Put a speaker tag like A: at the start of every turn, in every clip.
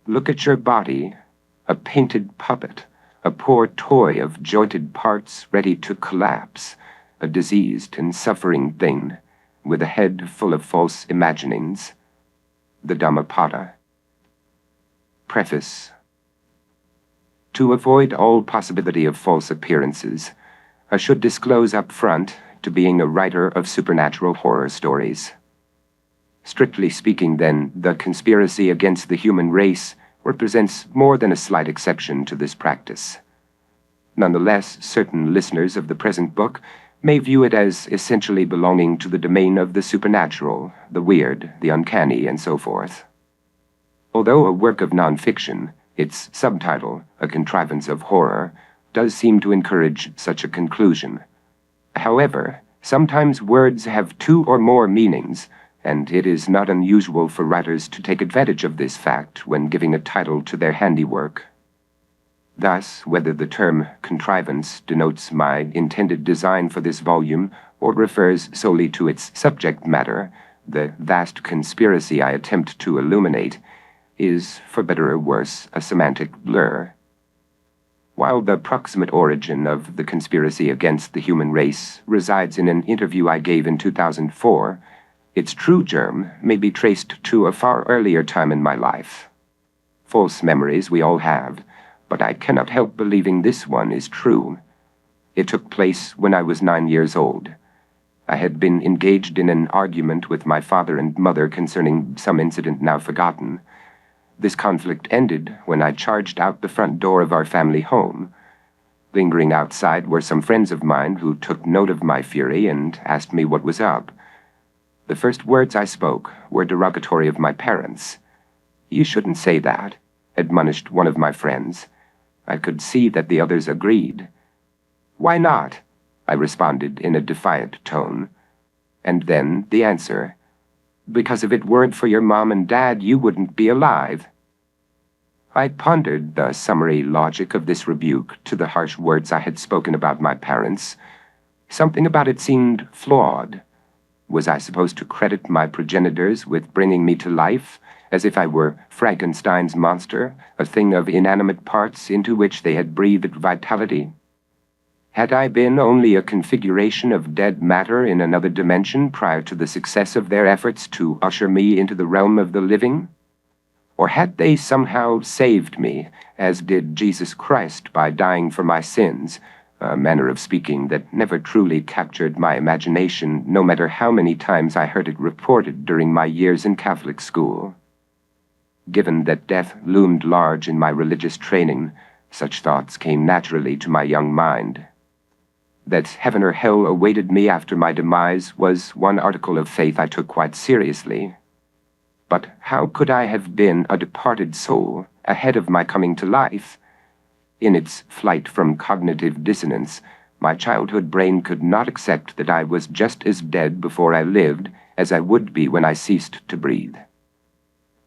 A: Look at your body, a painted puppet, a poor toy of jointed parts ready to collapse, a diseased and suffering thing, with a head full of false imaginings. The Dhammapada. Preface. To avoid all possibility of false appearances, I should disclose up front to being a writer of supernatural horror stories. Strictly speaking, then, the conspiracy against the human race represents more than a slight exception to this practice. Nonetheless, certain listeners of the present book may view it as essentially belonging to the domain of the supernatural, the weird, the uncanny, and so forth. Although a work of non-fiction, its subtitle, A Contrivance of Horror, does seem to encourage such a conclusion. However, sometimes words have two or more meanings, and it is not unusual for writers to take advantage of this fact when giving a title to their handiwork. Thus, whether the term contrivance denotes my intended design for this volume or refers solely to its subject matter, the vast conspiracy I attempt to illuminate, is, for better or worse, a semantic blur. While the proximate origin of the conspiracy against the human race resides in an interview I gave in 2004, its true germ may be traced to a far earlier time in my life. False memories we all have, but I cannot help believing this one is true. It took place when I was 9 years old. I had been engaged in an argument with my father and mother concerning some incident now forgotten. This conflict ended when I charged out the front door of our family home. Lingering outside were some friends of mine who took note of my fury and asked me what was up. The first words I spoke were derogatory of my parents. "You shouldn't say that," admonished one of my friends. I could see that the others agreed. "Why not?" I responded in a defiant tone. And then the answer: "Because if it weren't for your mom and dad, you wouldn't be alive." I pondered the summary logic of this rebuke to the harsh words I had spoken about my parents. Something about it seemed flawed. Was I supposed to credit my progenitors with bringing me to life, as if I were Frankenstein's monster, a thing of inanimate parts into which they had breathed vitality? Had I been only a configuration of dead matter in another dimension prior to the success of their efforts to usher me into the realm of the living? Or had they somehow saved me, as did Jesus Christ by dying for my sins, a manner of speaking that never truly captured my imagination, no matter how many times I heard it reported during my years in Catholic school? Given that death loomed large in my religious training, such thoughts came naturally to my young mind. That heaven or hell awaited me after my demise was one article of faith I took quite seriously. But how could I have been a departed soul ahead of my coming to life? In its flight from cognitive dissonance, my childhood brain could not accept that I was just as dead before I lived as I would be when I ceased to breathe.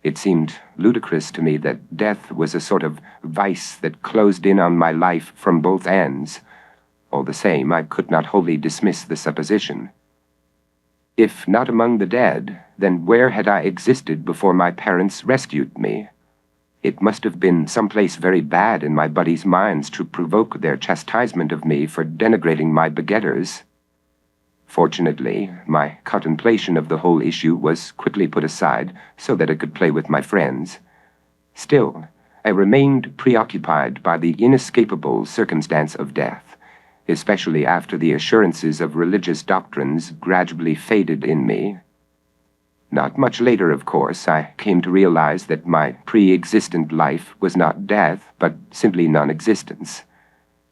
A: It seemed ludicrous to me that death was a sort of vice that closed in on my life from both ends. All the same, I could not wholly dismiss the supposition. If not among the dead, then where had I existed before my parents rescued me? It must have been someplace very bad in my buddies' minds to provoke their chastisement of me for denigrating my begetters. Fortunately, my contemplation of the whole issue was quickly put aside so that I could play with my friends. Still, I remained preoccupied by the inescapable circumstance of death, especially after the assurances of religious doctrines gradually faded in me. Not much later, of course, I came to realize that my pre-existent life was not death, but simply non-existence.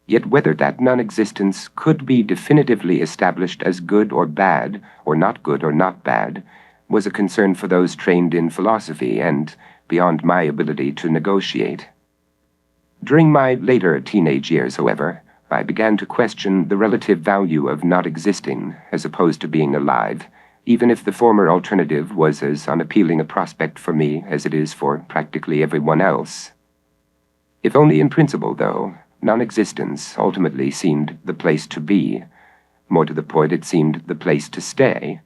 A: Yet whether that non-existence could be definitively established as good or bad, or not good or not bad, was a concern for those trained in philosophy and beyond my ability to negotiate. During my later teenage years, however, I began to question the relative value of not existing as opposed to being alive, even if the former alternative was as unappealing a prospect for me as it is for practically everyone else. If only in principle, though, non-existence ultimately seemed the place to be. More to the point, it seemed the place to stay.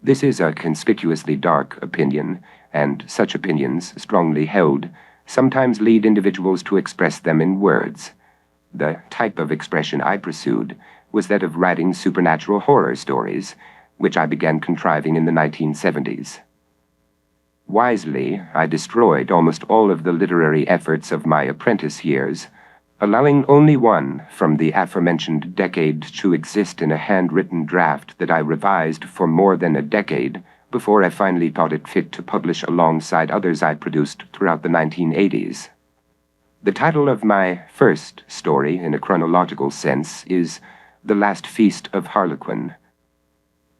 A: This is a conspicuously dark opinion, and such opinions, strongly held, sometimes lead individuals to express them in words. The type of expression I pursued was that of writing supernatural horror stories, which I began contriving in the 1970s. Wisely, I destroyed almost all of the literary efforts of my apprentice years, allowing only one from the aforementioned decade to exist in a handwritten draft that I revised for more than a decade before I finally thought it fit to publish alongside others I produced throughout the 1980s. The title of my first story, in a chronological sense, is The Last Feast of Harlequin.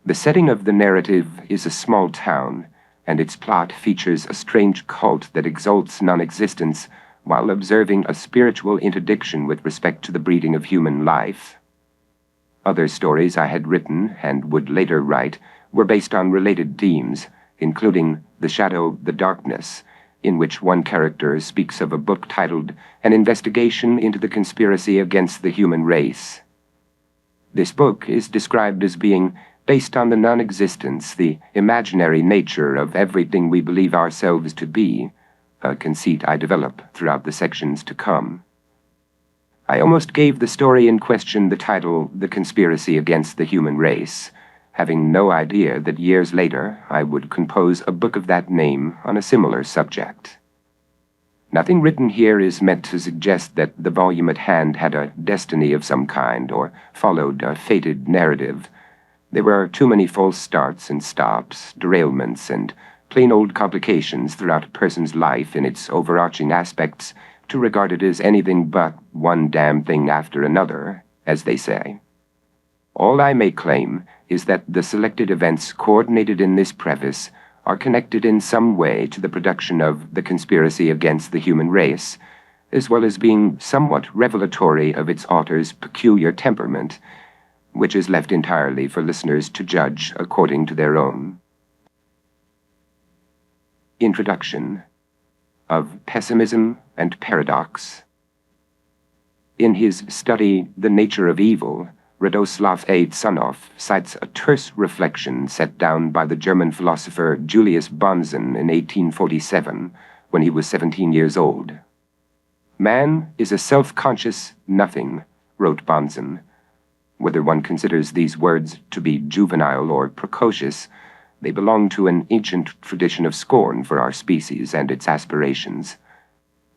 A: The setting of the narrative is a small town, and its plot features a strange cult that exalts non-existence while observing a spiritual interdiction with respect to the breeding of human life. Other stories I had written, and would later write, were based on related themes, including The Shadow, the Darkness, in which one character speaks of a book titled An Investigation into the Conspiracy Against the Human Race. This book is described as being based on the non-existence, the imaginary nature of everything we believe ourselves to be, a conceit I develop throughout the sections to come. I almost gave the story in question the title The Conspiracy Against the Human Race, having no idea that years later I would compose a book of that name on a similar subject. Nothing written here is meant to suggest that the volume at hand had a destiny of some kind or followed a fated narrative. There were too many false starts and stops, derailments, and plain old complications throughout a person's life in its overarching aspects to regard it as anything but one damn thing after another, as they say. All I may claim is that the selected events coordinated in this preface are connected in some way to the production of The Conspiracy Against the Human Race, as well as being somewhat revelatory of its author's peculiar temperament, which is left entirely for listeners to judge according to their own. Introduction of Pessimism and Paradox. In his study The Nature of Evil, Radoslav A. Tsunov cites a terse reflection set down by the German philosopher Julius Bonson in 1847, when he was 17 years old. Man is a self-conscious nothing, wrote Bonson. Whether one considers these words to be juvenile or precocious, they belong to an ancient tradition of scorn for our species and its aspirations.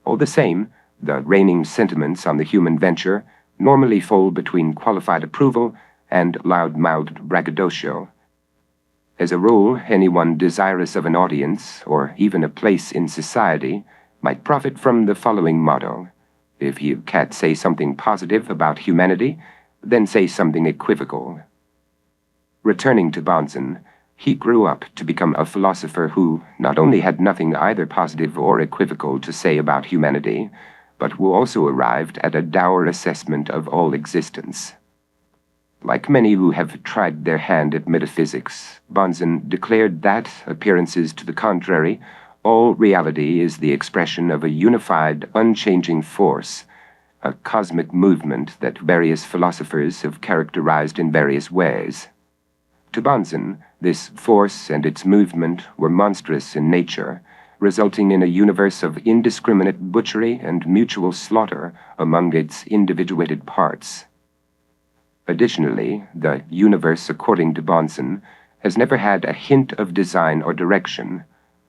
A: All the same, the reigning sentiments on the human venture normally fall between qualified approval and loud-mouthed braggadocio. As a rule, anyone desirous of an audience, or even a place in society, might profit from the following motto: if you can't say something positive about humanity, then say something equivocal. Returning to Bonson, he grew up to become a philosopher who not only had nothing either positive or equivocal to say about humanity, but who also arrived at a dour assessment of all existence. Like many who have tried their hand at metaphysics, Bonson declared that, appearances to the contrary, all reality is the expression of a unified, unchanging force, a cosmic movement that various philosophers have characterized in various ways. To Bonson, this force and its movement were monstrous in nature, resulting in a universe of indiscriminate butchery and mutual slaughter among its individuated parts. Additionally, the universe, according to Bonson, has never had a hint of design or direction.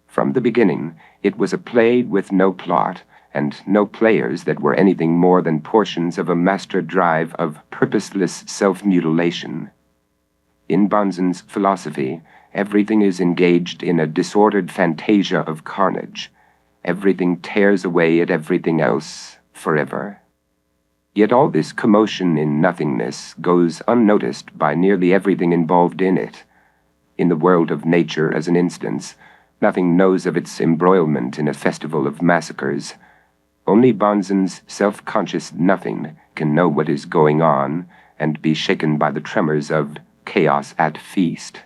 A: From the beginning, it was a play with no plot, and no players that were anything more than portions of a master drive of purposeless self-mutilation. In Bonson's philosophy, everything is engaged in a disordered fantasia of carnage. Everything tears away at everything else forever. Yet all this commotion in nothingness goes unnoticed by nearly everything involved in it. In the world of nature, as an instance, nothing knows of its embroilment in a festival of massacres. Only Bonson's self-conscious nothing can know what is going on and be shaken by the tremors of chaos at feast.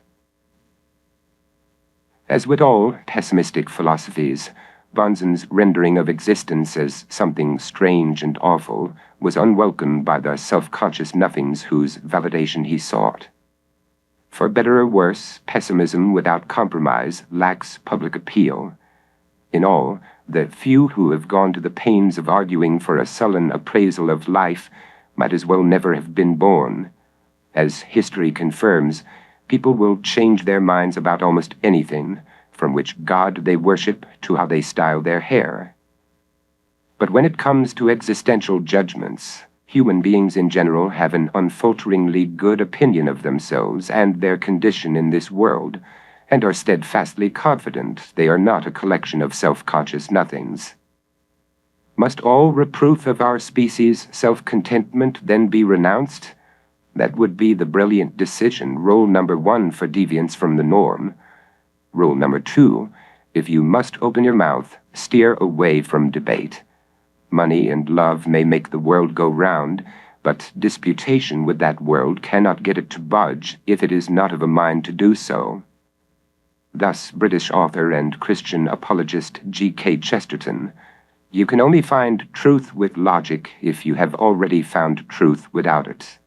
A: As with all pessimistic philosophies, Bonson's rendering of existence as something strange and awful was unwelcome by the self-conscious nothings whose validation he sought. For better or worse, pessimism without compromise lacks public appeal. In all, the few who have gone to the pains of arguing for a sullen appraisal of life might as well never have been born. As history confirms, people will change their minds about almost anything, from which god they worship to how they style their hair. But when it comes to existential judgments, human beings in general have an unfalteringly good opinion of themselves and their condition in this world, and are steadfastly confident they are not a collection of self-conscious nothings. Must all reproof of our species' self-contentment then be renounced? That would be the brilliant decision, rule number 1 for deviance from the norm. Rule number 2, if you must open your mouth, steer away from debate. Money and love may make the world go round, but disputation with that world cannot get it to budge if it is not of a mind to do so. Thus, British author and Christian apologist G.K. Chesterton, you can only find truth with logic if you have already found truth without it.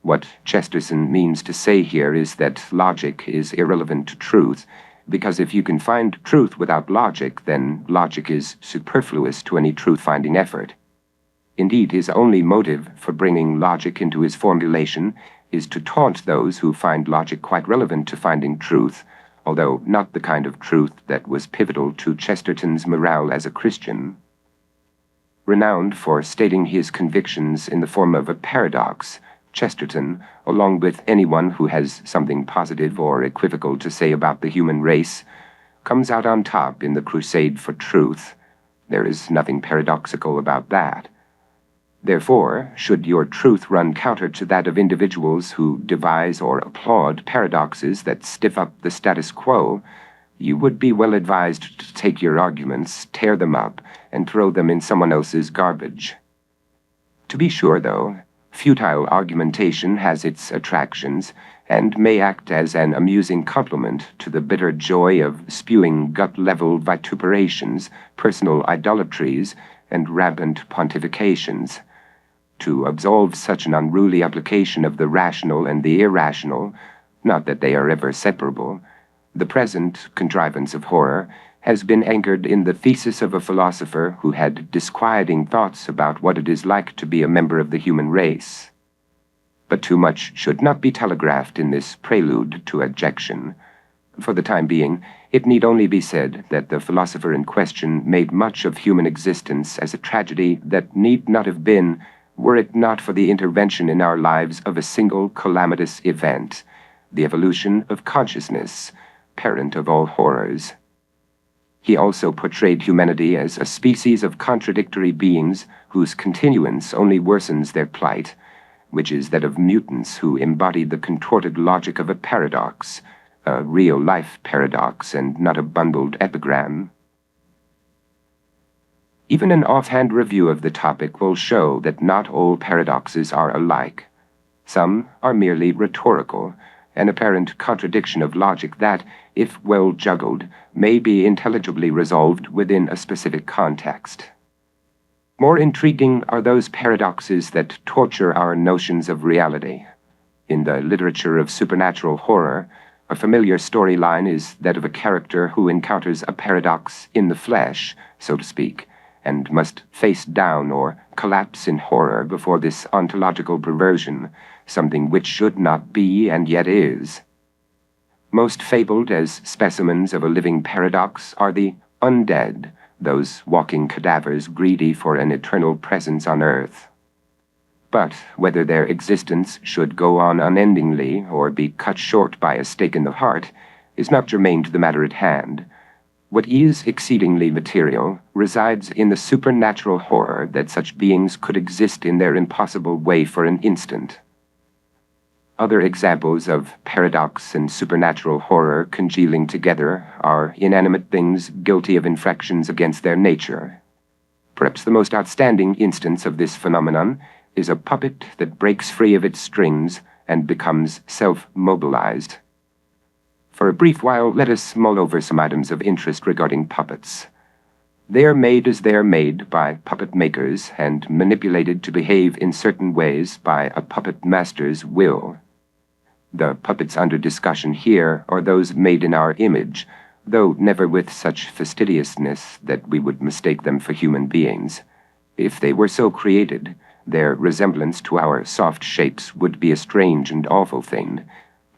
A: What Chesterton means to say here is that logic is irrelevant to truth, because if you can find truth without logic, then logic is superfluous to any truth-finding effort. Indeed, his only motive for bringing logic into his formulation is to taunt those who find logic quite relevant to finding truth, although not the kind of truth that was pivotal to Chesterton's morale as a Christian. Renowned for stating his convictions in the form of a paradox, Chesterton, along with anyone who has something positive or equivocal to say about the human race, comes out on top in the crusade for truth. There is nothing paradoxical about that. Therefore, should your truth run counter to that of individuals who devise or applaud paradoxes that stiff up the status quo, you would be well advised to take your arguments, tear them up, and throw them in someone else's garbage. To be sure, though, futile argumentation has its attractions, and may act as an amusing complement to the bitter joy of spewing gut-level vituperations, personal idolatries, and rampant pontifications. To absolve such an unruly application of the rational and the irrational, not that they are ever separable, the present contrivance of horror has been anchored in the thesis of a philosopher who had disquieting thoughts about what it is like to be a member of the human race. But too much should not be telegraphed in this prelude to abjection. For the time being, it need only be said that the philosopher in question made much of human existence as a tragedy that need not have been, were it not for the intervention in our lives of a single calamitous event, the evolution of consciousness, parent of all horrors. He also portrayed humanity as a species of contradictory beings whose continuance only worsens their plight, which is that of mutants who embodied the contorted logic of a paradox, a real-life paradox and not a bundled epigram. Even an offhand review of the topic will show that not all paradoxes are alike. Some are merely rhetorical, an apparent contradiction of logic that, if well juggled, may be intelligibly resolved within a specific context. More intriguing are those paradoxes that torture our notions of reality. In the literature of supernatural horror, a familiar storyline is that of a character who encounters a paradox in the flesh, so to speak, and must face down or collapse in horror before this ontological perversion, something which should not be and yet is. Most fabled as specimens of a living paradox are the undead, those walking cadavers greedy for an eternal presence on earth. But whether their existence should go on unendingly or be cut short by a stake in the heart is not germane to the matter at hand. What is exceedingly material resides in the supernatural horror that such beings could exist in their impossible way for an instant. Other examples of paradox and supernatural horror congealing together are inanimate things guilty of infractions against their nature. Perhaps the most outstanding instance of this phenomenon is a puppet that breaks free of its strings and becomes self-mobilized. For a brief while, let us mull over some items of interest regarding puppets. They are made as they are made by puppet makers and manipulated to behave in certain ways by a puppet master's will. The puppets under discussion here are those made in our image, though never with such fastidiousness that we would mistake them for human beings. If they were so created, their resemblance to our soft shapes would be a strange and awful thing,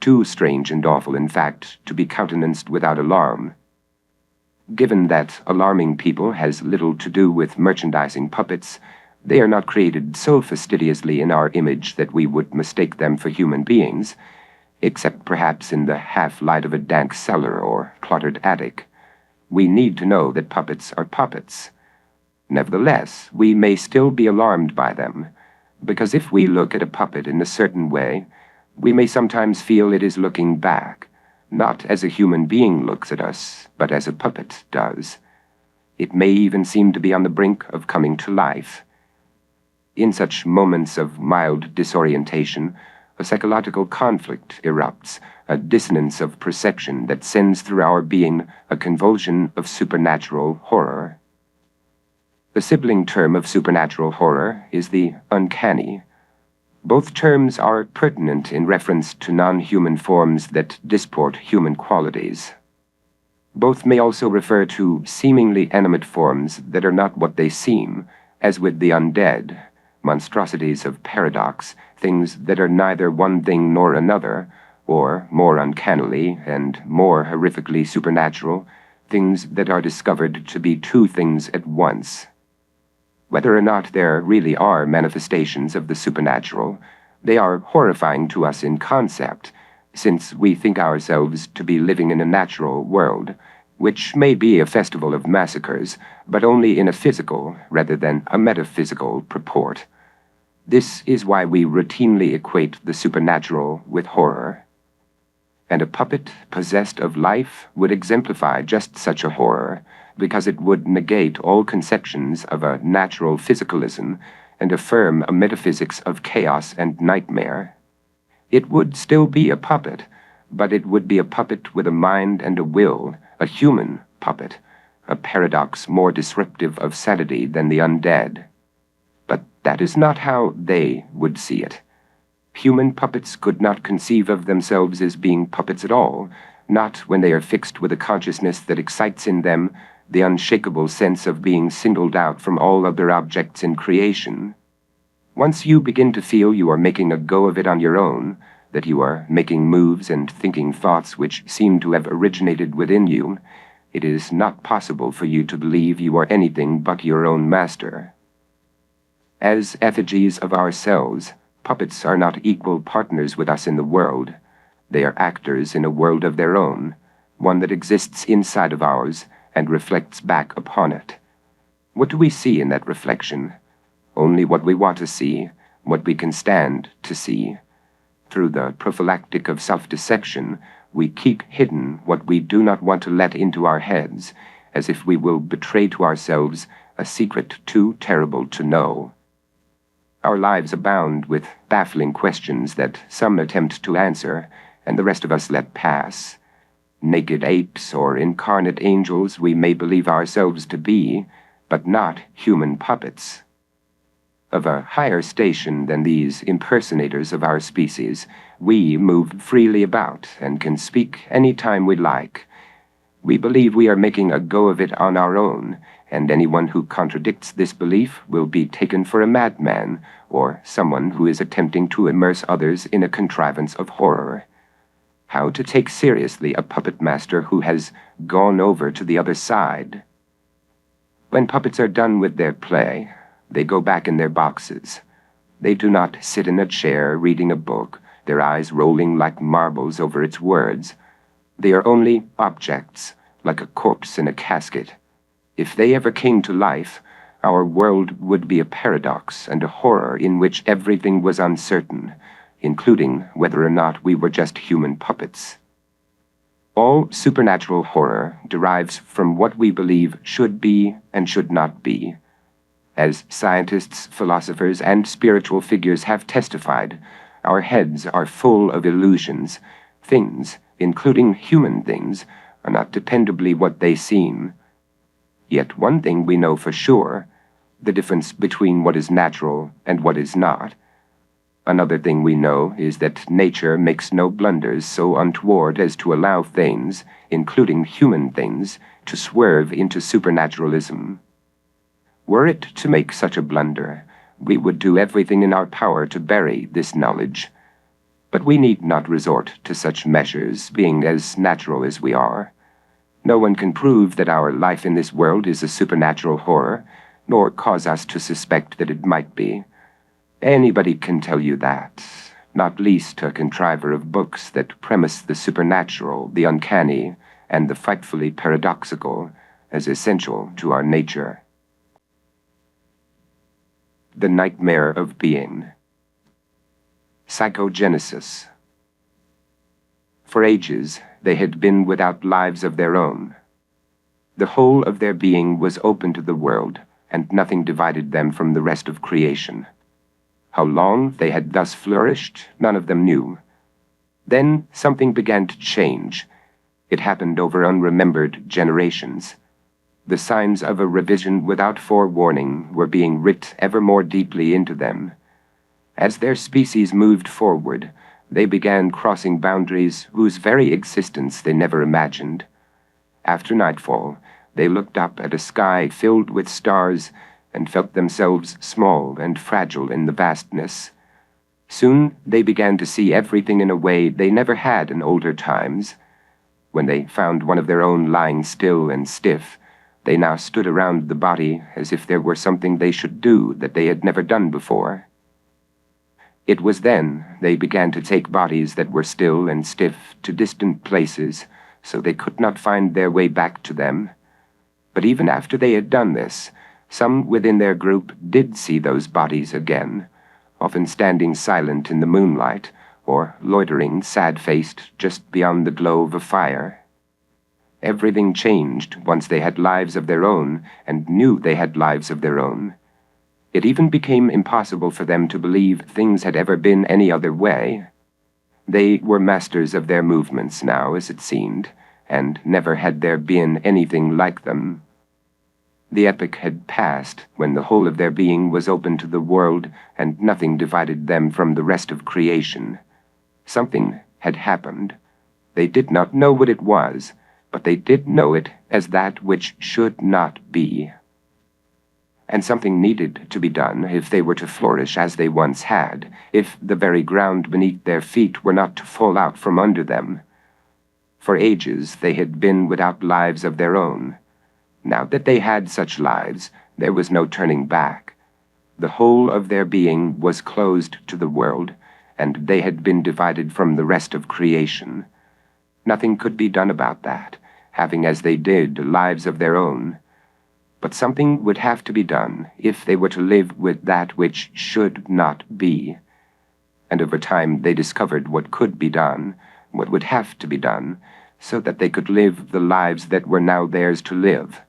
A: too strange and awful, in fact, to be countenanced without alarm. Given that alarming people has little to do with merchandising puppets, they are not created so fastidiously in our image that we would mistake them for human beings, except perhaps in the half-light of a dank cellar or cluttered attic. We need to know that puppets are puppets. Nevertheless, we may still be alarmed by them, because if we look at a puppet in a certain way, we may sometimes feel it is looking back, not as a human being looks at us, but as a puppet does. It may even seem to be on the brink of coming to life. In such moments of mild disorientation, a psychological conflict erupts, a dissonance of perception that sends through our being a convulsion of supernatural horror. The sibling term of supernatural horror is the uncanny. Both terms are pertinent in reference to non-human forms that disport human qualities. Both may also refer to seemingly animate forms that are not what they seem, as with the undead, monstrosities of paradox, things that are neither one thing nor another, or, more uncannily and more horrifically supernatural, things that are discovered to be two things at once. Whether or not there really are manifestations of the supernatural, they are horrifying to us in concept, since we think ourselves to be living in a natural world, which may be a festival of massacres, but only in a physical rather than a metaphysical purport. This is why we routinely equate the supernatural with horror. And a puppet possessed of life would exemplify just such a horror, because it would negate all conceptions of a natural physicalism and affirm a metaphysics of chaos and nightmare. It would still be a puppet, but it would be a puppet with a mind and a will, a human puppet, a paradox more disruptive of sanity than the undead. But that is not how they would see it. Human puppets could not conceive of themselves as being puppets at all, not when they are fixed with a consciousness that excites in them the unshakable sense of being singled out from all other objects in creation. Once you begin to feel you are making a go of it on your own, that you are making moves and thinking thoughts which seem to have originated within you, it is not possible for you to believe you are anything but your own master. As effigies of ourselves, puppets are not equal partners with us in the world. They are actors in a world of their own, one that exists inside of ours and reflects back upon it. What do we see in that reflection? Only what we want to see, what we can stand to see. Through the prophylactic of self-deception, we keep hidden what we do not want to let into our heads, as if we will betray to ourselves a secret too terrible to know. Our lives abound with baffling questions that some attempt to answer, and the rest of us let pass. Naked apes or incarnate angels we may believe ourselves to be, but not human puppets. Of a higher station than these impersonators of our species, we move freely about and can speak any time we like. We believe we are making a go of it on our own, and anyone who contradicts this belief will be taken for a madman or someone who is attempting to immerse others in a contrivance of horror. How to take seriously a puppet master who has gone over to the other side? When puppets are done with their play, they go back in their boxes. They do not sit in a chair reading a book, their eyes rolling like marbles over its words. They are only objects, like a corpse in a casket. If they ever came to life, our world would be a paradox and a horror in which everything was uncertain, including whether or not we were just human puppets. All supernatural horror derives from what we believe should be and should not be. As scientists, philosophers, and spiritual figures have testified, our heads are full of illusions. Things, including human things, are not dependably what they seem. Yet one thing we know for sure, the difference between what is natural and what is not. Another thing we know is that nature makes no blunders so untoward as to allow things, including human things, to swerve into supernaturalism. Were it to make such a blunder, we would do everything in our power to bury this knowledge. But we need not resort to such measures, being as natural as we are. No one can prove that our life in this world is a supernatural horror, nor cause us to suspect that it might be. Anybody can tell you that, not least a contriver of books that premise the supernatural, the uncanny, and the frightfully paradoxical as essential to our nature. The nightmare of being. Psychogenesis. For ages, they had been without lives of their own. The whole of their being was open to the world, and nothing divided them from the rest of creation. How long they had thus flourished, none of them knew. Then something began to change. It happened over unremembered generations. The signs of a revision without forewarning were being writ ever more deeply into them. As their species moved forward, they began crossing boundaries whose very existence they never imagined. After nightfall, they looked up at a sky filled with stars and felt themselves small and fragile in the vastness. Soon they began to see everything in a way they never had in older times. When they found one of their own lying still and stiff, they now stood around the body as if there were something they should do that they had never done before. It was then they began to take bodies that were still and stiff to distant places, so they could not find their way back to them. But even after they had done this, some within their group did see those bodies again, often standing silent in the moonlight, or loitering sad-faced just beyond the glow of a fire. Everything changed once they had lives of their own and knew they had lives of their own. It even became impossible for them to believe things had ever been any other way. They were masters of their movements now, as it seemed, and never had there been anything like them. The epoch had passed when the whole of their being was open to the world and nothing divided them from the rest of creation. Something had happened. They did not know what it was, but they did know it as that which should not be. And something needed to be done if they were to flourish as they once had, if the very ground beneath their feet were not to fall out from under them. For ages they had been without lives of their own. Now that they had such lives, there was no turning back. The whole of their being was closed to the world, and they had been divided from the rest of creation. Nothing could be done about that, having as they did lives of their own. But something would have to be done if they were to live with that which should not be. And over time they discovered what could be done, what would have to be done, so that they could live the lives that were now theirs to live.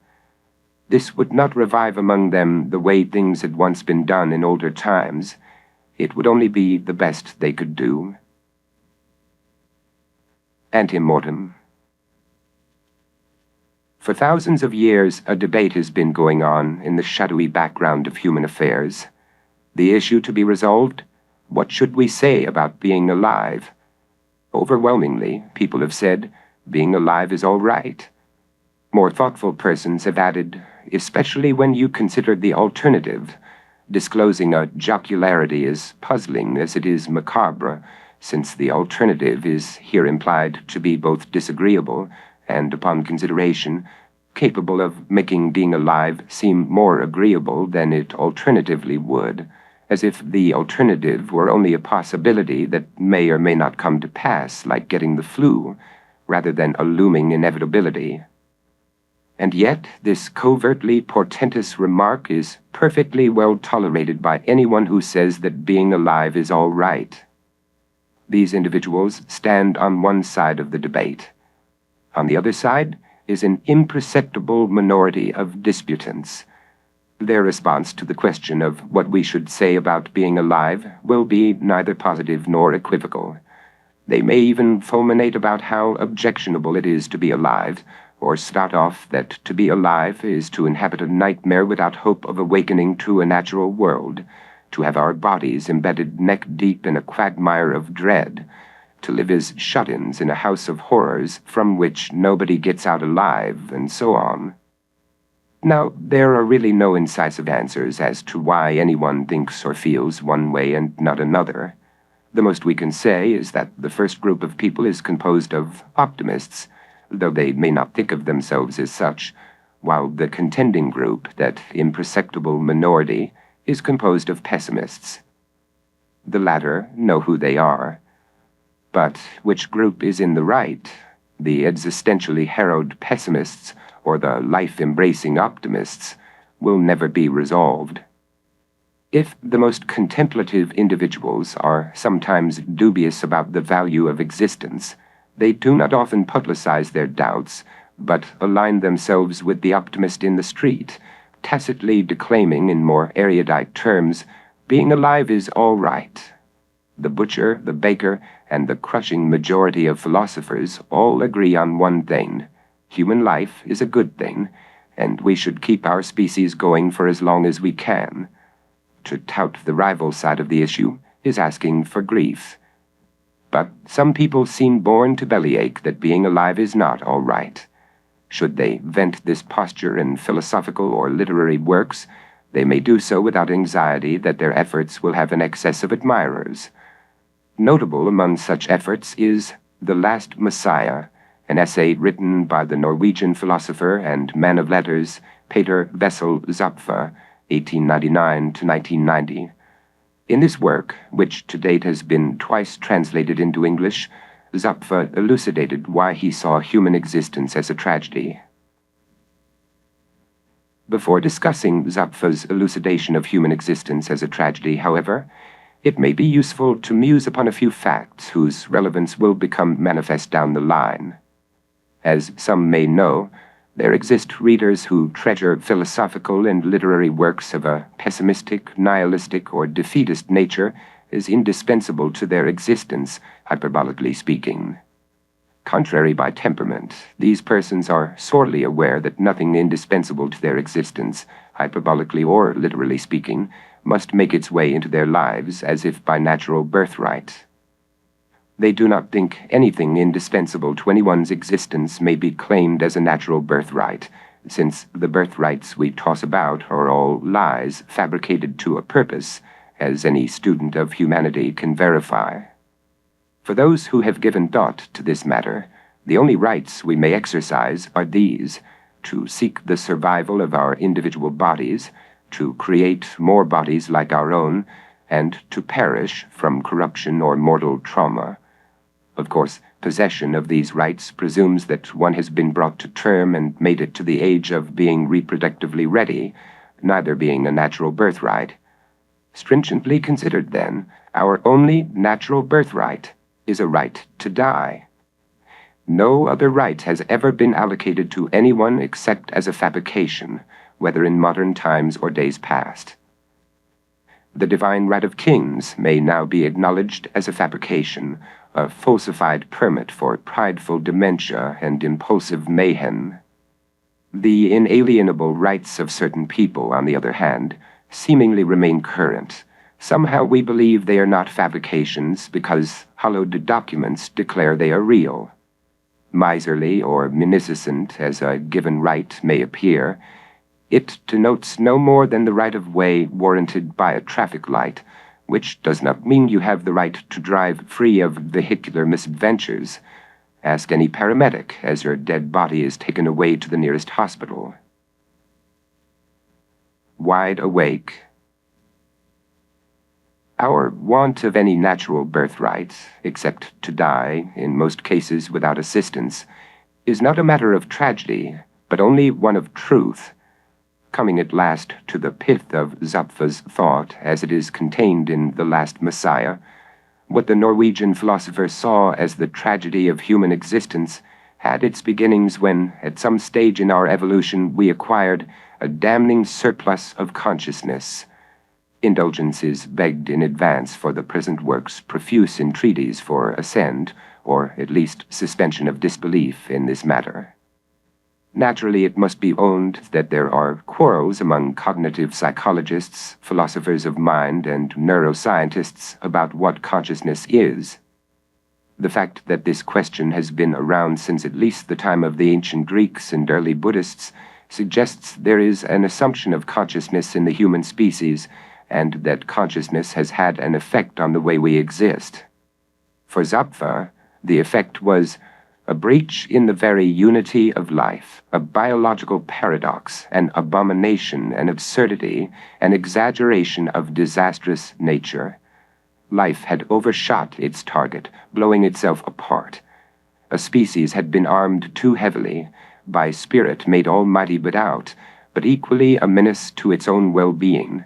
A: This would not revive among them the way things had once been done in older times. It would only be the best they could do. Antemortem. For thousands of years, a debate has been going on in the shadowy background of human affairs. The issue to be resolved: what should we say about being alive? Overwhelmingly, people have said, being alive is all right. More thoughtful persons have added, especially when you consider the alternative, disclosing a jocularity as puzzling as it is macabre, since the alternative is here implied to be both disagreeable and, upon consideration, capable of making being alive seem more agreeable than it alternatively would, as if the alternative were only a possibility that may or may not come to pass, like getting the flu, rather than a looming inevitability. And yet this covertly portentous remark is perfectly well tolerated by anyone who says that being alive is all right. These individuals stand on one side of the debate. On the other side is an imperceptible minority of disputants. Their response to the question of what we should say about being alive will be neither positive nor equivocal. They may even fulminate about how objectionable it is to be alive, or start off that to be alive is to inhabit a nightmare without hope of awakening to a natural world, to have our bodies embedded neck-deep in a quagmire of dread, to live as shut-ins in a house of horrors from which nobody gets out alive, and so on. Now, there are really no incisive answers as to why anyone thinks or feels one way and not another. The most we can say is that the first group of people is composed of optimists, though they may not think of themselves as such, while the contending group, that imperceptible minority, is composed of pessimists. The latter know who they are. But which group is in the right, the existentially harrowed pessimists or the life-embracing optimists, will never be resolved. If the most contemplative individuals are sometimes dubious about the value of existence, they do not often publicize their doubts, but align themselves with the optimist in the street, tacitly declaiming in more erudite terms, being alive is all right. The butcher, the baker, and the crushing majority of philosophers all agree on one thing: human life is a good thing, and we should keep our species going for as long as we can. To tout the rival side of the issue is asking for grief. But some people seem born to bellyache that being alive is not all right. Should they vent this posture in philosophical or literary works, they may do so without anxiety that their efforts will have an excess of admirers. Notable among such efforts is The Last Messiah, an essay written by the Norwegian philosopher and man of letters Peter Wessel Zapffe, 1899 to 1990. In this work, which to date has been twice translated into English, Zapffe elucidated why he saw human existence as a tragedy. Before discussing Zapffel's elucidation of human existence as a tragedy, however, it may be useful to muse upon a few facts whose relevance will become manifest down the line. As some may know, there exist readers who treasure philosophical and literary works of a pessimistic, nihilistic, or defeatist nature as indispensable to their existence, hyperbolically speaking. Contrary by temperament, these persons are sorely aware that nothing indispensable to their existence, hyperbolically or literally speaking, must make its way into their lives as if by natural birthright. They do not think anything indispensable to anyone's existence may be claimed as a natural birthright, since the birthrights we toss about are all lies fabricated to a purpose, as any student of humanity can verify. For those who have given thought to this matter, the only rights we may exercise are these: to seek the survival of our individual bodies, to create more bodies like our own, and to perish from corruption or mortal trauma. Of course, possession of these rights presumes that one has been brought to term and made it to the age of being reproductively ready, neither being a natural birthright. Stringently considered, then, our only natural birthright is a right to die. No other right has ever been allocated to anyone except as a fabrication, whether in modern times or days past. The divine right of kings may now be acknowledged as a fabrication, a falsified permit for prideful dementia and impulsive mayhem. The inalienable rights of certain people, on the other hand, seemingly remain current. Somehow we believe they are not fabrications because hallowed documents declare they are real. Miserly or munificent as a given right may appear, it denotes no more than the right of way warranted by a traffic light, which does not mean you have the right to drive free of vehicular misadventures. Ask any paramedic as your dead body is taken away to the nearest hospital. Wide awake. Our want of any natural birthright, except to die, in most cases without assistance, is not a matter of tragedy, but only one of truth. Coming at last to the pith of Zapffel's thought as it is contained in The Last Messiah, what the Norwegian philosopher saw as the tragedy of human existence had its beginnings when, at some stage in our evolution, we acquired a damning surplus of consciousness. Indulgence is begged in advance for the present work's profuse entreaties for assent, or at least suspension of disbelief in this matter. Naturally, it must be owned that there are quarrels among cognitive psychologists, philosophers of mind, and neuroscientists about what consciousness is. The fact that this question has been around since at least the time of the ancient Greeks and early Buddhists suggests there is an assumption of consciousness in the human species, and that consciousness has had an effect on the way we exist. For Zapfa, the effect was a breach in the very unity of life, a biological paradox, an abomination, an absurdity, an exaggeration of disastrous nature. Life had overshot its target, blowing itself apart. A species had been armed too heavily, by spirit made almighty without, but equally a menace to its own well-being.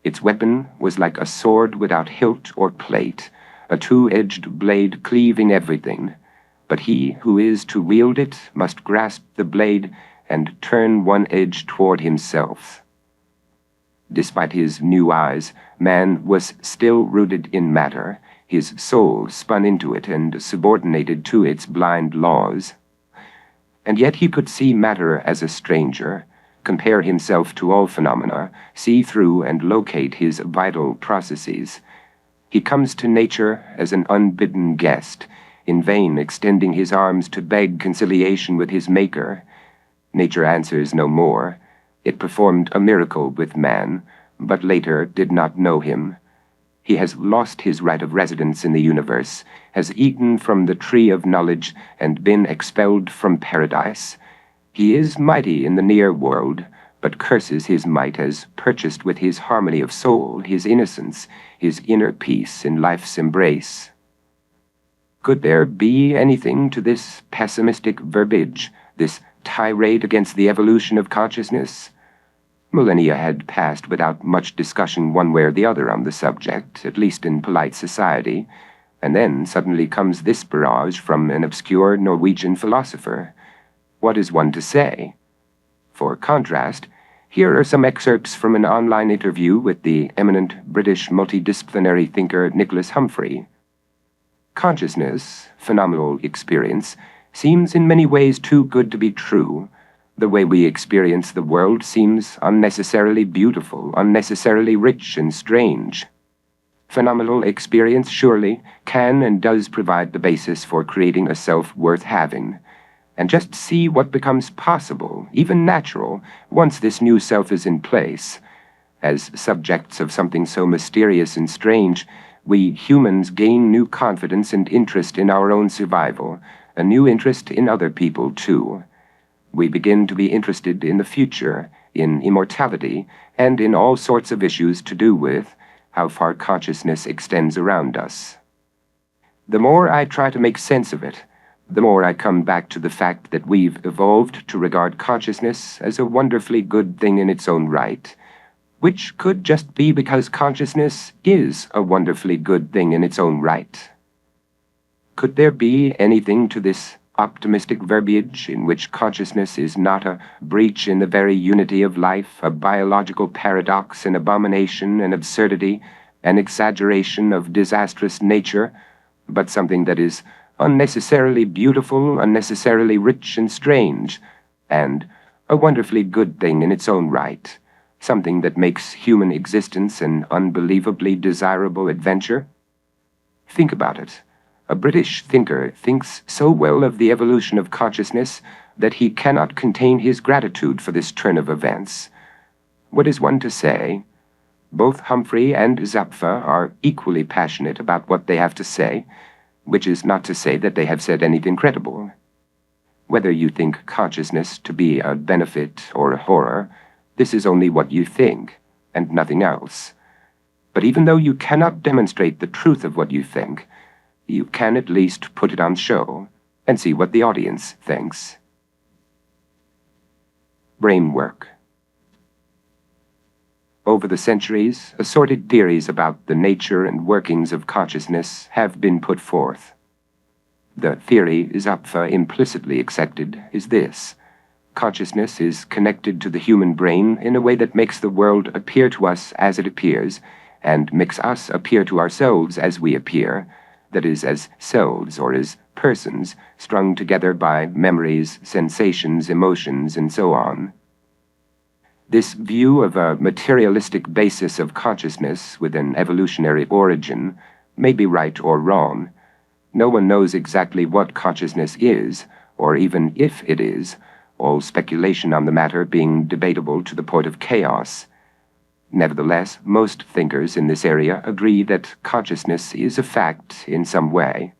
A: Its weapon was like a sword without hilt or plate, a two-edged blade cleaving everything. But he who is to wield it must grasp the blade and turn one edge toward himself. Despite his new eyes, man was still rooted in matter, his soul spun into it and subordinated to its blind laws. And yet he could see matter as a stranger, compare himself to all phenomena, see through and locate his vital processes. He comes to nature as an unbidden guest, in vain extending his arms to beg conciliation with his Maker. Nature answers no more. It performed a miracle with man, but later did not know him. He has lost his right of residence in the universe, has eaten from the tree of knowledge, and been expelled from paradise. He is mighty in the near world, but curses his might as purchased with his harmony of soul, his innocence, his inner peace in life's embrace. Could there be anything to this pessimistic verbiage, this tirade against the evolution of consciousness? Millennia had passed without much discussion one way or the other on the subject, at least in polite society, and then suddenly comes this barrage from an obscure Norwegian philosopher. What is one to say? For contrast, here are some excerpts from an online interview with the eminent British multidisciplinary thinker Nicholas Humphrey. Consciousness, phenomenal experience, seems in many ways too good to be true. The way we experience the world seems unnecessarily beautiful, unnecessarily rich and strange. Phenomenal experience surely can and does provide the basis for creating a self worth having. And just see what becomes possible, even natural, once this new self is in place. As subjects of something so mysterious and strange, we humans gain new confidence and interest in our own survival, a new interest in other people too. We begin to be interested in the future, in immortality, and in all sorts of issues to do with how far consciousness extends around us. The more I try to make sense of it, the more I come back to the fact that we've evolved to regard consciousness as a wonderfully good thing in its own right, which could just be because consciousness is a wonderfully good thing in its own right. Could there be anything to this optimistic verbiage in which consciousness is not a breach in the very unity of life, a biological paradox, an abomination, an absurdity, an exaggeration of disastrous nature, but something that is unnecessarily beautiful, unnecessarily rich and strange, and a wonderfully good thing in its own right, something that makes human existence an unbelievably desirable adventure? Think about it. A British thinker thinks so well of the evolution of consciousness that he cannot contain his gratitude for this turn of events. What is one to say? Both Humphrey and Zapfa are equally passionate about what they have to say, which is not to say that they have said anything credible. Whether you think consciousness to be a benefit or a horror, this is only what you think, and nothing else. But even though you cannot demonstrate the truth of what you think, you can at least put it on show and see what the audience thinks. Brainwork. Over the centuries, assorted theories about the nature and workings of consciousness have been put forth. The theory Zapfa implicitly accepted is this: consciousness is connected to the human brain in a way that makes the world appear to us as it appears, and makes us appear to ourselves as we appear, that is, as selves or as persons, strung together by memories, sensations, emotions, and so on. This view of a materialistic basis of consciousness with an evolutionary origin may be right or wrong. No one knows exactly what consciousness is, or even if it is, all speculation on the matter being debatable to the point of chaos. Nevertheless, most thinkers in this area agree that consciousness is a fact in some way.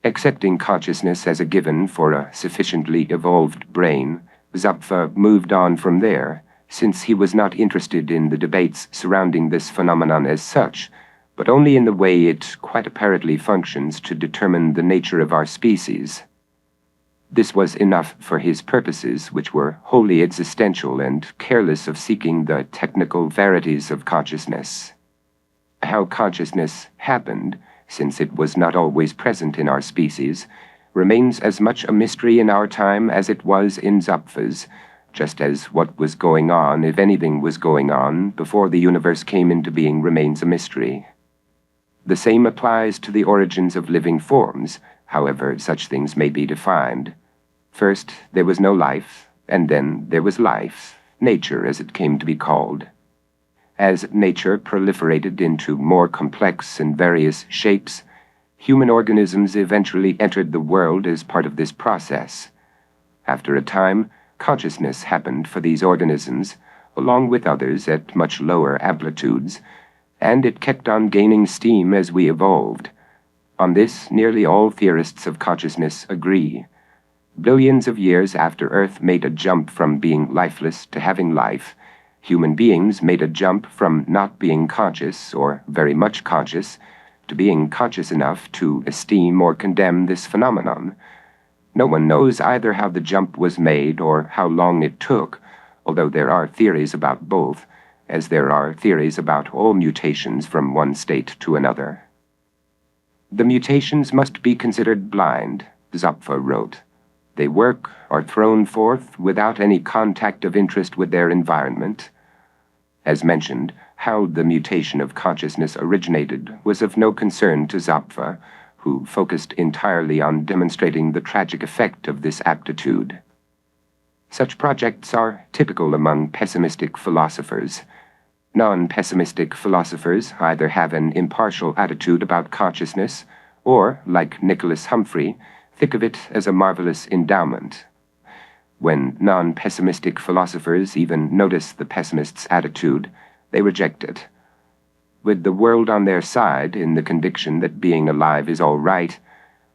A: Accepting consciousness as a given for a sufficiently evolved brain, Zapfa moved on from there, since he was not interested in the debates surrounding this phenomenon as such, but only in the way it quite apparently functions to determine the nature of our species. This was enough for his purposes, which were wholly existential and careless of seeking the technical verities of consciousness. How consciousness happened, since it was not always present in our species, remains as much a mystery in our time as it was in Zapfa's, just as what was going on, if anything was going on, before the universe came into being remains a mystery. The same applies to the origins of living forms, however such things may be defined. First, there was no life, and then there was life, nature as it came to be called. As nature proliferated into more complex and various shapes, human organisms eventually entered the world as part of this process. After a time, consciousness happened for these organisms, along with others at much lower amplitudes, and it kept on gaining steam as we evolved. On this, nearly all theorists of consciousness agree. Billions of years after Earth made a jump from being lifeless to having life, human beings made a jump from not being conscious, or very much conscious, to being conscious enough to esteem or condemn this phenomenon. No one knows either how the jump was made or how long it took, although there are theories about both, as there are theories about all mutations from one state to another. The mutations must be considered blind, Zapfa wrote. They work, are thrown forth without any contact of interest with their environment. As mentioned, how the mutation of consciousness originated was of no concern to Zapfa, who focused entirely on demonstrating the tragic effect of this aptitude. Such projects are typical among pessimistic philosophers. Non-pessimistic philosophers either have an impartial attitude about consciousness, or, like Nicholas Humphrey, think of it as a marvelous endowment. When non-pessimistic philosophers even notice the pessimist's attitude, they reject it. With the world on their side, in the conviction that being alive is all right,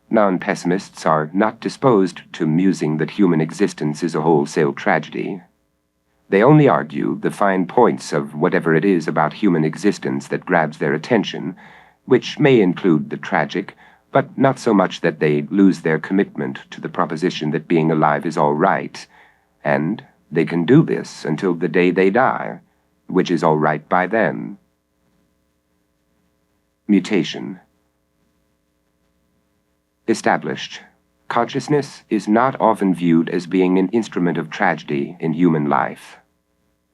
A: non-pessimists are not disposed to musing that human existence is a wholesale tragedy. They only argue the fine points of whatever it is about human existence that grabs their attention, which may include the tragic, but not so much that they lose their commitment to the proposition that being alive is all right, and they can do this until the day they die, which is all right by them. Mutation. Established. Consciousness is not often viewed as being an instrument of tragedy in human life.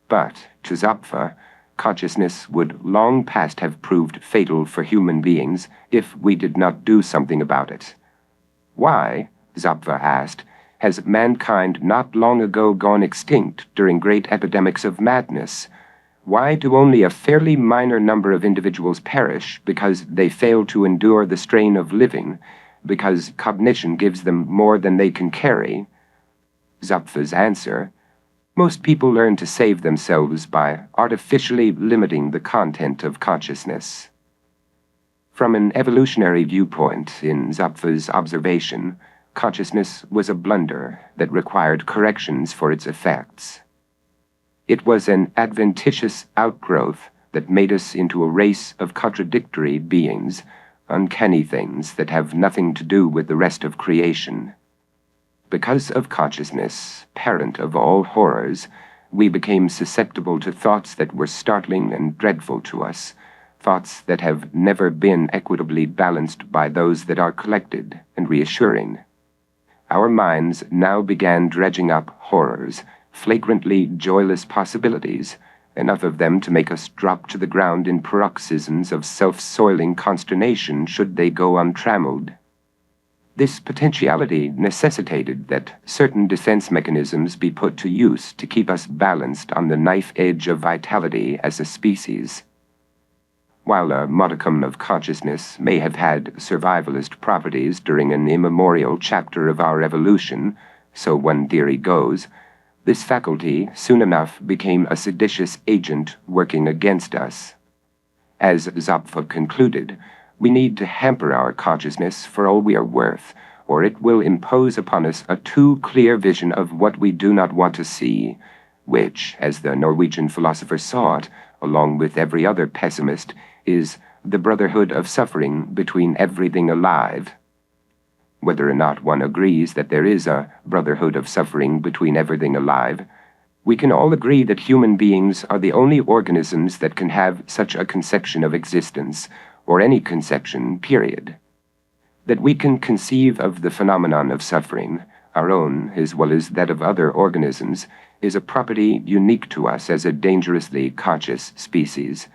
A: But, to Zapfa, consciousness would long past have proved fatal for human beings if we did not do something about it. Why, Zapfa asked, has mankind not long ago gone extinct during great epidemics of madness? Why do only a fairly minor number of individuals perish because they fail to endure the strain of living, because cognition gives them more than they can carry? Zapfa's answer: most people learn to save themselves by artificially limiting the content of consciousness. From an evolutionary viewpoint, in Zapfa's observation, consciousness was a blunder that required corrections for its effects. It was an adventitious outgrowth that made us into a race of contradictory beings, uncanny things that have nothing to do with the rest of creation. Because of consciousness, parent of all horrors, we became susceptible to thoughts that were startling and dreadful to us, thoughts that have never been equitably balanced by those that are collected and reassuring. Our minds now began dredging up horrors, flagrantly joyless possibilities, enough of them to make us drop to the ground in paroxysms of self-soiling consternation should they go untrammeled. This potentiality necessitated that certain defense mechanisms be put to use to keep us balanced on the knife edge of vitality as a species. While a modicum of consciousness may have had survivalist properties during an immemorial chapter of our evolution, so one theory goes, this faculty soon enough became a seditious agent working against us. As Zapfa concluded, we need to hamper our consciousness for all we are worth, or it will impose upon us a too clear vision of what we do not want to see, which, as the Norwegian philosopher saw it, along with every other pessimist, is the brotherhood of suffering between everything alive. Whether or not one agrees that there is a brotherhood of suffering between everything alive, we can all agree that human beings are the only organisms that can have such a conception of existence, or any conception, period. That we can conceive of the phenomenon of suffering, our own as well as that of other organisms, is a property unique to us as a dangerously conscious species.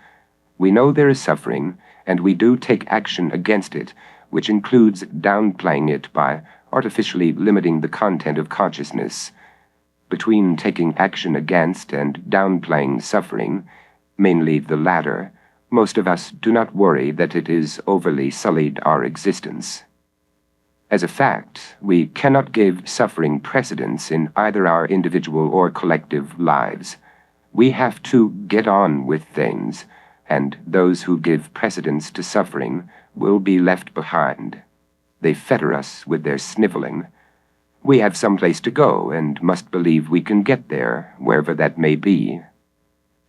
A: We know there is suffering, and we do take action against it, which includes downplaying it by artificially limiting the content of consciousness. Between taking action against and downplaying suffering, mainly the latter, most of us do not worry that it is overly sullied our existence. As a fact, we cannot give suffering precedence in either our individual or collective lives. We have to get on with things, and those who give precedence to suffering will be left behind. They fetter us with their sniveling. We have some place to go, and must believe we can get there, wherever that may be.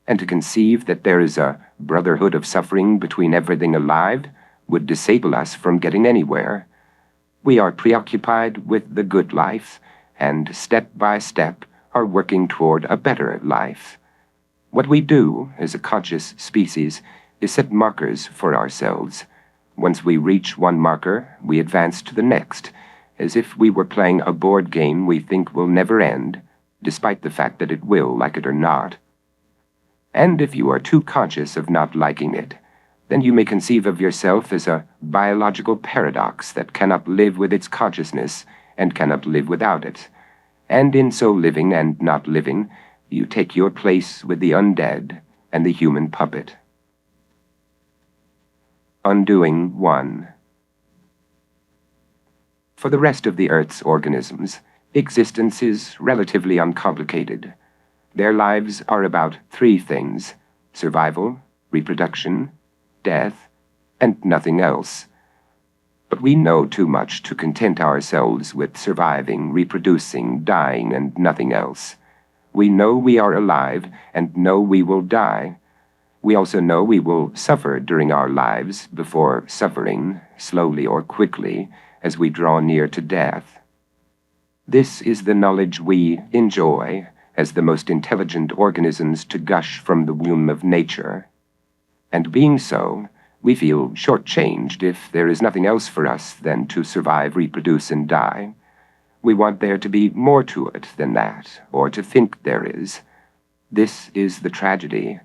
A: And to conceive that there is a brotherhood of suffering between everything alive would disable us from getting anywhere. We are preoccupied with the good life, and step by step are working toward a better life. What we do, as a conscious species, is set markers for ourselves. Once we reach one marker, we advance to the next, as if we were playing a board game we think will never end, despite the fact that it will, like it or not. And if you are too conscious of not liking it, then you may conceive of yourself as a biological paradox that cannot live with its consciousness and cannot live without it. And in so living and not living, you take your place with the undead and the human puppet. Undoing 1. For the rest of the Earth's organisms, existence is relatively uncomplicated. Their lives are about 3 things: survival, reproduction, death, and nothing else. But we know too much to content ourselves with surviving, reproducing, dying, and nothing else. We know we are alive, and know we will die. We also know we will suffer during our lives before suffering, slowly or quickly, as we draw near to death. This is the knowledge we enjoy, as the most intelligent organisms to gush from the womb of nature. And being so, we feel shortchanged if there is nothing else for us than to survive, reproduce, and die. We want there to be more to it than that, or to think there is. This is the tragedy.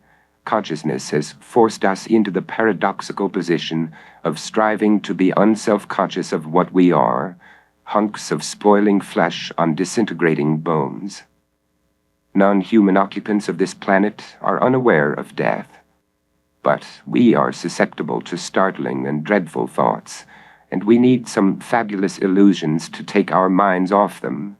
A: Consciousness has forced us into the paradoxical position of striving to be unself-conscious of what we are, hunks of spoiling flesh on disintegrating bones. Non-human occupants of this planet are unaware of death. But we are susceptible to startling and dreadful thoughts, and we need some fabulous illusions to take our minds off them.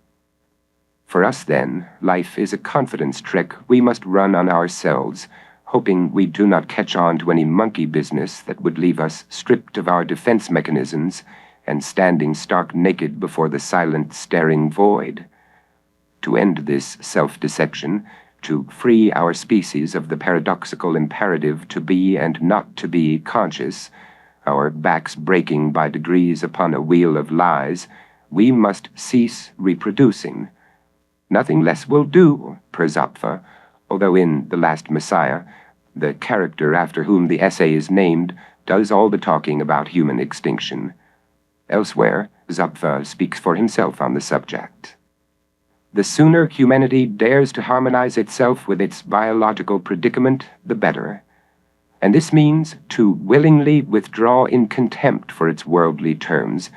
A: For us, then, life is a confidence trick we must run on ourselves, hoping we do not catch on to any monkey business that would leave us stripped of our defense mechanisms and standing stark naked before the silent, staring void. To end this self-deception, to free our species of the paradoxical imperative to be and not to be conscious, our backs breaking by degrees upon a wheel of lies, we must cease reproducing. Nothing less will do, per Zapfa, although in The Last Messiah, the character after whom the essay is named does all the talking about human extinction. Elsewhere, Zapfa speaks for himself on the subject. The sooner humanity dares to harmonize itself with its biological predicament, the better. And this means to willingly withdraw in contempt for its worldly terms,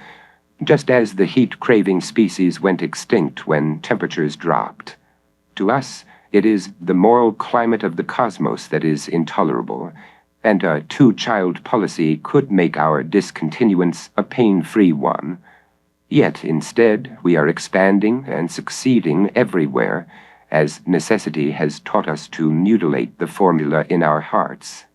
A: just as the heat-craving species went extinct when temperatures dropped. To us, it is the moral climate of the cosmos that is intolerable, and a two-child policy could make our discontinuance a pain-free one. Yet, instead, we are expanding and succeeding everywhere, as necessity has taught us to mutilate the formula in our hearts.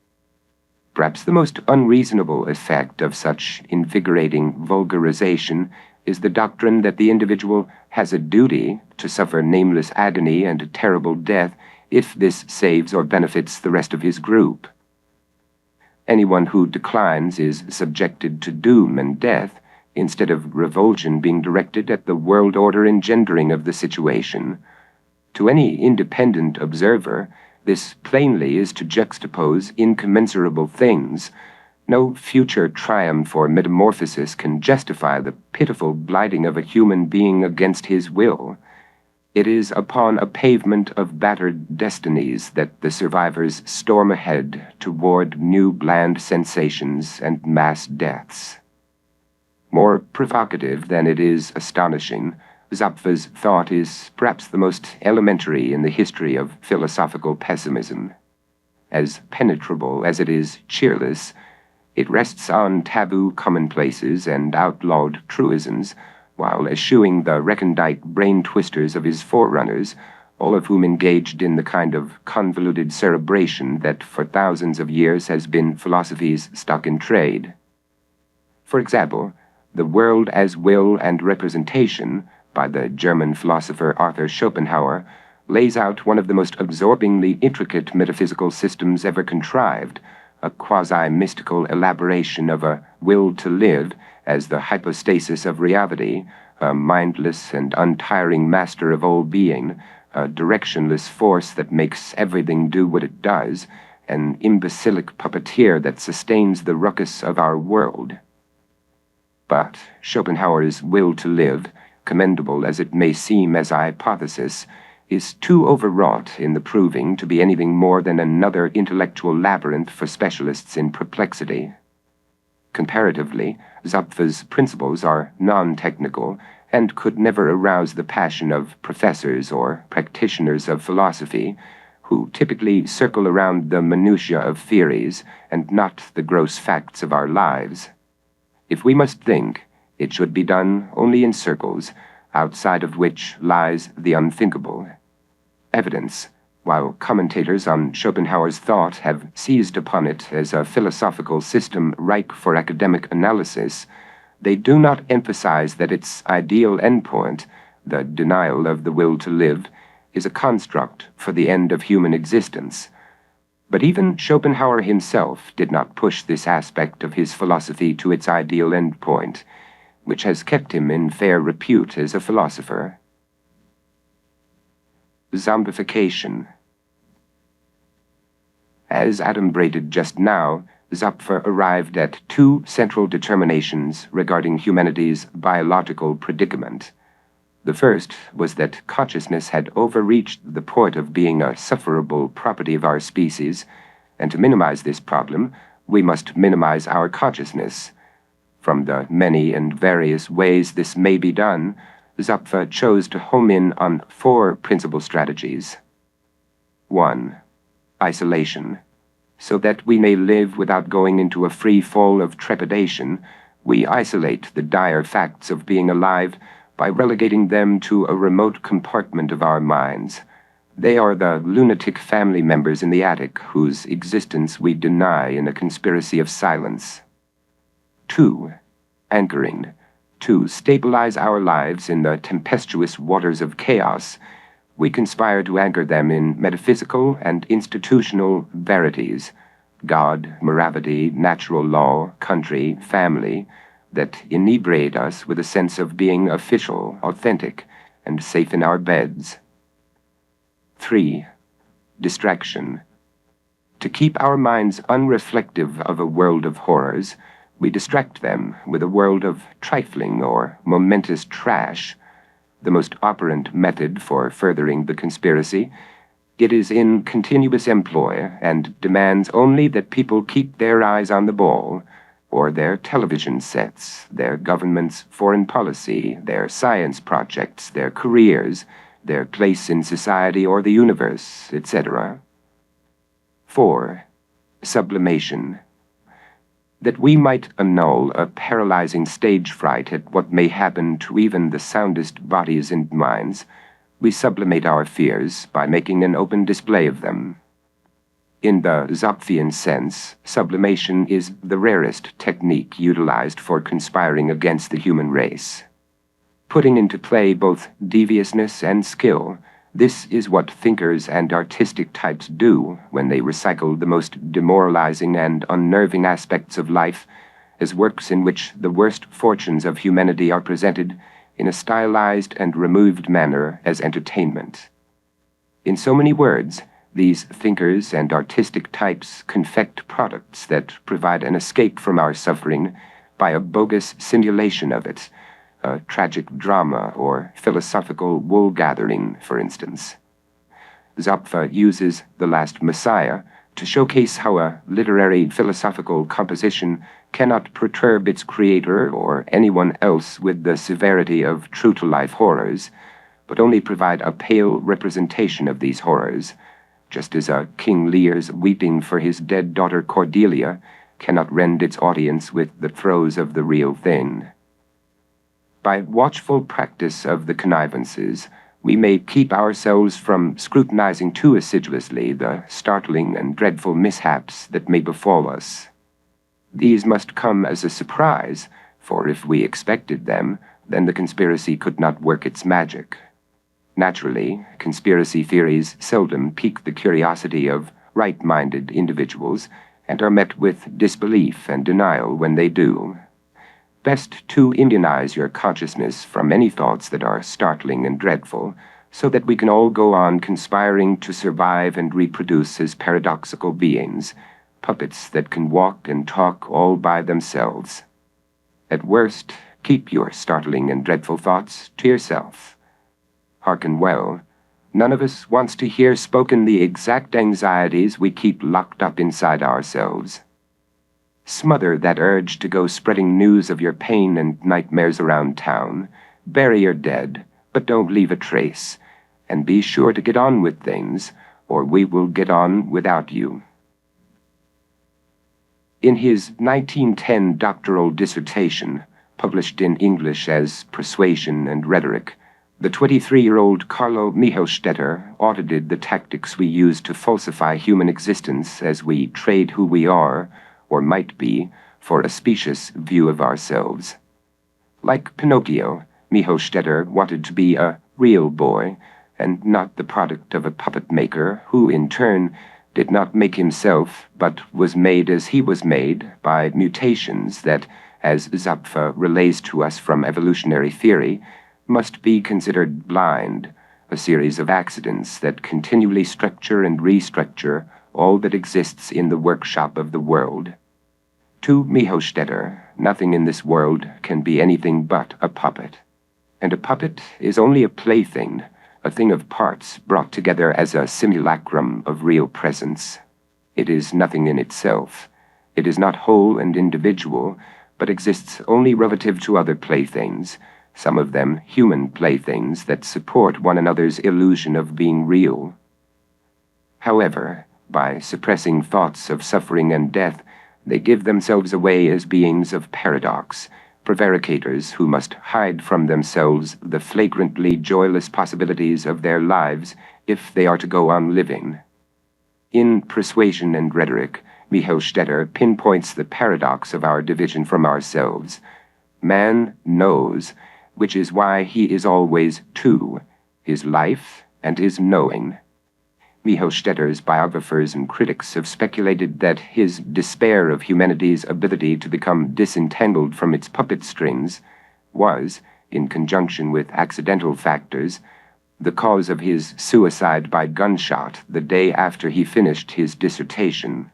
A: Perhaps the most unreasonable effect of such invigorating vulgarization is the doctrine that the individual has a duty to suffer nameless agony and a terrible death if this saves or benefits the rest of his group. Anyone who declines is subjected to doom and death, instead of revulsion being directed at the world order engendering of the situation. To any independent observer, this plainly is to juxtapose incommensurable things. No future triumph or metamorphosis can justify the pitiful blighting of a human being against his will. It is upon a pavement of battered destinies that the survivors storm ahead toward new bland sensations and mass deaths. More provocative than it is astonishing, Zapf's thought is perhaps the most elementary in the history of philosophical pessimism. As penetrable as it is cheerless, it rests on taboo commonplaces and outlawed truisms, while eschewing the recondite brain twisters of his forerunners, all of whom engaged in the kind of convoluted cerebration that for thousands of years has been philosophy's stock in trade. For example, The World as Will and Representation, by the German philosopher Arthur Schopenhauer, lays out one of the most absorbingly intricate metaphysical systems ever contrived, a quasi-mystical elaboration of a will to live as the hypostasis of reality, a mindless and untiring master of all being, a directionless force that makes everything do what it does, an imbecilic puppeteer that sustains the ruckus of our world. But Schopenhauer's will to live, commendable as it may seem as a hypothesis, is too overwrought in the proving to be anything more than another intellectual labyrinth for specialists in perplexity. Comparatively, Zapf's principles are non-technical and could never arouse the passion of professors or practitioners of philosophy, who typically circle around the minutiae of theories and not the gross facts of our lives. If we must think, it should be done only in circles, outside of which lies the unthinkable. Evidence, while commentators on Schopenhauer's thought have seized upon it as a philosophical system ripe for academic analysis, they do not emphasize that its ideal endpoint, the denial of the will to live, is a construct for the end of human existence. But even Schopenhauer himself did not push this aspect of his philosophy to its ideal endpoint, which has kept him in fair repute as a philosopher. Zombification. As adumbrated just now, Zapf arrived at two central determinations regarding humanity's biological predicament. The first was that consciousness had overreached the point of being a sufferable property of our species, and to minimize this problem, we must minimize our consciousness. From the many and various ways this may be done, Zapf chose to home in on four principal strategies. 1. Isolation. So that we may live without going into a free fall of trepidation, we isolate the dire facts of being alive by relegating them to a remote compartment of our minds. They are the lunatic family members in the attic whose existence we deny in a conspiracy of silence. 2. Anchoring. To stabilize our lives in the tempestuous waters of chaos, we conspire to anchor them in metaphysical and institutional verities, God, morality, natural law, country, family, that inebriate us with a sense of being official, authentic, and safe in our beds. 3. Distraction. To keep our minds unreflective of a world of horrors, we distract them with a world of trifling or momentous trash. the most operant method for furthering the conspiracy, it is in continuous employ and demands only that people keep their eyes on the ball, or their television sets, their government's foreign policy, their science projects, their careers, their place in society or the universe, etc. 4. Sublimation. That we might annul a paralyzing stage fright at what may happen to even the soundest bodies and minds, we sublimate our fears by making an open display of them. In the Zopfian sense, sublimation is the rarest technique utilized for conspiring against the human race. Putting into play both deviousness and skill, this is what thinkers and artistic types do when they recycle the most demoralizing and unnerving aspects of life as works in which the worst fortunes of humanity are presented in a stylized and removed manner as entertainment. In so many words, these thinkers and artistic types confect products that provide an escape from our suffering by a bogus simulation of it, a tragic drama or philosophical wool-gathering, for instance. Zopfa uses The Last Messiah to showcase how a literary philosophical composition cannot perturb its creator or anyone else with the severity of true-to-life horrors, but only provide a pale representation of these horrors, just as a King Lear's weeping for his dead daughter Cordelia cannot rend its audience with the throes of the real thing. By watchful practice of the connivances, we may keep ourselves from scrutinizing too assiduously the startling and dreadful mishaps that may befall us. These must come as a surprise, for if we expected them, then the conspiracy could not work its magic. Naturally, conspiracy theories seldom pique the curiosity of right-minded individuals and are met with disbelief and denial when they do. Best to immunize your consciousness from any thoughts that are startling and dreadful, so that we can all go on conspiring to survive and reproduce as paradoxical beings, puppets that can walk and talk all by themselves. At worst, keep your startling and dreadful thoughts to yourself. Hearken well, none of us wants to hear spoken the exact anxieties we keep locked up inside ourselves. Smother that urge to go spreading news of your pain and nightmares around town. Bury your dead, but don't leave a trace, and be sure to get on with things, or we will get on without you. In his 1910 doctoral dissertation, published in English as Persuasion and Rhetoric, the 23-year-old Carlo Michelstetter audited the tactics we use to falsify human existence as we trade who we are, or might be, for a specious view of ourselves. Like Pinocchio, Michelstetter wanted to be a real boy, and not the product of a puppet maker who, in turn, did not make himself, but was made as he was made by mutations that, as Zapfa relays to us from evolutionary theory, must be considered blind, a series of accidents that continually structure and restructure all that exists in the workshop of the world. To Michelstetter, nothing in this world can be anything but a puppet. And a puppet is only a plaything, a thing of parts brought together as a simulacrum of real presence. It is nothing in itself. It is not whole and individual, but exists only relative to other playthings, some of them human playthings that support one another's illusion of being real. However, by suppressing thoughts of suffering and death, they give themselves away as beings of paradox, prevaricators who must hide from themselves the flagrantly joyless possibilities of their lives if they are to go on living. In Persuasion and Rhetoric, Michelstetter pinpoints the paradox of our division from ourselves. Man knows, which is why he is always two, his life and his knowing. Michelstetter's biographers and critics have speculated that his despair of humanity's ability to become disentangled from its puppet strings was, in conjunction with accidental factors, the cause of his suicide by gunshot the day after he finished his dissertation.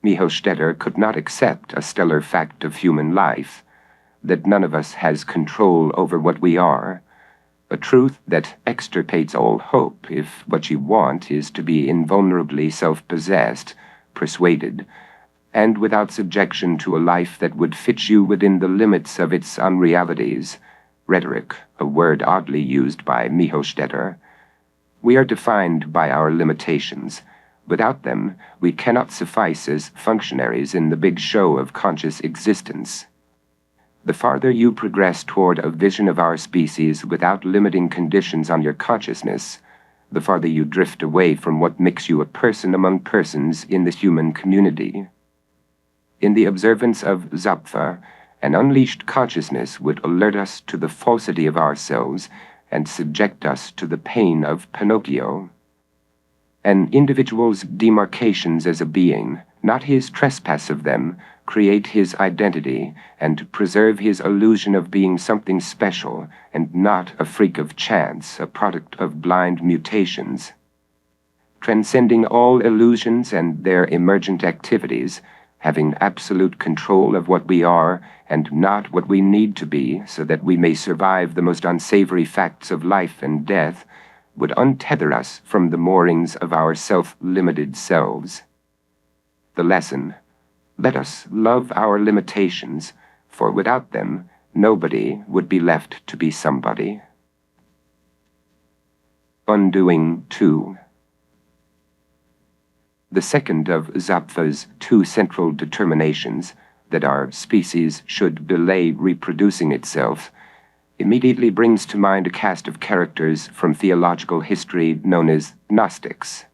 A: Michelstetter could not accept a stellar fact of human life, that none of us has control over what we are, a truth that extirpates all hope if what you want is to be invulnerably self-possessed, persuaded, and without subjection to a life that would fit you within the limits of its unrealities. Rhetoric, a word oddly used by Mihostetter. We are defined by our limitations. Without them, we cannot suffice as functionaries in the big show of conscious existence. The farther you progress toward a vision of our species without limiting conditions on your consciousness, the farther you drift away from what makes you a person among persons in the human community. In the observance of Zapfa, an unleashed consciousness would alert us to the falsity of ourselves and subject us to the pain of Pinocchio. An individual's demarcations as a being, not his trespass of them, create his identity and preserve his illusion of being something special and not a freak of chance, a product of blind mutations. Transcending all illusions and their emergent activities, having absolute control of what we are and not what we need to be so that we may survive the most unsavory facts of life and death, would untether us from the moorings of our self-limited selves. The lesson: let us love our limitations, for without them, nobody would be left to be somebody. Undoing 2. The second of Zapfa's 2 central determinations, that our species should delay reproducing itself, immediately brings to mind a cast of characters from theological history known as Gnostics.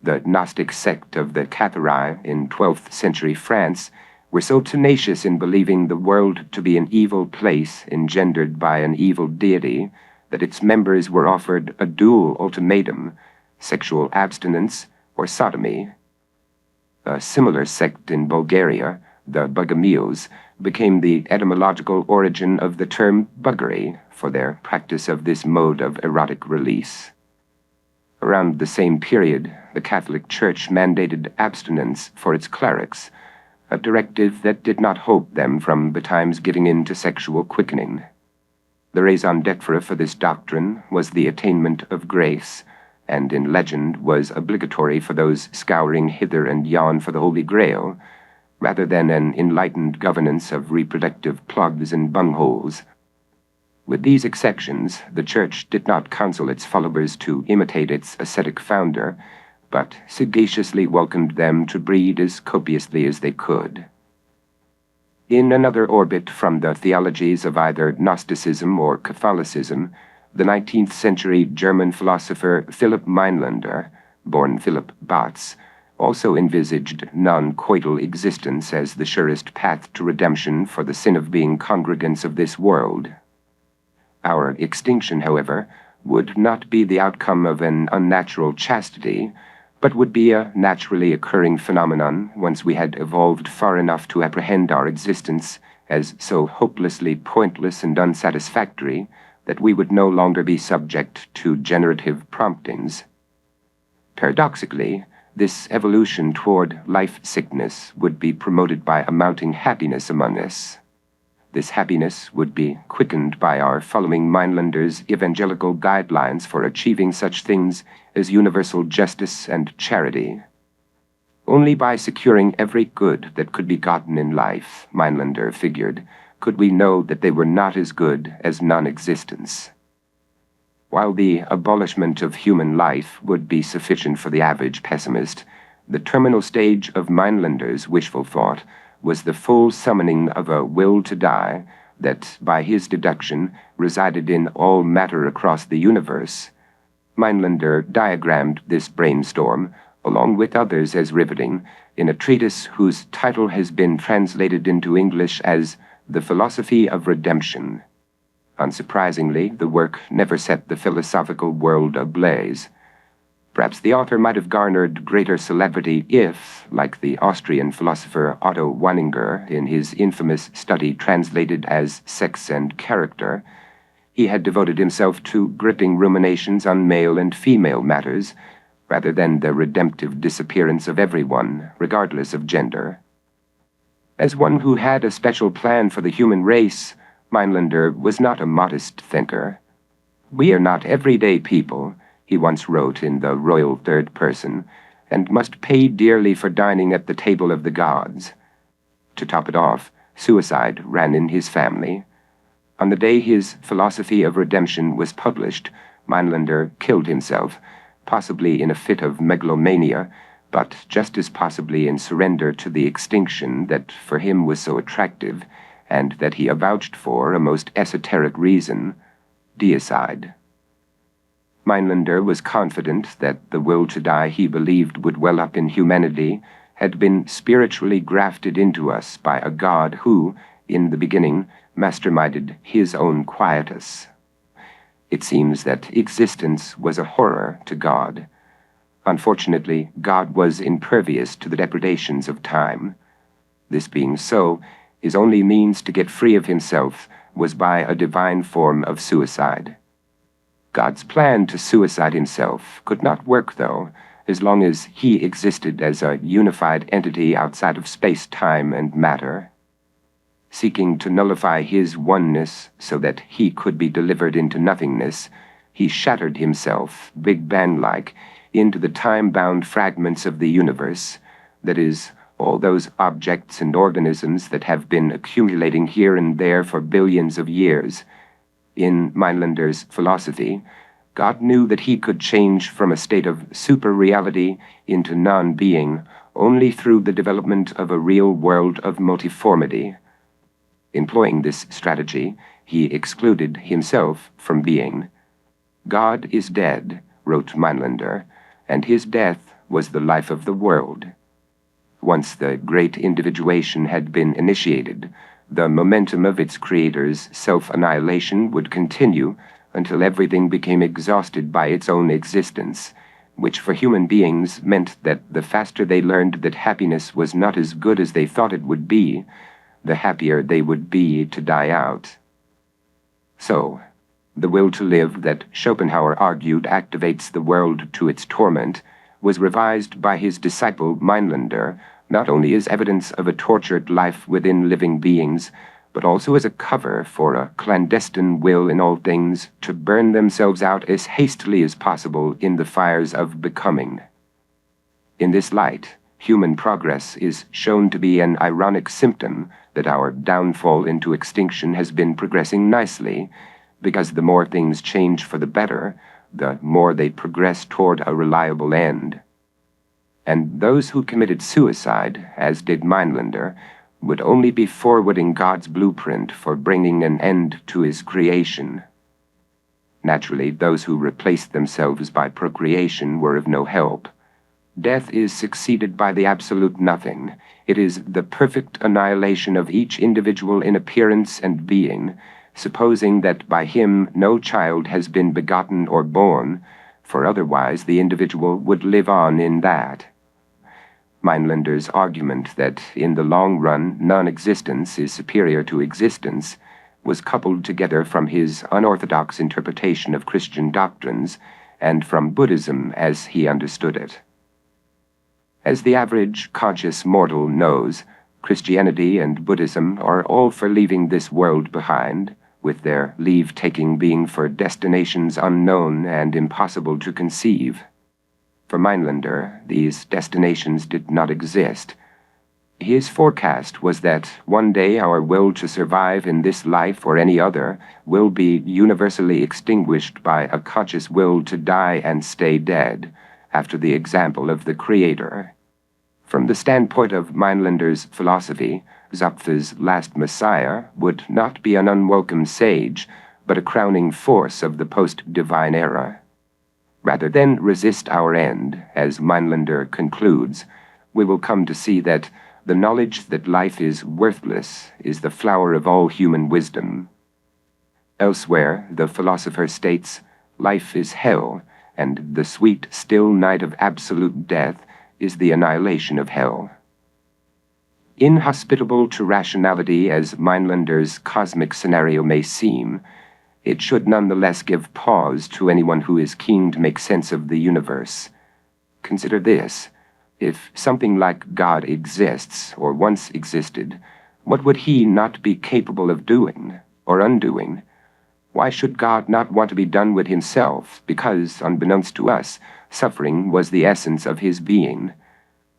A: The Gnostic sect of the Cathari in 12th century France were so tenacious in believing the world to be an evil place engendered by an evil deity that its members were offered a dual ultimatum: sexual abstinence or sodomy. A similar sect in Bulgaria, the Bogomils, became the etymological origin of the term buggery for their practice of this mode of erotic release. Around the same period, the Catholic Church mandated abstinence for its clerics, a directive that did not hold them from betimes giving in to sexual quickening. The raison d'etre for this doctrine was the attainment of grace, and in legend was obligatory for those scouring hither and yon for the Holy Grail, rather than an enlightened governance of reproductive plugs and bungholes. With these exceptions, the Church did not counsel its followers to imitate its ascetic founder, but sagaciously welcomed them to breed as copiously as they could. In another orbit from the theologies of either Gnosticism or Catholicism, the 19th century German philosopher Philipp Meinlander, born Philipp Batz, also envisaged non-coital existence as the surest path to redemption for the sin of being congregants of this world. Our extinction, however, would not be the outcome of an unnatural chastity, but would be a naturally occurring phenomenon once we had evolved far enough to apprehend our existence as so hopelessly pointless and unsatisfactory that we would no longer be subject to generative promptings. Paradoxically, this evolution toward life-sickness would be promoted by a mounting happiness among us. This happiness would be quickened by our following Meinlander's evangelical guidelines for achieving such things as universal justice and charity. Only by securing every good that could be gotten in life, Meinlander figured, could we know that they were not as good as non-existence. While the abolishment of human life would be sufficient for the average pessimist, the terminal stage of Meinlander's wishful thought was the full summoning of a will to die that, by his deduction, resided in all matter across the universe. Meinlander diagrammed this brainstorm, along with others as riveting, in a treatise whose title has been translated into English as The Philosophy of Redemption. Unsurprisingly, the work never set the philosophical world ablaze. Perhaps the author might have garnered greater celebrity if, like the Austrian philosopher Otto Wanninger in his infamous study translated as Sex and Character, he had devoted himself to gripping ruminations on male and female matters, rather than the redemptive disappearance of everyone, regardless of gender. As one who had a special plan for the human race, Meinlander was not a modest thinker. We are not everyday people, he once wrote in the royal third person, and must pay dearly for dining at the table of the gods. To top it off, suicide ran in his family. On the day his philosophy of redemption was published, Meinlander killed himself, possibly in a fit of megalomania, but just as possibly in surrender to the extinction that for him was so attractive, and that he avouched for a most esoteric reason: deicide. Meinlander was confident that the will to die he believed would well up in humanity had been spiritually grafted into us by a God who, in the beginning, masterminded his own quietus. It seems that existence was a horror to God. Unfortunately, God was impervious to the depredations of time. This being so, his only means to get free of himself was by a divine form of suicide. God's plan to suicide himself could not work, though, as long as he existed as a unified entity outside of space, time, and matter. Seeking to nullify his oneness so that he could be delivered into nothingness, he shattered himself, Big Bang-like, into the time-bound fragments of the universe, that is, all those objects and organisms that have been accumulating here and there for billions of years. In Meinlander's philosophy, God knew that he could change from a state of super-reality into non-being only through the development of a real world of multiformity. Employing this strategy, he excluded himself from being. God is dead, wrote Meinlander, and his death was the life of the world. Once the great individuation had been initiated, the momentum of its creator's self-annihilation would continue until everything became exhausted by its own existence, which for human beings meant that the faster they learned that happiness was not as good as they thought it would be, the happier they would be to die out. So, the will to live that Schopenhauer argued activates the world to its torment was revised by his disciple Meinlander not only as evidence of a tortured life within living beings, but also as a cover for a clandestine will in all things to burn themselves out as hastily as possible in the fires of becoming. In this light, human progress is shown to be an ironic symptom that our downfall into extinction has been progressing nicely, because the more things change for the better, the more they progress toward a reliable end. And those who committed suicide, as did Meinlander, would only be forwarding God's blueprint for bringing an end to his creation. Naturally, those who replaced themselves by procreation were of no help. Death is succeeded by the absolute nothing. It is the perfect annihilation of each individual in appearance and being, supposing that by him no child has been begotten or born, for otherwise the individual would live on in that. Meinlander's argument that in the long run non-existence is superior to existence was coupled together from his unorthodox interpretation of Christian doctrines and from Buddhism as he understood it. As the average conscious mortal knows, Christianity and Buddhism are all for leaving this world behind, with their leave-taking being for destinations unknown and impossible to conceive. For Meinlander, these destinations did not exist. His forecast was that one day our will to survive in this life or any other will be universally extinguished by a conscious will to die and stay dead, after the example of the Creator. From the standpoint of Meinlander's philosophy, Zapf's last Messiah would not be an unwelcome sage, but a crowning force of the post-divine era. Rather than resist our end, as Meinlander concludes, we will come to see that the knowledge that life is worthless is the flower of all human wisdom. Elsewhere, the philosopher states, life is hell, and the sweet, still night of absolute death is the annihilation of hell. Inhospitable to rationality as Meinlander's cosmic scenario may seem, it should nonetheless give pause to anyone who is keen to make sense of the universe. Consider this: if something like God exists, or once existed, what would he not be capable of doing, or undoing? Why should God not want to be done with himself, because, unbeknownst to us, suffering was the essence of his being?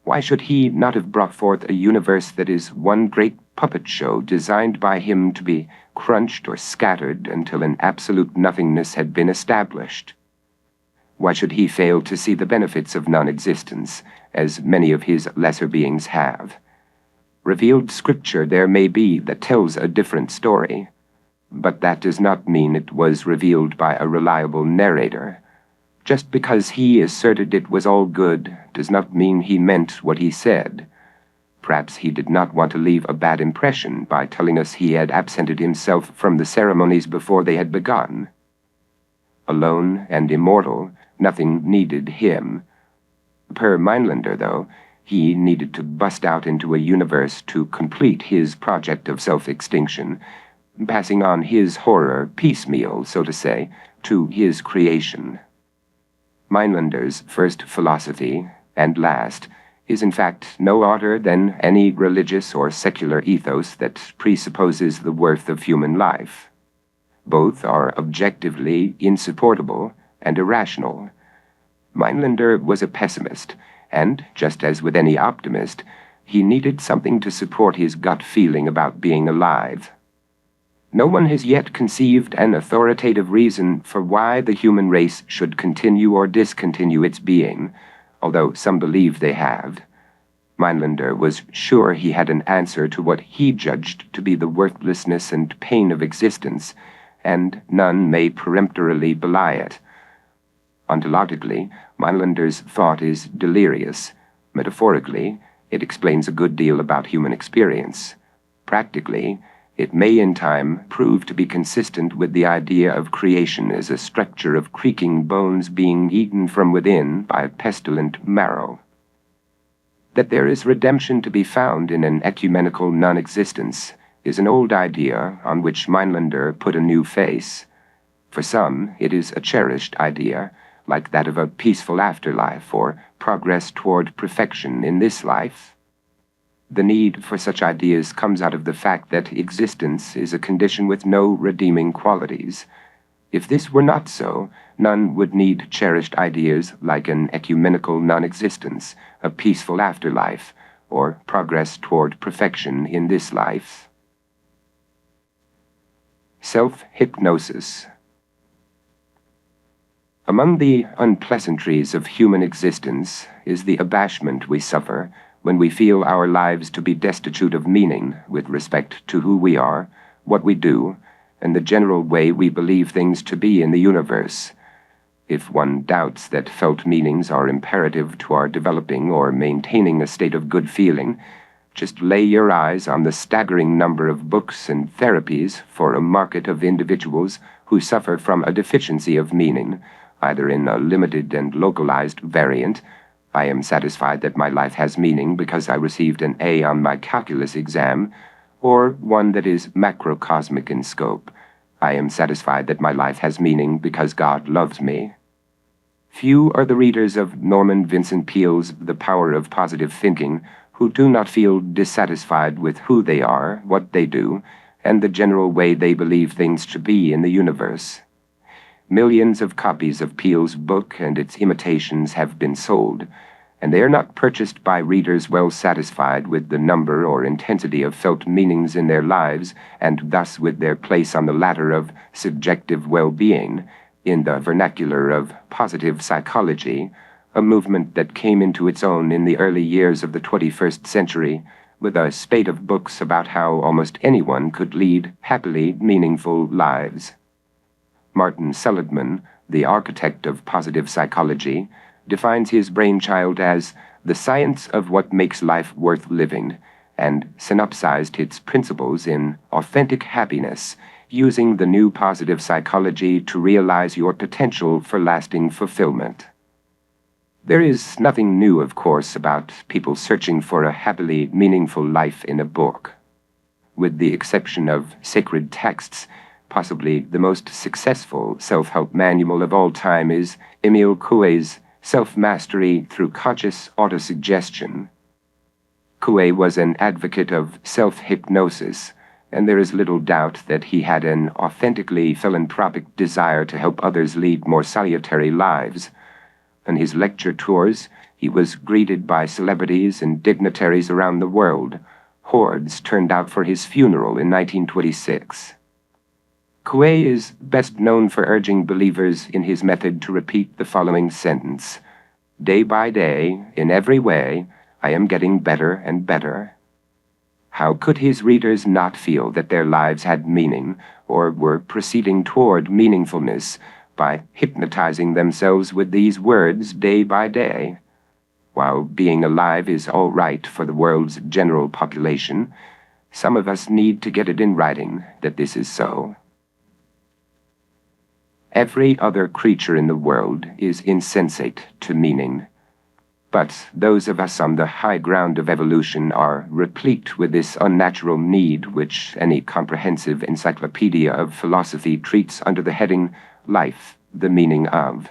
A: Why should he not have brought forth a universe that is one great puppet show designed by him to be crunched or scattered until an absolute nothingness had been established? Why should he fail to see the benefits of non-existence, as many of his lesser beings have? Revealed scripture there may be that tells a different story, but that does not mean it was revealed by a reliable narrator. Just because he asserted it was all good does not mean he meant what he said. Perhaps he did not want to leave a bad impression by telling us he had absented himself from the ceremonies before they had begun. Alone and immortal, nothing needed him. Per Meinlander, though, he needed to bust out into a universe to complete his project of self-extinction, passing on his horror piecemeal, so to say, to his creation. Meinlander's first philosophy, and last, is in fact no odder than any religious or secular ethos that presupposes the worth of human life. Both are objectively insupportable and irrational. Meinlander was a pessimist, and, just as with any optimist, he needed something to support his gut feeling about being alive. No one has yet conceived an authoritative reason for why the human race should continue or discontinue its being, although some believe they have. Meinlander was sure he had an answer to what he judged to be the worthlessness and pain of existence, and none may peremptorily belie it. Ontologically, Meinlander's thought is delirious. Metaphorically, it explains a good deal about human experience. Practically, it may in time prove to be consistent with the idea of creation as a structure of creaking bones being eaten from within by pestilent marrow. That there is redemption to be found in an ecumenical non-existence is an old idea on which Meinlander put a new face. For some, it is a cherished idea, like that of a peaceful afterlife or progress toward perfection in this life. The need for such ideas comes out of the fact that existence is a condition with no redeeming qualities. If this were not so, none would need cherished ideas like an ecumenical non-existence, a peaceful afterlife, or progress toward perfection in this life. Self-hypnosis. Among the unpleasantries of human existence is the abashment we suffer when we feel our lives to be destitute of meaning with respect to who we are, what we do, and the general way we believe things to be in the universe. If one doubts that felt meanings are imperative to our developing or maintaining a state of good feeling, just lay your eyes on the staggering number of books and therapies for a market of individuals who suffer from a deficiency of meaning, either in a limited and localized variant, I am satisfied that my life has meaning because I received an A on my calculus exam, or one that is macrocosmic in scope. I am satisfied that my life has meaning because God loves me. Few are the readers of Norman Vincent Peale's The Power of Positive Thinking who do not feel dissatisfied with who they are, what they do, and the general way they believe things to be in the universe. Millions of copies of Peale's book and its imitations have been sold, and they are not purchased by readers well satisfied with the number or intensity of felt meanings in their lives, and thus with their place on the ladder of subjective well-being, in the vernacular of positive psychology, a movement that came into its own in the early years of the 21st century, with a spate of books about how almost anyone could lead happily meaningful lives. Martin Seligman, the architect of positive psychology, defines his brainchild as the science of what makes life worth living, and synopsized its principles in authentic happiness, using the new positive psychology to realize your potential for lasting fulfillment. There is nothing new, of course, about people searching for a happily meaningful life in a book. With the exception of sacred texts, possibly the most successful self-help manual of all time is Emile Coué's Self-Mastery Through Conscious Autosuggestion. Coué was an advocate of self-hypnosis, and there is little doubt that he had an authentically philanthropic desire to help others lead more salutary lives. On his lecture tours, he was greeted by celebrities and dignitaries around the world. Hordes turned out for his funeral in 1926. Coué is best known for urging believers in his method to repeat the following sentence: "Day by day, in every way, I am getting better and better." How could his readers not feel that their lives had meaning, or were proceeding toward meaningfulness, by hypnotizing themselves with these words day by day? While being alive is all right for the world's general population, some of us need to get it in writing that this is so. Every other creature in the world is insensate to meaning. But those of us on the high ground of evolution are replete with this unnatural need which any comprehensive encyclopedia of philosophy treats under the heading "Life, the Meaning of."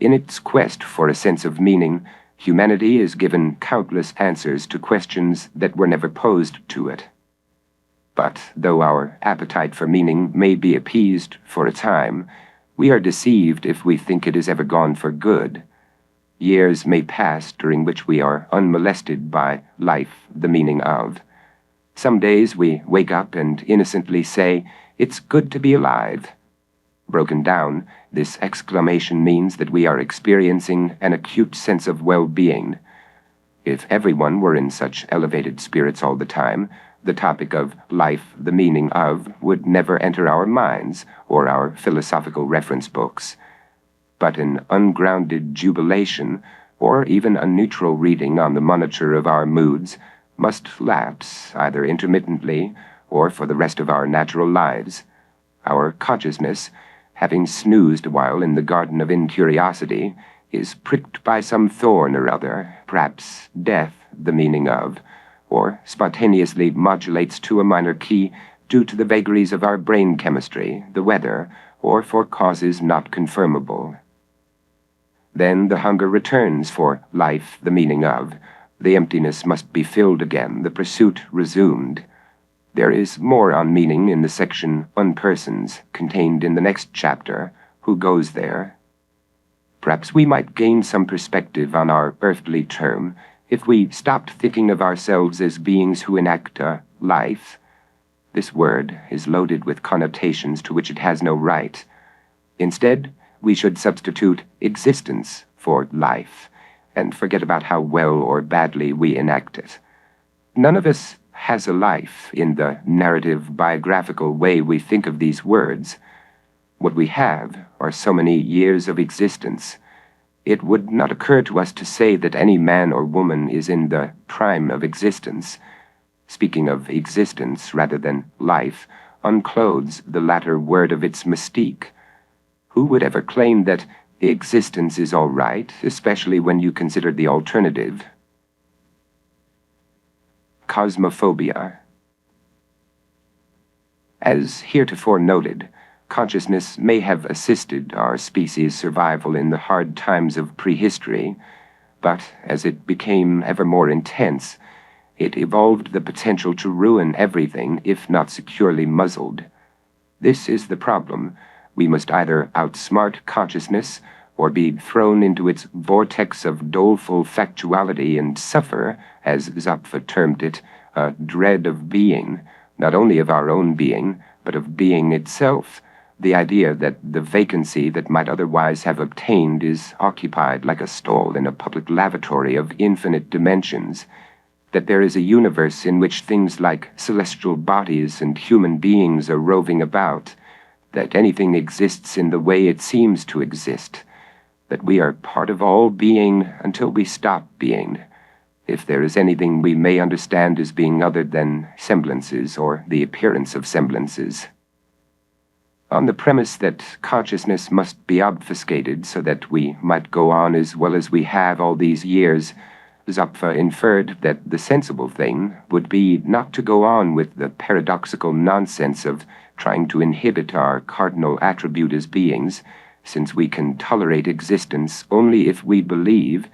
A: In its quest for a sense of meaning, humanity is given countless answers to questions that were never posed to it. But though our appetite for meaning may be appeased for a time, we are deceived if we think it is ever gone for good. Years may pass during which we are unmolested by life, the meaning of. Some days we wake up and innocently say, "It's good to be alive." Broken down, this exclamation means that we are experiencing an acute sense of well-being. If everyone were in such elevated spirits all the time, the topic of life, the meaning of, would never enter our minds or our philosophical reference books. But an ungrounded jubilation, or even a neutral reading on the monitor of our moods, must lapse either intermittently or for the rest of our natural lives. Our consciousness, having snoozed a while in the garden of incuriosity, is pricked by some thorn or other, perhaps death, the meaning of, or spontaneously modulates to a minor key due to the vagaries of our brain chemistry, the weather, or for causes not confirmable. Then the hunger returns for life, the meaning of. The emptiness must be filled again, the pursuit resumed. There is more on meaning in the section Unpersons, contained in the next chapter, Who Goes There? Perhaps we might gain some perspective on our earthly term if we stopped thinking of ourselves as beings who enact a life. This word is loaded with connotations to which it has no right. Instead, we should substitute existence for life, and forget about how well or badly we enact it. None of us has a life in the narrative, biographical way we think of these words. What we have are so many years of existence. It would not occur to us to say that any man or woman is in the prime of existence. Speaking of existence rather than life unclothes the latter word of its mystique. Who would ever claim that existence is all right, especially when you consider the alternative? Cosmophobia. As heretofore noted, consciousness may have assisted our species' survival in the hard times of prehistory, but as it became ever more intense, it evolved the potential to ruin everything if not securely muzzled. This is the problem. We must either outsmart consciousness or be thrown into its vortex of doleful factuality and suffer, as Zapfa termed it, a dread of being, not only of our own being, but of being itself, the idea that the vacancy that might otherwise have obtained is occupied like a stall in a public lavatory of infinite dimensions, that there is a universe in which things like celestial bodies and human beings are roving about, that anything exists in the way it seems to exist, that we are part of all being until we stop being, if there is anything we may understand as being other than semblances or the appearance of semblances. On the premise that consciousness must be obfuscated so that we might go on as well as we have all these years, Zapfa inferred that the sensible thing would be not to go on with the paradoxical nonsense of trying to inhibit our cardinal attribute as beings, since we can tolerate existence only if we believe,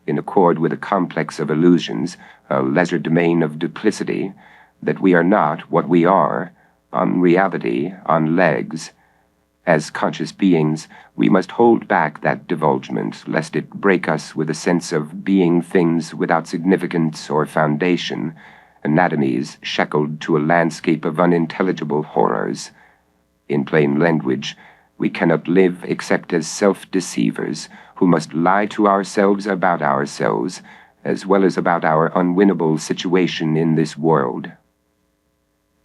A: in accord with a complex of illusions, a lesser domain of duplicity, that we are not what we are, on reality, on legs. As conscious beings, we must hold back that divulgement, lest it break us with a sense of being things without significance or foundation, anatomies shackled to a landscape of unintelligible horrors. In plain language, we cannot live except as self-deceivers, who must lie to ourselves about ourselves, as well as about our unwinnable situation in this world.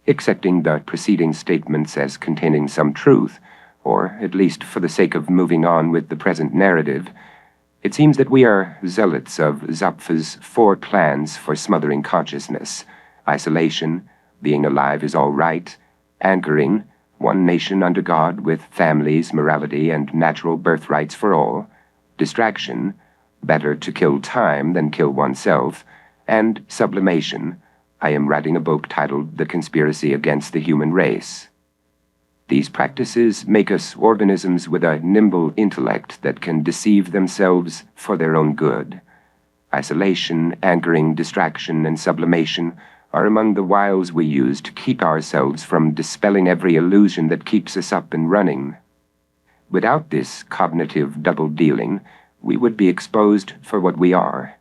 A: Accepting the preceding statements as containing some truth, or at least for the sake of moving on with the present narrative, it seems that we are zealots of Zapf's 4 plans for smothering consciousness: isolation, being alive is all right; anchoring, one nation under God with families, morality, and natural birthrights for all; distraction, better to kill time than kill oneself; and sublimation. I am writing a book titled The Conspiracy Against the Human Race. These practices make us organisms with a nimble intellect that can deceive themselves for their own good. Isolation, anchoring, distraction, and sublimation are among the wiles we use to keep ourselves from dispelling every illusion that keeps us up and running. Without this cognitive double-dealing, we would be exposed for what we are.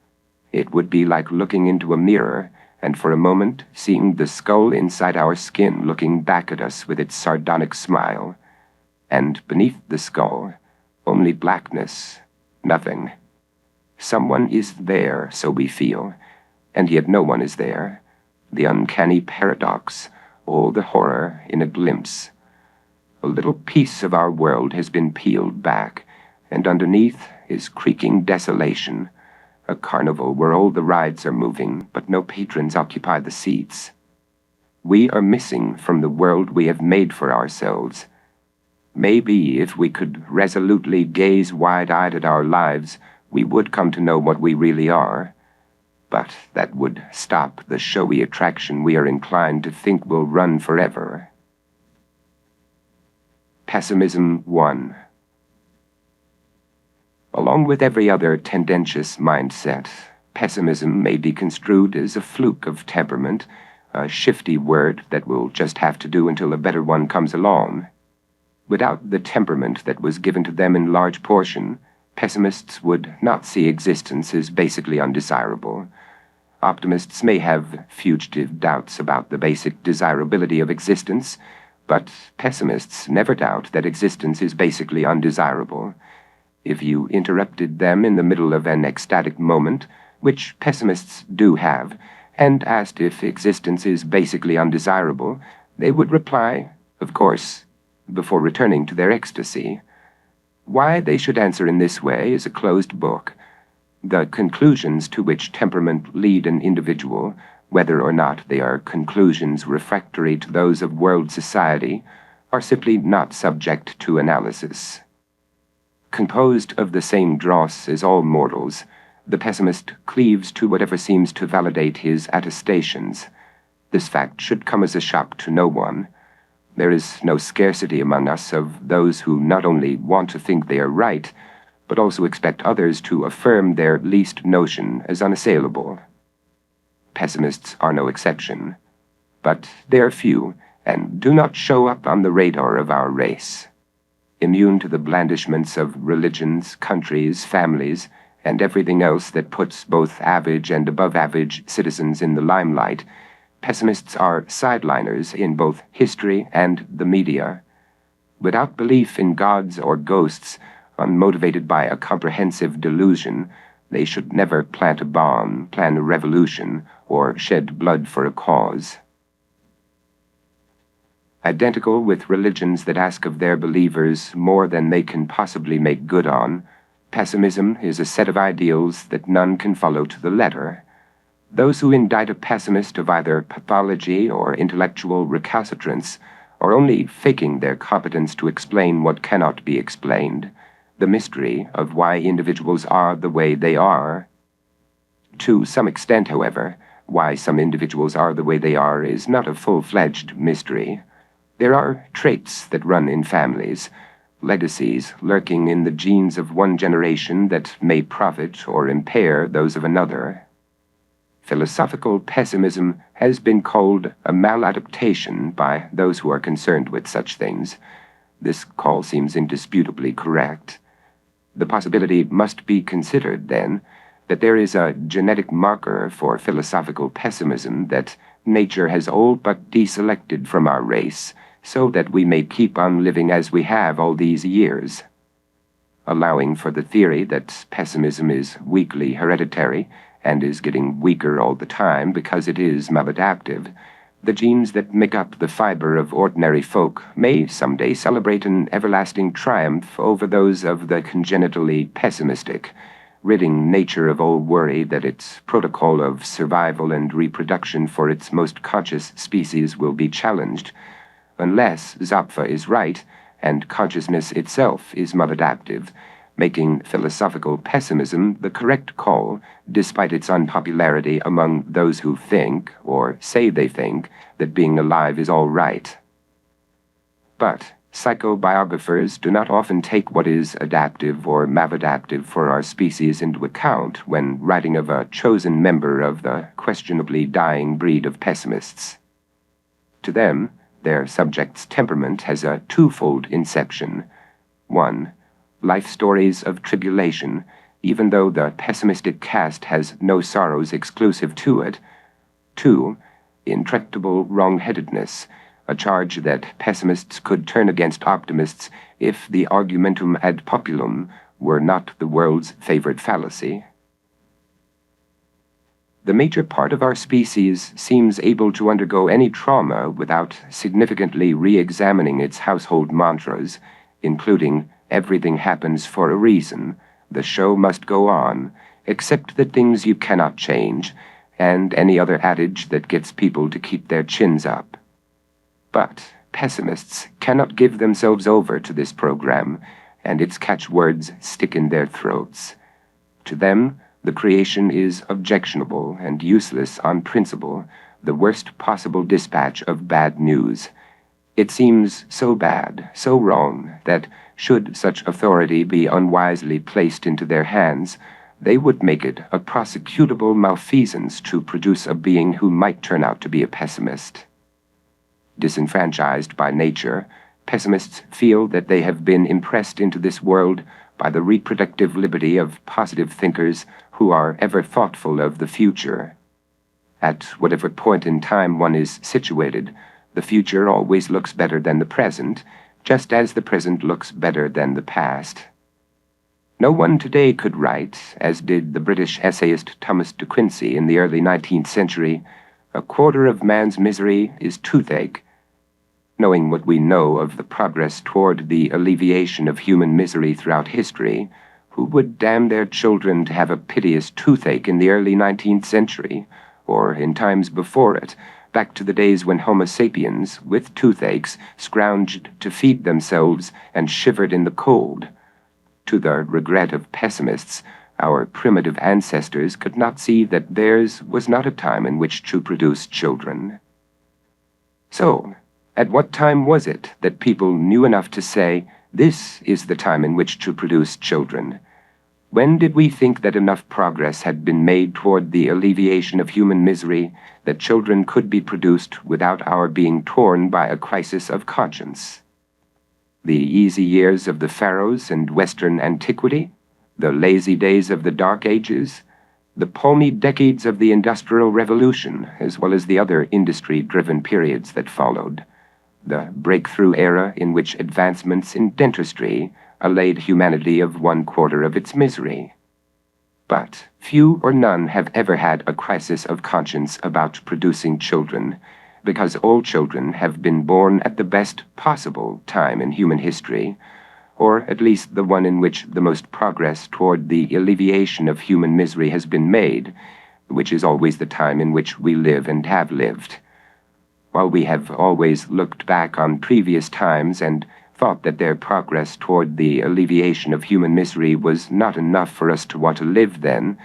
A: It would be like looking into a mirror and for a moment seeing the skull inside our skin looking back at us with its sardonic smile, and beneath the skull, only blackness, nothing. Someone is there, so we feel, and yet no one is there. The uncanny paradox, all the horror in a glimpse. A little piece of our world has been peeled back, and underneath is creaking desolation, a carnival where all the rides are moving, but no patrons occupy the seats. We are missing from the world we have made for ourselves. Maybe if we could resolutely gaze wide-eyed at our lives, we would come to know what we really are. But that would stop the showy attraction we are inclined to think will run forever. Pessimism 1. Along with every other tendentious mindset, pessimism may be construed as a fluke of temperament, a shifty word that will just have to do until a better one comes along. Without the temperament that was given to them in large portion, pessimists would not see existence as basically undesirable. Optimists may have fugitive doubts about the basic desirability of existence, but pessimists never doubt that existence is basically undesirable. If you interrupted them in the middle of an ecstatic moment, which pessimists do have, and asked if existence is basically undesirable, they would reply, of course, before returning to their ecstasy. Why they should answer in this way is a closed book. The conclusions to which temperament lead an individual, whether or not they are conclusions refractory to those of world society, are simply not subject to analysis. Composed of the same dross as all mortals, the pessimist cleaves to whatever seems to validate his attestations. This fact should come as a shock to no one. There is no scarcity among us of those who not only want to think they are right, but also expect others to affirm their least notion as unassailable. Pessimists are no exception, but they are few and do not show up on the radar of our race. Immune to the blandishments of religions, countries, families, and everything else that puts both average and above-average citizens in the limelight, pessimists are sideliners in both history and the media. Without belief in gods or ghosts, unmotivated by a comprehensive delusion, they should never plant a bomb, plan a revolution, or shed blood for a cause. Identical with religions that ask of their believers more than they can possibly make good on, pessimism is a set of ideals that none can follow to the letter. Those who indict a pessimist of either pathology or intellectual recalcitrance are only faking their competence to explain what cannot be explained, the mystery of why individuals are the way they are. To some extent, however, why some individuals are the way they are is not a full-fledged mystery. There are traits that run in families, legacies lurking in the genes of one generation that may profit or impair those of another. Philosophical pessimism has been called a maladaptation by those who are concerned with such things. This call seems indisputably correct. The possibility must be considered, then, that there is a genetic marker for philosophical pessimism that nature has all but deselected from our race, so that we may keep on living as we have all these years. Allowing for the theory that pessimism is weakly hereditary and is getting weaker all the time because it is maladaptive, the genes that make up the fiber of ordinary folk may someday celebrate an everlasting triumph over those of the congenitally pessimistic, ridding nature of all worry that its protocol of survival and reproduction for its most conscious species will be challenged, unless Zapfa is right and consciousness itself is maladaptive, making philosophical pessimism the correct call despite its unpopularity among those who think, or say they think, that being alive is all right. But psychobiographers do not often take what is adaptive or maladaptive for our species into account when writing of a chosen member of the questionably dying breed of pessimists. To them, their subject's temperament has a twofold inception. 1. Life stories of tribulation, even though the pessimistic cast has no sorrows exclusive to it. 2. Intractable wrong-headedness, a charge that pessimists could turn against optimists if the argumentum ad populum were not the world's favorite fallacy. The major part of our species seems able to undergo any trauma without significantly re-examining its household mantras, including everything happens for a reason, the show must go on, except the things you cannot change, and any other adage that gets people to keep their chins up. But pessimists cannot give themselves over to this program, and its catchwords stick in their throats. To them, the creation is objectionable and useless on principle, the worst possible dispatch of bad news. It seems so bad, so wrong, that should such authority be unwisely placed into their hands, they would make it a prosecutable malfeasance to produce a being who might turn out to be a pessimist. Disenfranchised by nature, pessimists feel that they have been impressed into this world by the reproductive liberty of positive thinkers who are ever thoughtful of the future. At whatever point in time one is situated, the future always looks better than the present, just as the present looks better than the past. No one today could write, as did the British essayist Thomas de Quincey in the early 19th century, "A quarter of man's misery is toothache." Knowing what we know of the progress toward the alleviation of human misery throughout history, who would damn their children to have a piteous toothache in the early 19th century, or in times before it, back to the days when Homo sapiens, with toothaches, scrounged to feed themselves and shivered in the cold? To the regret of pessimists, our primitive ancestors could not see that theirs was not a time in which to produce children. So, at what time was it that people knew enough to say, "This is the time in which to produce children"? When did we think that enough progress had been made toward the alleviation of human misery that children could be produced without our being torn by a crisis of conscience? The easy years of the pharaohs and Western antiquity? The lazy days of the Dark Ages? The palmy decades of the Industrial Revolution, as well as the other industry-driven periods that followed? The breakthrough era in which advancements in dentistry allayed humanity of 1/4 of its misery? But few or none have ever had a crisis of conscience about producing children, because all children have been born at the best possible time in human history, or at least the one in which the most progress toward the alleviation of human misery has been made, which is always the time in which we live and have lived. While we have always looked back on previous times and thought that their progress toward the alleviation of human misery was not enough for us to want to live then,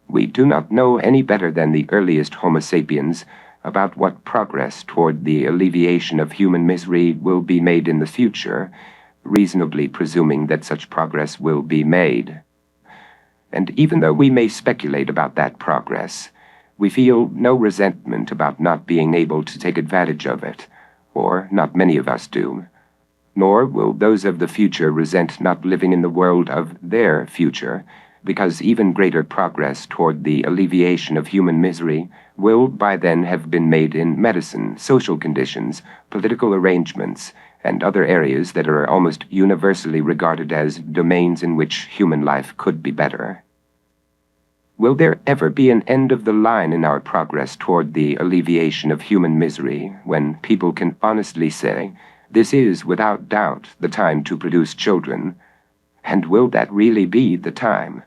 A: we do not know any better than the earliest Homo sapiens about what progress toward the alleviation of human misery will be made in the future, reasonably presuming that such progress will be made. And even though we may speculate about that progress, We feel no resentment about not being able to take advantage of it, or not many of us do. Nor will those of the future resent not living in the world of their future, because even greater progress toward the alleviation of human misery will by then have been made in medicine, social conditions, political arrangements, and other areas that are almost universally regarded as domains in which human life could be better. Will there ever be an end of the line in our progress toward the alleviation of human misery when people can honestly say, this is, without doubt, the time to produce children? And will that really be the time?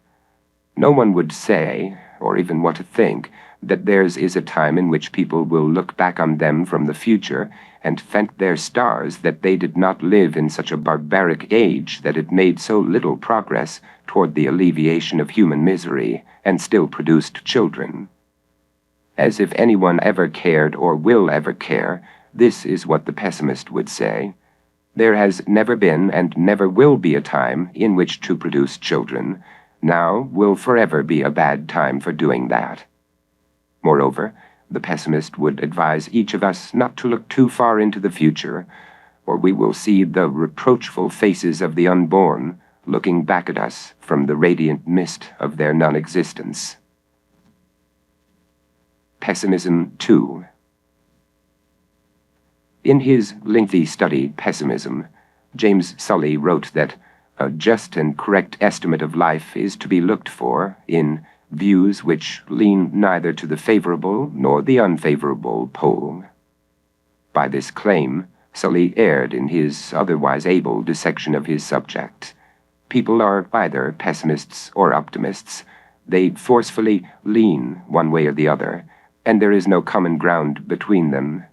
A: No one would say, or even want to think, that theirs is a time in which people will look back on them from the future and thank their stars that they did not live in such a barbaric age that it made so little progress toward the alleviation of human misery and still produced children. As if anyone ever cared or will ever care, this is what the pessimist would say. There has never been and never will be a time in which to produce children. Now will forever be a bad time for doing that. Moreover, the pessimist would advise each of us not to look too far into the future, or we will see the reproachful faces of the unborn looking back at us from the radiant mist of their non-existence. Pessimism 2. In his lengthy study, Pessimism, James Sully wrote that a just and correct estimate of life is to be looked for in views which lean neither to the favorable nor the unfavorable pole. By this claim, Sully erred in his otherwise able dissection of his subject. People are either pessimists or optimists. They forcefully lean one way or the other, and there is no common ground between them.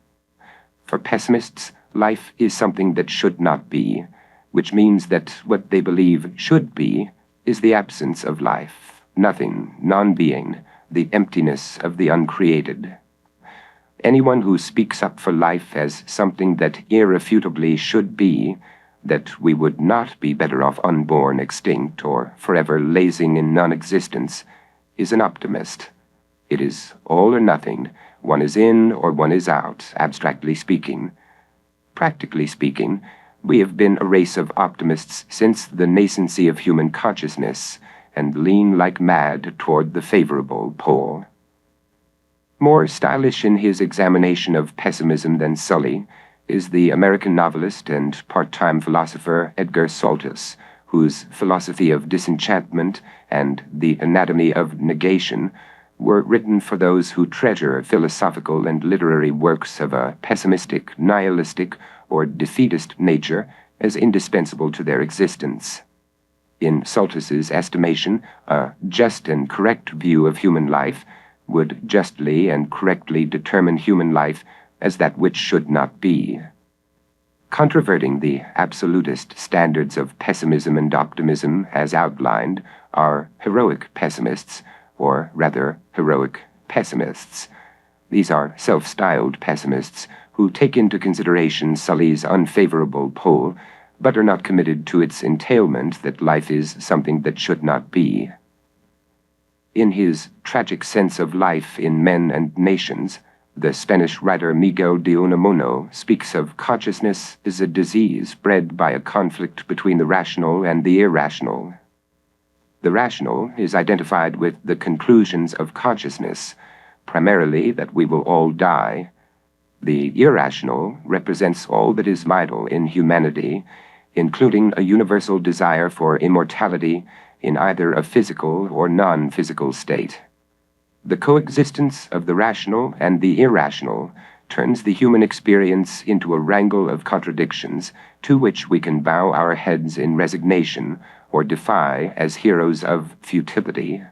A: For pessimists, life is something that should not be, which means that what they believe should be is the absence of life. Nothing, non-being, the emptiness of the uncreated. Anyone who speaks up for life as something that irrefutably should be, that we would not be better off unborn, extinct, or forever lazing in non-existence, is an optimist. It is all or nothing. One is in or one is out, abstractly speaking. Practically speaking, we have been a race of optimists since the nascency of human consciousness, and lean like mad toward the favorable pole. More stylish in his examination of pessimism than Sully is the American novelist and part-time philosopher Edgar Saltus, whose philosophy of disenchantment and the anatomy of negation were written for those who treasure philosophical and literary works of a pessimistic, nihilistic, or defeatist nature as indispensable to their existence. In Saltus's estimation, a just and correct view of human life would justly and correctly determine human life as that which should not be. Controverting the absolutist standards of pessimism and optimism as outlined are heroic pessimists, or rather heroic pessimists. These are self-styled pessimists who take into consideration Sully's unfavorable pole, but are not committed to its entailment that life is something that should not be. In his tragic sense of life in Men and Nations, the Spanish writer Miguel de Unamuno speaks of consciousness as a disease bred by a conflict between the rational and the irrational. The rational is identified with the conclusions of consciousness, primarily that we will all die. The irrational represents all that is vital in humanity, including a universal desire for immortality in either a physical or non-physical state. The coexistence of the rational and the irrational turns the human experience into a wrangle of contradictions to which we can bow our heads in resignation or defy as heroes of futility.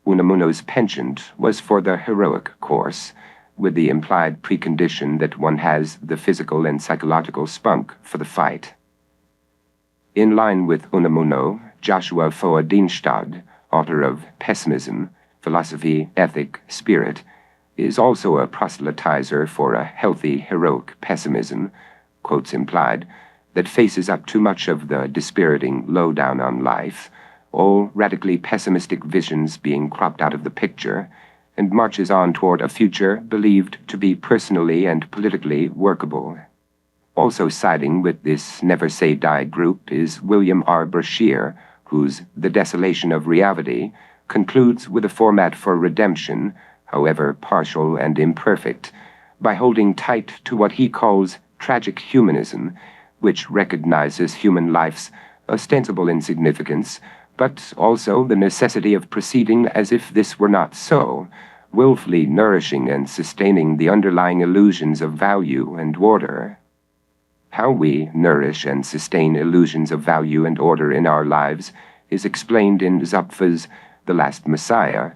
A: Unamuno's penchant was for the heroic course, with the implied precondition that one has the physical and psychological spunk for the fight. In line with Unamuno, Joshua Foa Dienstad, author of Pessimism, Philosophy, Ethic, Spirit, is also a proselytizer for a healthy, heroic pessimism, quotes implied, that faces up too much of the dispiriting lowdown on life, all radically pessimistic visions being cropped out of the picture, and marches on toward a future believed to be personally and politically workable. Also siding with this never-say-die group is William R. Brashear, whose The Desolation of Reality concludes with a format for redemption, however partial and imperfect, by holding tight to what he calls tragic humanism, which recognizes human life's ostensible insignificance, but also the necessity of proceeding as if this were not so, willfully nourishing and sustaining the underlying illusions of value and order. How we nourish and sustain illusions of value and order in our lives is explained in Zapf's The Last Messiah.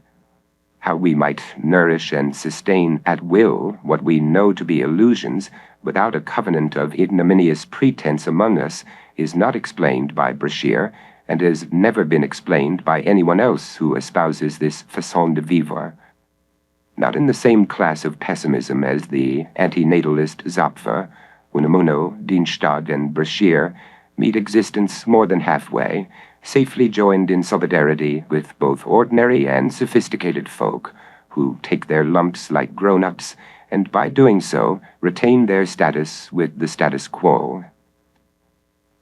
A: How we might nourish and sustain at will what we know to be illusions without a covenant of ignominious pretense among us is not explained by Brashear, and has never been explained by anyone else who espouses this façon de vivre. Not in the same class of pessimism as the antinatalist Zapf, Unamuno, Dienstag, and Brashear meet existence more than halfway, safely joined in solidarity with both ordinary and sophisticated folk, who take their lumps like grown-ups, and by doing so retain their status with the status quo.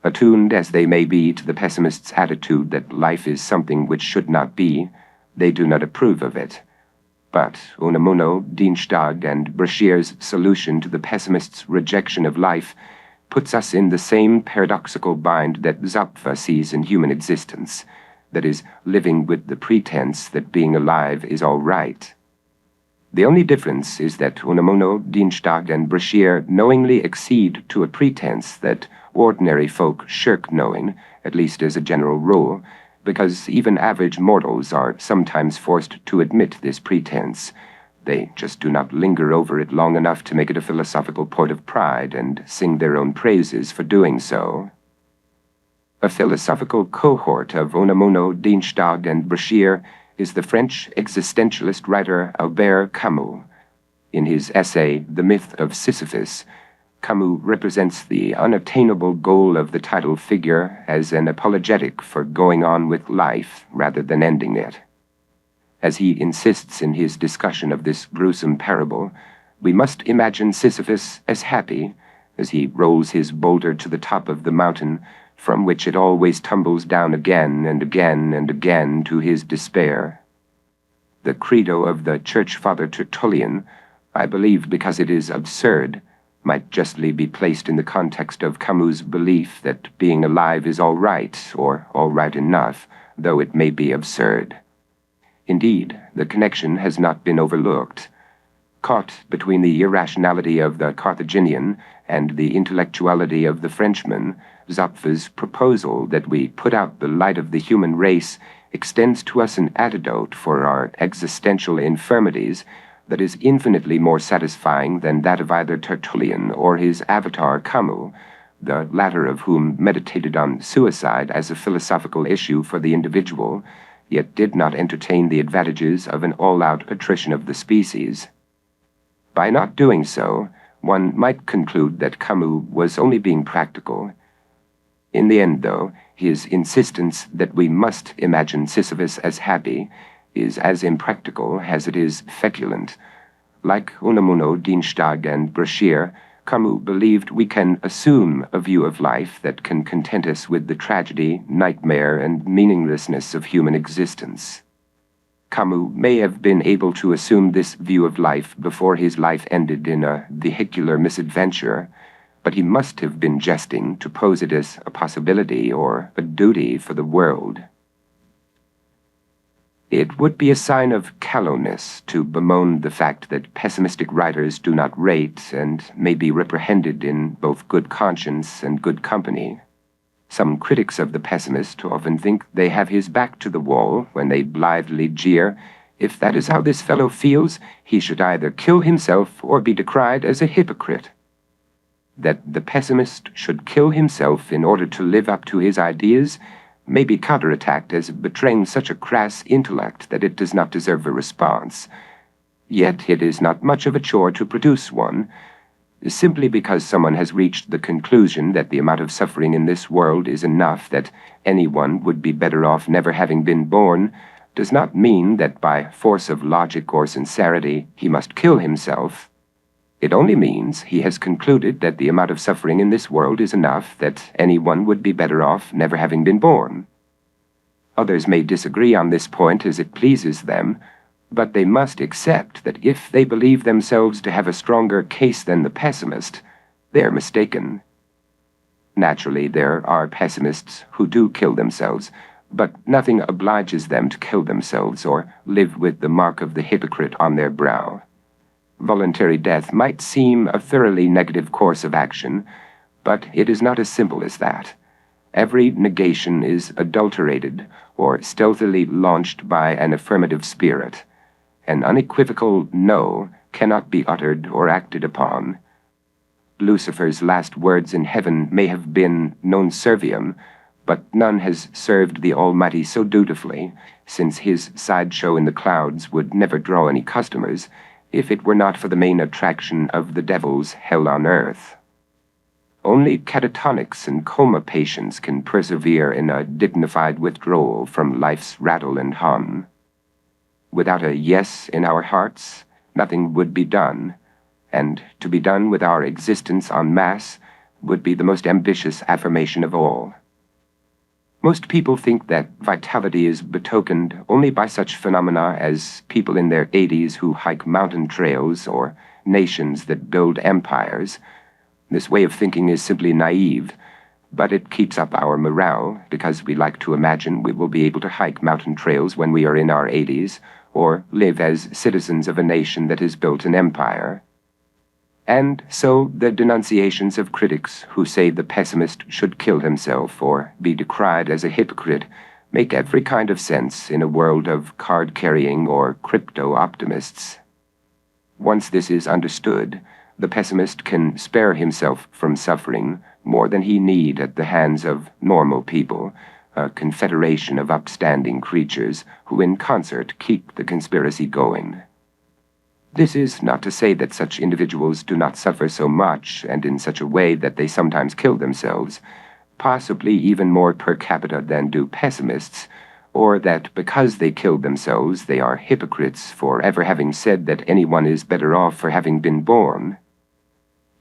A: Attuned as they may be to the pessimist's attitude that life is something which should not be, they do not approve of it. But Unamuno, Dienstag, and Brashear's solution to the pessimist's rejection of life puts us in the same paradoxical bind that Zapf sees in human existence, that is, living with the pretense that being alive is all right. The only difference is that Unamuno, Dienstag, and Brashear knowingly accede to a pretense that ordinary folk shirk knowing, at least as a general rule, because even average mortals are sometimes forced to admit this pretense. They just do not linger over it long enough to make it a philosophical point of pride and sing their own praises for doing so. A philosophical cohort of Unamuno, Dienstag, and Brashear is the French existentialist writer Albert Camus. In his essay, The Myth of Sisyphus, Camus represents the unattainable goal of the title figure as an apologetic for going on with life rather than ending it. As he insists in his discussion of this gruesome parable, we must imagine Sisyphus as happy as he rolls his boulder to the top of the mountain, from which it always tumbles down again and again and again to his despair. The credo of the church father Tertullian, I believe because it is absurd, might justly be placed in the context of Camus' belief that being alive is all right, or all right enough, though it may be absurd. Indeed, the connection has not been overlooked. Caught between the irrationality of the Carthaginian and the intellectuality of the Frenchman, Zapf's proposal that we put out the light of the human race extends to us an antidote for our existential infirmities that is infinitely more satisfying than that of either Tertullian or his avatar Camus, the latter of whom meditated on suicide as a philosophical issue for the individual, yet did not entertain the advantages of an all-out attrition of the species. By not doing so, one might conclude that Camus was only being practical. In the end, though, his insistence that we must imagine Sisyphus as happy is as impractical as it is feculent. Like Unamuno, Dienstag, and Brashear, Camus believed we can assume a view of life that can content us with the tragedy, nightmare, and meaninglessness of human existence. Camus may have been able to assume this view of life before his life ended in a vehicular misadventure, but he must have been jesting to pose it as a possibility or a duty for the world. It would be a sign of callowness to bemoan the fact that pessimistic writers do not rate and may be reprehended in both good conscience and good company. Some critics of the pessimist often think they have his back to the wall when they blithely jeer, "If that is how this fellow feels, he should either kill himself or be decried as a hypocrite." That the pessimist should kill himself in order to live up to his ideas may be counterattacked as betraying such a crass intellect that it does not deserve a response. Yet it is not much of a chore to produce one. Simply because someone has reached the conclusion that the amount of suffering in this world is enough that anyone would be better off never having been born, does not mean that by force of logic or sincerity he must kill himself. It only means he has concluded that the amount of suffering in this world is enough that anyone would be better off never having been born. Others may disagree on this point as it pleases them, but they must accept that if they believe themselves to have a stronger case than the pessimist, they are mistaken. Naturally, there are pessimists who do kill themselves, but nothing obliges them to kill themselves or live with the mark of the hypocrite on their brow. Voluntary death might seem a thoroughly negative course of action, but it is not as simple as that. Every negation is adulterated or stealthily launched by an affirmative spirit. An unequivocal no cannot be uttered or acted upon. Lucifer's last words in heaven may have been non serviam, but none has served the Almighty so dutifully, since his sideshow in the clouds would never draw any customers, if it were not for the main attraction of the devil's hell on earth. Only catatonics and coma patients can persevere in a dignified withdrawal from life's rattle and hum. Without a yes in our hearts, nothing would be done, and to be done with our existence en masse would be the most ambitious affirmation of all. Most people think that vitality is betokened only by such phenomena as people in their 80s who hike mountain trails or nations that build empires. This way of thinking is simply naive, but it keeps up our morale because we like to imagine we will be able to hike mountain trails when we are in our 80s, or live as citizens of a nation that has built an empire. And so the denunciations of critics who say the pessimist should kill himself or be decried as a hypocrite make every kind of sense in a world of card-carrying or crypto-optimists. Once this is understood, the pessimist can spare himself from suffering more than he need at the hands of normal people, a confederation of upstanding creatures who in concert keep the conspiracy going. This is not to say that such individuals do not suffer so much and in such a way that they sometimes kill themselves, possibly even more per capita than do pessimists, or that because they killed themselves they are hypocrites for ever having said that anyone is better off for having been born.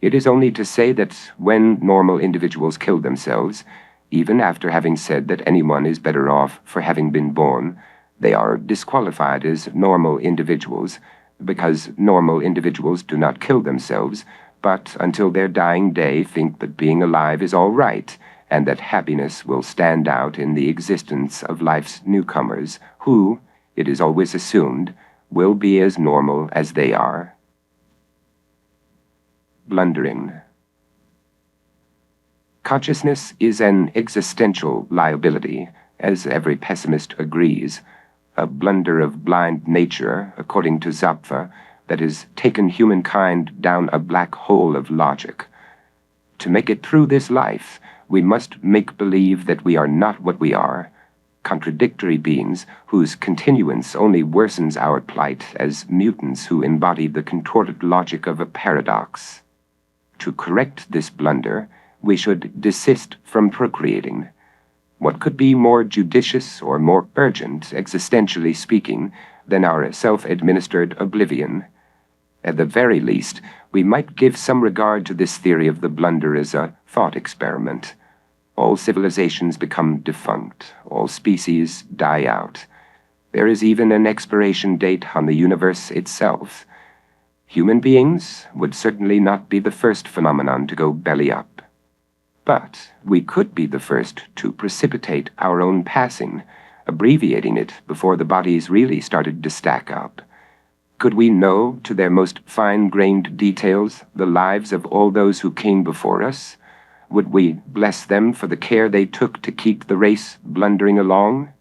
A: It is only to say that when normal individuals kill themselves, even after having said that anyone is better off for having been born, they are disqualified as normal individuals, because normal individuals do not kill themselves, but until their dying day think that being alive is all right, and that happiness will stand out in the existence of life's newcomers, who, it is always assumed, will be as normal as they are. Blundering. Consciousness is an existential liability, as every pessimist agrees, a blunder of blind nature, according to Zapfa, that has taken humankind down a black hole of logic. To make it through this life, we must make believe that we are not what we are, contradictory beings whose continuance only worsens our plight as mutants who embody the contorted logic of a paradox. To correct this blunder, we should desist from procreating. What could be more judicious or more urgent, existentially speaking, than our self-administered oblivion? At the very least, we might give some regard to this theory of the blunder as a thought experiment. All civilizations become defunct, all species die out. There is even an expiration date on the universe itself. Human beings would certainly not be the first phenomenon to go belly up. But we could be the first to precipitate our own passing, abbreviating it before the bodies really started to stack up. Could we know to their most fine-grained details the lives of all those who came before us? Would we bless them for the care they took to keep the race blundering along?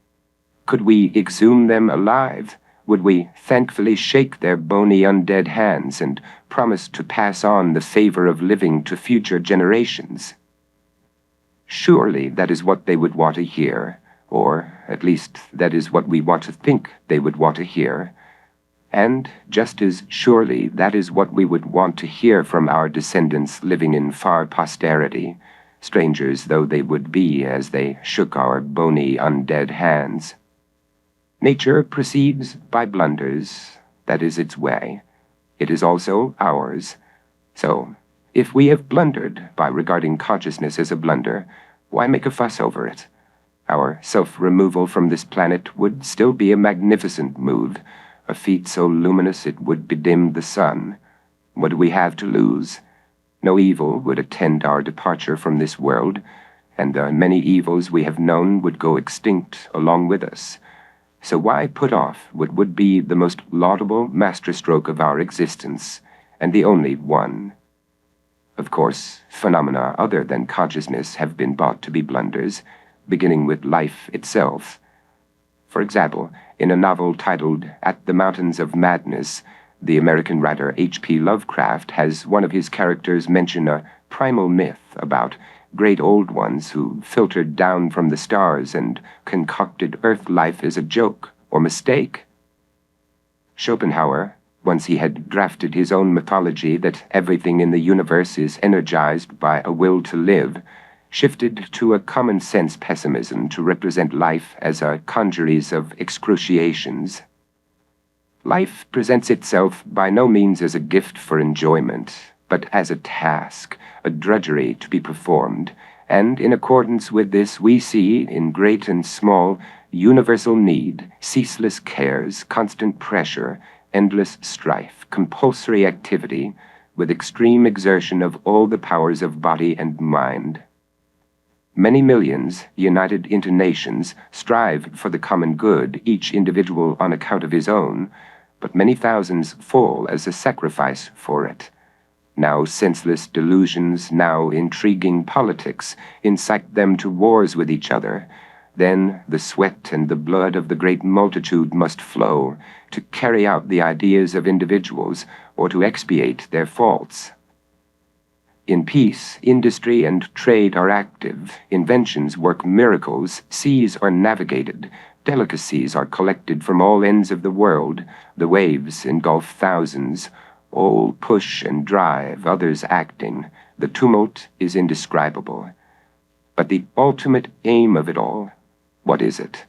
A: Could we exhume them alive? Would we thankfully shake their bony undead hands and promise to pass on the favor of living to future generations? Surely that is what they would want to hear, or at least that is what we want to think they would want to hear. And just as surely that is what we would want to hear from our descendants living in far posterity, strangers though they would be as they shook our bony undead hands. Nature proceeds by blunders. That is its way. It is also ours. So, if we have blundered by regarding consciousness as a blunder, why make a fuss over it? Our self-removal from this planet would still be a magnificent move, a feat so luminous it would bedim the sun. What do we have to lose? No evil would attend our departure from this world, and the many evils we have known would go extinct along with us. So why put off what would be the most laudable masterstroke of our existence, and the only one? Of course, phenomena other than consciousness have been bought to be blunders, beginning with life itself. For example, in a novel titled At the Mountains of Madness, the American writer H.P. Lovecraft has one of his characters mention a primal myth about great old ones who filtered down from the stars and concocted Earth life as a joke or mistake. Schopenhauer, once he had drafted his own mythology that everything in the universe is energized by a will to live, shifted to a common-sense pessimism to represent life as a congeries of excruciations. Life presents itself by no means as a gift for enjoyment, but as a task, a drudgery to be performed, and in accordance with this we see, in great and small, universal need, ceaseless cares, constant pressure, endless strife, compulsory activity, with extreme exertion of all the powers of body and mind. Many millions, united into nations, strive for the common good, each individual on account of his own, but many thousands fall as a sacrifice for it. Now senseless delusions, now intriguing politics, incite them to wars with each other. Then the sweat and the blood of the great multitude must flow to carry out the ideas of individuals or to expiate their faults. In peace, industry and trade are active, inventions work miracles, seas are navigated, delicacies are collected from all ends of the world, the waves engulf thousands, all push and drive, others acting. The tumult is indescribable. But the ultimate aim of it all, what is it?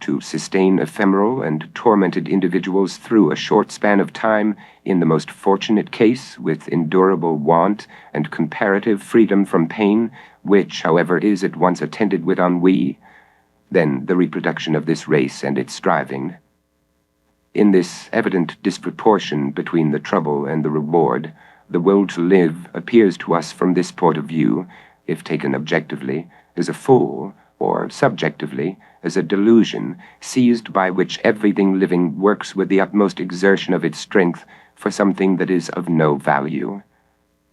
A: To sustain ephemeral and tormented individuals through a short span of time, in the most fortunate case, with endurable want and comparative freedom from pain, which, however, is at once attended with ennui. Then the reproduction of this race and its striving. In this evident disproportion between the trouble and the reward, the will to live appears to us from this point of view, if taken objectively, as a fool, or subjectively, as a delusion, seized by which everything living works with the utmost exertion of its strength for something that is of no value.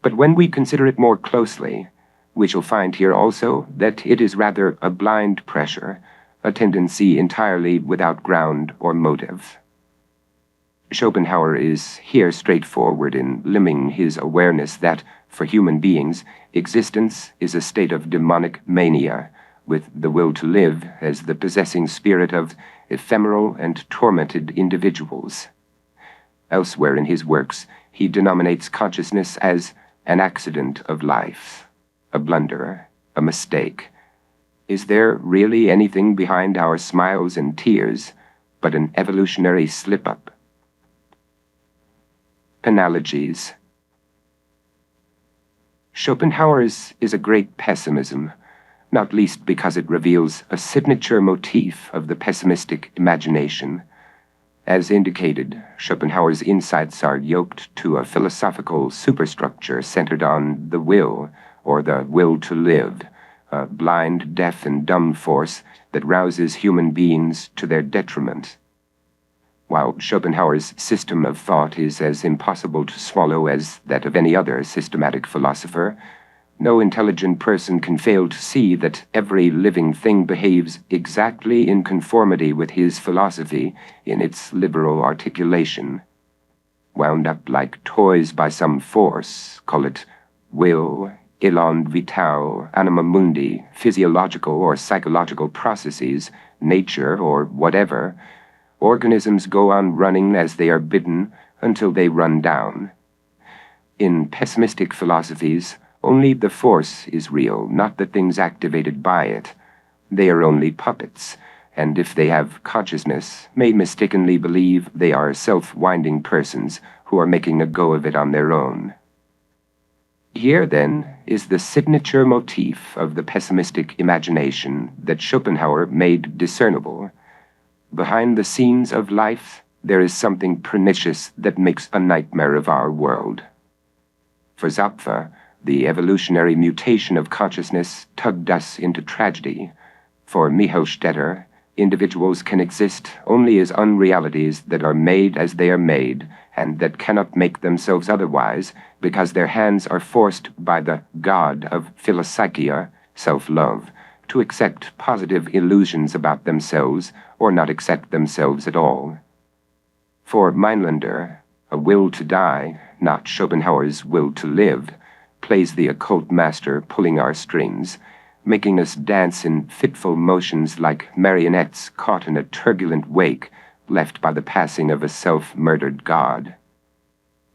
A: But when we consider it more closely, we shall find here also that it is rather a blind pressure, a tendency entirely without ground or motive. Schopenhauer is here straightforward in limning his awareness that, for human beings, existence is a state of demonic mania, with the will to live as the possessing spirit of ephemeral and tormented individuals. Elsewhere in his works, he denominates consciousness as an accident of life, a blunder, a mistake. Is there really anything behind our smiles and tears but an evolutionary slip-up? Analogies. Schopenhauer's is a great pessimism, not least because it reveals a signature motif of the pessimistic imagination. As indicated, Schopenhauer's insights are yoked to a philosophical superstructure centered on the will, or the will to live, a blind, deaf, and dumb force that rouses human beings to their detriment. While Schopenhauer's system of thought is as impossible to swallow as that of any other systematic philosopher, no intelligent person can fail to see that every living thing behaves exactly in conformity with his philosophy in its liberal articulation. Wound up like toys by some force, call it will, elan vital, anima mundi, physiological or psychological processes, nature, or whatever, organisms go on running as they are bidden until they run down. In pessimistic philosophies, only the force is real, not the things activated by it. They are only puppets, and if they have consciousness, may mistakenly believe they are self-winding persons who are making a go of it on their own. Here, then, is the signature motif of the pessimistic imagination that Schopenhauer made discernible. Behind the scenes of life, there is something pernicious that makes a nightmare of our world. For Zapffe, the evolutionary mutation of consciousness tugged us into tragedy. For Michael Stetter, individuals can exist only as unrealities that are made as they are made, and that cannot make themselves otherwise, because their hands are forced by the god of philopsychia, self-love, to accept positive illusions about themselves, or not accept themselves at all. For Meinlander, a will to die, not Schopenhauer's will to live, plays the occult master pulling our strings, making us dance in fitful motions like marionettes caught in a turbulent wake left by the passing of a self-murdered god.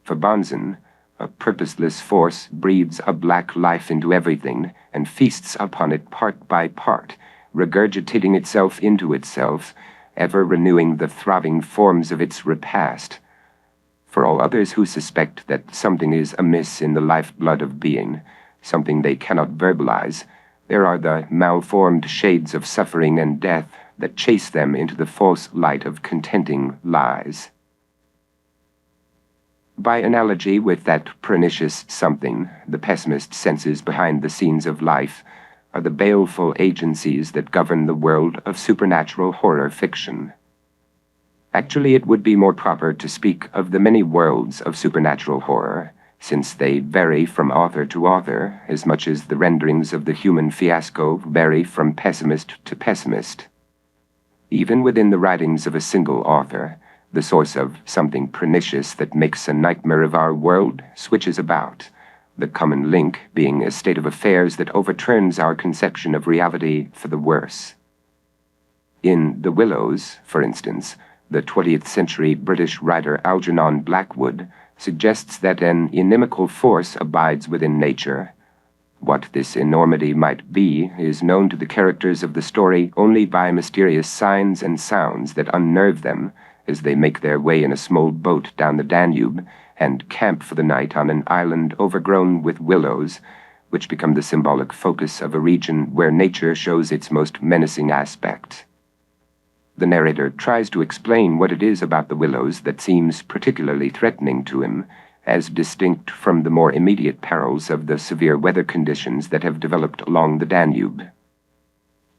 A: For Bonzen, a purposeless force breathes a black life into everything and feasts upon it part by part, regurgitating itself into itself, ever renewing the throbbing forms of its repast. For all others who suspect that something is amiss in the lifeblood of being, something they cannot verbalize, there are the malformed shades of suffering and death that chase them into the false light of contenting lies. By analogy with that pernicious something, the pessimist senses behind the scenes of life are the baleful agencies that govern the world of supernatural horror fiction. Actually, it would be more proper to speak of the many worlds of supernatural horror, since they vary from author to author as much as the renderings of the human fiasco vary from pessimist to pessimist. Even within the writings of a single author, the source of something pernicious that makes a nightmare of our world switches about, the common link being a state of affairs that overturns our conception of reality for the worse. In The Willows, for instance, the 20th century British writer Algernon Blackwood suggests that an inimical force abides within nature. What this enormity might be is known to the characters of the story only by mysterious signs and sounds that unnerve them as they make their way in a small boat down the Danube and camp for the night on an island overgrown with willows, which become the symbolic focus of a region where nature shows its most menacing aspect. The narrator tries to explain what it is about the willows that seems particularly threatening to him, as distinct from the more immediate perils of the severe weather conditions that have developed along the Danube.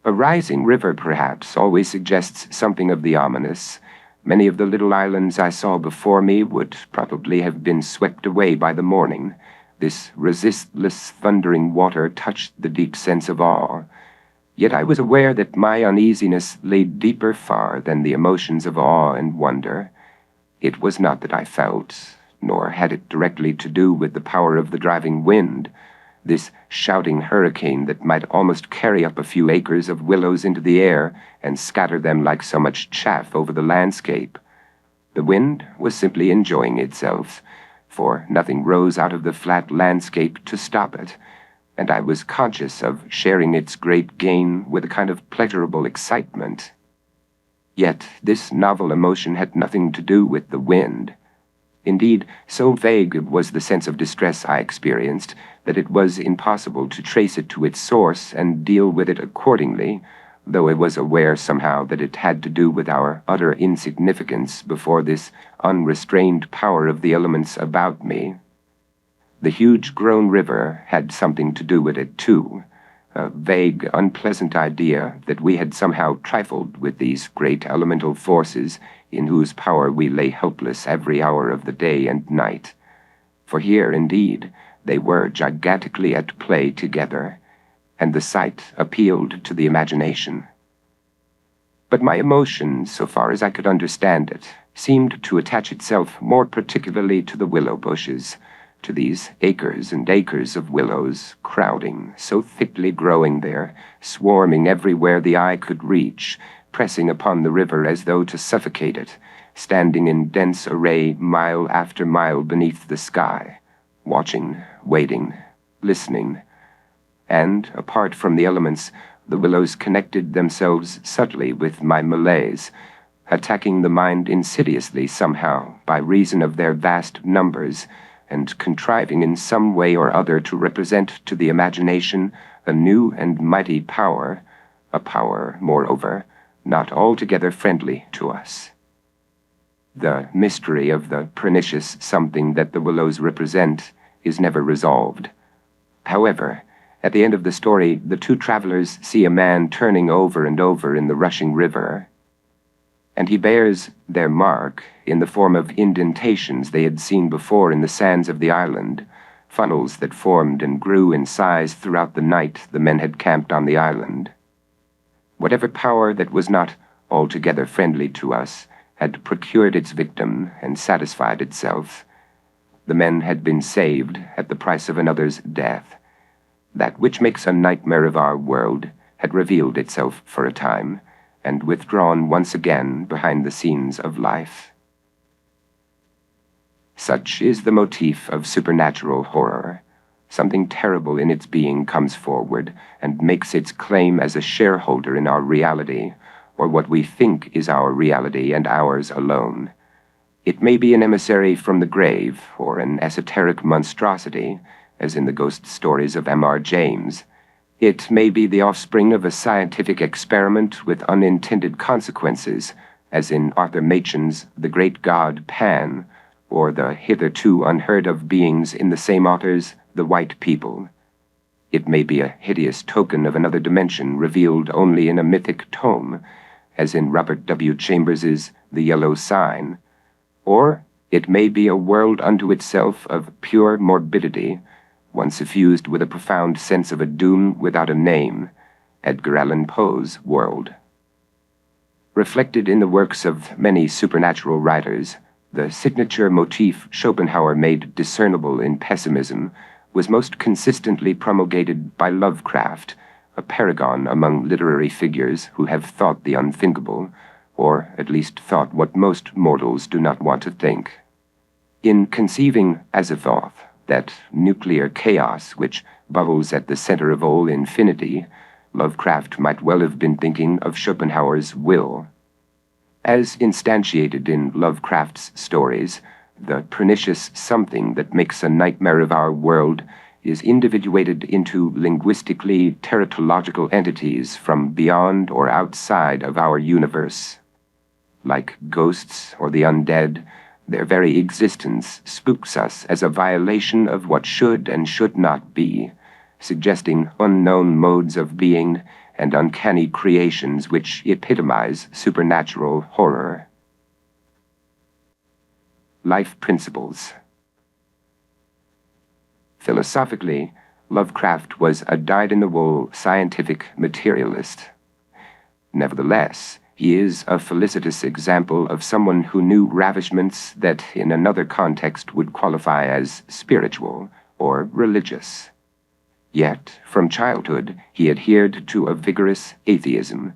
A: A rising river, perhaps, always suggests something of the ominous. Many of the little islands I saw before me would probably have been swept away by the morning. This resistless, thundering water touched the deep sense of awe. Yet I was aware that my uneasiness lay deeper far than the emotions of awe and wonder. It was not that I felt, nor had it directly to do with the power of the driving wind, this shouting hurricane that might almost carry up a few acres of willows into the air and scatter them like so much chaff over the landscape. The wind was simply enjoying itself, for nothing rose out of the flat landscape to stop it, and I was conscious of sharing its great gain with a kind of pleasurable excitement. Yet this novel emotion had nothing to do with the wind. Indeed, so vague was the sense of distress I experienced that it was impossible to trace it to its source and deal with it accordingly, though I was aware somehow that it had to do with our utter insignificance before this unrestrained power of the elements about me. The huge-grown river had something to do with it, too, a vague, unpleasant idea that we had somehow trifled with these great elemental forces in whose power we lay helpless every hour of the day and night. For here, indeed, they were gigantically at play together, and the sight appealed to the imagination. But my emotion, so far as I could understand it, seemed to attach itself more particularly to the willow bushes, to these acres and acres of willows, crowding, so thickly growing there, swarming everywhere the eye could reach, pressing upon the river as though to suffocate it, standing in dense array mile after mile beneath the sky, watching, waiting, listening, and, apart from the elements, the willows connected themselves subtly with my malaise, attacking the mind insidiously somehow by reason of their vast numbers, and contriving in some way or other to represent to the imagination a new and mighty power, a power, moreover, not altogether friendly to us. The mystery of the pernicious something that the willows represent is never resolved. However, at the end of the story, the two travelers see a man turning over and over in the rushing river, and he bears their mark in the form of indentations they had seen before in the sands of the island, funnels that formed and grew in size throughout the night the men had camped on the island. Whatever power that was not altogether friendly to us had procured its victim and satisfied itself. The men had been saved at the price of another's death. That which makes a nightmare of our world had revealed itself for a time, and withdrawn once again behind the scenes of life. Such is the motif of supernatural horror. Something terrible in its being comes forward and makes its claim as a shareholder in our reality, or what we think is our reality and ours alone. It may be an emissary from the grave, or an esoteric monstrosity, as in the ghost stories of M.R. James. It may be the offspring of a scientific experiment with unintended consequences, as in Arthur Machen's The Great God Pan, or the hitherto unheard-of beings in the same author's The White People. It may be a hideous token of another dimension revealed only in a mythic tome, as in Robert W. Chambers's The Yellow Sign. Or it may be a world unto itself of pure morbidity, one suffused with a profound sense of a doom without a name, Edgar Allan Poe's world. Reflected in the works of many supernatural writers, the signature motif Schopenhauer made discernible in pessimism was most consistently promulgated by Lovecraft, a paragon among literary figures who have thought the unthinkable, or at least thought what most mortals do not want to think. In conceiving Azathoth, that nuclear chaos which bubbles at the center of all infinity, Lovecraft might well have been thinking of Schopenhauer's will. As instantiated in Lovecraft's stories, the pernicious something that makes a nightmare of our world is individuated into linguistically teratological entities from beyond or outside of our universe. Like ghosts or the undead, their very existence spooks us as a violation of what should and should not be, suggesting unknown modes of being and uncanny creations which epitomize supernatural horror. Life principles. Philosophically, Lovecraft was a dyed-in-the-wool scientific materialist. Nevertheless, he is a felicitous example of someone who knew ravishments that in another context would qualify as spiritual or religious. Yet, from childhood, he adhered to a vigorous atheism.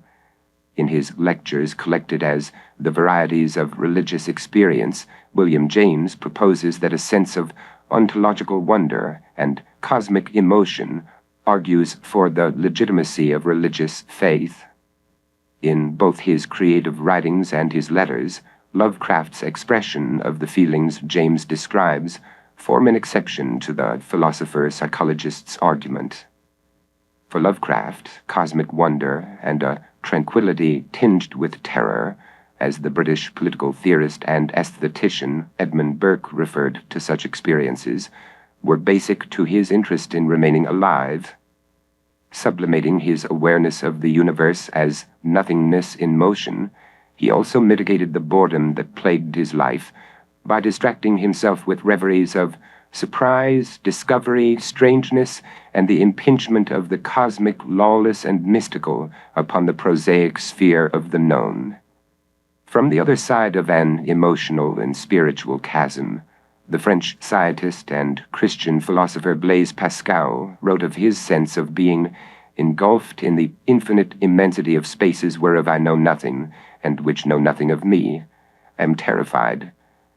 A: In his lectures collected as The Varieties of Religious Experience, William James proposes that a sense of ontological wonder and cosmic emotion argues for the legitimacy of religious faith. In both his creative writings and his letters, Lovecraft's expression of the feelings James describes form an exception to the philosopher-psychologist's argument. For Lovecraft, cosmic wonder and a tranquility tinged with terror, as the British political theorist and aesthetician Edmund Burke referred to such experiences, were basic to his interest in remaining alive. Sublimating his awareness of the universe as nothingness in motion, he also mitigated the boredom that plagued his life by distracting himself with reveries of surprise, discovery, strangeness, and the impingement of the cosmic, lawless, and mystical upon the prosaic sphere of the known. From the other side of an emotional and spiritual chasm, the French scientist and Christian philosopher Blaise Pascal wrote of his sense of being engulfed in the infinite immensity of spaces whereof I know nothing, and which know nothing of me. I am terrified.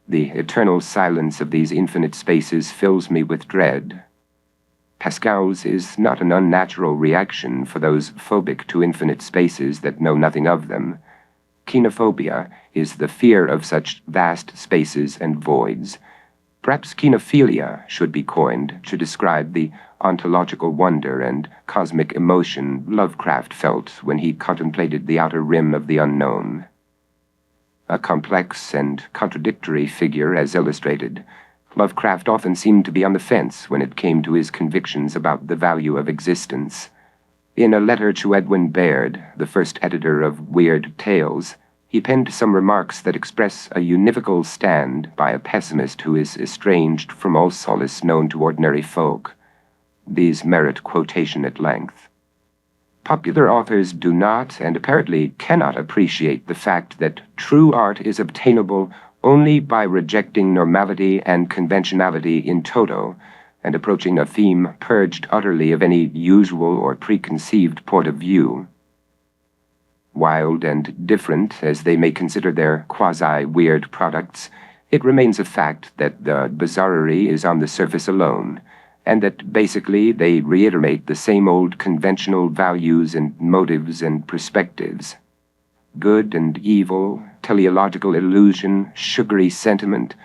A: The eternal silence of these infinite spaces fills me with dread. Pascal's is not an unnatural reaction for those phobic to infinite spaces that know nothing of them. Kenophobia is the fear of such vast spaces and voids. Perhaps kenophilia should be coined to describe the ontological wonder and cosmic emotion Lovecraft felt when he contemplated the outer rim of the unknown. A complex and contradictory figure as illustrated, Lovecraft often seemed to be on the fence when it came to his convictions about the value of existence. In a letter to Edwin Baird, the first editor of Weird Tales, he penned some remarks that express a univocal stand by a pessimist who is estranged from all solace known to ordinary folk. These merit quotation at length. Popular authors do not, and apparently cannot, appreciate the fact that true art is obtainable only by rejecting normality and conventionality in toto, and approaching a theme purged utterly of any usual or preconceived point of view. Wild and different as they may consider their quasi-weird products, it remains a fact that the bizarrerie is on the surface alone, and that basically they reiterate the same old conventional values and motives and perspectives. Good and evil, teleological illusion, sugary sentiment,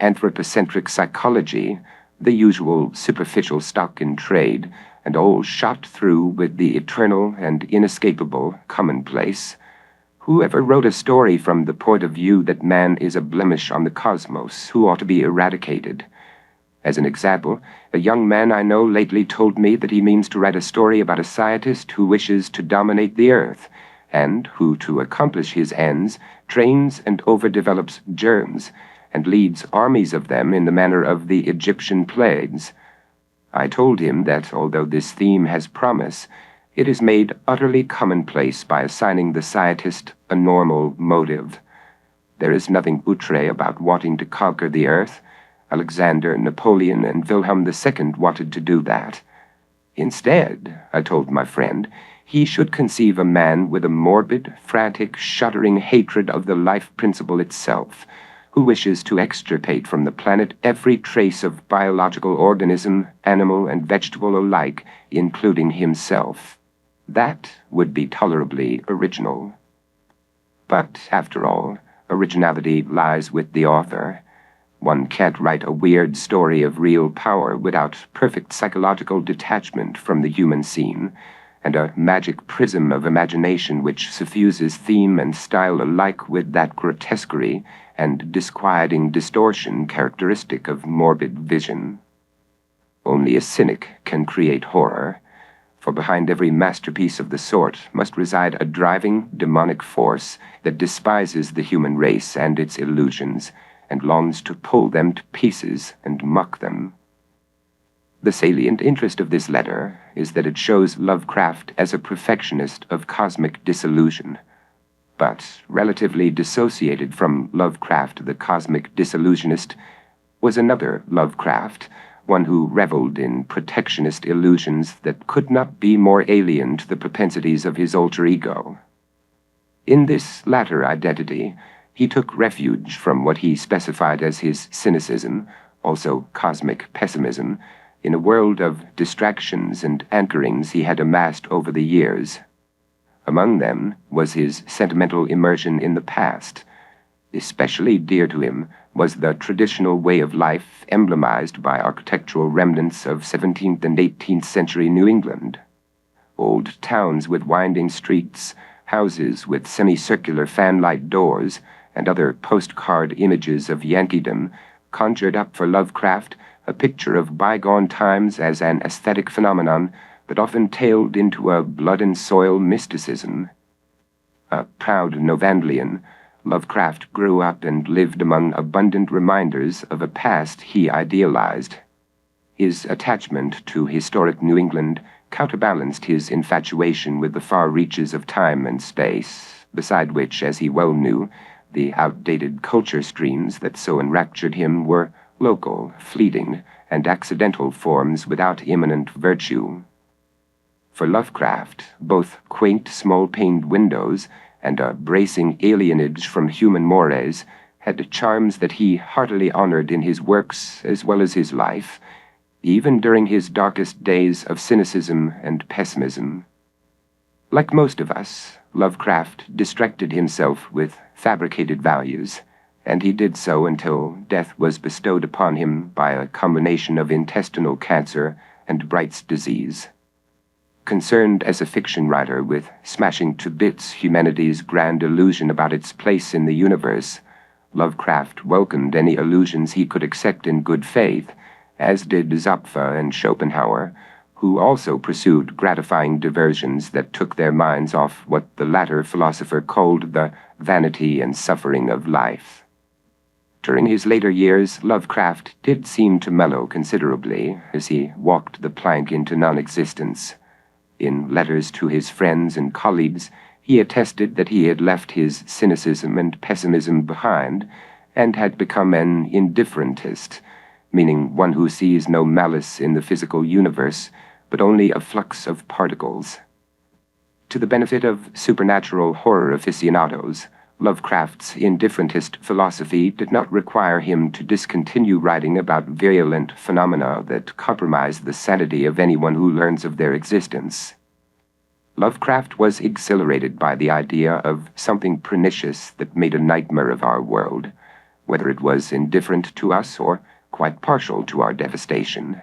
A: anthropocentric psychology, the usual superficial stock in trade, and all shot through with the eternal and inescapable commonplace. Whoever wrote a story from the point of view that man is a blemish on the cosmos who ought to be eradicated? As an example, a young man I know lately told me that he means to write a story about a scientist who wishes to dominate the earth, and who, to accomplish his ends, trains and overdevelops germs, and leads armies of them in the manner of the Egyptian plagues. I told him that, although this theme has promise, it is made utterly commonplace by assigning the scientist a normal motive. There is nothing outre about wanting to conquer the earth. Alexander, Napoleon, and Wilhelm II wanted to do that. Instead, I told my friend, he should conceive a man with a morbid, frantic, shuddering hatred of the life principle itself, who wishes to extirpate from the planet every trace of biological organism, animal and vegetable alike, including himself. That would be tolerably original. But, after all, originality lies with the author. One can't write a weird story of real power without perfect psychological detachment from the human scene, and a magic prism of imagination which suffuses theme and style alike with that grotesquerie and disquieting distortion characteristic of morbid vision. Only a cynic can create horror, for behind every masterpiece of the sort must reside a driving, demonic force that despises the human race and its illusions, and longs to pull them to pieces and muck them. The salient interest of this letter is that it shows Lovecraft as a perfectionist of cosmic disillusion. But relatively dissociated from Lovecraft the cosmic disillusionist was another Lovecraft, one who reveled in protectionist illusions that could not be more alien to the propensities of his alter ego. In this latter identity, he took refuge from what he specified as his cynicism, also cosmic pessimism, in a world of distractions and anchorings he had amassed over the years. Among them was his sentimental immersion in the past. Especially dear to him was the traditional way of life emblemized by architectural remnants of 17th and 18th century New England. Old towns with winding streets, houses with semicircular fanlight doors, and other postcard images of Yankeedom conjured up for Lovecraft a picture of bygone times as an aesthetic phenomenon that often tailed into a blood-and-soil mysticism. A proud Novandlian, Lovecraft grew up and lived among abundant reminders of a past he idealized. His attachment to historic New England counterbalanced his infatuation with the far reaches of time and space, beside which, as he well knew, the outdated culture streams that so enraptured him were local, fleeting, and accidental forms without immanent virtue. For Lovecraft, both quaint small-paned windows and a bracing alienage from human mores had charms that he heartily honored in his works as well as his life. even during his darkest days of cynicism and pessimism. Like most of us, Lovecraft distracted himself with fabricated values, and he did so until death was bestowed upon him by a combination of intestinal cancer and Bright's disease. Concerned as a fiction writer with smashing to bits humanity's grand illusion about its place in the universe, Lovecraft welcomed any illusions he could accept in good faith, as did Zapfa and Schopenhauer, who also pursued gratifying diversions that took their minds off what the latter philosopher called the vanity and suffering of life. During his later years, Lovecraft did seem to mellow considerably as he walked the plank into non-existence. In letters to his friends and colleagues, he attested that he had left his cynicism and pessimism behind and had become an indifferentist, meaning one who sees no malice in the physical universe, but only a flux of particles. To the benefit of supernatural horror aficionados, Lovecraft's indifferentist philosophy did not require him to discontinue writing about virulent phenomena that compromise the sanity of anyone who learns of their existence. Lovecraft was exhilarated by the idea of something pernicious that made a nightmare of our world, whether it was indifferent to us or quite partial to our devastation.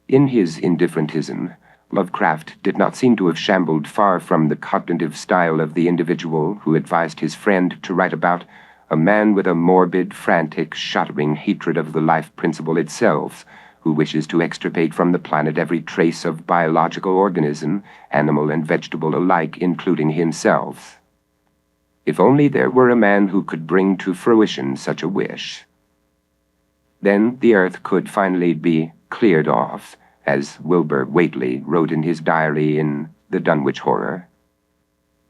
A: In his indifferentism, Lovecraft did not seem to have shambled far from the cognitive style of the individual who advised his friend to write about a man with a morbid, frantic, shuddering hatred of the life principle itself, who wishes to extirpate from the planet every trace of biological organism, animal and vegetable alike, including himself. If only there were a man who could bring to fruition such a wish. Then the earth could finally be cleared off, as Wilbur Whately wrote in his diary in The Dunwich Horror.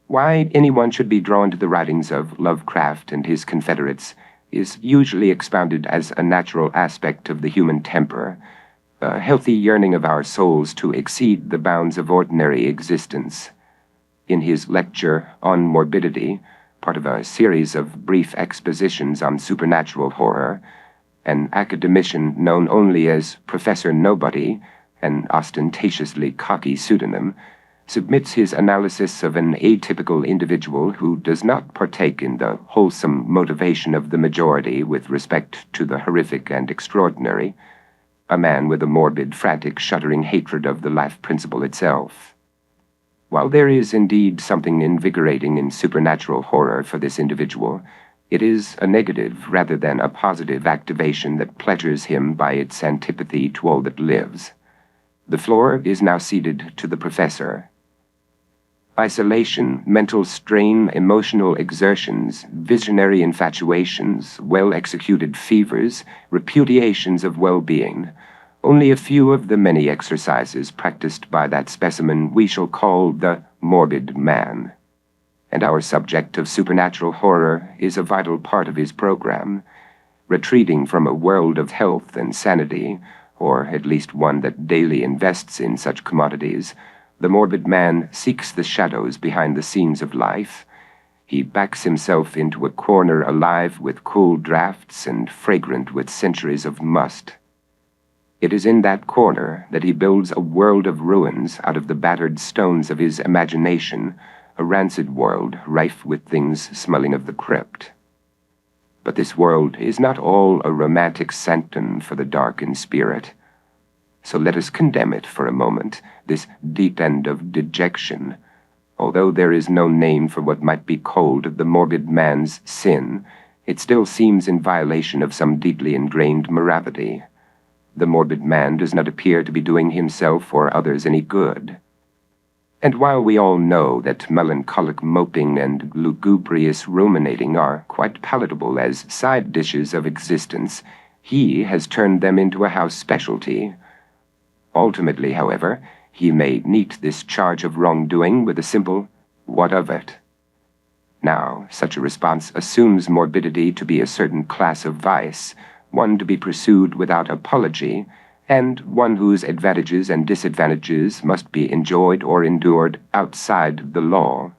A: Why anyone should be drawn to the writings of Lovecraft and his confederates is usually expounded as a natural aspect of the human temper, a healthy yearning of our souls to exceed the bounds of ordinary existence. In his lecture on morbidity, part of a series of brief expositions on supernatural horror, an academician known only as Professor Nobody, an ostentatiously cocky pseudonym, submits his analysis of an atypical individual who does not partake in the wholesome motivation of the majority with respect to the horrific and extraordinary, a man with a morbid, frantic, shuddering hatred of the life principle itself. While there is indeed something invigorating in supernatural horror for this individual, it is a negative rather than a positive activation that pleasures him by its antipathy to all that lives. The floor is now ceded to the professor. Isolation, mental strain, emotional exertions, visionary infatuations, well-executed fevers, repudiations of well-being, only a few of the many exercises practiced by that specimen we shall call the morbid man. And our subject of supernatural horror is a vital part of his program, retreating from a world of health and sanity, or at least one that daily invests in such commodities. The morbid man seeks the shadows behind the scenes of life. He backs himself into a corner alive with cool draughts and fragrant with centuries of must. It is in that corner that he builds a world of ruins out of the battered stones of his imagination, a rancid world rife with things smelling of the crypt. But this world is not all a romantic sanctum for the dark in spirit. So let us condemn it for a moment, this deep end of dejection. Although there is no name for what might be called the morbid man's sin, it still seems in violation of some deeply ingrained morality. The morbid man does not appear to be doing himself or others any good. And while we all know that melancholic moping and lugubrious ruminating are quite palatable as side dishes of existence, he has turned them into a house specialty. Ultimately, however, he may meet this charge of wrongdoing with a simple, "What of it?" Now, such a response assumes morbidity to be a certain class of vice, one to be pursued without apology, and one whose advantages and disadvantages must be enjoyed or endured outside the law.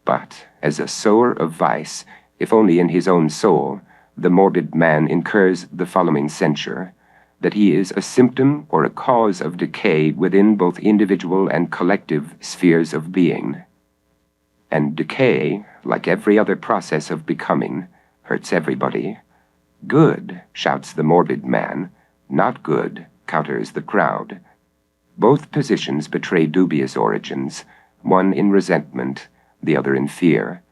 A: But, as a sower of vice, if only in his own soul, the morbid man incurs the following censure: that he is a symptom or a cause of decay within both individual and collective spheres of being. And decay, like every other process of becoming, hurts everybody. Good, shouts the morbid man. Not good, counters the crowd. Both positions betray dubious origins, one in resentment, the other in fear.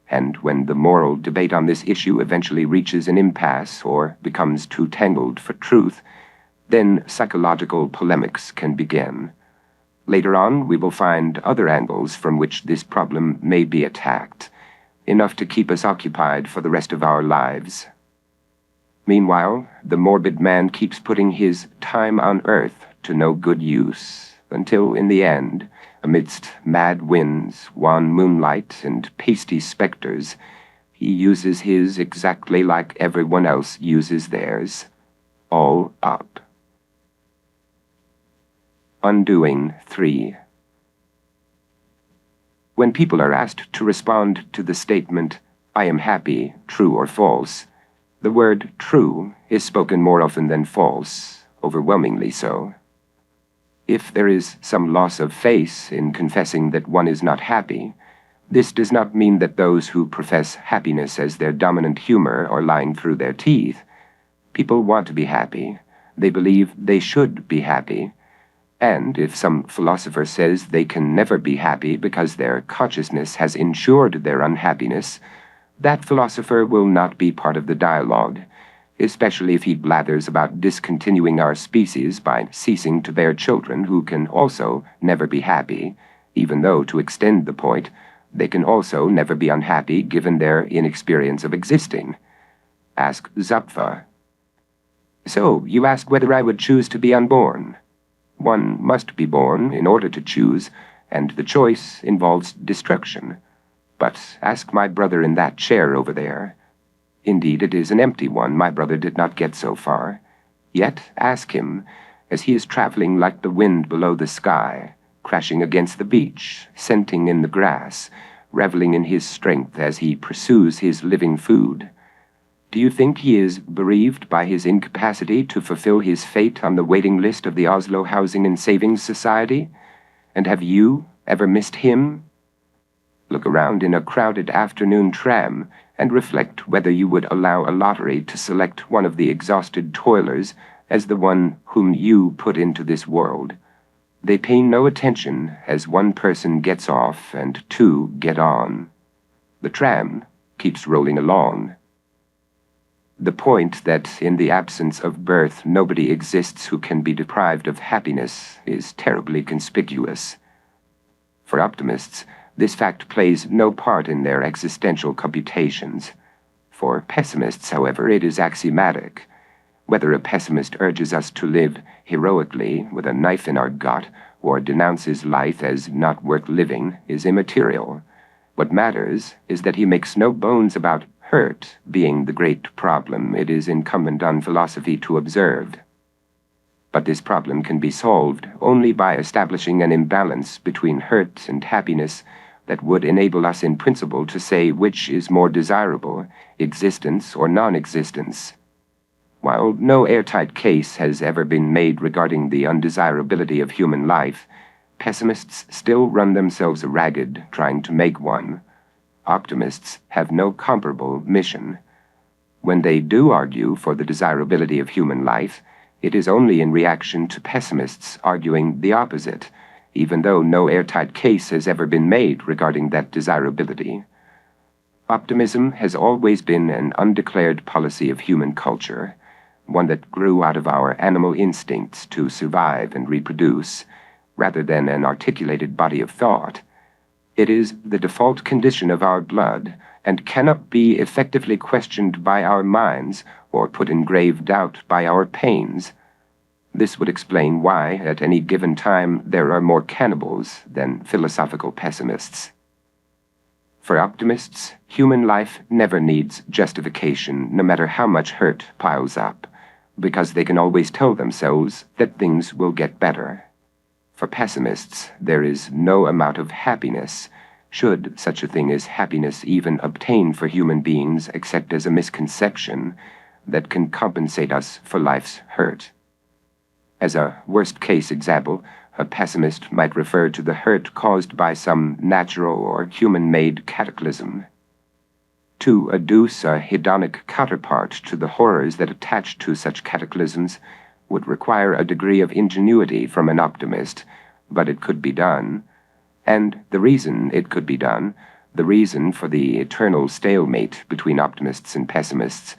A: And when the moral debate on this issue eventually reaches an impasse or becomes too tangled for truth, then psychological polemics can begin. Later on, we will find other angles from which this problem may be attacked, enough to keep us occupied for the rest of our lives. Meanwhile, the morbid man keeps putting his time on earth to no good use, until in the end, amidst mad winds, wan moonlight, and pasty specters, he uses his exactly like everyone else uses theirs, all up. Undoing 3. When people are asked to respond to the statement, "I am happy," true or false, the word true is spoken more often than false, overwhelmingly so. If there is some loss of face in confessing that one is not happy, this does not mean that those who profess happiness as their dominant humor are lying through their teeth. People want to be happy. They believe they should be happy. And if some philosopher says they can never be happy because their consciousness has ensured their unhappiness, that philosopher will not be part of the dialogue, especially if he blathers about discontinuing our species by ceasing to bear children who can also never be happy, even though, to extend the point, they can also never be unhappy given their inexperience of existing. Ask Zapfa. So, you ask whether I would choose to be unborn. One must be born in order to choose, and the choice involves destruction. But ask my brother in that chair over there. Indeed, it is an empty one. My brother did not get so far. Yet ask him, as he is traveling like the wind below the sky, crashing against the beach, scenting in the grass, reveling in his strength as he pursues his living food. Do you think he is bereaved by his incapacity to fulfill his fate on the waiting list of the Oslo Housing and Savings Society? And have you ever missed him? Look around in a crowded afternoon tram and reflect whether you would allow a lottery to select one of the exhausted toilers as the one whom you put into this world. They pay no attention as one person gets off and two get on. The tram keeps rolling along. The point that in the absence of birth nobody exists who can be deprived of happiness is terribly conspicuous. For optimists, this fact plays no part in their existential computations. For pessimists, however, it is axiomatic. Whether a pessimist urges us to live heroically with a knife in our gut or denounces life as not worth living is immaterial. What matters is that he makes no bones about hurt being the great problem it is incumbent on philosophy to observe. But this problem can be solved only by establishing an imbalance between hurt and happiness that would enable us in principle to say which is more desirable, existence or non-existence. While no airtight case has ever been made regarding the undesirability of human life, pessimists still run themselves ragged trying to make one. Optimists have no comparable mission. When they do argue for the desirability of human life, it is only in reaction to pessimists arguing the opposite, even though no airtight case has ever been made regarding that desirability. Optimism has always been an undeclared policy of human culture, one that grew out of our animal instincts to survive and reproduce, rather than an articulated body of thought. It is the default condition of our blood, and cannot be effectively questioned by our minds or put in grave doubt by our pains. This would explain why, at any given time, there are more cannibals than philosophical pessimists. For optimists, human life never needs justification, no matter how much hurt piles up, because they can always tell themselves that things will get better. For pessimists, there is no amount of happiness, should such a thing as happiness even obtain for human beings except as a misconception, that can compensate us for life's hurt. As a worst-case example, a pessimist might refer to the hurt caused by some natural or human-made cataclysm. To adduce a hedonic counterpart to the horrors that attach to such cataclysms would require a degree of ingenuity from an optimist, but it could be done. And the reason it could be done, the reason for the eternal stalemate between optimists and pessimists,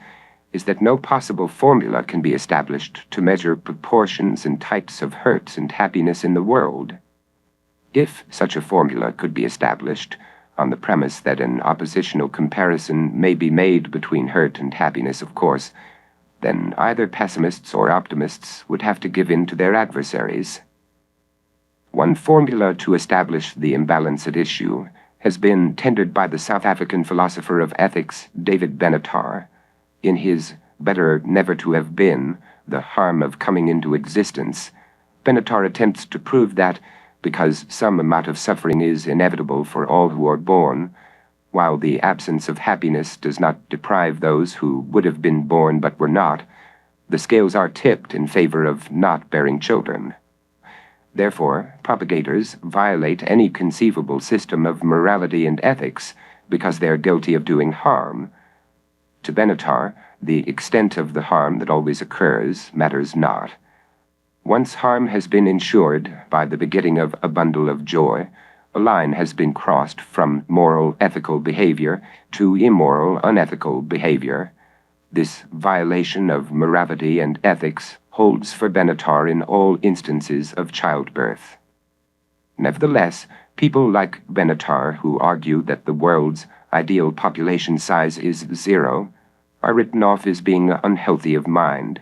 A: is that no possible formula can be established to measure proportions and types of hurt and happiness in the world. If such a formula could be established, on the premise that an oppositional comparison may be made between hurt and happiness, of course, then either pessimists or optimists would have to give in to their adversaries. One formula to establish the imbalance at issue has been tendered by the South African philosopher of ethics David Benatar. In his Better Never to Have Been, The Harm of Coming into Existence, Benatar attempts to prove that, because some amount of suffering is inevitable for all who are born, while the absence of happiness does not deprive those who would have been born but were not, the scales are tipped in favor of not bearing children. Therefore, propagators violate any conceivable system of morality and ethics because they are guilty of doing harm. To Benatar, the extent of the harm that always occurs matters not. Once harm has been ensured by the begetting of a bundle of joy, a line has been crossed from moral, ethical behavior to immoral, unethical behavior. This violation of morality and ethics holds for Benatar in all instances of childbirth. Nevertheless, people like Benatar, who argue that the world's ideal population size is 0, are written off as being unhealthy of mind.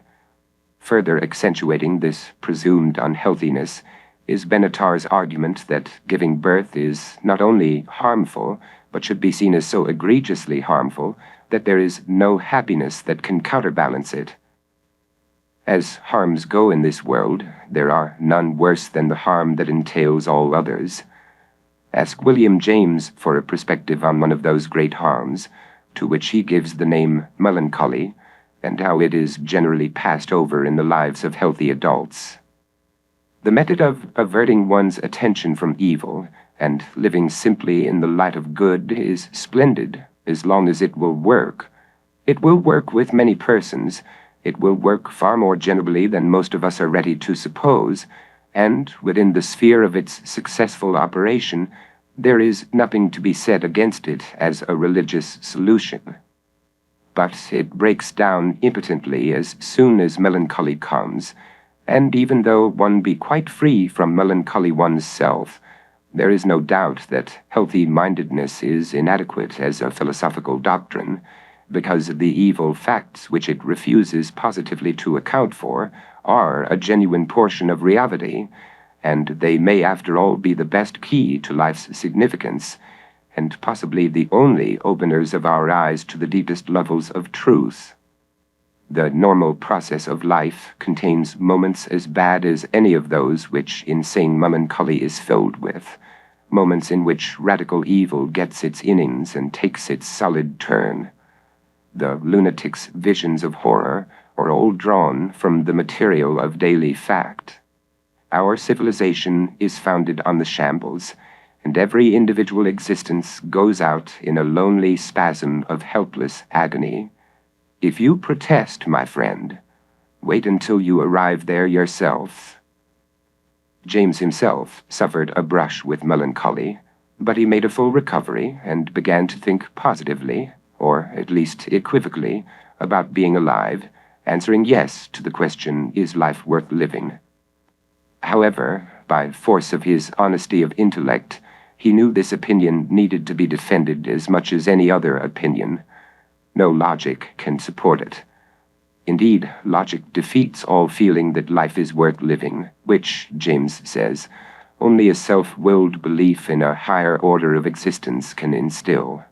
A: Further accentuating this presumed unhealthiness is Benatar's argument that giving birth is not only harmful, but should be seen as so egregiously harmful that there is no happiness that can counterbalance it. As harms go in this world, there are none worse than the harm that entails all others. Ask William James for a perspective on one of those great harms, to which he gives the name melancholy, and how it is generally passed over in the lives of healthy adults. The method of averting one's attention from evil and living simply in the light of good is splendid, as long as it will work. It will work with many persons. It will work far more generally than most of us are ready to suppose, and within the sphere of its successful operation, there is nothing to be said against it as a religious solution. But it breaks down impotently as soon as melancholy comes, and even though one be quite free from melancholy one's self, there is no doubt that healthy-mindedness is inadequate as a philosophical doctrine, because the evil facts which it refuses positively to account for are a genuine portion of reality, and they may after all be the best key to life's significance, and possibly the only openers of our eyes to the deepest levels of truth. The normal process of life contains moments as bad as any of those which insane melancholy is filled with, moments in which radical evil gets its innings and takes its solid turn. The lunatic's visions of horror are all drawn from the material of daily fact. Our civilization is founded on the shambles, and every individual existence goes out in a lonely spasm of helpless agony. If you protest, my friend, wait until you arrive there yourself. James himself suffered a brush with melancholy, but he made a full recovery and began to think positively, or at least equivocally, about being alive, answering yes to the question, is life worth living? However, by force of his honesty of intellect, he knew this opinion needed to be defended as much as any other opinion. No logic can support it. Indeed, logic defeats all feeling that life is worth living, which, James says, only a self-willed belief in a higher order of existence can instill.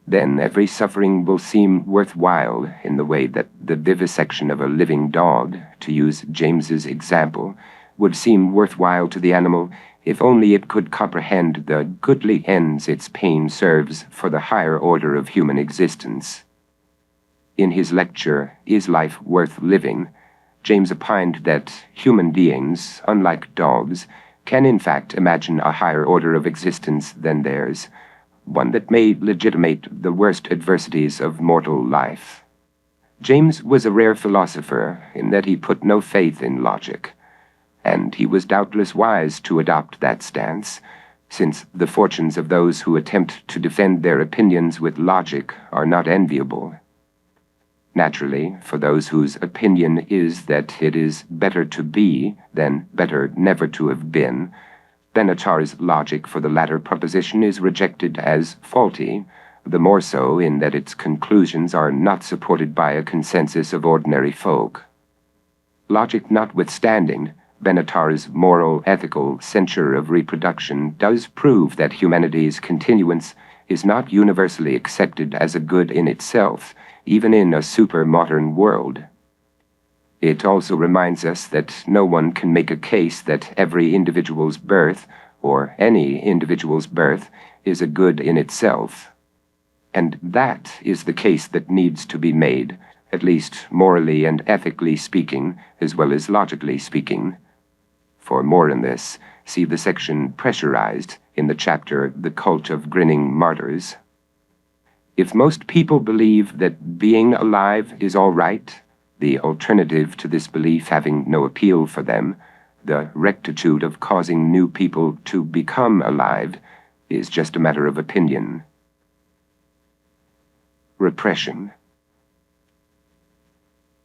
A: Then every suffering will seem worthwhile in the way that the vivisection of a living dog, to use James's example, would seem worthwhile to the animal if only it could comprehend the goodly ends its pain serves for the higher order of human existence. In his lecture, Is Life Worth Living?, James opined that human beings, unlike dogs, can in fact imagine a higher order of existence than theirs, one that may legitimate the worst adversities of mortal life. James was a rare philosopher in that he put no faith in logic, and he was doubtless wise to adopt that stance, since the fortunes of those who attempt to defend their opinions with logic are not enviable. Naturally, for those whose opinion is that it is better to be than better never to have been, Benatar's logic for the latter proposition is rejected as faulty, the more so in that its conclusions are not supported by a consensus of ordinary folk. Logic notwithstanding, Benatar's moral, ethical censure of reproduction does prove that humanity's continuance is not universally accepted as a good in itself, even in a super-modern world. It also reminds us that no one can make a case that every individual's birth, or any individual's birth, is a good in itself. And that is the case that needs to be made, at least morally and ethically speaking, as well as logically speaking. For more on this, see the section Pressurized in the chapter The Cult of Grinning Martyrs. If most people believe that being alive is all right, the alternative to this belief having no appeal for them, the rectitude of causing new people to become alive, is just a matter of opinion. Repression.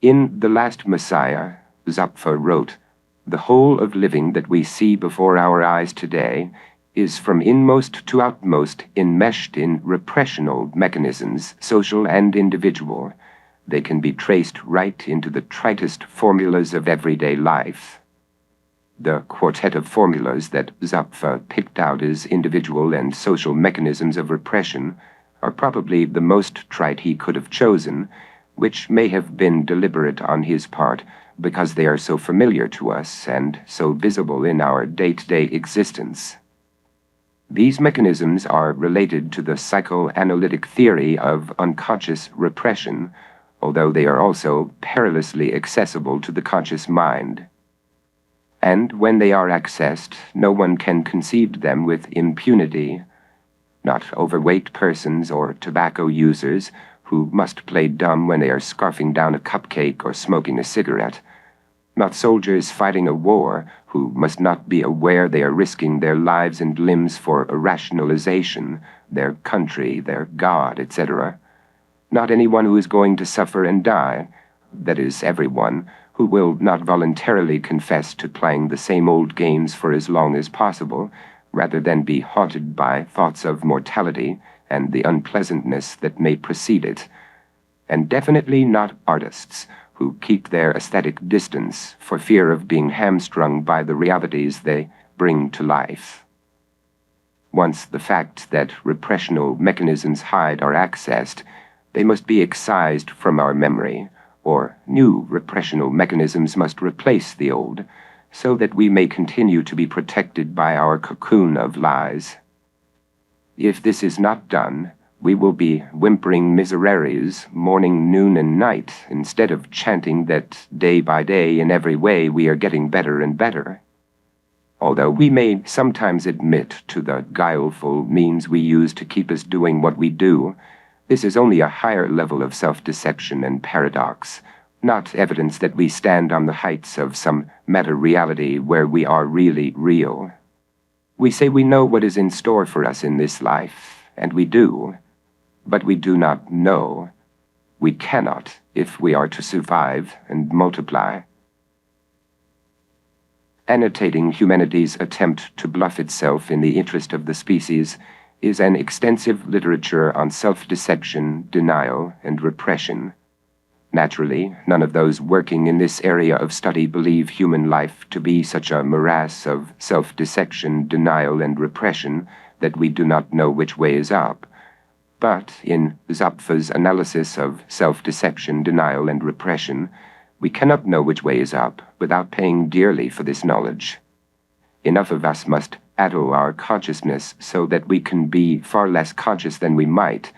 A: In The Last Messiah, Zapfa wrote, "The whole of living that we see before our eyes today is from inmost to outmost enmeshed in repressional mechanisms, social and individual. They can be traced right into the tritest formulas of everyday life." The quartet of formulas that Zapfa picked out as individual and social mechanisms of repression are probably the most trite he could have chosen, which may have been deliberate on his part because they are so familiar to us and so visible in our day-to-day existence. These mechanisms are related to the psychoanalytic theory of unconscious repression, although they are also perilously accessible to the conscious mind. And when they are accessed, no one can conceive them with impunity. Not overweight persons or tobacco users who must play dumb when they are scarfing down a cupcake or smoking a cigarette. Not soldiers fighting a war who must not be aware they are risking their lives and limbs for a rationalization, their country, their God, etc. Not anyone who is going to suffer and die, that is, everyone who will not voluntarily confess to playing the same old games for as long as possible, rather than be haunted by thoughts of mortality and the unpleasantness that may precede it. And definitely not artists who keep their aesthetic distance for fear of being hamstrung by the realities they bring to life. Once the fact that repressional mechanisms hide are accessed, they must be excised from our memory, or new repressional mechanisms must replace the old, so that we may continue to be protected by our cocoon of lies. If this is not done, we will be whimpering misereres morning, noon, and night, instead of chanting that day by day in every way we are getting better and better. Although we may sometimes admit to the guileful means we use to keep us doing what we do, this is only a higher level of self-deception and paradox, not evidence that we stand on the heights of some meta-reality where we are really real. We say we know what is in store for us in this life, and we do, but we do not know. We cannot if we are to survive and multiply. Annotating humanity's attempt to bluff itself in the interest of the species is an extensive literature on self-deception, denial, and repression. Naturally, none of those working in this area of study believe human life to be such a morass of self-deception, denial, and repression that we do not know which way is up. But in Zapfa's analysis of self-deception, denial, and repression, we cannot know which way is up without paying dearly for this knowledge. Enough of us must addle our consciousness so that we can be far less conscious than we might,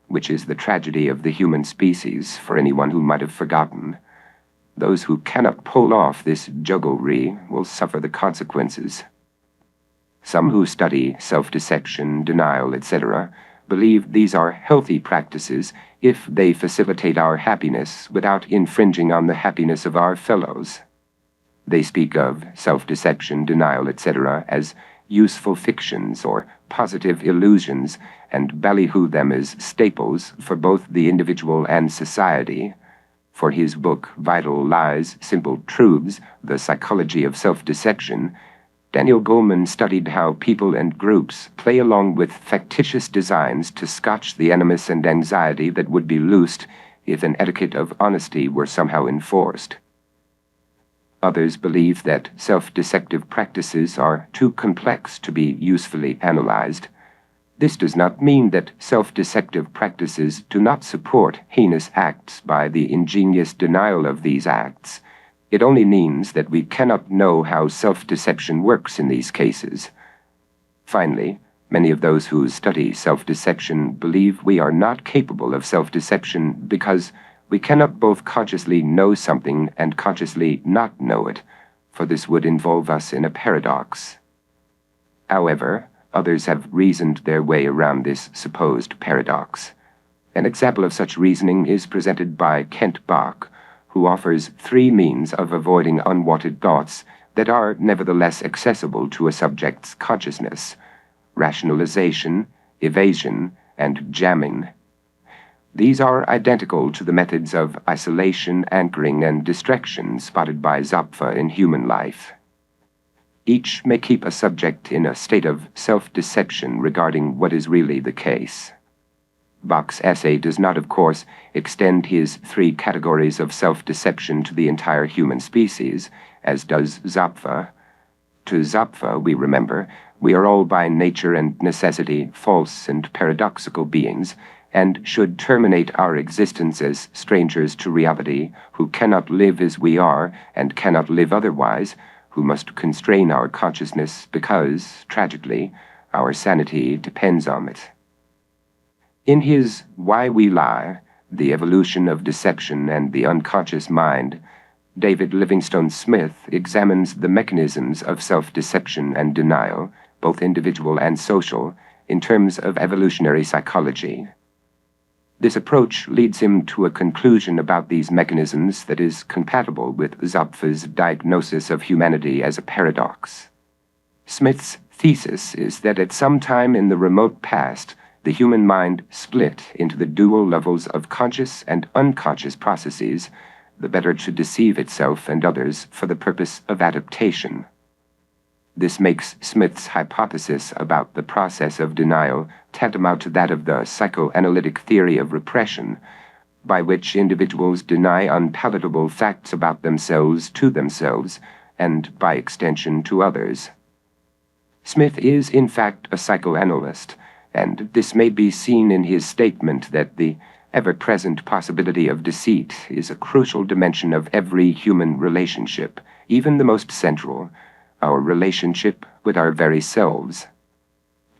A: which is the tragedy of the human species for anyone who might have forgotten. Those who cannot pull off this jugglery will suffer the consequences. Some who study self-deception, denial, etc., believe these are healthy practices if they facilitate our happiness without infringing on the happiness of our fellows. They speak of self-deception, denial, etc. as useful fictions or positive illusions and ballyhoo them as staples for both the individual and society. For his book, Vital Lies, Simple Truths, The Psychology of Self-Deception, Daniel Goleman studied how people and groups play along with factitious designs to scotch the animus and anxiety that would be loosed if an etiquette of honesty were somehow enforced. Others believe that self-deceptive practices are too complex to be usefully analyzed. This does not mean that self-deceptive practices do not support heinous acts by the ingenious denial of these acts. It only means that we cannot know how self-deception works in these cases. Finally, many of those who study self-deception believe we are not capable of self-deception because we cannot both consciously know something and consciously not know it, for this would involve us in a paradox. However, others have reasoned their way around this supposed paradox. An example of such reasoning is presented by Kent Bach, who offers 3 means of avoiding unwanted thoughts that are nevertheless accessible to a subject's consciousness: rationalization, evasion, and jamming. These are identical to the methods of isolation, anchoring, and distraction spotted by Zapfa in human life. Each may keep a subject in a state of self-deception regarding what is really the case. Bach's essay does not, of course, extend his 3 categories of self-deception to the entire human species, as does Zapfa. To Zapfa, we remember, we are all by nature and necessity false and paradoxical beings, and should terminate our existence as strangers to reality, who cannot live as we are and cannot live otherwise, who must constrain our consciousness because, tragically, our sanity depends on it. In his Why We Lie, The Evolution of Deception and the Unconscious Mind, David Livingstone Smith examines the mechanisms of self-deception and denial, both individual and social, in terms of evolutionary psychology. This approach leads him to a conclusion about these mechanisms that is compatible with Zapfa's diagnosis of humanity as a paradox. Smith's thesis is that at some time in the remote past, the human mind split into the dual levels of conscious and unconscious processes, the better to deceive itself and others for the purpose of adaptation. This makes Smith's hypothesis about the process of denial tantamount to that of the psychoanalytic theory of repression, by which individuals deny unpalatable facts about themselves to themselves, and by extension to others. Smith is, in fact, a psychoanalyst, and this may be seen in his statement that the ever-present possibility of deceit is a crucial dimension of every human relationship, even the most central, our relationship with our very selves.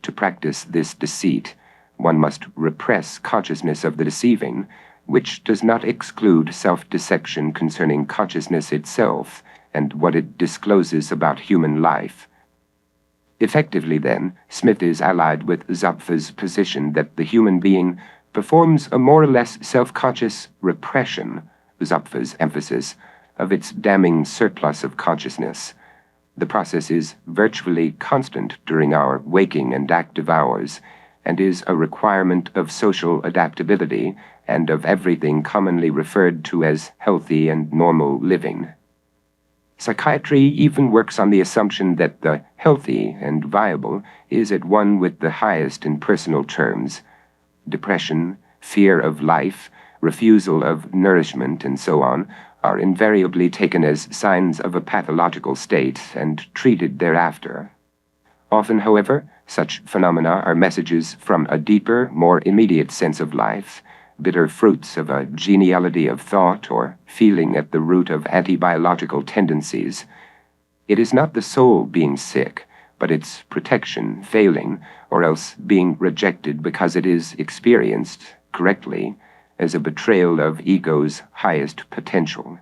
A: To practice this deceit, one must repress consciousness of the deceiving, which does not exclude self-deception concerning consciousness itself and what it discloses about human life. Effectively, then, Smith is allied with Zapfa's position that the human being performs a more or less self-conscious repression, Zapfa's emphasis, of its damning surplus of consciousness. The process is virtually constant during our waking and active hours, and is a requirement of social adaptability and of everything commonly referred to as healthy and normal living. Psychiatry even works on the assumption that the healthy and viable is at one with the highest in personal terms. Depression, fear of life, refusal of nourishment, and so on, are invariably taken as signs of a pathological state and treated thereafter. Often, however, such phenomena are messages from a deeper, more immediate sense of life, bitter fruits of a geniality of thought or feeling at the root of anti-biological tendencies. It is not the soul being sick, but its protection failing, or else being rejected because it is experienced, correctly, as a betrayal of ego's highest potential.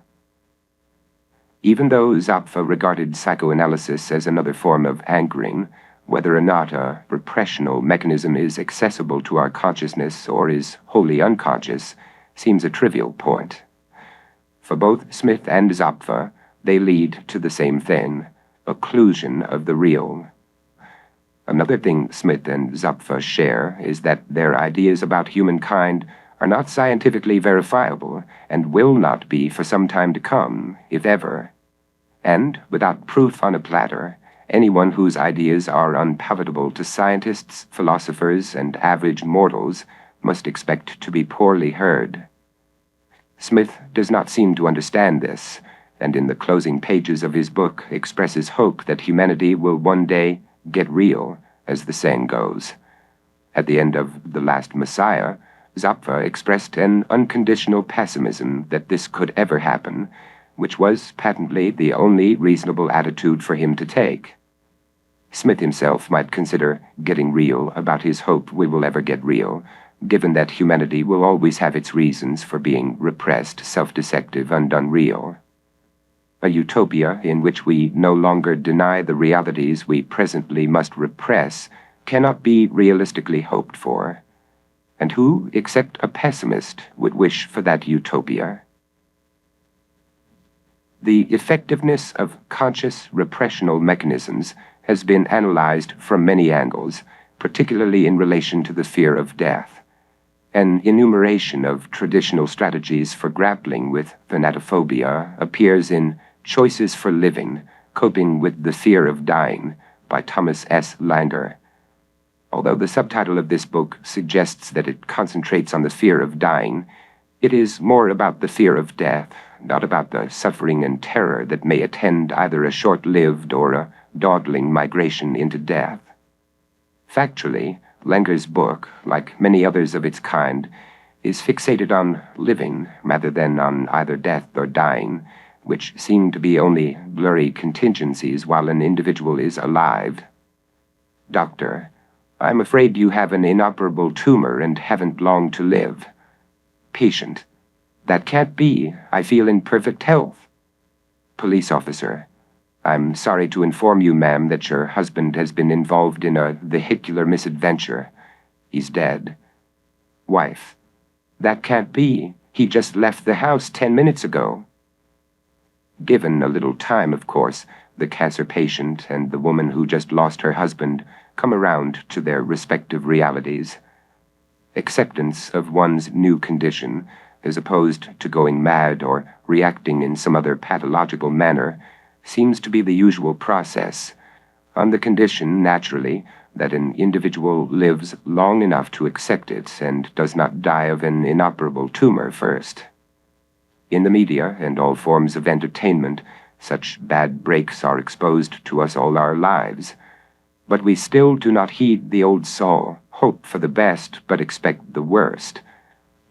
A: Even though Zapfa regarded psychoanalysis as another form of anchoring, whether or not a repressional mechanism is accessible to our consciousness or is wholly unconscious seems a trivial point. For both Smith and Zapfa, they lead to the same thing, occlusion of the real. Another thing Smith and Zapfa share is that their ideas about humankind are not scientifically verifiable and will not be for some time to come, if ever. And, without proof on a platter, anyone whose ideas are unpalatable to scientists, philosophers, and average mortals must expect to be poorly heard. Smith does not seem to understand this, and in the closing pages of his book expresses hope that humanity will one day get real, as the saying goes. At the end of The Last Messiah, Zapfa expressed an unconditional pessimism that this could ever happen, which was patently the only reasonable attitude for him to take. Smith himself might consider getting real about his hope we will ever get real, given that humanity will always have its reasons for being repressed, self-deceptive, and unreal. A utopia in which we no longer deny the realities we presently must repress cannot be realistically hoped for. And who, except a pessimist, would wish for that utopia? The effectiveness of conscious repressional mechanisms has been analyzed from many angles, particularly in relation to the fear of death. An enumeration of traditional strategies for grappling with thanatophobia appears in Choices for Living, Coping with the Fear of Dying by Thomas S. Langer. Although the subtitle of this book suggests that it concentrates on the fear of dying, it is more about the fear of death, not about the suffering and terror that may attend either a short-lived or a dawdling migration into death. Factually, Langer's book, like many others of its kind, is fixated on living rather than on either death or dying, which seem to be only blurry contingencies while an individual is alive. Doctor, I'm afraid you have an inoperable tumor and haven't long to live. Patient, that can't be. I feel in perfect health. Police officer, I'm sorry to inform you, ma'am, that your husband has been involved in a vehicular misadventure. He's dead. Wife, that can't be. He just left the house 10 minutes ago. Given a little time, of course, the cancer patient and the woman who just lost her husband come around to their respective realities. Acceptance of one's new condition, as opposed to going mad or reacting in some other pathological manner, seems to be the usual process, on the condition, naturally, that an individual lives long enough to accept it and does not die of an inoperable tumor first. In the media and all forms of entertainment, such bad breaks are exposed to us all our lives. But we still do not heed the old saw, hope for the best but expect the worst.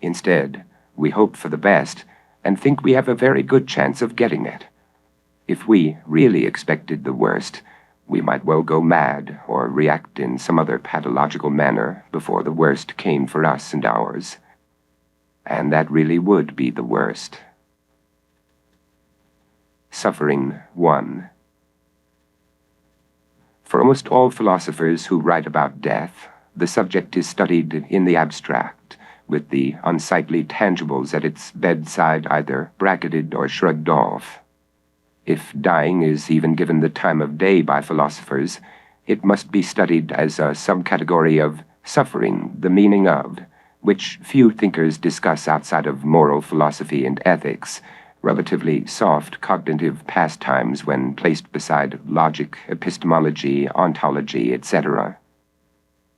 A: Instead, we hope for the best and think we have a very good chance of getting it. If we really expected the worst, we might well go mad or react in some other pathological manner before the worst came for us and ours. And that really would be the worst. Suffering 1. For almost all philosophers who write about death, the subject is studied in the abstract, with the unsightly tangibles at its bedside either bracketed or shrugged off. If dying is even given the time of day by philosophers, it must be studied as a subcategory of suffering, the meaning of, which few thinkers discuss outside of moral philosophy and ethics, relatively soft cognitive pastimes when placed beside logic, epistemology, ontology, etc.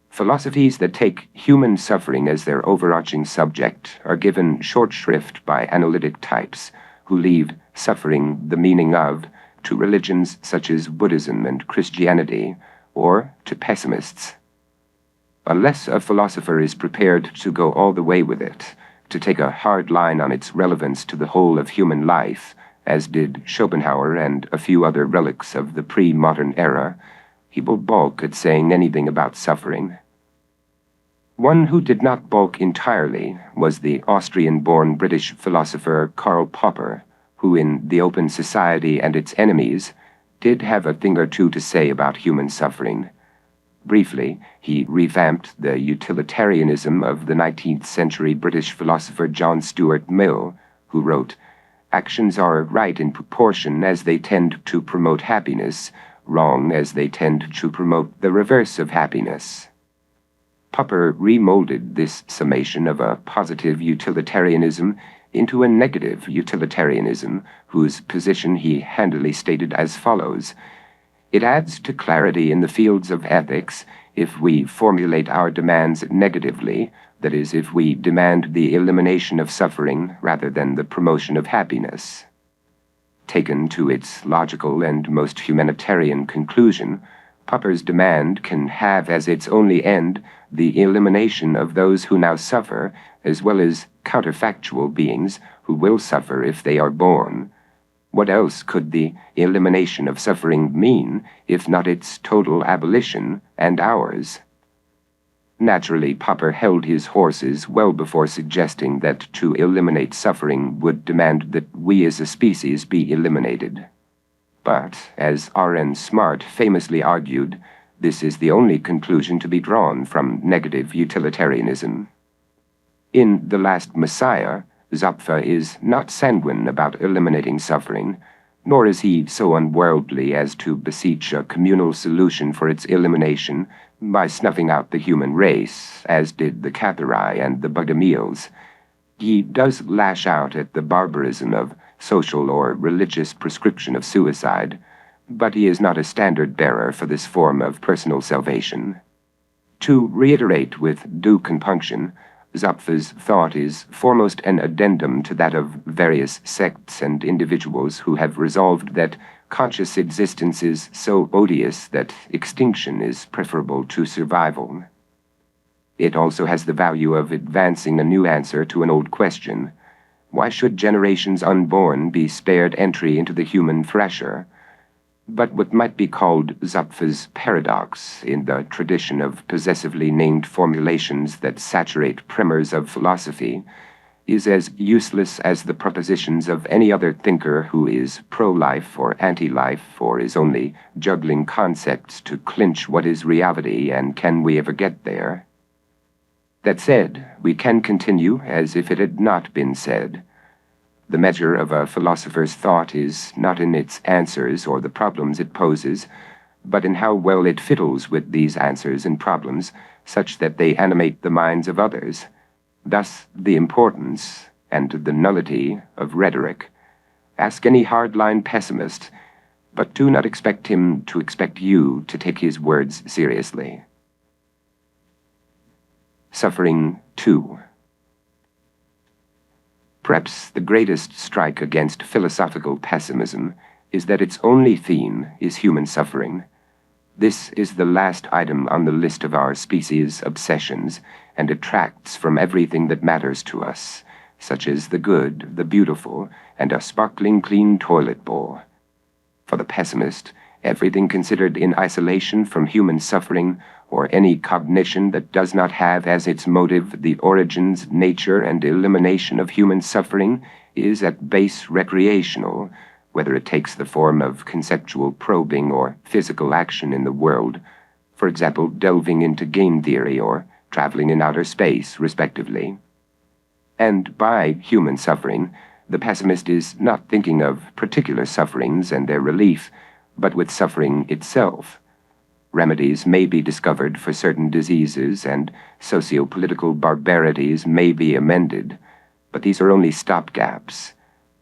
A: Philosophies that take human suffering as their overarching subject are given short shrift by analytic types who leave suffering, the meaning of, to religions such as Buddhism and Christianity, or to pessimists. Unless a philosopher is prepared to go all the way with it, to take a hard line on its relevance to the whole of human life, as did Schopenhauer and a few other relics of the pre-modern era, he will balk at saying anything about suffering. One who did not balk entirely was the Austrian-born British philosopher Karl Popper, who in The Open Society and Its Enemies did have a thing or two to say about human suffering. Briefly, he revamped the utilitarianism of the 19th century British philosopher John Stuart Mill, who wrote, "Actions are right in proportion as they tend to promote happiness, wrong as they tend to promote the reverse of happiness." Popper remolded this summation of a positive utilitarianism into a negative utilitarianism, whose position he handily stated as follows: "It adds to clarity in the fields of ethics if we formulate our demands negatively, that is, if we demand the elimination of suffering rather than the promotion of happiness." Taken to its logical and most humanitarian conclusion, Popper's demand can have as its only end the elimination of those who now suffer, as well as counterfactual beings who will suffer if they are born. What else could the elimination of suffering mean, if not its total abolition, and ours? Naturally, Popper held his horses well before suggesting that to eliminate suffering would demand that we as a species be eliminated. But, as R.N. Smart famously argued, this is the only conclusion to be drawn from negative utilitarianism. In The Last Messiah, Zapfa is not sanguine about eliminating suffering, nor is he so unworldly as to beseech a communal solution for its elimination by snuffing out the human race, as did the Cathari and the Bugdamiels. He does lash out at the barbarism of social or religious prescription of suicide, but he is not a standard-bearer for this form of personal salvation. To reiterate with due compunction, Zapfa's thought is foremost an addendum to that of various sects and individuals who have resolved that conscious existence is so odious that extinction is preferable to survival. It also has the value of advancing a new answer to an old question: why should generations unborn be spared entry into the human thresher? But what might be called Zapfa's paradox, in the tradition of possessively named formulations that saturate primers of philosophy, is as useless as the propositions of any other thinker who is pro-life or anti-life, or is only juggling concepts to clinch what is reality and can we ever get there. That said, we can continue as if it had not been said. The measure of a philosopher's thought is not in its answers or the problems it poses, but in how well it fiddles with these answers and problems, such that they animate the minds of others. Thus the importance and the nullity of rhetoric. Ask any hardline pessimist, but do not expect him to expect you to take his words seriously. Suffering 2. Perhaps the greatest strike against philosophical pessimism is that its only theme is human suffering. This is the last item on the list of our species' obsessions, and detracts from everything that matters to us, such as the good, the beautiful, and a sparkling clean toilet bowl. For the pessimist, everything considered in isolation from human suffering, or any cognition that does not have as its motive the origins, nature, and elimination of human suffering, is at base recreational, whether it takes the form of conceptual probing or physical action in the world, for example, delving into game theory or traveling in outer space, respectively. And by human suffering, the pessimist is not thinking of particular sufferings and their relief, but with suffering itself. Remedies may be discovered for certain diseases, and socio-political barbarities may be amended, but these are only stopgaps.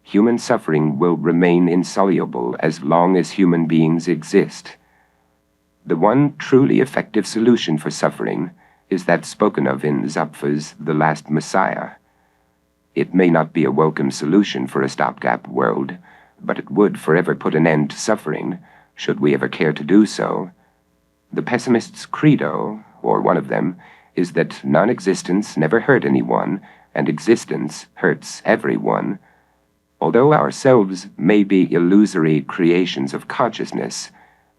A: Human suffering will remain insoluble as long as human beings exist. The one truly effective solution for suffering is that spoken of in Zapfa's The Last Messiah. It may not be a welcome solution for a stopgap world, but it would forever put an end to suffering, should we ever care to do so. The pessimist's credo, or one of them, is that non-existence never hurt anyone, and existence hurts everyone. Although ourselves may be illusory creations of consciousness,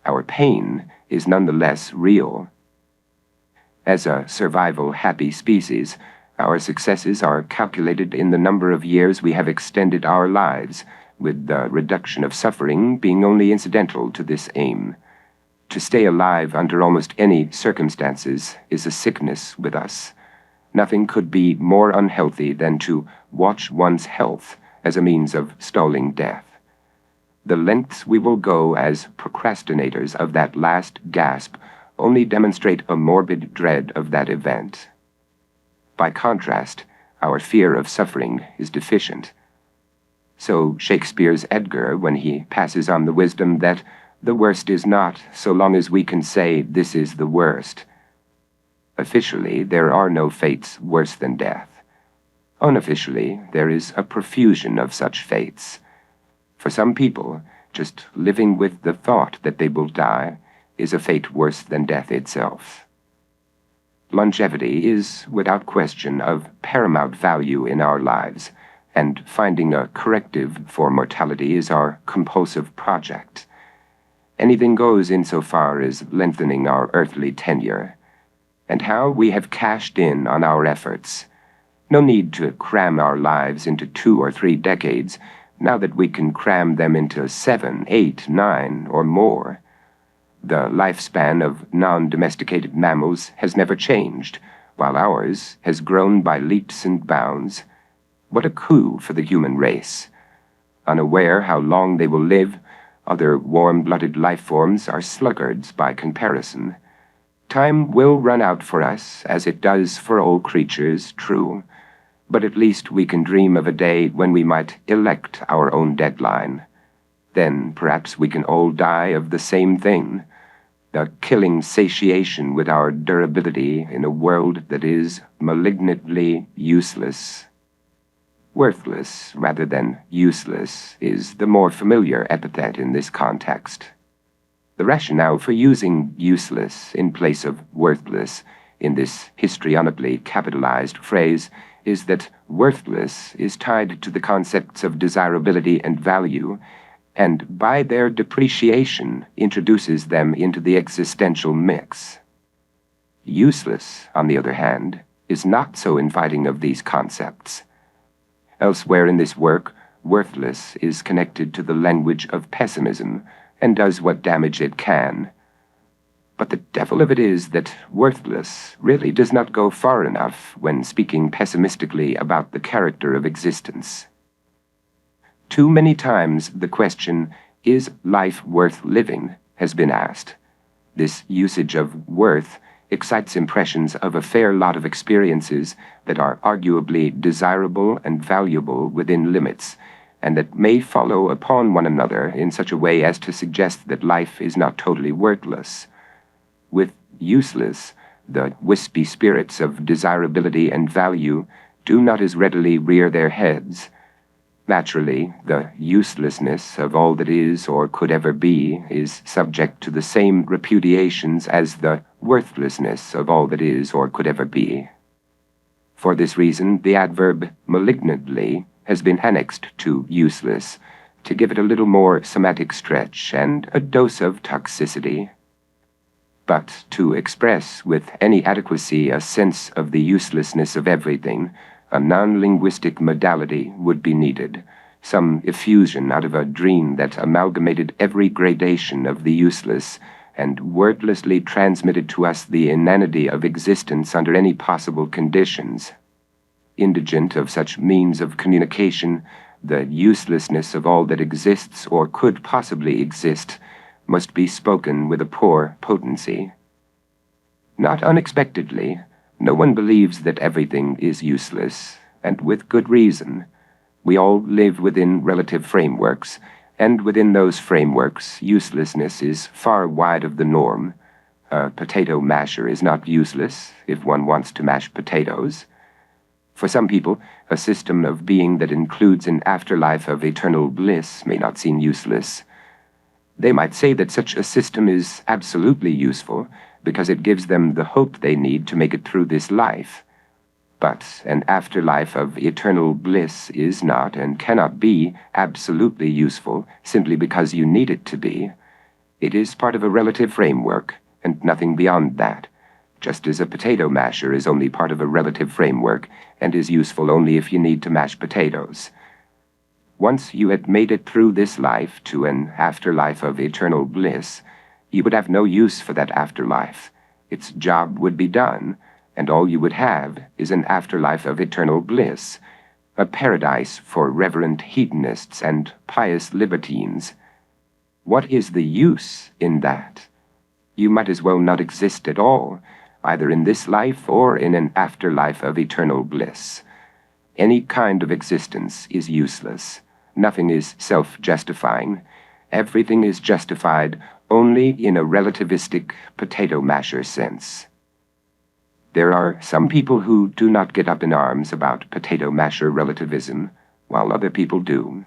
A: our pain is nonetheless real. As a survival-happy species, our successes are calculated in the number of years we have extended our lives, with the reduction of suffering being only incidental to this aim. To stay alive under almost any circumstances is a sickness with us. Nothing could be more unhealthy than to watch one's health as a means of stalling death. The lengths we will go as procrastinators of that last gasp only demonstrate a morbid dread of that event. By contrast, our fear of suffering is deficient. So Shakespeare's Edgar when he passes on the wisdom that the worst is not so long as we can say this is the worst. Officially, there are no fates worse than death. Unofficially, there is a profusion of such fates. For some people, just living with the thought that they will die is a fate worse than death itself. Longevity is, without question, of paramount value in our lives, and finding a corrective for mortality is our compulsive project. Anything goes insofar as lengthening our earthly tenure. And how we have cashed in on our efforts. No need to cram our lives into 2 or 3 decades, now that we can cram them into 7, 8, 9, or more. The lifespan of non-domesticated mammals has never changed, while ours has grown by leaps and bounds. What a coup for the human race! Unaware how long they will live, other warm-blooded life forms are sluggards by comparison. Time will run out for us, as it does for all creatures, true, but at least we can dream of a day when we might elect our own deadline. Then perhaps we can all die of the same thing, the killing satiation with our durability in a world that is malignantly useless. Worthless, rather than useless, is the more familiar epithet in this context. The rationale for using useless in place of worthless in this histrionically capitalized phrase is that worthless is tied to the concepts of desirability and value, and by their depreciation introduces them into the existential mix. Useless, on the other hand, is not so inviting of these concepts. Elsewhere in this work, worthless is connected to the language of pessimism, and does what damage it can. But the devil of it is that worthless really does not go far enough when speaking pessimistically about the character of existence. Too many times the question, is life worth living, has been asked. This usage of worth excites impressions of a fair lot of experiences that are arguably desirable and valuable within limits, and that may follow upon one another in such a way as to suggest that life is not totally worthless. With useless, the wispy spirits of desirability and value do not as readily rear their heads. Naturally, the uselessness of all that is or could ever be is subject to the same repudiations as the worthlessness of all that is or could ever be. For this reason, the adverb malignantly has been annexed to useless, to give it a little more semantic stretch and a dose of toxicity. But to express with any adequacy a sense of the uselessness of everything, a non-linguistic modality would be needed, some effusion out of a dream that amalgamated every gradation of the useless and wordlessly transmitted to us the inanity of existence under any possible conditions. Indigent of such means of communication, the uselessness of all that exists or could possibly exist must be spoken with a poor potency. Not unexpectedly, no one believes that everything is useless, and with good reason. We all live within relative frameworks, and within those frameworks, uselessness is far wide of the norm. A potato masher is not useless if one wants to mash potatoes. For some people, a system of being that includes an afterlife of eternal bliss may not seem useless. They might say that such a system is absolutely useful because it gives them the hope they need to make it through this life. But an afterlife of eternal bliss is not and cannot be absolutely useful simply because you need it to be. It is part of a relative framework, and nothing beyond that, just as a potato masher is only part of a relative framework and is useful only if you need to mash potatoes. Once you had made it through this life to an afterlife of eternal bliss, you would have no use for that afterlife. Its job would be done, and all you would have is an afterlife of eternal bliss, a paradise for reverent hedonists and pious libertines. What is the use in that? You might as well not exist at all, either in this life or in an afterlife of eternal bliss. Any kind of existence is useless. Nothing is self-justifying. Everything is justified only in a relativistic potato masher sense. There are some people who do not get up in arms about potato masher relativism, while other people do.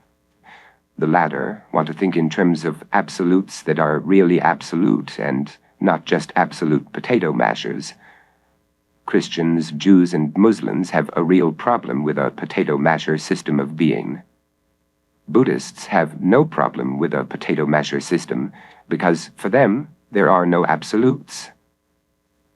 A: The latter want to think in terms of absolutes that are really absolute and not just absolute potato mashers. Christians, Jews, and Muslims have a real problem with a potato masher system of being. Buddhists have no problem with a potato masher system because for them there are no absolutes.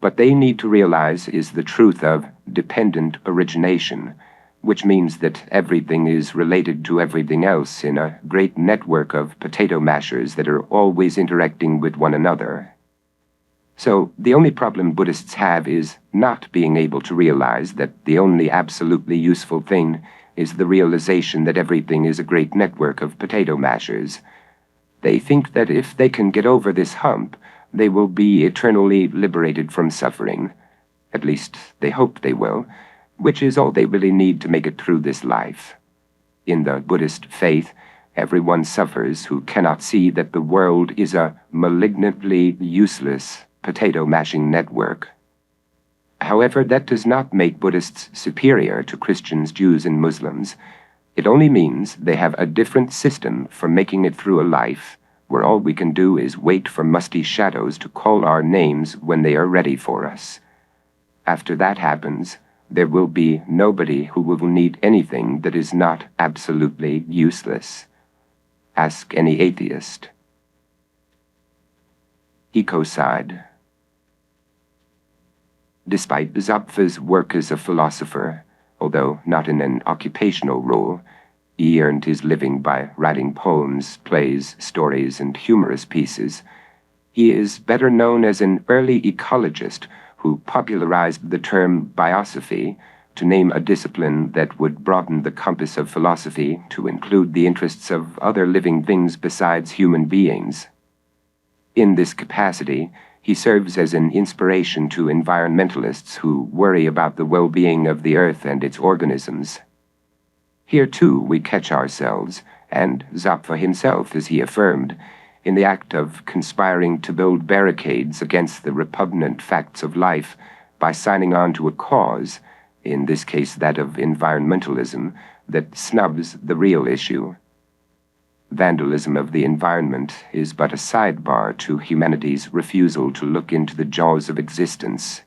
A: What they need to realize is the truth of dependent origination, which means that everything is related to everything else in a great network of potato mashers that are always interacting with one another. So the only problem Buddhists have is not being able to realize that the only absolutely useful thing is the realization that everything is a great network of potato mashers. They think that if they can get over this hump, they will be eternally liberated from suffering. At least, they hope they will, which is all they really need to make it through this life. In the Buddhist faith, everyone suffers who cannot see that the world is a malignantly useless potato-mashing network. However, that does not make Buddhists superior to Christians, Jews, and Muslims. It only means they have a different system for making it through a life where all we can do is wait for musty shadows to call our names when they are ready for us. After that happens, there will be nobody who will need anything that is not absolutely useless. Ask any atheist. Ecocide. Despite Zapfa's work as a philosopher, although not in an occupational role, he earned his living by writing poems, plays, stories, and humorous pieces. He is better known as an early ecologist who popularized the term biosophy to name a discipline that would broaden the compass of philosophy to include the interests of other living things besides human beings. In this capacity, he serves as an inspiration to environmentalists who worry about the well-being of the earth and its organisms. Here, too, we catch ourselves, and Zapfa himself, as he affirmed, in the act of conspiring to build barricades against the repugnant facts of life by signing on to a cause, in this case that of environmentalism, that snubs the real issue. Vandalism of the environment is but a sidebar to humanity's refusal to look into the jaws of existence.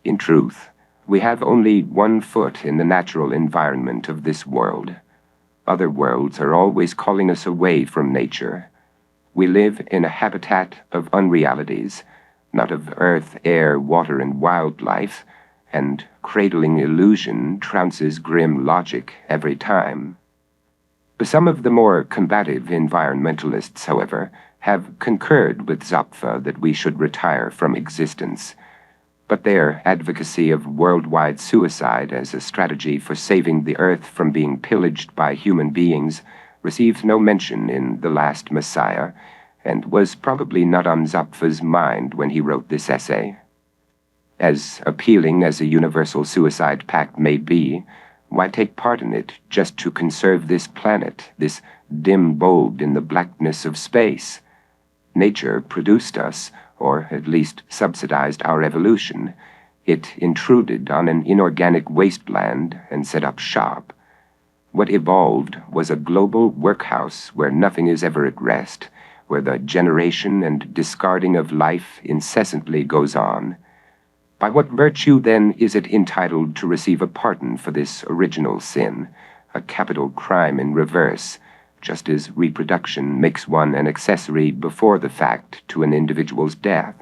A: In truth, we have only one foot in the natural environment of this world. Other worlds are always calling us away from nature. We live in a habitat of unrealities, not of earth, air, water, and wildlife, and cradling illusion trounces grim logic every time. Some of the more combative environmentalists, however, have concurred with Zapfa that we should retire from existence, but their advocacy of worldwide suicide as a strategy for saving the earth from being pillaged by human beings received no mention in The Last Messiah, and was probably not on Zapfa's mind when he wrote this essay. As appealing as a universal suicide pact may be, why take part in it just to conserve this planet, this dim bulb in the blackness of space? Nature produced us, or at least subsidized our evolution. It intruded on an inorganic wasteland and set up shop. What evolved was a global workhouse where nothing is ever at rest, where the generation and discarding of life incessantly goes on. By what virtue, then, is it entitled to receive a pardon for this original sin, a capital crime in reverse, just as reproduction makes one an accessory before the fact to an individual's death?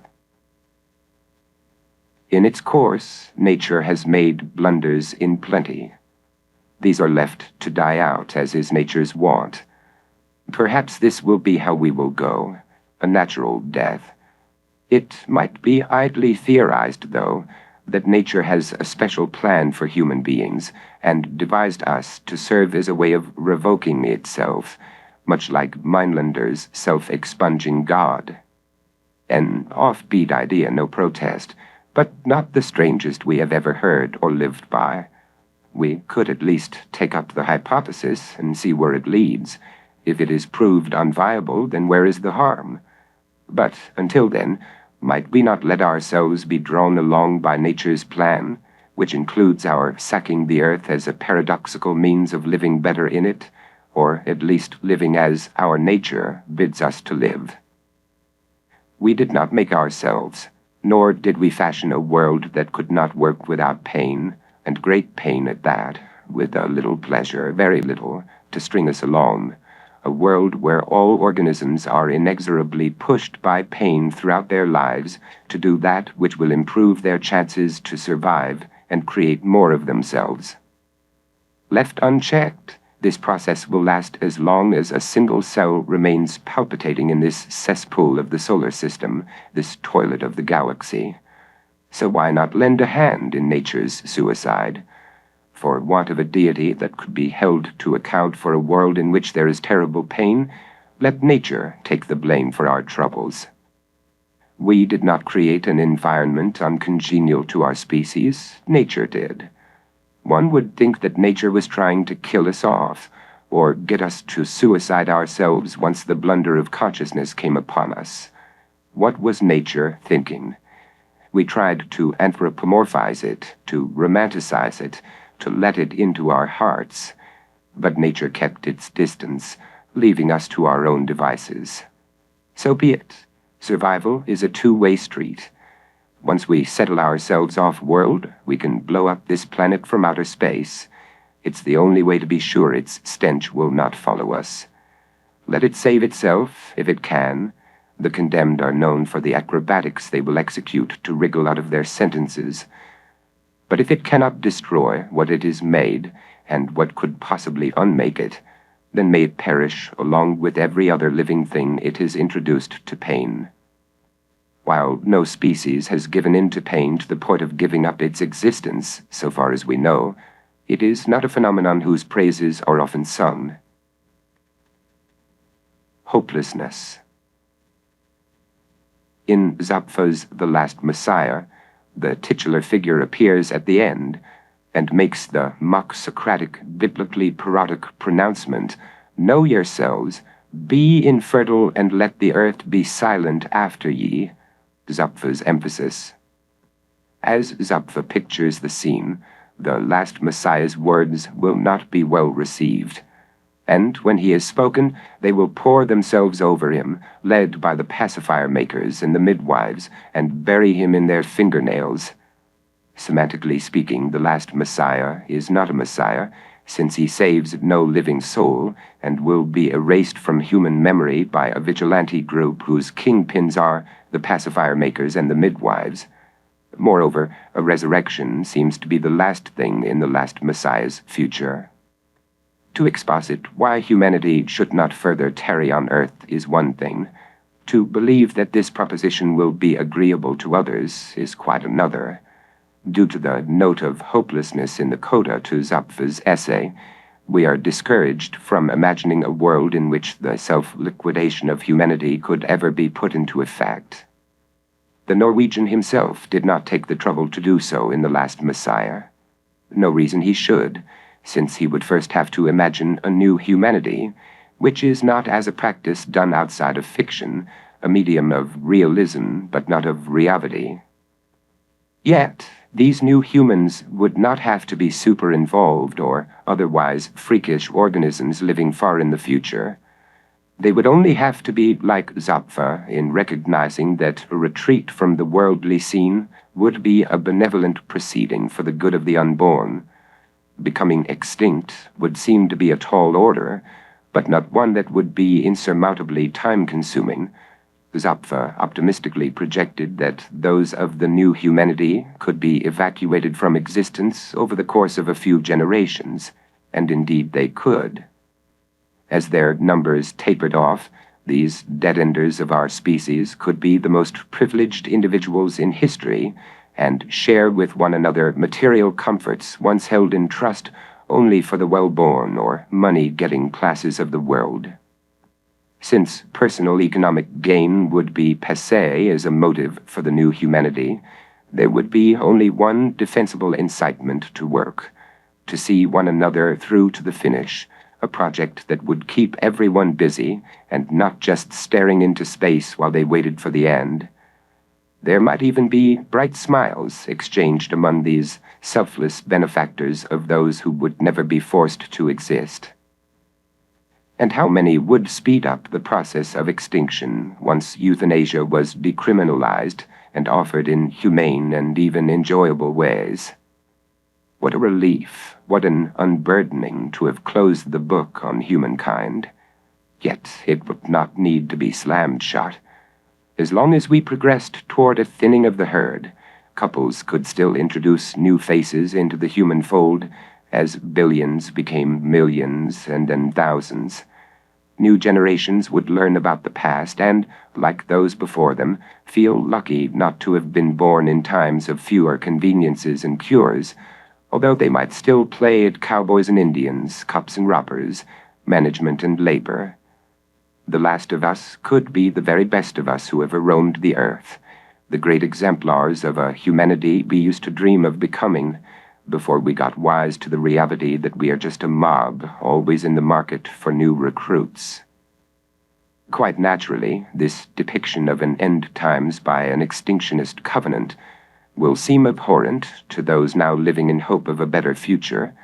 A: In its course, nature has made blunders in plenty. These are left to die out, as is nature's wont. Perhaps this will be how we will go, a natural death. It might be idly theorized, though, that nature has a special plan for human beings, and devised us to serve as a way of revoking itself, much like Mainlander's self-expunging God. An offbeat idea, no protest, but not the strangest we have ever heard or lived by. We could at least take up the hypothesis and see where it leads. If it is proved unviable, then where is the harm? But until then, might we not let ourselves be drawn along by nature's plan, which includes our sacking the earth as a paradoxical means of living better in it, or at least living as our nature bids us to live? We did not make ourselves, nor did we fashion a world that could not work without pain, and great pain at that, with a little pleasure, very little, to string us along. A world where all organisms are inexorably pushed by pain throughout their lives to do that which will improve their chances to survive and create more of themselves. Left unchecked, this process will last as long as a single cell remains palpitating in this cesspool of the solar system, this toilet of the galaxy. So why not lend a hand in nature's suicide? For want of a deity that could be held to account for a world in which there is terrible pain, let nature take the blame for our troubles. We did not create an environment uncongenial to our species. Nature did. One would think that nature was trying to kill us off, or get us to suicide ourselves once the blunder of consciousness came upon us. What was nature thinking? We tried to anthropomorphize it, to romanticize it, to let it into our hearts, but nature kept its distance, leaving us to our own devices. So be it. Survival is a two-way street. Once we settle ourselves off-world, we can blow up this planet from outer space. It's the only way to be sure its stench will not follow us. Let it save itself, if it can. The condemned are known for the acrobatics they will execute to wriggle out of their sentences. But if it cannot destroy what it is made, and what could possibly unmake it, then may it perish along with every other living thing it has introduced to pain. While no species has given in to pain to the point of giving up its existence, so far as we know, it is not a phenomenon whose praises are often sung. Hopelessness. In Zapfa's The Last Messiah, the titular figure appears at the end and makes the mock-Socratic, biblically parodic pronouncement, "Know yourselves, be infertile, and let the earth be silent after ye," Zapfa's emphasis. As Zapfa pictures the scene, the last Messiah's words will not be well received. And when he has spoken, they will pour themselves over him, led by the pacifier makers and the midwives, and bury him in their fingernails. Semantically speaking, the last Messiah is not a Messiah, since he saves no living soul, and will be erased from human memory by a vigilante group whose kingpins are the pacifier makers and the midwives. Moreover, a resurrection seems to be the last thing in the last Messiah's future. To exposit why humanity should not further tarry on earth is one thing. To believe that this proposition will be agreeable to others is quite another. Due to the note of hopelessness in the coda to Zapfa's essay, we are discouraged from imagining a world in which the self-liquidation of humanity could ever be put into effect. The Norwegian himself did not take the trouble to do so in The Last Messiah. No reason he should, since he would first have to imagine a new humanity, which is not as a practice done outside of fiction, a medium of realism but not of reality. Yet, these new humans would not have to be super-involved or otherwise freakish organisms living far in the future. They would only have to be like Zapfa in recognizing that a retreat from the worldly scene would be a benevolent proceeding for the good of the unborn. Becoming extinct would seem to be a tall order, but not one that would be insurmountably time-consuming. Zapfa optimistically projected that those of the new humanity could be evacuated from existence over the course of a few generations. and indeed they could. As their numbers tapered off, these dead-enders of our species could be the most privileged individuals in history and share with one another material comforts once held in trust only for the well-born or money-getting classes of the world. Since personal economic gain would be passé as a motive for the new humanity, there would be only one defensible incitement to work, to see one another through to the finish, a project that would keep everyone busy and not just staring into space while they waited for the end. There might even be bright smiles exchanged among these selfless benefactors of those who would never be forced to exist. And how many would speed up the process of extinction once euthanasia was decriminalized and offered in humane and even enjoyable ways? What a relief, what an unburdening to have closed the book on humankind. Yet it would not need to be slammed shut. As long as we progressed toward a thinning of the herd, couples could still introduce new faces into the human fold as billions became millions and then thousands. New generations would learn about the past and, like those before them, feel lucky not to have been born in times of fewer conveniences and cures, although they might still play at cowboys and Indians, cops and robbers, management and labor. The last of us could be the very best of us who ever roamed the earth, the great exemplars of a humanity we used to dream of becoming, before we got wise to the reality that we are just a mob, always in the market for new recruits. Quite naturally, this depiction of an end times by an extinctionist covenant will seem abhorrent to those now living in hope of a better future,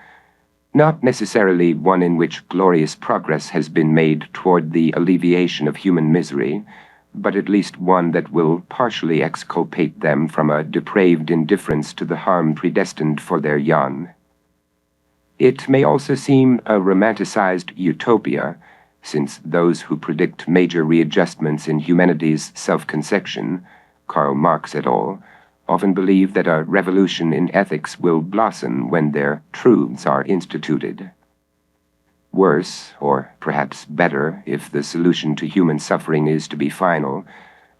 A: not necessarily one in which glorious progress has been made toward the alleviation of human misery, but at least one that will partially exculpate them from a depraved indifference to the harm predestined for their young. It may also seem a romanticized utopia, since those who predict major readjustments in humanity's self-conception, Karl Marx et al., often believe that a revolution in ethics will blossom when their truths are instituted. Worse, or perhaps better, if the solution to human suffering is to be final,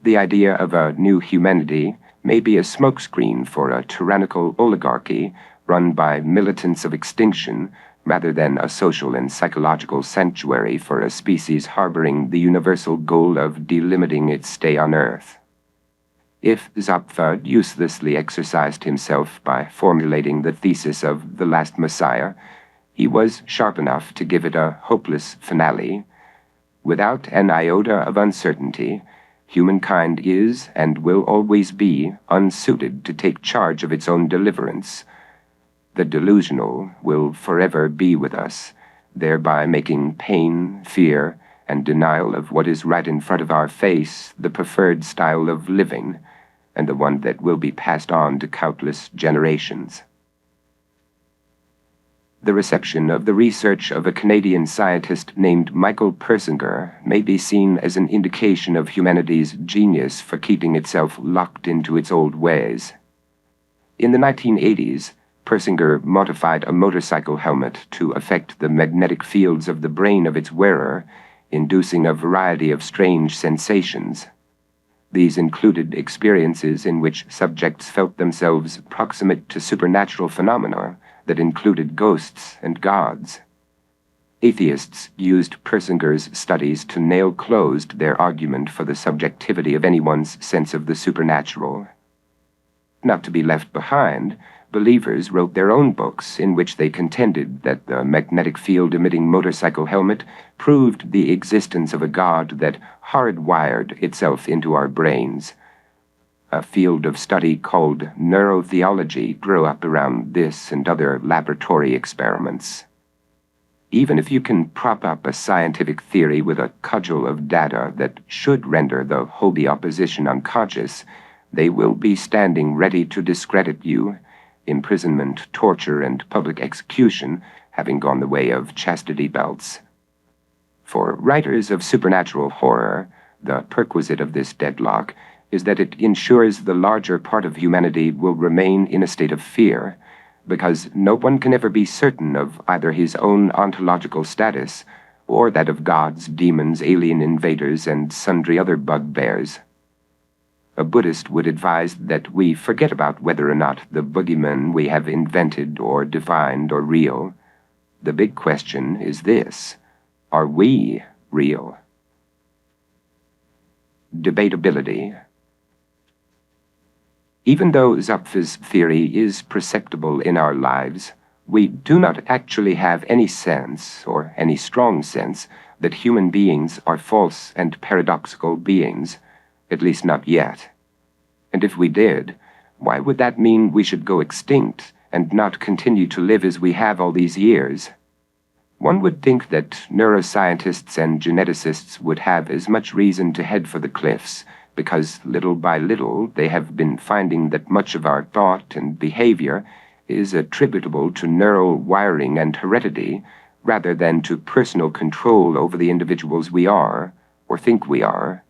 A: the idea of a new humanity may be a smokescreen for a tyrannical oligarchy run by militants of extinction rather than a social and psychological sanctuary for a species harboring the universal goal of delimiting its stay on Earth. If Zapffe uselessly exercised himself by formulating the thesis of the last Messiah, he was sharp enough to give it a hopeless finale. Without an iota of uncertainty, humankind is and will always be unsuited to take charge of its own deliverance. The delusional will forever be with us, thereby making pain, fear, and denial of what is right in front of our face the preferred style of living, and the one that will be passed on to countless generations. The reception of the research of a Canadian scientist named Michael Persinger may be seen as an indication of humanity's genius for keeping itself locked into its old ways. In the 1980s, Persinger modified a motorcycle helmet to affect the magnetic fields of the brain of its wearer, inducing a variety of strange sensations. These included experiences in which subjects felt themselves proximate to supernatural phenomena that included ghosts and gods. Atheists used Persinger's studies to nail closed their argument for the subjectivity of anyone's sense of the supernatural. Not to be left behind, believers wrote their own books in which they contended that the magnetic field-emitting motorcycle helmet proved the existence of a god that hardwired itself into our brains. A field of study called neurotheology grew up around this and other laboratory experiments. Even if you can prop up a scientific theory with a cudgel of data that should render the Holy opposition unconscious, they will be standing ready to discredit you, imprisonment, torture, and public execution having gone the way of chastity belts. For writers of supernatural horror, the perquisite of this deadlock is that it ensures the larger part of humanity will remain in a state of fear, because no one can ever be certain of either his own ontological status or that of gods, demons, alien invaders, and sundry other bugbears. A Buddhist would advise that we forget about whether or not the boogeymen we have invented or defined are real. The big question is this: are we real? Debatability. Even though Zupf's theory is perceptible in our lives, we do not actually have any sense, or any strong sense, that human beings are false and paradoxical beings, at least not yet. And if we did, why would that mean we should go extinct and not continue to live as we have all these years? One would think that neuroscientists and geneticists would have as much reason to head for the cliffs, because little by little they have been finding that much of our thought and behavior is attributable to neural wiring and heredity, rather than to personal control over the individuals we are, or think we are.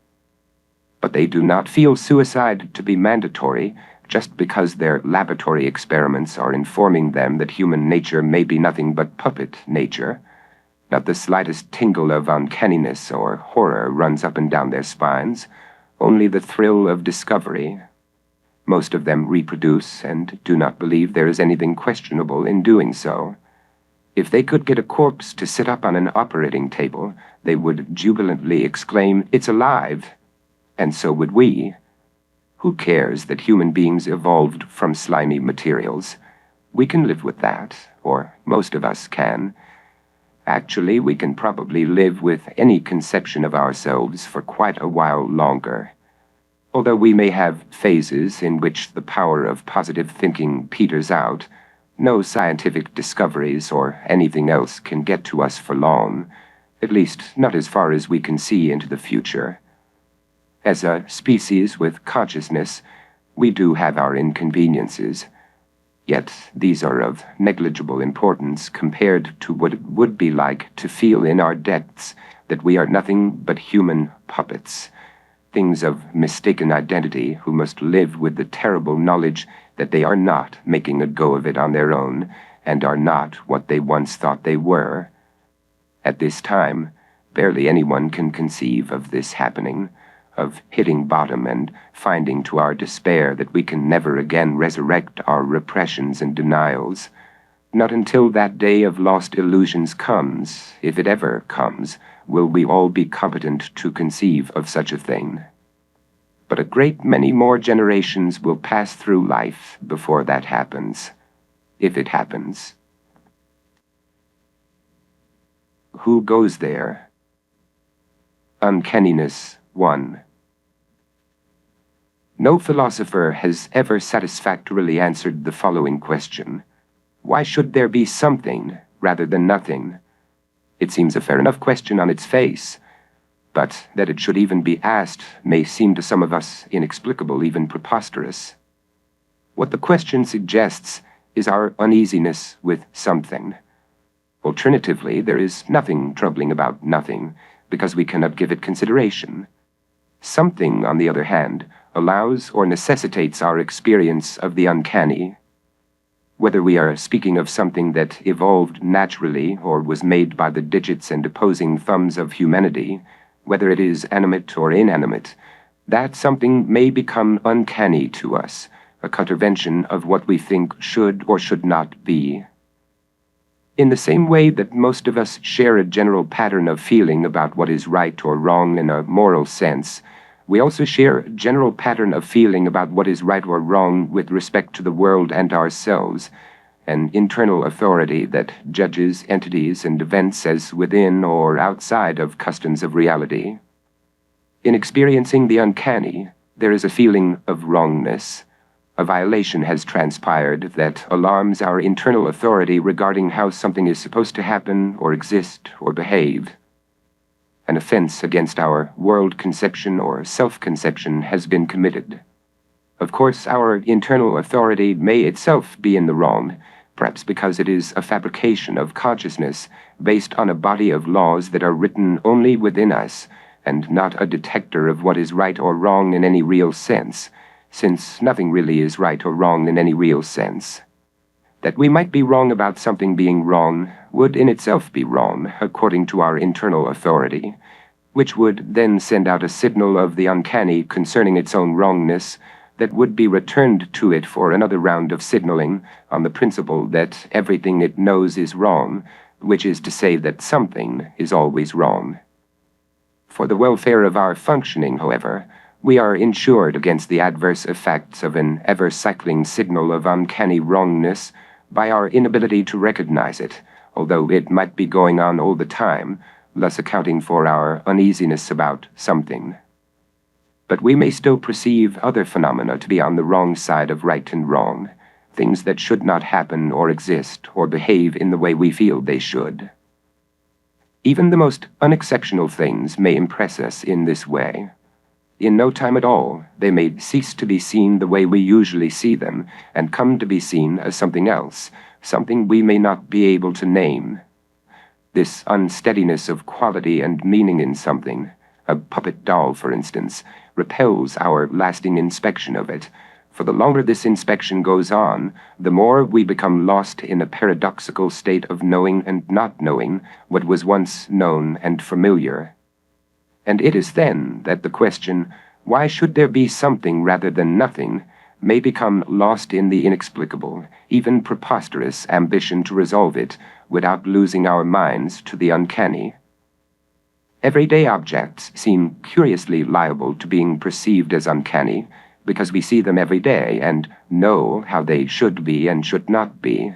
A: But they do not feel suicide to be mandatory just because their laboratory experiments are informing them that human nature may be nothing but puppet nature. Not the slightest tingle of uncanniness or horror runs up and down their spines, only the thrill of discovery. Most of them reproduce and do not believe there is anything questionable in doing so. If they could get a corpse to sit up on an operating table, they would jubilantly exclaim, "It's alive!" And so would we. Who cares that human beings evolved from slimy materials? We can live with that, or most of us can. Actually, we can probably live with any conception of ourselves for quite a while longer. Although we may have phases in which the power of positive thinking peters out, no scientific discoveries or anything else can get to us for long, at least not as far as we can see into the future. As a species with consciousness, we do have our inconveniences, yet these are of negligible importance compared to what it would be like to feel in our depths that we are nothing but human puppets, things of mistaken identity who must live with the terrible knowledge that they are not making a go of it on their own, and are not what they once thought they were. At this time, barely anyone can conceive of this happening, of hitting bottom and finding to our despair that we can never again resurrect our repressions and denials. Not until that day of lost illusions comes, if it ever comes, will we all be competent to conceive of such a thing. But a great many more generations will pass through life before that happens, if it happens. Who goes there? Uncanniness 1. No philosopher has ever satisfactorily answered the following question: why should there be something rather than nothing? It seems a fair enough question on its face, but that it should even be asked may seem to some of us inexplicable, even preposterous. What the question suggests is our uneasiness with something. Alternatively, there is nothing troubling about nothing, because we cannot give it consideration. Something, on the other hand, allows or necessitates our experience of the uncanny. Whether we are speaking of something that evolved naturally or was made by the digits and opposing thumbs of humanity, whether it is animate or inanimate, that something may become uncanny to us, a contravention of what we think should or should not be. In the same way that most of us share a general pattern of feeling about what is right or wrong in a moral sense, we also share a general pattern of feeling about what is right or wrong with respect to the world and ourselves, an internal authority that judges entities and events as within or outside of customs of reality. In experiencing the uncanny, there is a feeling of wrongness. A violation has transpired that alarms our internal authority regarding how something is supposed to happen or exist or behave. An offense against our world conception or self-conception has been committed. Of course, our internal authority may itself be in the wrong, perhaps because it is a fabrication of consciousness based on a body of laws that are written only within us, and not a detector of what is right or wrong in any real sense, since nothing really is right or wrong in any real sense. That we might be wrong about something being wrong would in itself be wrong, according to our internal authority, which would then send out a signal of the uncanny concerning its own wrongness that would be returned to it for another round of signaling on the principle that everything it knows is wrong, which is to say that something is always wrong. For the welfare of our functioning, however, we are insured against the adverse effects of an ever-cycling signal of uncanny wrongness by our inability to recognize it, although it might be going on all the time, thus accounting for our uneasiness about something. But we may still perceive other phenomena to be on the wrong side of right and wrong, things that should not happen or exist or behave in the way we feel they should. Even the most unexceptional things may impress us in this way. In no time at all, they may cease to be seen the way we usually see them, and come to be seen as something else, something we may not be able to name. This unsteadiness of quality and meaning in something, a puppet doll, for instance, repels our lasting inspection of it, for the longer this inspection goes on, the more we become lost in a paradoxical state of knowing and not knowing what was once known and familiar. And it is then that the question, why should there be something rather than nothing, may become lost in the inexplicable, even preposterous ambition to resolve it without losing our minds to the uncanny. Everyday objects seem curiously liable to being perceived as uncanny because we see them every day and know how they should be and should not be.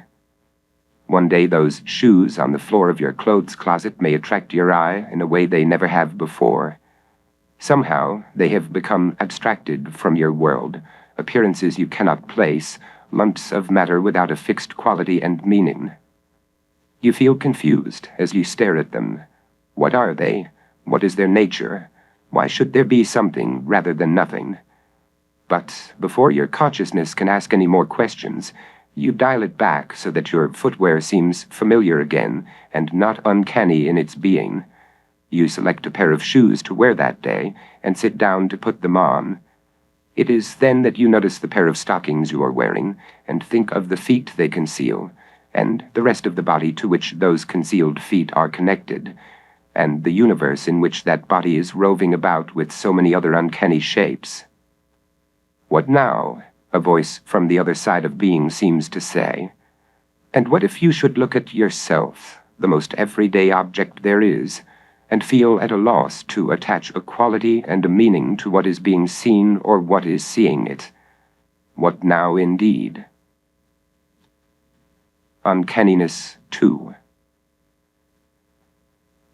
A: One day those shoes on the floor of your clothes closet may attract your eye in a way they never have before. Somehow they have become abstracted from your world, appearances you cannot place, lumps of matter without a fixed quality and meaning. You feel confused as you stare at them. What are they? What is their nature? Why should there be something rather than nothing? But before your consciousness can ask any more questions, you dial it back so that your footwear seems familiar again and not uncanny in its being. You select a pair of shoes to wear that day and sit down to put them on. It is then that you notice the pair of stockings you are wearing and think of the feet they conceal, and the rest of the body to which those concealed feet are connected, and the universe in which that body is roving about with so many other uncanny shapes. What now? A voice from the other side of being seems to say. And what if you should look at yourself, the most everyday object there is, and feel at a loss to attach a quality and a meaning to what is being seen or what is seeing it? What now indeed? Uncanniness 2.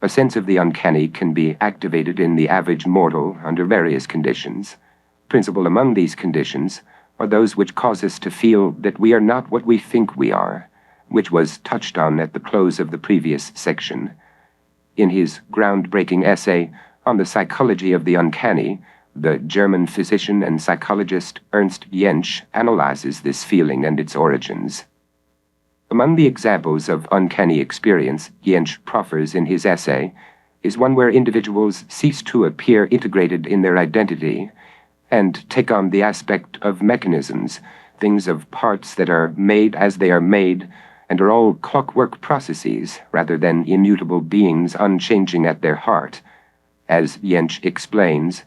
A: A sense of the uncanny can be activated in the average mortal under various conditions. Principal among these conditions are those which cause us to feel that we are not what we think we are, which was touched on at the close of the previous section. In his groundbreaking essay on the psychology of the uncanny, the German physician and psychologist Ernst Jentsch analyzes this feeling and its origins. Among the examples of uncanny experience Jentsch proffers in his essay is one where individuals cease to appear integrated in their identity and take on the aspect of mechanisms, things of parts that are made as they are made, and are all clockwork processes rather than immutable beings unchanging at their heart. As Jentsch explains,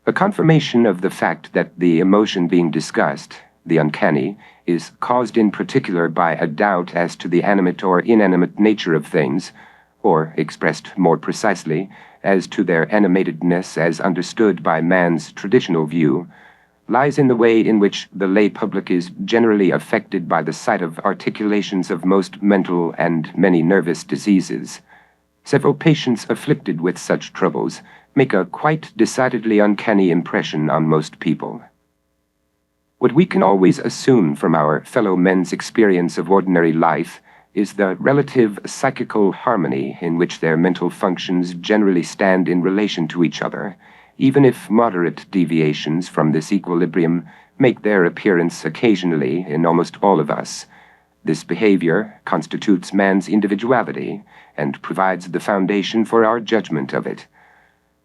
A: a confirmation of the fact that the emotion being discussed, the uncanny, is caused in particular by a doubt as to the animate or inanimate nature of things, or, expressed more precisely, as to their animatedness as understood by man's traditional view, lies in the way in which the lay public is generally affected by the sight of articulations of most mental and many nervous diseases. Several patients afflicted with such troubles make a quite decidedly uncanny impression on most people. What we can always assume from our fellow men's experience of ordinary life is the relative psychical harmony in which their mental functions generally stand in relation to each other, even if moderate deviations from this equilibrium make their appearance occasionally in almost all of us. This behavior constitutes man's individuality and provides the foundation for our judgment of it.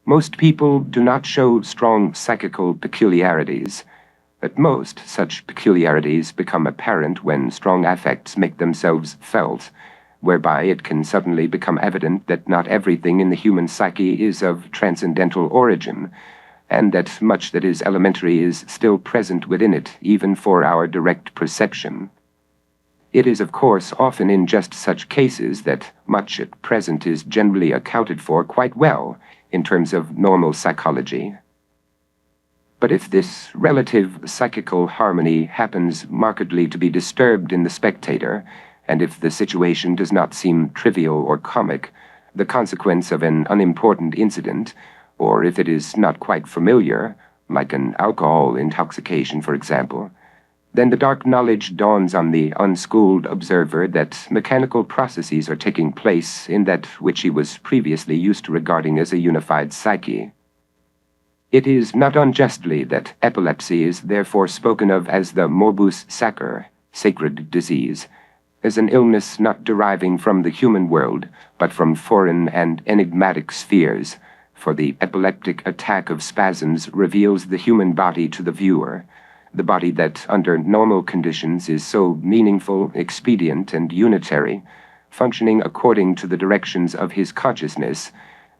A: Most people do not show strong psychical peculiarities. At most, such peculiarities become apparent when strong affects make themselves felt, whereby it can suddenly become evident that not everything in the human psyche is of transcendental origin, and that much that is elementary is still present within it, even for our direct perception. It is, of course, often in just such cases that much at present is generally accounted for quite well in terms of normal psychology. But if this relative psychical harmony happens markedly to be disturbed in the spectator, and if the situation does not seem trivial or comic, the consequence of an unimportant incident, or if it is not quite familiar, like an alcohol intoxication, for example, then the dark knowledge dawns on the unschooled observer that mechanical processes are taking place in that which he was previously used to regarding as a unified psyche. It is not unjustly that epilepsy is therefore spoken of as the morbus sacer, sacred disease, as an illness not deriving from the human world, but from foreign and enigmatic spheres, for the epileptic attack of spasms reveals the human body to the viewer, the body that, under normal conditions, is so meaningful, expedient, and unitary, functioning according to the directions of his consciousness,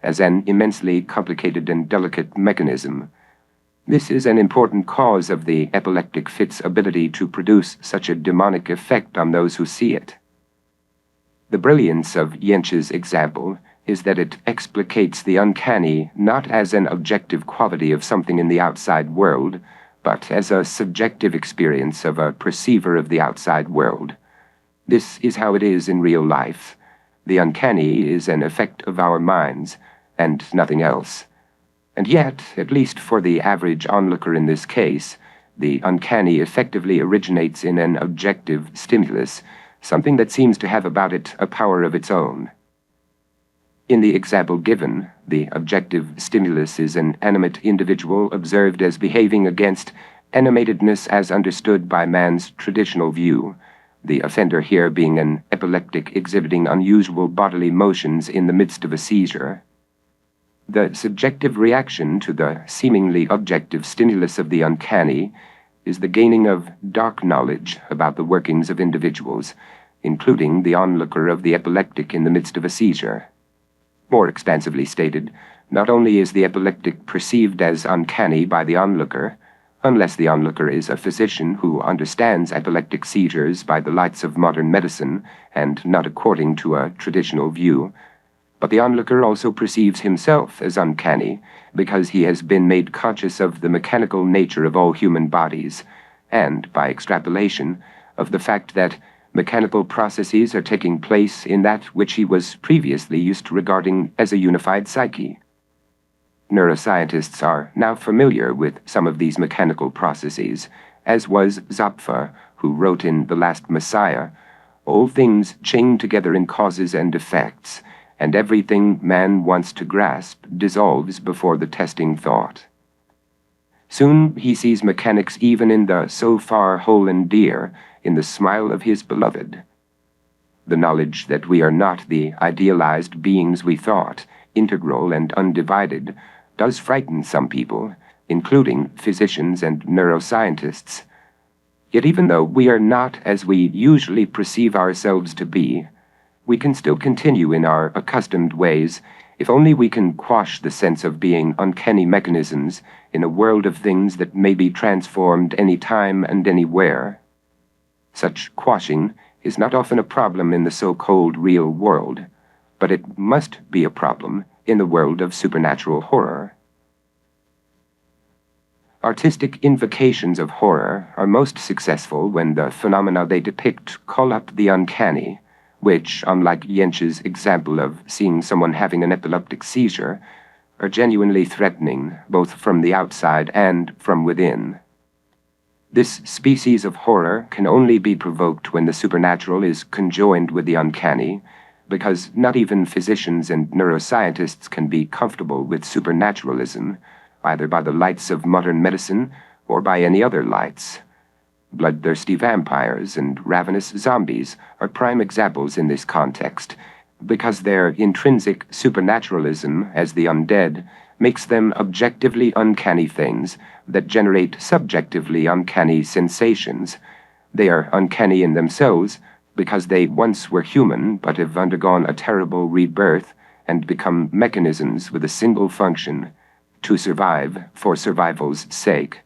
A: as an immensely complicated and delicate mechanism. This is an important cause of the epileptic fit's ability to produce such a demonic effect on those who see it. The brilliance of Jentsch's example is that it explicates the uncanny not as an objective quality of something in the outside world, but as a subjective experience of a perceiver of the outside world. This is how it is in real life. The uncanny is an effect of our minds, and nothing else. And yet, at least for the average onlooker in this case, the uncanny effectively originates in an objective stimulus, something that seems to have about it a power of its own. In the example given, the objective stimulus is an animate individual observed as behaving against animatedness as understood by man's traditional view, the offender here being an epileptic exhibiting unusual bodily motions in the midst of a seizure. The subjective reaction to the seemingly objective stimulus of the uncanny is the gaining of dark knowledge about the workings of individuals, including the onlooker of the epileptic in the midst of a seizure. More expansively stated, not only is the epileptic perceived as uncanny by the onlooker, unless the onlooker is a physician who understands epileptic seizures by the lights of modern medicine and not according to a traditional view, but the onlooker also perceives himself as uncanny because he has been made conscious of the mechanical nature of all human bodies, and, by extrapolation, of the fact that mechanical processes are taking place in that which he was previously used to regarding as a unified psyche. Neuroscientists are now familiar with some of these mechanical processes, as was Zapfa, who wrote in The Last Messiah, "All things chain together in causes and effects, and everything man wants to grasp dissolves before the testing thought." Soon he sees mechanics even in the so far whole and dear, in the smile of his beloved. The knowledge that we are not the idealized beings we thought, integral and undivided, does frighten some people, including physicians and neuroscientists. Yet even though we are not as we usually perceive ourselves to be, we can still continue in our accustomed ways if only we can quash the sense of being uncanny mechanisms in a world of things that may be transformed any time and anywhere. Such quashing is not often a problem in the so-called real world, but it must be a problem in the world of supernatural horror. Artistic invocations of horror are most successful when the phenomena they depict call up the uncanny, which, unlike Jentsch's example of seeing someone having an epileptic seizure, are genuinely threatening both from the outside and from within. This species of horror can only be provoked when the supernatural is conjoined with the uncanny, because not even physicians and neuroscientists can be comfortable with supernaturalism, either by the lights of modern medicine or by any other lights. Bloodthirsty vampires and ravenous zombies are prime examples in this context, because their intrinsic supernaturalism as the undead makes them objectively uncanny things that generate subjectively uncanny sensations. They are uncanny in themselves because they once were human but have undergone a terrible rebirth and become mechanisms with a single function: to survive for survival's sake.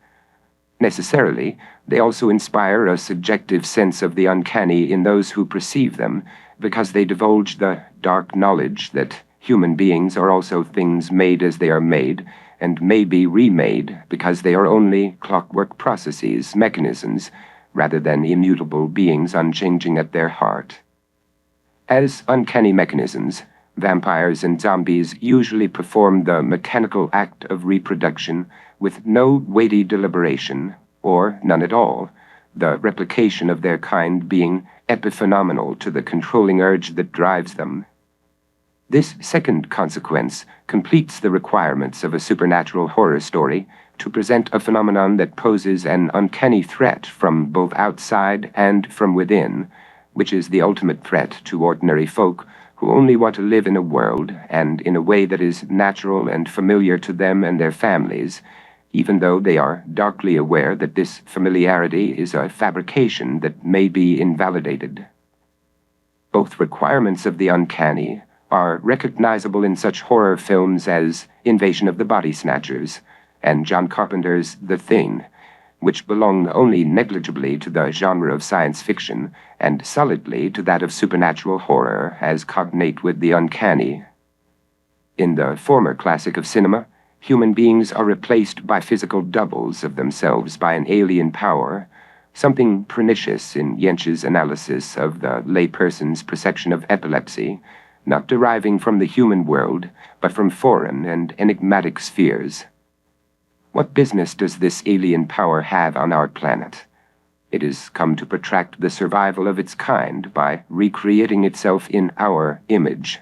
A: Necessarily, they also inspire a subjective sense of the uncanny in those who perceive them, because they divulge the dark knowledge that human beings are also things made as they are made, and may be remade because they are only clockwork processes, mechanisms, rather than immutable beings unchanging at their heart. As uncanny mechanisms, vampires and zombies usually perform the mechanical act of reproduction with no weighty deliberation, or none at all, the replication of their kind being epiphenomenal to the controlling urge that drives them. This second consequence completes the requirements of a supernatural horror story to present a phenomenon that poses an uncanny threat from both outside and from within, which is the ultimate threat to ordinary folk who only want to live in a world and in a way that is natural and familiar to them and their families, even though they are darkly aware that this familiarity is a fabrication that may be invalidated. Both requirements of the uncanny are recognizable in such horror films as Invasion of the Body Snatchers and John Carpenter's The Thing, which belong only negligibly to the genre of science fiction and solidly to that of supernatural horror as cognate with the uncanny. In the former classic of cinema, human beings are replaced by physical doubles of themselves by an alien power, something pernicious in Jentzsch's analysis of the layperson's perception of epilepsy, not deriving from the human world, but from foreign and enigmatic spheres. What business does this alien power have on our planet? It has come to protract the survival of its kind by recreating itself in our image.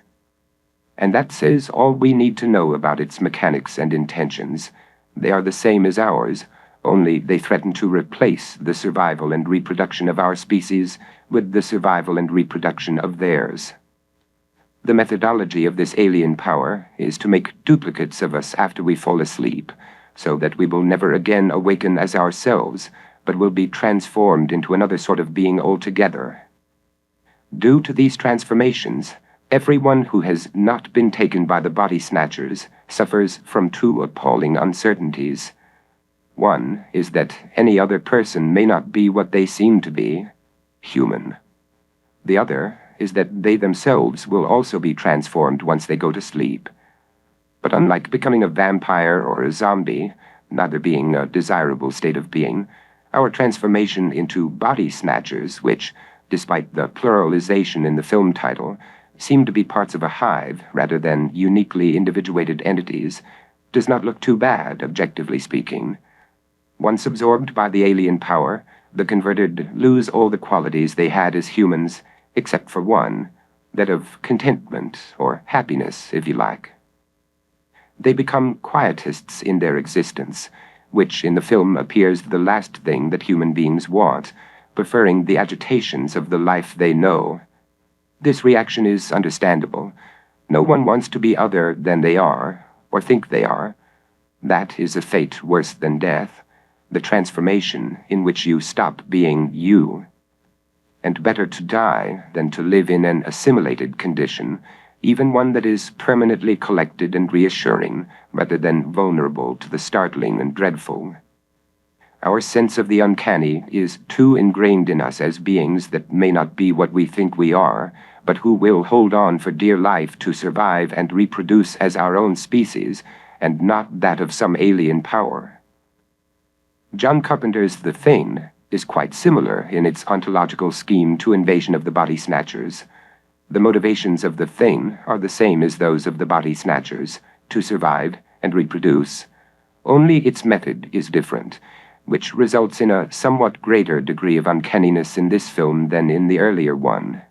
A: And that says all we need to know about its mechanics and intentions. They are the same as ours, only they threaten to replace the survival and reproduction of our species with the survival and reproduction of theirs. The methodology of this alien power is to make duplicates of us after we fall asleep, so that we will never again awaken as ourselves, but will be transformed into another sort of being altogether. Due to these transformations, everyone who has not been taken by the body snatchers suffers from two appalling uncertainties. One is that any other person may not be what they seem to be, human. The other is that they themselves will also be transformed once they go to sleep. But unlike becoming a vampire or a zombie, neither being a desirable state of being, our transformation into body snatchers, which, despite the pluralization in the film title, seem to be parts of a hive rather than uniquely individuated entities, does not look too bad, objectively speaking. Once absorbed by the alien power, the converted lose all the qualities they had as humans, except for one, that of contentment, or happiness, if you like. They become quietists in their existence, which in the film appears the last thing that human beings want, preferring the agitations of the life they know. This reaction is understandable. No one wants to be other than they are, or think they are. That is a fate worse than death, the transformation in which you stop being you. And better to die than to live in an assimilated condition, even one that is permanently collected and reassuring, rather than vulnerable to the startling and dreadful. Our sense of the uncanny is too ingrained in us as beings that may not be what we think we are, but who will hold on for dear life to survive and reproduce as our own species, and not that of some alien power. John Carpenter's The Thing is quite similar in its ontological scheme to Invasion of the Body Snatchers. The motivations of The Thing are the same as those of the Body Snatchers, to survive and reproduce. Only its method is different, which results in a somewhat greater degree of uncanniness in this film than in the earlier one.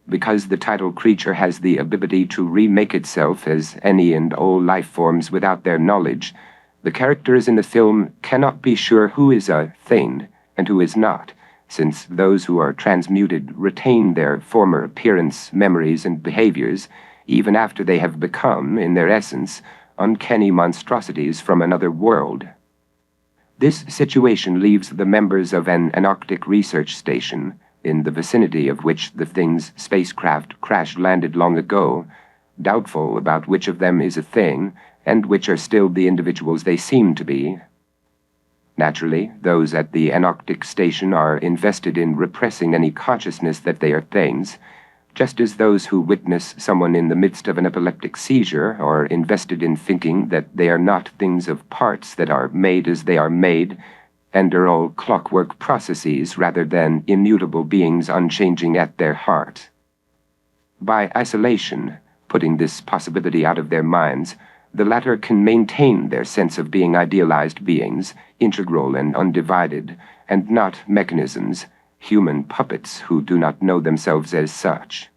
A: Because the title creature has the ability to remake itself as any and all life forms without their knowledge, the characters in the film cannot be sure who is a thing and who is not, since those who are transmuted retain their former appearance, memories, and behaviors, even after they have become, in their essence, uncanny monstrosities from another world. This situation leaves the members of an Antarctic research station, in the vicinity of which the Thing's spacecraft crash-landed long ago, doubtful about which of them is a thing, and which are still the individuals they seem to be. Naturally, those at the Antarctic station are invested in repressing any consciousness that they are things, just as those who witness someone in the midst of an epileptic seizure are invested in thinking that they are not things of parts that are made as they are made, and are all clockwork processes rather than immutable beings unchanging at their heart. By isolation, putting this possibility out of their minds, the latter can maintain their sense of being idealized beings, integral and undivided, and not mechanisms, human puppets who do not know themselves as such.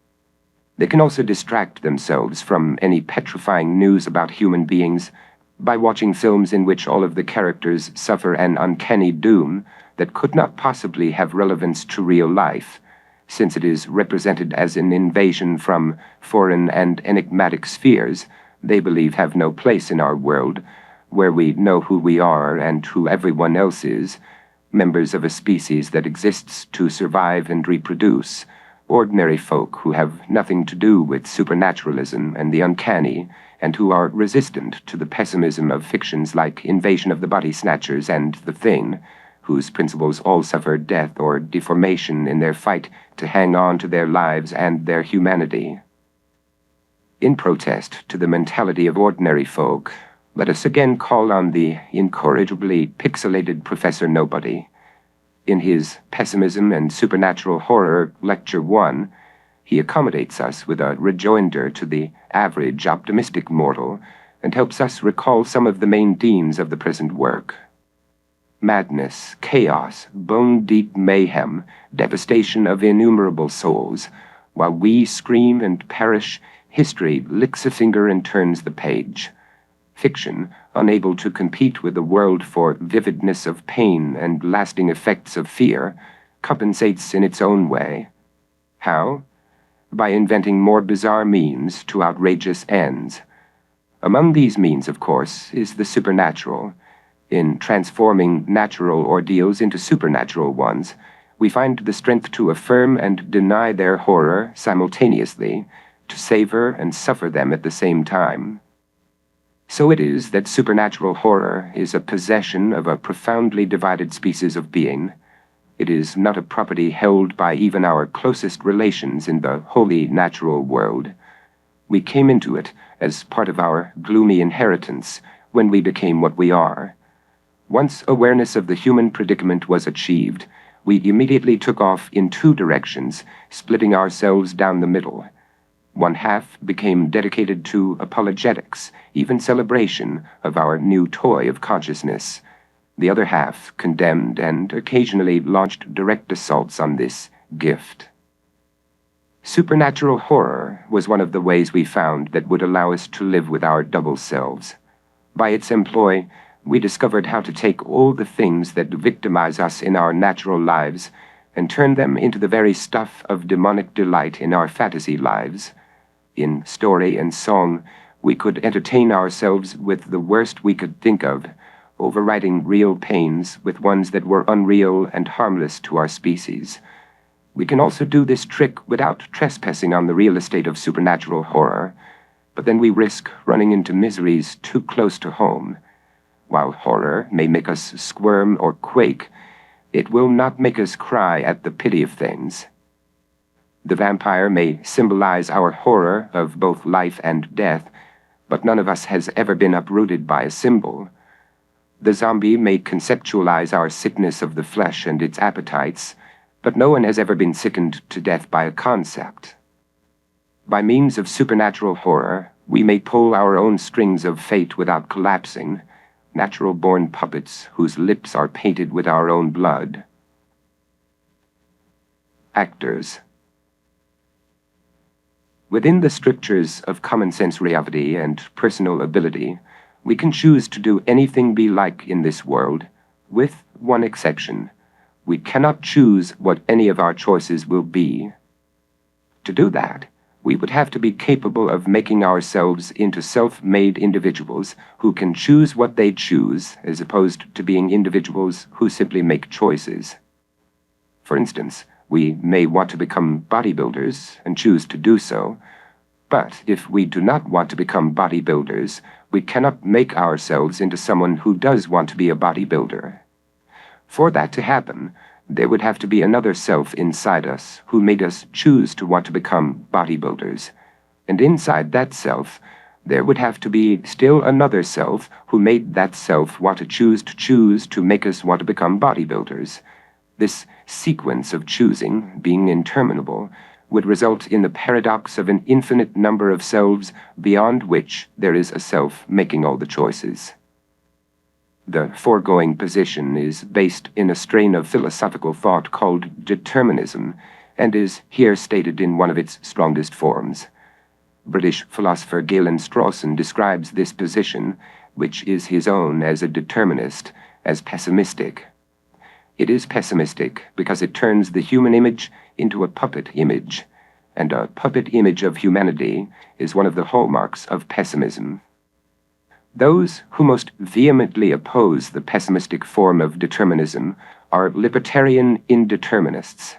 A: They can also distract themselves from any petrifying news about human beings by watching films in which all of the characters suffer an uncanny doom that could not possibly have relevance to real life, since it is represented as an invasion from foreign and enigmatic spheres they believe have no place in our world, where we know who we are and who everyone else is, members of a species that exists to survive and reproduce, ordinary folk who have nothing to do with supernaturalism and the uncanny, and who are resistant to the pessimism of fictions like Invasion of the Body Snatchers and The Thing, whose principals all suffer death or deformation in their fight to hang on to their lives and their humanity. In protest to the mentality of ordinary folk, let us again call on the incorrigibly pixelated Professor Nobody. In his Pessimism and Supernatural Horror, Lecture 1, he accommodates us with a rejoinder to the average optimistic mortal and helps us recall some of the main themes of the present work. Madness, chaos, bone-deep mayhem, devastation of innumerable souls. While we scream and perish, history licks a finger and turns the page. Fiction, unable to compete with the world for vividness of pain and lasting effects of fear, compensates in its own way. How? By inventing more bizarre means to outrageous ends. Among these means, of course, is the supernatural. In transforming natural ordeals into supernatural ones, we find the strength to affirm and deny their horror simultaneously, to savor and suffer them at the same time. So it is that supernatural horror is a possession of a profoundly divided species of being. It is not a property held by even our closest relations in the wholly natural world. We came into it as part of our gloomy inheritance when we became what we are. Once awareness of the human predicament was achieved, we immediately took off in two directions, splitting ourselves down the middle. One half became dedicated to apologetics, even celebration of our new toy of consciousness. The other half condemned and occasionally launched direct assaults on this gift. Supernatural horror was one of the ways we found that would allow us to live with our double selves. By its employ, we discovered how to take all the things that victimize us in our natural lives and turn them into the very stuff of demonic delight in our fantasy lives. In story and song, we could entertain ourselves with the worst we could think of, overriding real pains with ones that were unreal and harmless to our species. We can also do this trick without trespassing on the real estate of supernatural horror, but then we risk running into miseries too close to home. While horror may make us squirm or quake, it will not make us cry at the pity of things. The vampire may symbolize our horror of both life and death, but none of us has ever been uprooted by a symbol. The zombie may conceptualize our sickness of the flesh and its appetites, but no one has ever been sickened to death by a concept. By means of supernatural horror, we may pull our own strings of fate without collapsing, natural-born puppets whose lips are painted with our own blood. Actors. Within the strictures of common-sense reality and personal ability, we can choose to do anything we like in this world, with one exception. We cannot choose what any of our choices will be. To do that, We would have to be capable of making ourselves into self-made individuals who can choose what they choose, as opposed to being individuals who simply make choices. For instance, we may want to become bodybuilders and choose to do so, but if we do not want to become bodybuilders, we cannot make ourselves into someone who does want to be a bodybuilder. For that to happen, there would have to be another self inside us who made us choose to want to become bodybuilders. And inside that self, there would have to be still another self who made that self want to choose to make us want to become bodybuilders. This sequence of choosing, being interminable, would result in the paradox of an infinite number of selves beyond which there is a self making all the choices. The foregoing position is based in a strain of philosophical thought called determinism, and is here stated in one of its strongest forms. British philosopher Galen Strawson describes this position, which is his own as a determinist, as pessimistic. It is pessimistic because it turns the human image into a puppet image, and a puppet image of humanity is one of the hallmarks of pessimism. Those who most vehemently oppose the pessimistic form of determinism are libertarian indeterminists.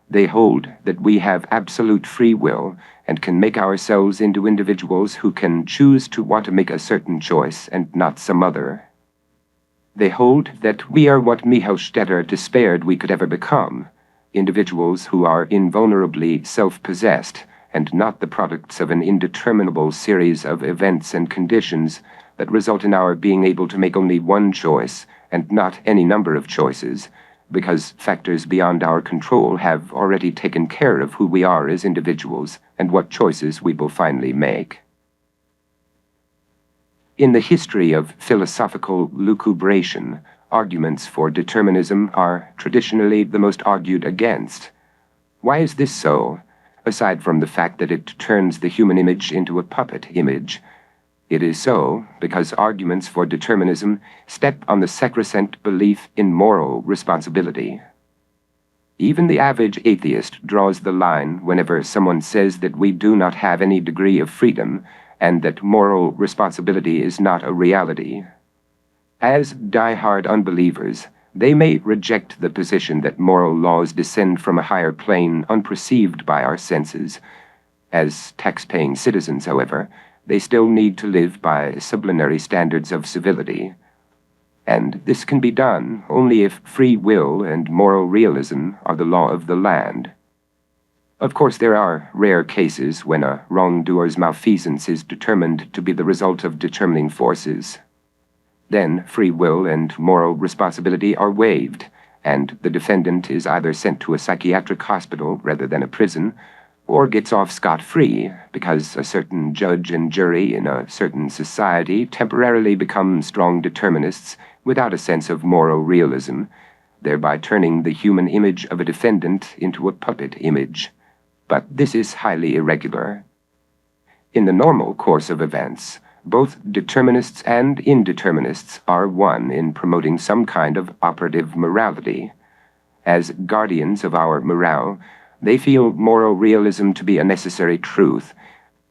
A: They hold that we have absolute free will and can make ourselves into individuals who can choose to want to make a certain choice and not some other. They hold that we are what Michael Stetter despaired we could ever become, individuals who are invulnerably self-possessed and not the products of an indeterminable series of events and conditions that result in our being able to make only one choice and not any number of choices, because factors beyond our control have already taken care of who we are as individuals and what choices we will finally make. In the history of philosophical lucubration, arguments for determinism are traditionally the most argued against. Why is this so? Aside from the fact that it turns the human image into a puppet image, it is so because arguments for determinism step on the sacrosanct belief in moral responsibility. Even the average atheist draws the line whenever someone says that we do not have any degree of freedom and that moral responsibility is not a reality. As die-hard unbelievers, they may reject the position that moral laws descend from a higher plane unperceived by our senses. As tax-paying citizens, however, they still need to live by sublunary standards of civility. And this can be done only if free will and moral realism are the law of the land. Of course, there are rare cases when a wrongdoer's malfeasance is determined to be the result of determining forces. Then free will and moral responsibility are waived, and the defendant is either sent to a psychiatric hospital rather than a prison, or gets off scot-free because a certain judge and jury in a certain society temporarily become strong determinists without a sense of moral realism, thereby turning the human image of a defendant into a puppet image. But this is highly irregular. In the normal course of events, both determinists and indeterminists are one in promoting some kind of operative morality. As guardians of our morale, they feel moral realism to be a necessary truth,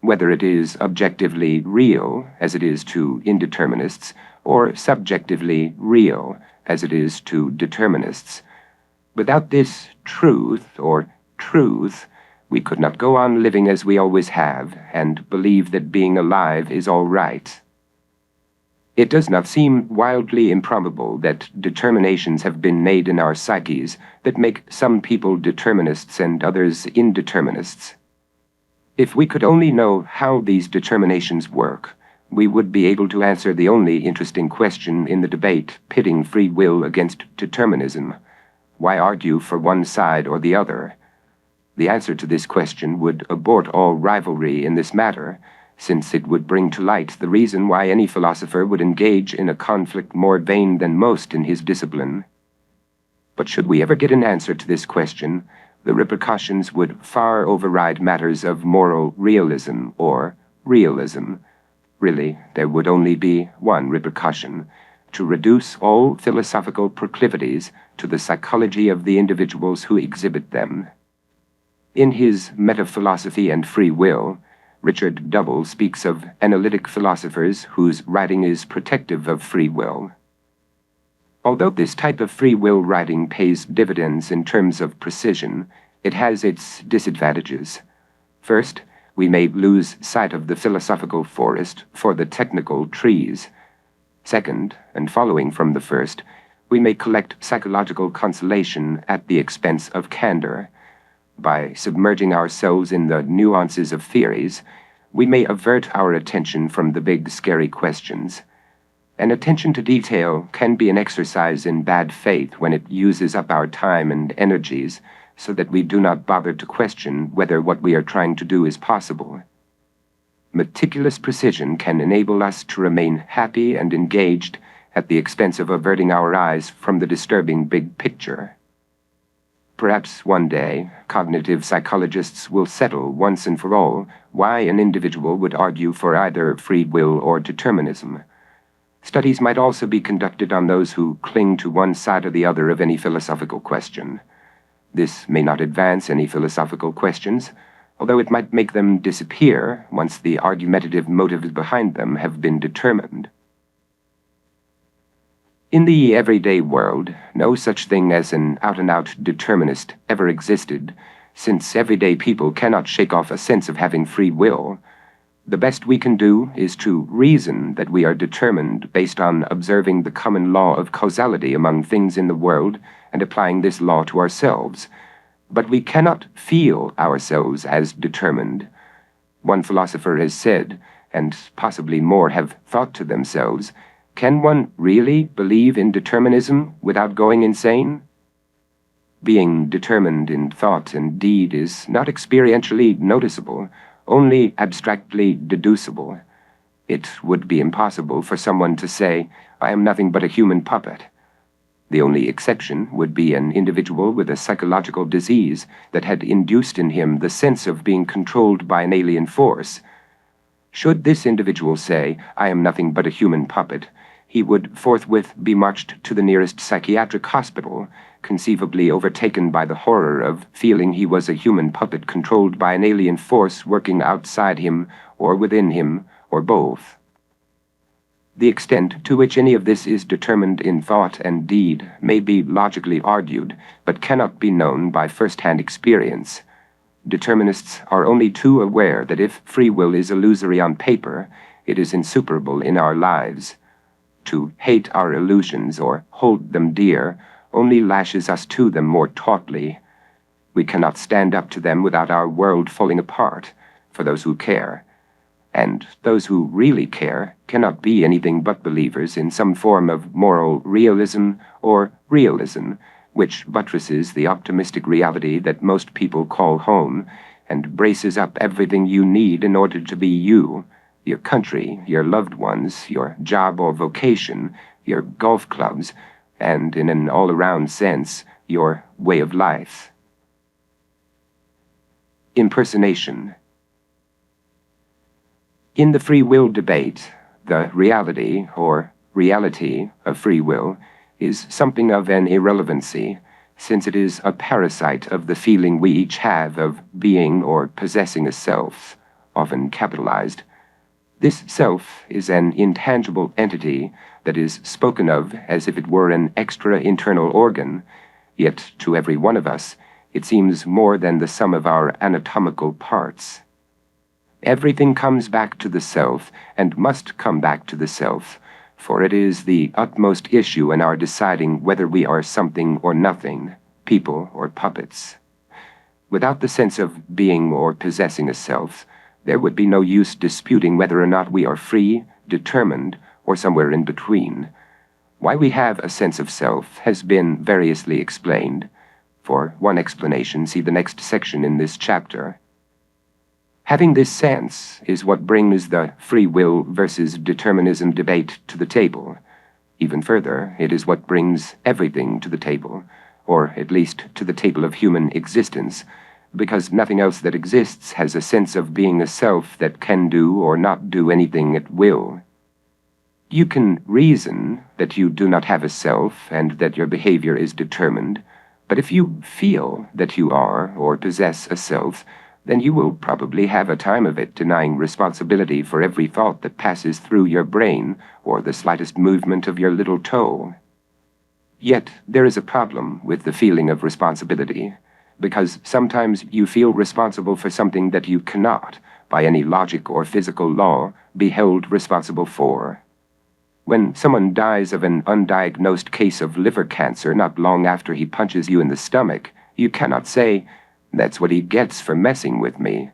A: whether it is objectively real, as it is to indeterminists, or subjectively real, as it is to determinists. Without this truth, we could not go on living as we always have, and believe that being alive is all right. It does not seem wildly improbable that determinations have been made in our psyches that make some people determinists and others indeterminists. If we could only know how these determinations work, we would be able to answer the only interesting question in the debate pitting free will against determinism. Why argue for one side or the other? The answer to this question would abort all rivalry in this matter, since it would bring to light the reason why any philosopher would engage in a conflict more vain than most in his discipline. But should we ever get an answer to this question, the repercussions would far override matters of moral realism or realism. Really, there would only be one repercussion: to reduce all philosophical proclivities to the psychology of the individuals who exhibit them. In his Metaphilosophy and Free Will, Richard Double speaks of analytic philosophers whose writing is protective of free will. Although this type of free will writing pays dividends in terms of precision, it has its disadvantages. First, we may lose sight of the philosophical forest for the technical trees. Second, and following from the first, we may collect psychological consolation at the expense of candor. By submerging ourselves in the nuances of theories, we may avert our attention from the big, scary questions. An attention to detail can be an exercise in bad faith when it uses up our time and energies so that we do not bother to question whether what we are trying to do is possible. Meticulous precision can enable us to remain happy and engaged at the expense of averting our eyes from the disturbing big picture. Perhaps one day, cognitive psychologists will settle once and for all why an individual would argue for either free will or determinism. Studies might also be conducted on those who cling to one side or the other of any philosophical question. This may not advance any philosophical questions, although it might make them disappear once the argumentative motives behind them have been determined. In the everyday world, no such thing as an out-and-out determinist ever existed, since everyday people cannot shake off a sense of having free will. The best we can do is to reason that we are determined based on observing the common law of causality among things in the world and applying this law to ourselves. But we cannot feel ourselves as determined. One philosopher has said, and possibly more have thought to themselves, can one really believe in determinism without going insane? Being determined in thought and deed is not experientially noticeable, only abstractly deducible. It would be impossible for someone to say, "I am nothing but a human puppet." The only exception would be an individual with a psychological disease that had induced in him the sense of being controlled by an alien force. Should this individual say, "I am nothing but a human puppet," he would forthwith be marched to the nearest psychiatric hospital, conceivably overtaken by the horror of feeling he was a human puppet controlled by an alien force working outside him or within him, or both. The extent to which any of this is determined in thought and deed may be logically argued, but cannot be known by first-hand experience. Determinists are only too aware that if free will is illusory on paper, it is insuperable in our lives. To hate our illusions or hold them dear only lashes us to them more tautly. We cannot stand up to them without our world falling apart, for those who care. And those who really care cannot be anything but believers in some form of moral realism or realism, which buttresses the optimistic reality that most people call home and braces up everything you need in order to be you. Your country, your loved ones, your job or vocation, your golf clubs, and in an all-around sense, your way of life. Impersonation. In the free will debate, the reality or reality of free will is something of an irrelevancy, since it is a parasite of the feeling we each have of being or possessing a self, often capitalized. This self is an intangible entity that is spoken of as if it were an extra internal organ, yet to every one of us it seems more than the sum of our anatomical parts. Everything comes back to the self, and must come back to the self, for it is the utmost issue in our deciding whether we are something or nothing, people or puppets. Without the sense of being or possessing a self, there would be no use disputing whether or not we are free, determined, or somewhere in between. Why we have a sense of self has been variously explained. For one explanation, see the next section in this chapter. Having this sense is what brings the free will versus determinism debate to the table. Even further, it is what brings everything to the table, or at least to the table of human existence, because nothing else that exists has a sense of being a self that can do or not do anything at will. You can reason that you do not have a self and that your behavior is determined, But if you feel that you are or possess a self, then you will probably have a time of it denying responsibility for every thought that passes through your brain or the slightest movement of your little toe. Yet there is a problem with the feeling of responsibility, because sometimes you feel responsible for something that you cannot, by any logic or physical law, be held responsible for. When someone dies of an undiagnosed case of liver cancer not long after he punches you in the stomach, you cannot say, "That's what he gets for messing with me."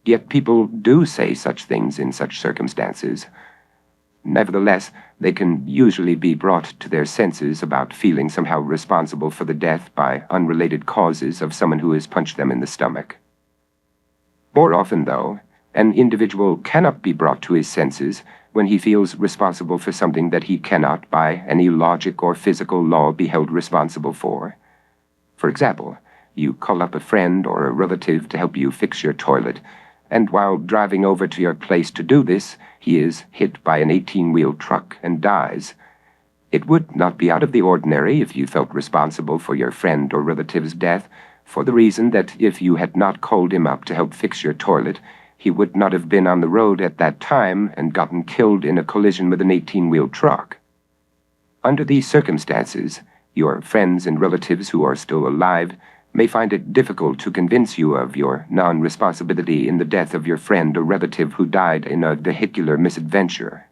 A: Yet people do say such things in such circumstances. Nevertheless, they can usually be brought to their senses about feeling somehow responsible for the death by unrelated causes of someone who has punched them in the stomach. More often, though, an individual cannot be brought to his senses when he feels responsible for something that he cannot, by any logic or physical law, be held responsible for. For example, you call up a friend or a relative to help you fix your toilet, and while driving over to your place to do this, he is hit by an 18-wheel truck and dies. It would not be out of the ordinary if you felt responsible for your friend or relative's death, for the reason that if you had not called him up to help fix your toilet, he would not have been on the road at that time and gotten killed in a collision with an 18-wheel truck. Under these circumstances, your friends and relatives who are still alive may find it difficult to convince you of your non-responsibility in the death of your friend or relative who died in a vehicular misadventure.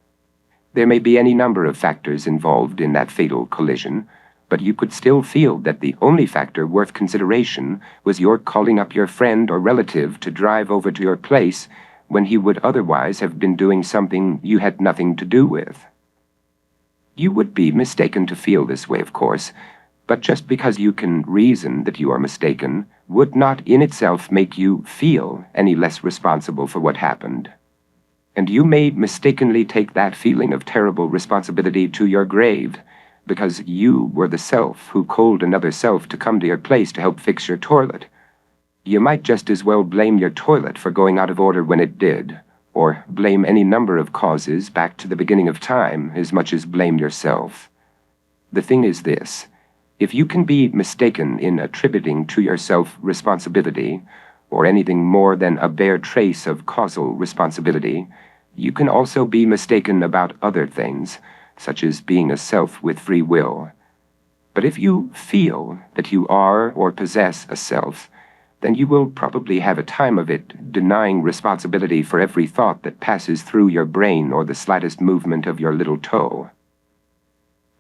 A: There may be any number of factors involved in that fatal collision, but you could still feel that the only factor worth consideration was your calling up your friend or relative to drive over to your place when he would otherwise have been doing something you had nothing to do with. You would be mistaken to feel this way, of course, but just because you can reason that you are mistaken would not in itself make you feel any less responsible for what happened. And you may mistakenly take that feeling of terrible responsibility to your grave, because you were the self who called another self to come to your place to help fix your toilet. You might just as well blame your toilet for going out of order when it did, or blame any number of causes back to the beginning of time as much as blame yourself. The thing is this: if you can be mistaken in attributing to yourself responsibility, or anything more than a bare trace of causal responsibility, you can also be mistaken about other things, such as being a self with free will. But if you feel that you are or possess a self, then you will probably have a time of it denying responsibility for every thought that passes through your brain or the slightest movement of your little toe.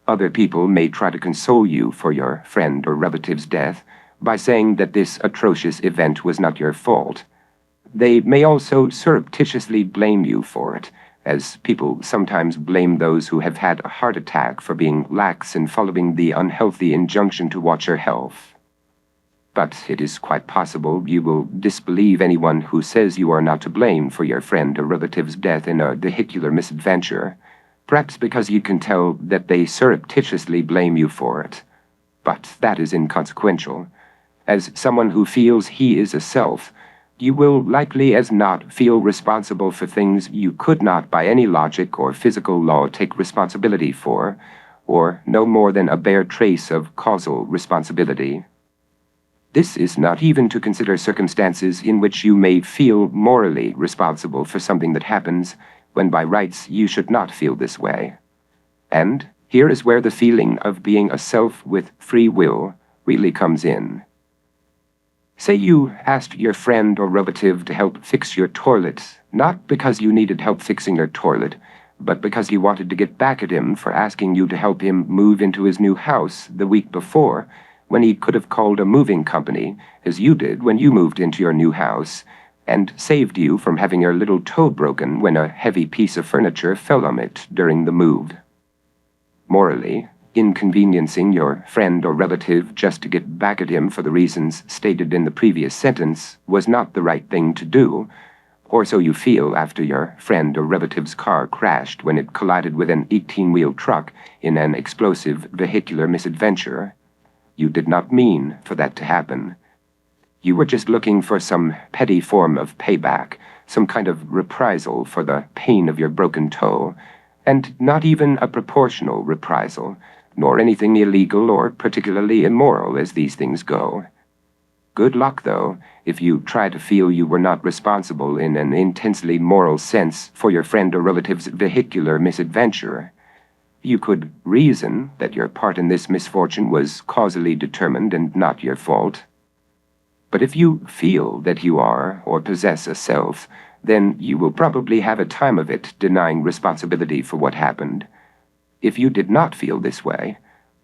A: Other people may try to console you for your friend or relative's death by saying that this atrocious event was not your fault. They may also surreptitiously blame you for it, as people sometimes blame those who have had a heart attack for being lax in following the unhealthy injunction to watch your health. But it is quite possible you will disbelieve anyone who says you are not to blame for your friend or relative's death in a vehicular misadventure, perhaps because you can tell that they surreptitiously blame you for it. But that is inconsequential. As someone who feels he is a self, you will likely as not feel responsible for things you could not by any logic or physical law take responsibility for, or no more than a bare trace of causal responsibility. This is not even to consider circumstances in which you may feel morally responsible for something that happens when by rights you should not feel this way. And here is where the feeling of being a self with free will really comes in. Say you asked your friend or relative to help fix your toilet, not because you needed help fixing your toilet, but because you wanted to get back at him for asking you to help him move into his new house the week before, when he could have called a moving company, as you did when you moved into your new house, and saved you from having your little toe broken when a heavy piece of furniture fell on it during the move. Morally, inconveniencing your friend or relative just to get back at him for the reasons stated in the previous sentence was not the right thing to do, or so you feel after your friend or relative's car crashed when it collided with an 18-wheel truck in an explosive vehicular misadventure. You did not mean for that to happen. You were just looking for some petty form of payback, some kind of reprisal for the pain of your broken toe, and not even a proportional reprisal, nor anything illegal or particularly immoral as these things go. Good luck, though, if you try to feel you were not responsible in an intensely moral sense for your friend or relative's vehicular misadventure. You could reason that your part in this misfortune was causally determined and not your fault. But if you feel that you are or possess a self, then you will probably have a time of it denying responsibility for what happened. If you did not feel this way,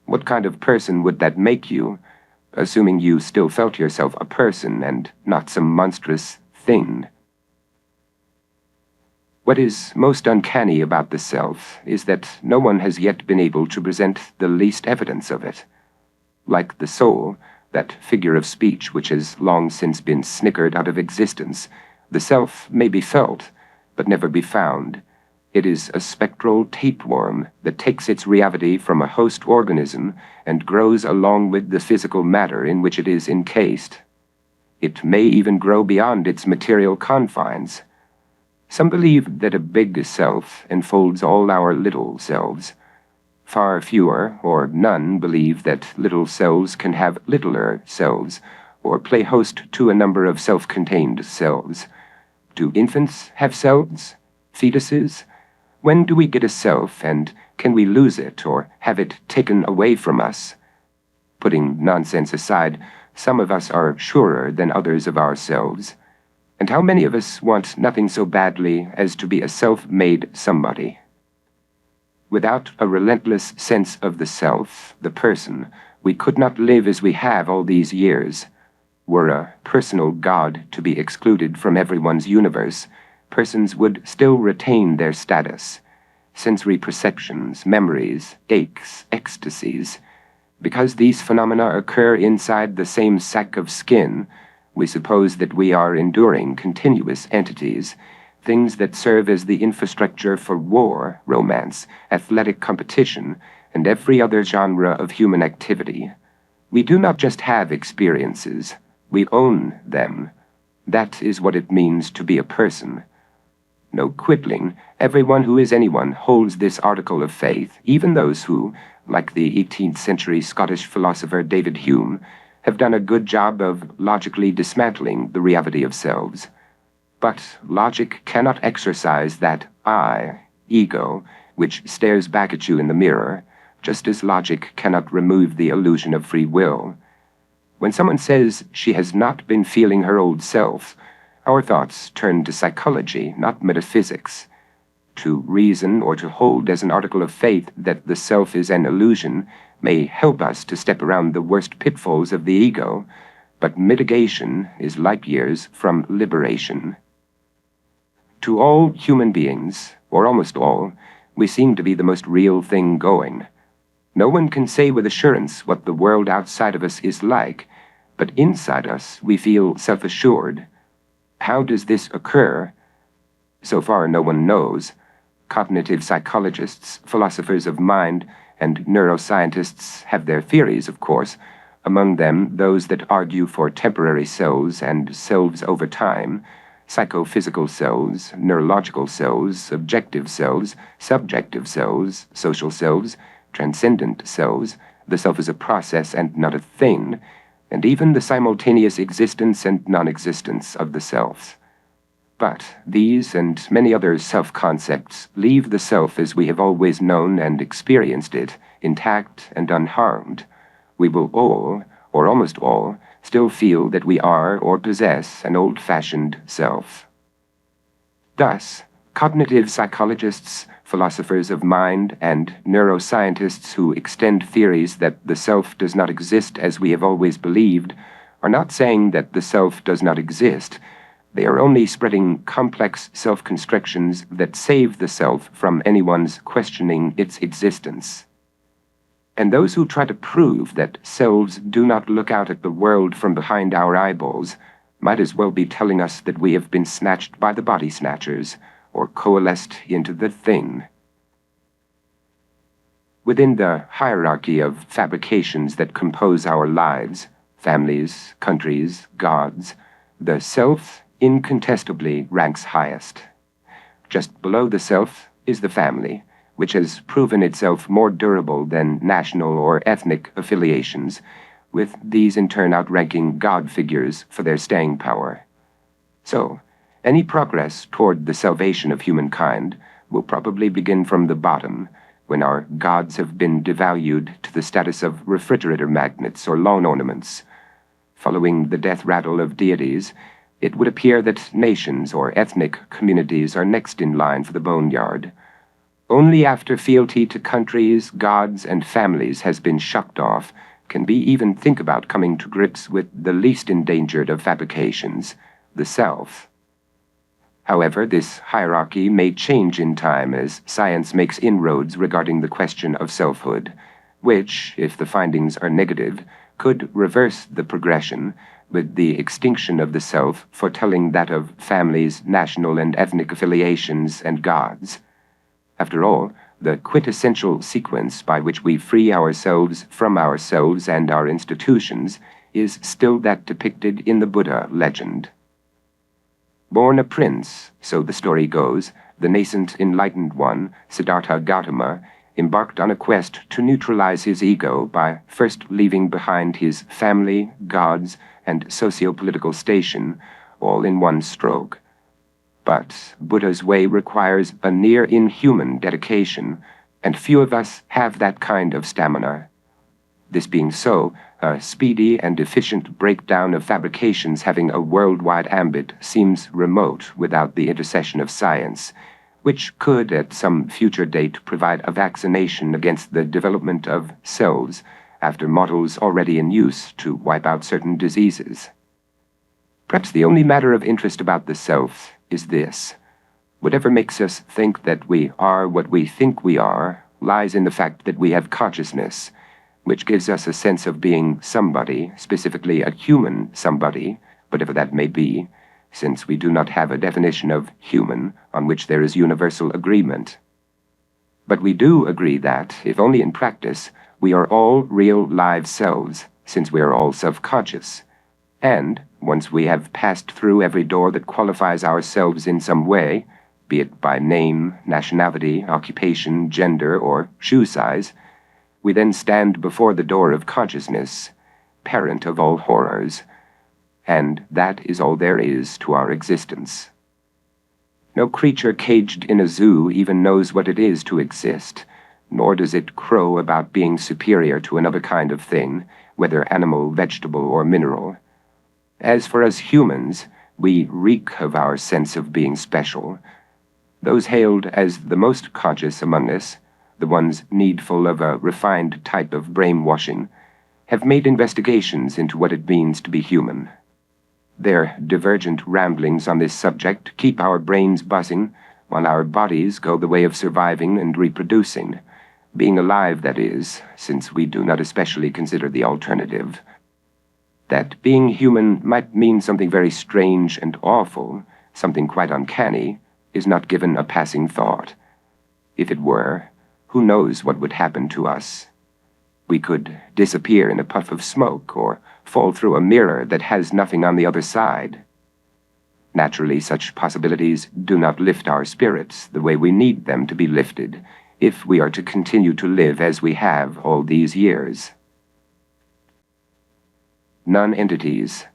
A: what kind of person would that make you, assuming you still felt yourself a person and not some monstrous thing? What is most uncanny about the self is that no one has yet been able to present the least evidence of it. Like the soul, that figure of speech which has long since been snickered out of existence, the self may be felt, but never be found. It is a spectral tapeworm that takes its reality from a host organism and grows along with the physical matter in which it is encased. It may even grow beyond its material confines. Some believe that a big self enfolds all our little selves. Far fewer, or none, believe that little selves can have littler selves, or play host to a number of self-contained selves. Do infants have selves? Fetuses? When do we get a self, and can we lose it, or have it taken away from us? Putting nonsense aside, some of us are surer than others of ourselves. And how many of us want nothing so badly as to be a self-made somebody? Without a relentless sense of the self, the person, we could not live as we have all these years. Were a personal God to be excluded from everyone's universe, persons would still retain their status. Sensory perceptions, memories, aches, ecstasies. Because these phenomena occur inside the same sack of skin, we suppose that we are enduring continuous entities, things that serve as the infrastructure for war, romance, athletic competition, and every other genre of human activity. We do not just have experiences, we own them. That is what it means to be a person. No quibbling, everyone who is anyone holds this article of faith, even those who, like the 18th century Scottish philosopher David Hume, have done a good job of logically dismantling the reality of selves. But logic cannot exercise that I, ego, which stares back at you in the mirror, just as logic cannot remove the illusion of free will. When someone says she has not been feeling her old self, our thoughts turn to psychology, not metaphysics. To reason or to hold as an article of faith that the self is an illusion may help us to step around the worst pitfalls of the ego, but mitigation is light years from liberation. To all human beings, or almost all, we seem to be the most real thing going. No one can say with assurance what the world outside of us is like, but inside us we feel self-assured. How does this occur? So far no one knows. Cognitive psychologists, philosophers of mind, and neuroscientists have their theories, of course, among them those that argue for temporary selves and selves over time, psychophysical selves, neurological selves, objective selves, subjective selves, social selves, transcendent selves, the self is a process and not a thing, and even the simultaneous existence and non-existence of the self. But these and many other self-concepts leave the self as we have always known and experienced it, intact and unharmed. We will all, or almost all, still feel that we are or possess an old-fashioned self. Thus, cognitive psychologists, philosophers of mind, and neuroscientists who extend theories that the self does not exist as we have always believed are not saying that the self does not exist. They are only spreading complex self-constructions that save the self from anyone's questioning its existence. And those who try to prove that selves do not look out at the world from behind our eyeballs might as well be telling us that we have been snatched by the body snatchers, or coalesced into the thing. Within the hierarchy of fabrications that compose our lives, families, countries, gods, the self incontestably ranks highest. Just below the self is the family, which has proven itself more durable than national or ethnic affiliations, with these in turn outranking God figures for their staying power. So, any progress toward the salvation of humankind will probably begin from the bottom, when our gods have been devalued to the status of refrigerator magnets or lawn ornaments. Following the death rattle of deities, it would appear that nations or ethnic communities are next in line for the boneyard. Only after fealty to countries, gods, and families has been shucked off can we even think about coming to grips with the least endangered of fabrications, the self. However, this hierarchy may change in time as science makes inroads regarding the question of selfhood, which, if the findings are negative, could reverse the progression, with the extinction of the self foretelling that of families, national and ethnic affiliations, and gods. After all, the quintessential sequence by which we free ourselves from ourselves and our institutions is still that depicted in the Buddha legend. Born a prince, so the story goes, the nascent enlightened one, Siddhartha Gautama, embarked on a quest to neutralize his ego by first leaving behind his family, gods, and socio-political station, all in one stroke. But Buddha's way requires a near-inhuman dedication, and few of us have that kind of stamina. This being so, a speedy and efficient breakdown of fabrications having a worldwide ambit seems remote without the intercession of science, which could at some future date provide a vaccination against the development of cells after models already in use to wipe out certain diseases. Perhaps the only matter of interest about the self is this. Whatever makes us think that we are what we think we are lies in the fact that we have consciousness, which gives us a sense of being somebody, specifically a human somebody, whatever that may be, since we do not have a definition of human on which there is universal agreement. But we do agree that, if only in practice, we are all real live selves, since we are all self-conscious. And, once we have passed through every door that qualifies ourselves in some way, be it by name, nationality, occupation, gender, or shoe size, we then stand before the door of consciousness, parent of all horrors, and that is all there is to our existence. No creature caged in a zoo even knows what it is to exist, nor does it crow about being superior to another kind of thing, whether animal, vegetable, or mineral. As for us humans, we reek of our sense of being special. Those hailed as the most conscious among us, the ones needful of a refined type of brainwashing, have made investigations into what it means to be human. Their divergent ramblings on this subject keep our brains buzzing, while our bodies go the way of surviving and reproducing, being alive, that is, since we do not especially consider the alternative. That being human might mean something very strange and awful, something quite uncanny, is not given a passing thought. If it were, who knows what would happen to us? We could disappear in a puff of smoke, or fall through a mirror that has nothing on the other side. Naturally, such possibilities do not lift our spirits the way we need them to be lifted, if we are to continue to live as we have all these years. Non-entities.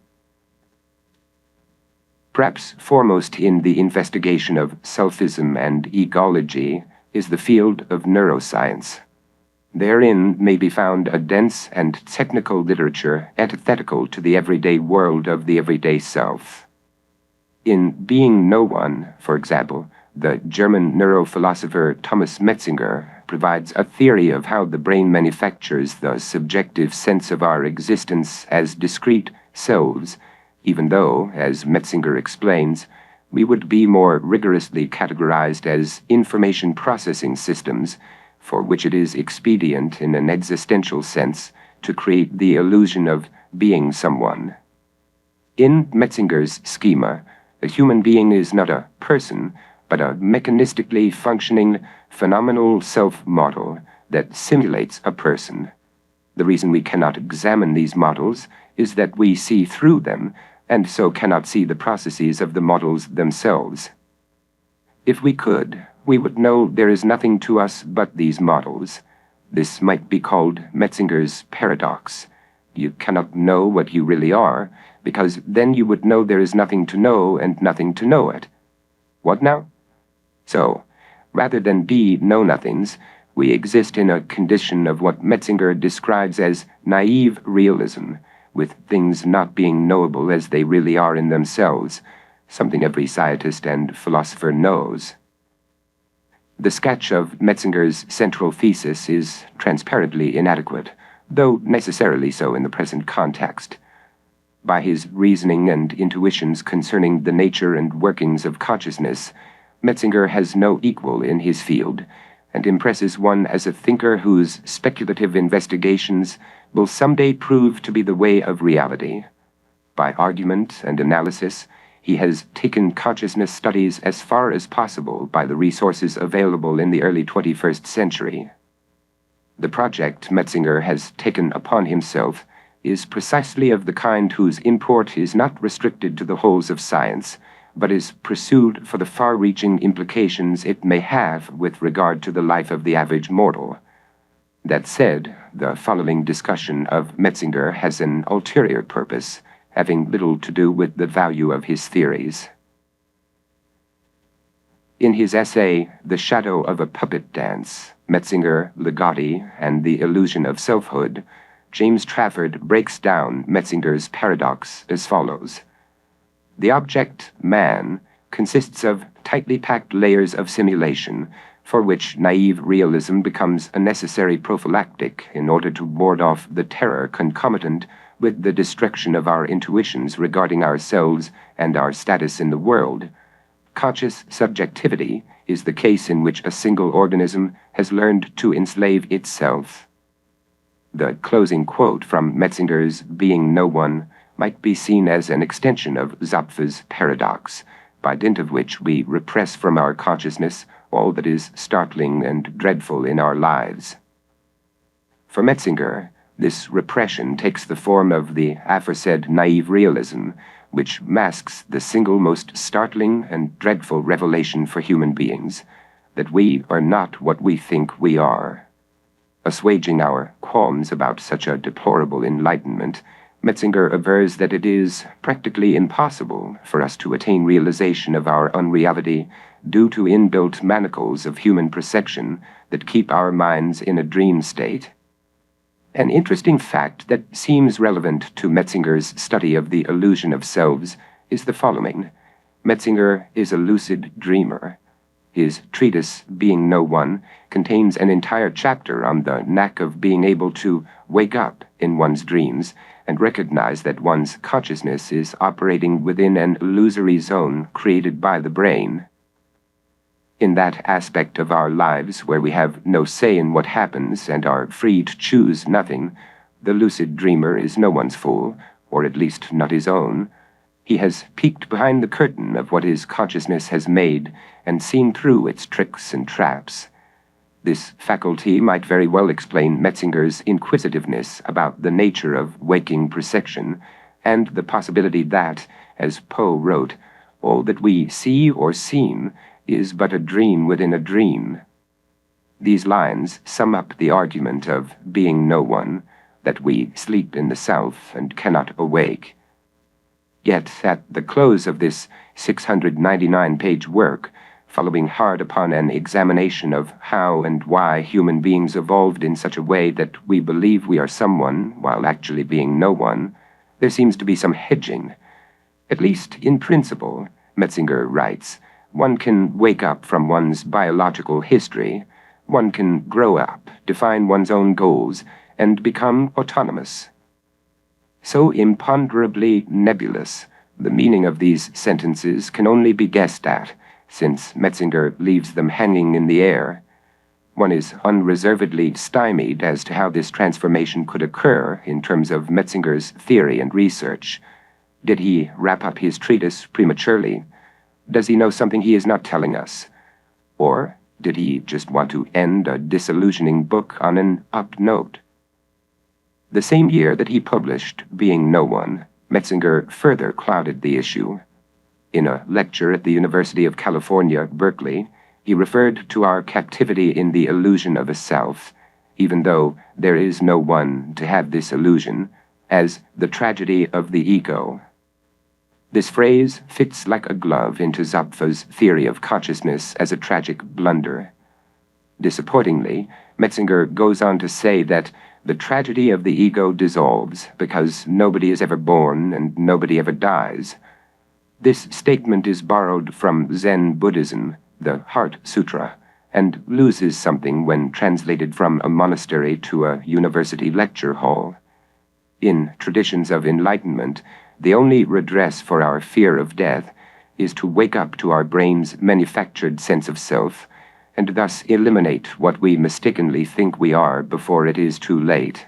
A: Perhaps foremost in the investigation of selfism and egology is the field of neuroscience. Therein may be found a dense and technical literature antithetical to the everyday world of the everyday self. In Being No One, for example, the German neurophilosopher Thomas Metzinger provides a theory of how the brain manufactures the subjective sense of our existence as discrete selves, even though, as Metzinger explains, we would be more rigorously categorized as information processing systems, for which it is expedient in an existential sense to create the illusion of being someone. In Metzinger's schema, a human being is not a person, but a mechanistically functioning, phenomenal self-model that simulates a person. The reason we cannot examine these models is that we see through them, and so cannot see the processes of the models themselves. If we could, we would know there is nothing to us but these models. This might be called Metzinger's paradox. You cannot know what you really are, because then you would know there is nothing to know and nothing to know it. What now? So, rather than be know-nothings, we exist in a condition of what Metzinger describes as naive realism, with things not being knowable as they really are in themselves, something every scientist and philosopher knows. The sketch of Metzinger's central thesis is transparently inadequate, though necessarily so in the present context. By his reasoning and intuitions concerning the nature and workings of consciousness, Metzinger has no equal in his field, and impresses one as a thinker whose speculative investigations will someday prove to be the way of reality. By argument and analysis, he has taken consciousness studies as far as possible by the resources available in the early 21st century. The project Metzinger has taken upon himself is precisely of the kind whose import is not restricted to the wholes of science, but is pursued for the far-reaching implications it may have with regard to the life of the average mortal. That said, the following discussion of Metzinger has an ulterior purpose, having little to do with the value of his theories. In his essay, The Shadow of a Puppet Dance, Metzinger, Ligotti, and the Illusion of Selfhood, James Trafford breaks down Metzinger's paradox as follows. The object, man, consists of tightly packed layers of simulation, for which naive realism becomes a necessary prophylactic in order to ward off the terror concomitant with the destruction of our intuitions regarding ourselves and our status in the world. Conscious subjectivity is the case in which a single organism has learned to enslave itself. The closing quote from Metzinger's Being No One might be seen as an extension of Zapf's paradox, by dint of which we repress from our consciousness all that is startling and dreadful in our lives. For Metzinger, this repression takes the form of the aforesaid naive realism, which masks the single most startling and dreadful revelation for human beings, that we are not what we think we are. Assuaging our qualms about such a deplorable enlightenment, Metzinger avers that it is practically impossible for us to attain realization of our unreality due to inbuilt manacles of human perception that keep our minds in a dream state. An interesting fact that seems relevant to Metzinger's study of the illusion of selves is the following. Metzinger is a lucid dreamer. His treatise, Being No One, contains an entire chapter on the knack of being able to wake up in one's dreams and recognize that one's consciousness is operating within an illusory zone created by the brain. In that aspect of our lives where we have no say in what happens and are free to choose nothing, the lucid dreamer is no one's fool, or at least not his own. He has peeked behind the curtain of what his consciousness has made and seen through its tricks and traps. This faculty might very well explain Metzinger's inquisitiveness about the nature of waking perception, and the possibility that, as Poe wrote, all that we see or seem is but a dream within a dream. These lines sum up the argument of Being No One, that we sleep in the self and cannot awake. Yet at the close of this 699-page work, following hard upon an examination of how and why human beings evolved in such a way that we believe we are someone while actually being no one, there seems to be some hedging. At least in principle, Metzinger writes, one can wake up from one's biological history, one can grow up, define one's own goals, and become autonomous. So imponderably nebulous, the meaning of these sentences can only be guessed at, since Metzinger leaves them hanging in the air. One is unreservedly stymied as to how this transformation could occur in terms of Metzinger's theory and research. Did he wrap up his treatise prematurely? Does he know something he is not telling us? Or did he just want to end a disillusioning book on an up note? The same year that he published Being No One, Metzinger further clouded the issue. In a lecture at the University of California, Berkeley, He referred to our captivity in the illusion of a self, even though there is no one to have this illusion, as the tragedy of the ego. This phrase fits like a glove into Zapf's theory of consciousness as a tragic blunder. Disappointingly, Metzinger goes on to say that the tragedy of the ego dissolves because nobody is ever born and nobody ever dies. This statement is borrowed from Zen Buddhism, the Heart Sutra, and loses something when translated from a monastery to a university lecture hall. In traditions of enlightenment, the only redress for our fear of death is to wake up to our brain's manufactured sense of self, and thus eliminate what we mistakenly think we are before it is too late.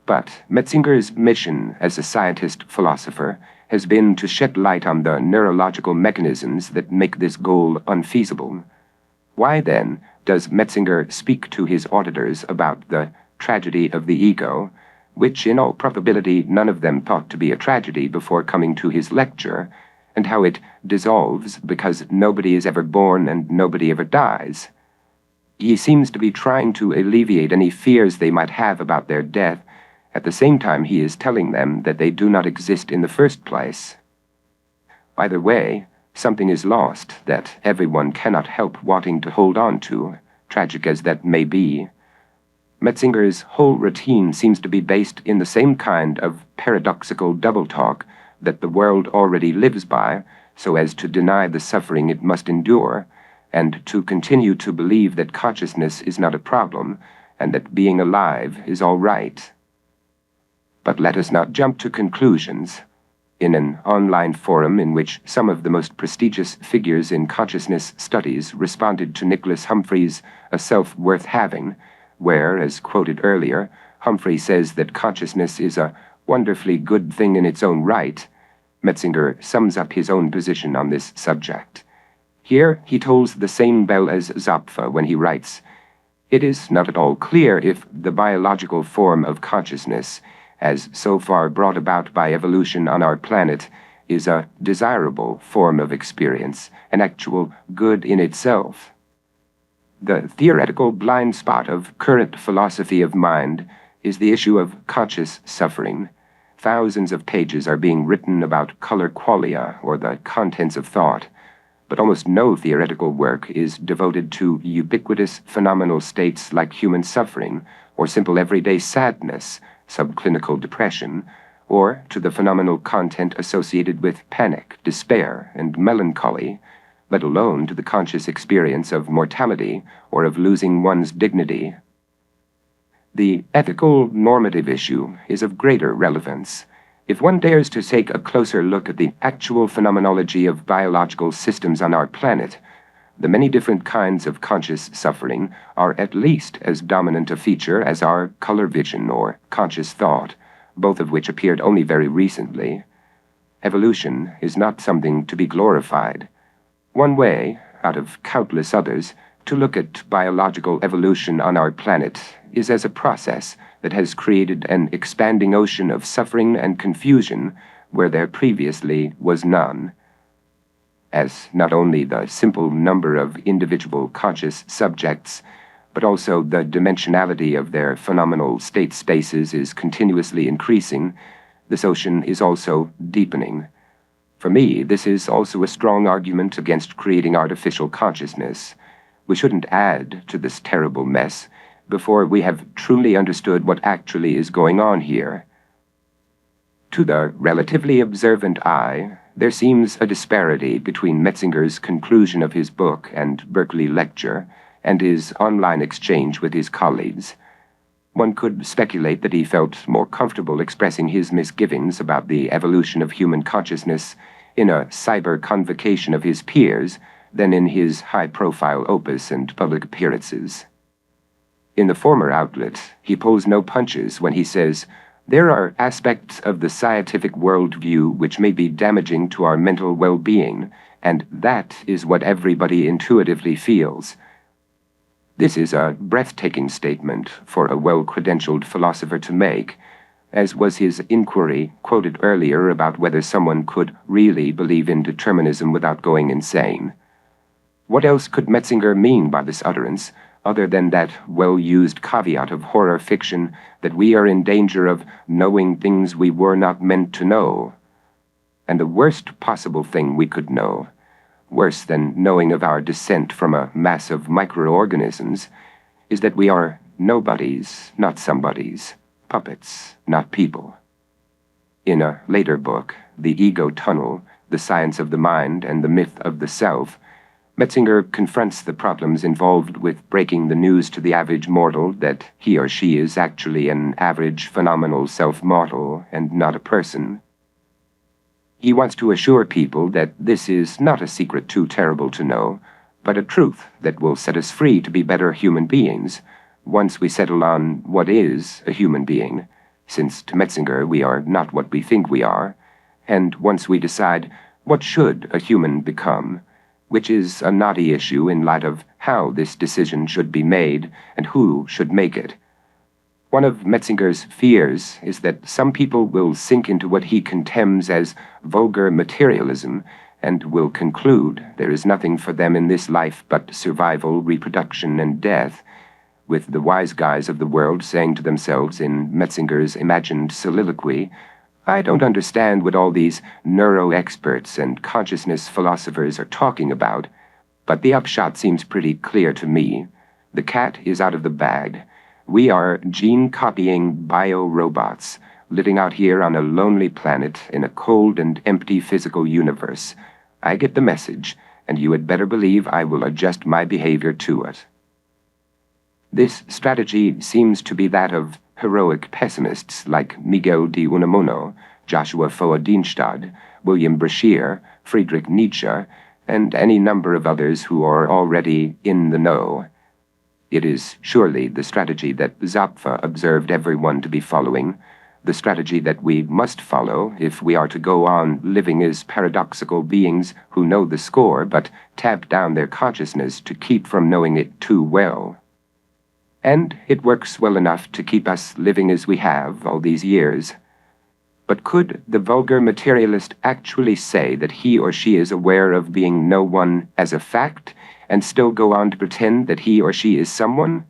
A: But Metzinger's mission as a scientist-philosopher has been to shed light on the neurological mechanisms that make this goal unfeasible. Why, then, does Metzinger speak to his auditors about the tragedy of the ego, which in all probability none of them thought to be a tragedy before coming to his lecture, and how it dissolves because nobody is ever born and nobody ever dies? He seems to be trying to alleviate any fears they might have about their death. At the same time, he is telling them that they do not exist in the first place. Either way, something is lost that everyone cannot help wanting to hold on to, tragic as that may be. Metzinger's whole routine seems to be based in the same kind of paradoxical double-talk that the world already lives by, so as to deny the suffering it must endure, and to continue to believe that consciousness is not a problem, and that being alive is all right. But let us not jump to conclusions. In an online forum in which some of the most prestigious figures in consciousness studies responded to Nicholas Humphrey's A Self Worth Having, where, as quoted earlier, Humphrey says that consciousness is a wonderfully good thing in its own right, Metzinger sums up his own position on this subject. Here he tolls the same bell as Zapf when he writes, "It is not at all clear if the biological form of consciousness, as so far brought about by evolution on our planet, is a desirable form of experience, an actual good in itself. The theoretical blind spot of current philosophy of mind is the issue of conscious suffering. Thousands of pages are being written about color qualia, or the contents of thought, but almost no theoretical work is devoted to ubiquitous phenomenal states like human suffering, or simple everyday sadness, subclinical depression, or to the phenomenal content associated with panic, despair, and melancholy, let alone to the conscious experience of mortality or of losing one's dignity. The ethical normative issue is of greater relevance. If one dares to take a closer look at the actual phenomenology of biological systems on our planet, the many different kinds of conscious suffering are at least as dominant a feature as are color vision or conscious thought, both of which appeared only very recently. Evolution is not something to be glorified. One way, out of countless others, to look at biological evolution on our planet is as a process that has created an expanding ocean of suffering and confusion where there previously was none. As not only the simple number of individual conscious subjects, but also the dimensionality of their phenomenal state spaces is continuously increasing, this ocean is also deepening. For me, this is also a strong argument against creating artificial consciousness. We shouldn't add to this terrible mess before we have truly understood what actually is going on here. To the relatively observant eye, there seems a disparity between Metzinger's conclusion of his book and Berkeley lecture and his online exchange with his colleagues. One could speculate that he felt more comfortable expressing his misgivings about the evolution of human consciousness in a cyber convocation of his peers than in his high-profile opus and public appearances. In the former outlet, he pulls no punches when he says, "There are aspects of the scientific worldview which may be damaging to our mental well-being, and that is what everybody intuitively feels." This is a breathtaking statement for a well-credentialed philosopher to make, as was his inquiry quoted earlier about whether someone could really believe in determinism without going insane. What else could Metzinger mean by this utterance, other than that well-used caveat of horror fiction that we are in danger of knowing things we were not meant to know? And the worst possible thing we could know, worse than knowing of our descent from a mass of microorganisms, is that we are nobodies, not somebodies, puppets, not people. In a later book, The Ego Tunnel, The Science of the Mind and the Myth of the Self, Metzinger confronts the problems involved with breaking the news to the average mortal that he or she is actually an average phenomenal self-mortal and not a person. He wants to assure people that this is not a secret too terrible to know, but a truth that will set us free to be better human beings once we settle on what is a human being, since to Metzinger we are not what we think we are, and once we decide what should a human become, which is a knotty issue in light of how this decision should be made and who should make it. One of Metzinger's fears is that some people will sink into what he contemns as vulgar materialism and will conclude there is nothing for them in this life but survival, reproduction, and death, with the wise guys of the world saying to themselves in Metzinger's imagined soliloquy, "I don't understand what all these neuro-experts and consciousness philosophers are talking about, but the upshot seems pretty clear to me. The cat is out of the bag. We are gene-copying bio-robots, living out here on a lonely planet in a cold and empty physical universe. I get the message, and you had better believe I will adjust my behavior to it." This strategy seems to be that of heroic pessimists like Miguel de Unamuno, Joshua Foa-Dienstad, William Brashear, Friedrich Nietzsche, and any number of others who are already in the know. It is surely the strategy that Zapfa observed everyone to be following, the strategy that we must follow if we are to go on living as paradoxical beings who know the score but tap down their consciousness to keep from knowing it too well. And it works well enough to keep us living as we have all these years. But could the vulgar materialist actually say that he or she is aware of being no one as a fact, and still go on to pretend that he or she is someone?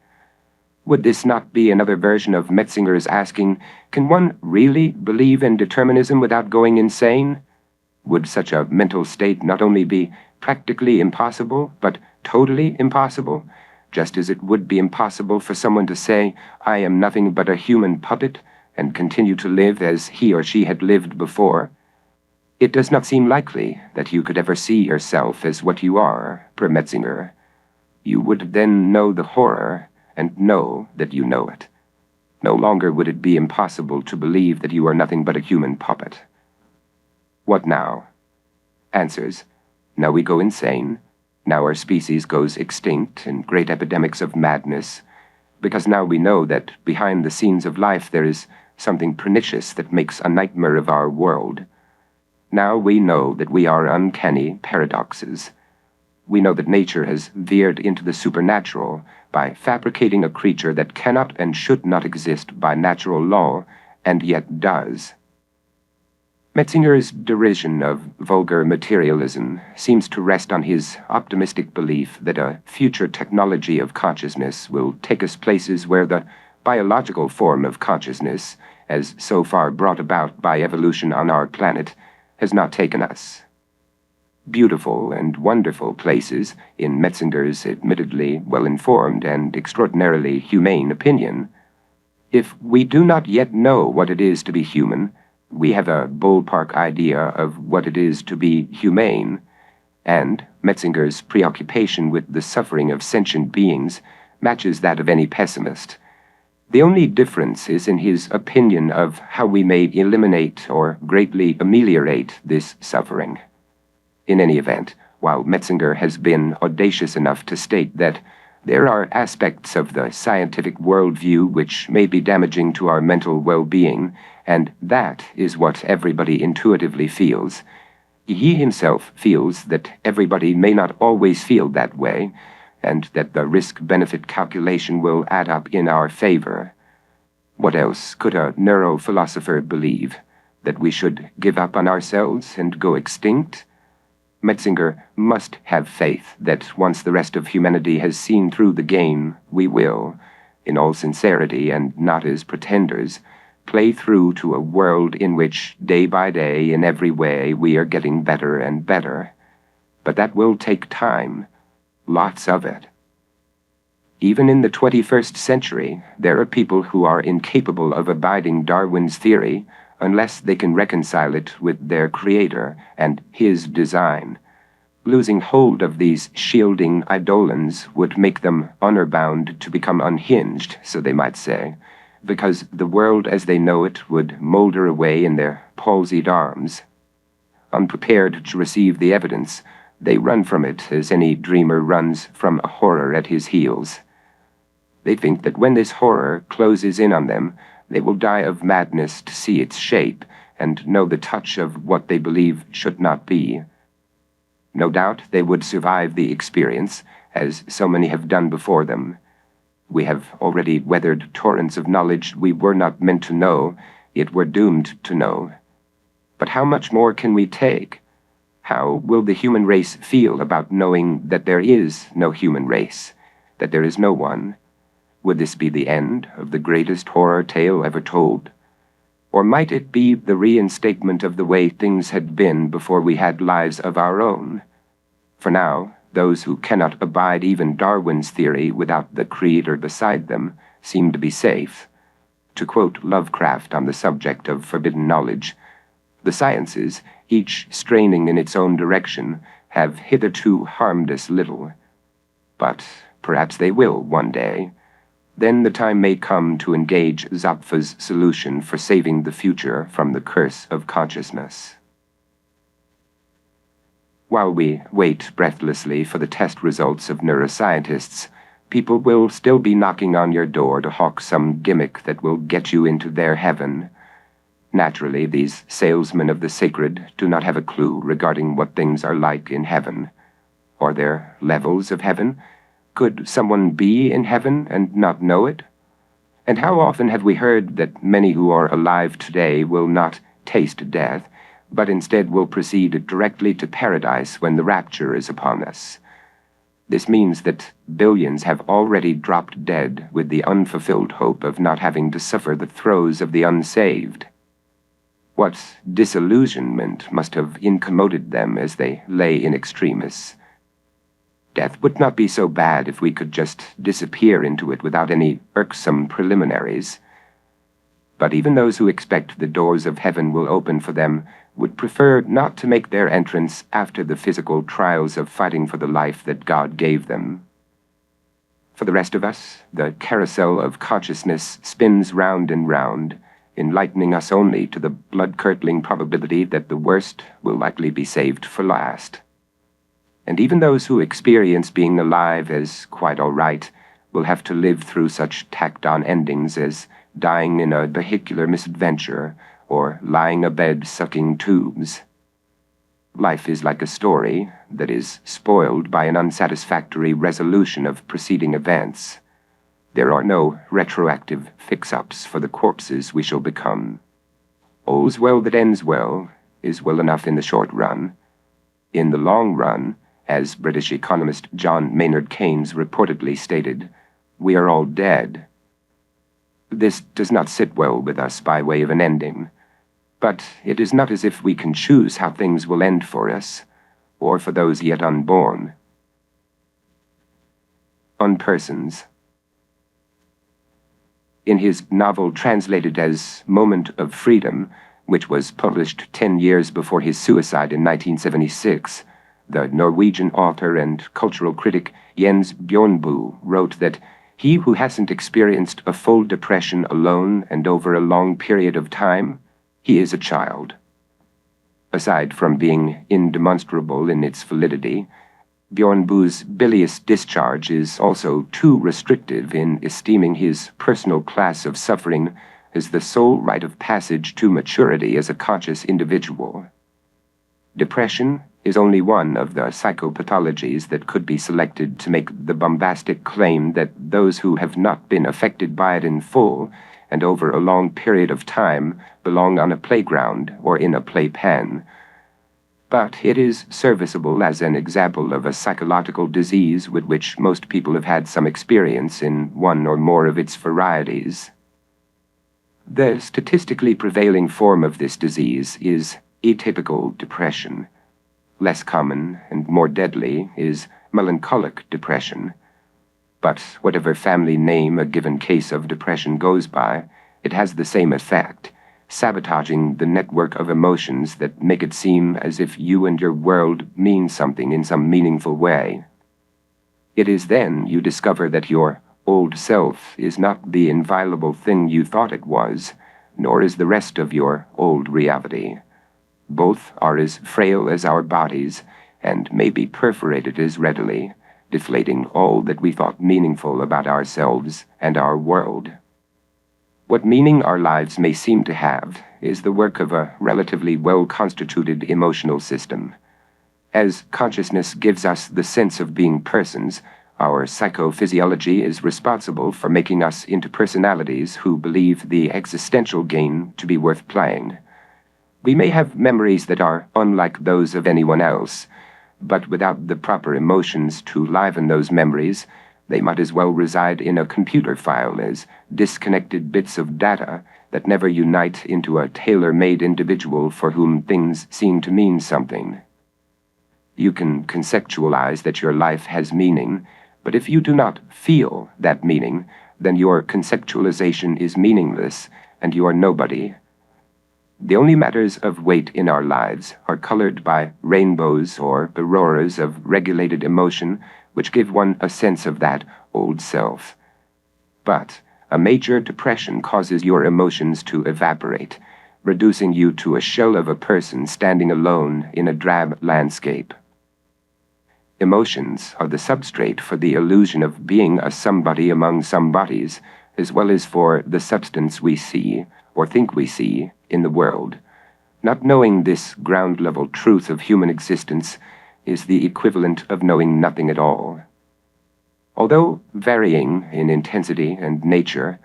A: Would this not be another version of Metzinger's asking, can one really believe in determinism without going insane? Would such a mental state not only be practically impossible, but totally impossible, just as it would be impossible for someone to say, "I am nothing but a human puppet," and continue to live as he or she had lived before? It does not seem likely that you could ever see yourself as what you are, per Metzinger. You would then know the horror, and know that you know it. No longer would it be impossible to believe that you are nothing but a human puppet. What now? Answers. Now we go insane. Now our species goes extinct in great epidemics of madness, because now we know that behind the scenes of life there is something pernicious that makes a nightmare of our world. Now we know that we are uncanny paradoxes. We know that nature has veered into the supernatural by fabricating a creature that cannot and should not exist by natural law, and yet does. Metzinger's derision of vulgar materialism seems to rest on his optimistic belief that a future technology of consciousness will take us places where the biological form of consciousness, as so far brought about by evolution on our planet, has not taken us. Beautiful and wonderful places, in Metzinger's admittedly well-informed and extraordinarily humane opinion. If we do not yet know what it is to be human, we have a ballpark idea of what it is to be humane, and Metzinger's preoccupation with the suffering of sentient beings matches that of any pessimist. The only difference is in his opinion of how we may eliminate or greatly ameliorate this suffering. In any event, while Metzinger has been audacious enough to state that there are aspects of the scientific worldview which may be damaging to our mental well-being, and that is what everybody intuitively feels, he himself feels that everybody may not always feel that way, and that the risk-benefit calculation will add up in our favor. What else could a neurophilosopher believe? That we should give up on ourselves and go extinct? Metzinger must have faith that once the rest of humanity has seen through the game, we will, in all sincerity and not as pretenders, play through to a world in which, day by day, in every way, we are getting better and better. But that will take time, lots of it. Even in the 21st century, there are people who are incapable of abiding Darwin's theory unless they can reconcile it with their creator and his design. Losing hold of these shielding eidolons would make them honor-bound to become unhinged, so they might say, because the world as they know it would moulder away in their palsied arms. Unprepared to receive the evidence, they run from it as any dreamer runs from a horror at his heels. They think that when this horror closes in on them, they will die of madness to see its shape and know the touch of what they believe should not be. No doubt they would survive the experience, as so many have done before them. We have already weathered torrents of knowledge we were not meant to know, yet were doomed to know. But how much more can we take? How will the human race feel about knowing that there is no human race, that there is no one? Would this be the end of the greatest horror tale ever told? Or might it be the reinstatement of the way things had been before we had lives of our own? For now, those who cannot abide even Darwin's theory without the creator beside them seem to be safe. To quote Lovecraft on the subject of forbidden knowledge, the sciences, each straining in its own direction, have hitherto harmed us little. But perhaps they will one day. Then the time may come to engage Zapf's solution for saving the future from the curse of consciousness. While we wait breathlessly for the test results of neuroscientists, people will still be knocking on your door to hawk some gimmick that will get you into their heaven. Naturally, these salesmen of the sacred do not have a clue regarding what things are like in heaven. Are there levels of heaven? Could someone be in heaven and not know it? And how often have we heard that many who are alive today will not taste death, but instead will proceed directly to paradise when the rapture is upon us? This means that billions have already dropped dead with the unfulfilled hope of not having to suffer the throes of the unsaved. What disillusionment must have incommoded them as they lay in extremis. Death would not be so bad if we could just disappear into it without any irksome preliminaries. But even those who expect the doors of heaven will open for them would prefer not to make their entrance after the physical trials of fighting for the life that God gave them. For the rest of us, the carousel of consciousness spins round and round, enlightening us only to the blood-curdling probability that the worst will likely be saved for last. And even those who experience being alive as quite all right will have to live through such tacked-on endings as dying in a vehicular misadventure or lying abed sucking tubes. Life is like a story that is spoiled by an unsatisfactory resolution of preceding events. There are no retroactive fix-ups for the corpses we shall become. All's well that ends well is well enough in the short run. In the long run, as British economist John Maynard Keynes reportedly stated, we are all dead. This does not sit well with us by way of an ending, but it is not as if we can choose how things will end for us, or for those yet unborn. Unpersons. In his novel translated as Moment of Freedom, which was published 10 years before his suicide in 1976, the Norwegian author and cultural critic Jens Bjørnboe wrote that he who hasn't experienced a full depression alone and over a long period of time, he is a child. Aside from being indemonstrable in its validity, Bjørnboe's bilious discharge is also too restrictive in esteeming his personal class of suffering as the sole rite of passage to maturity as a conscious individual. Depression is only one of the psychopathologies that could be selected to make the bombastic claim that those who have not been affected by it in full and over a long period of time belong on a playground or in a playpen. but it is serviceable as an example of a psychological disease with which most people have had some experience in one or more of its varieties. The statistically prevailing form of this disease is atypical depression. Less common and more deadly is melancholic depression. But whatever family name a given case of depression goes by, it has the same effect, sabotaging the network of emotions that make it seem as if you and your world mean something in some meaningful way. It is then you discover that your old self is not the inviolable thing you thought it was, nor is the rest of your old reality. Both are as frail as our bodies, and may be perforated as readily, deflating all that we thought meaningful about ourselves and our world. What meaning our lives may seem to have is the work of a relatively well-constituted emotional system. As consciousness gives us the sense of being persons, our psychophysiology is responsible for making us into personalities who believe the existential game to be worth playing. We may have memories that are unlike those of anyone else, but without the proper emotions to liven those memories, they might as well reside in a computer file as disconnected bits of data that never unite into a tailor-made individual for whom things seem to mean something. You can conceptualize that your life has meaning, but if you do not feel that meaning, then your conceptualization is meaningless, and you are nobody. The only matters of weight in our lives are colored by rainbows or auroras of regulated emotion which give one a sense of that old self. But a major depression causes your emotions to evaporate, reducing you to a shell of a person standing alone in a drab landscape. Emotions are the substrate for the illusion of being a somebody among somebodies, as well as for the substance we see, or think we see, in the world. Not knowing this ground-level truth of human existence is the equivalent of knowing nothing at all. Although varying in intensity and nature,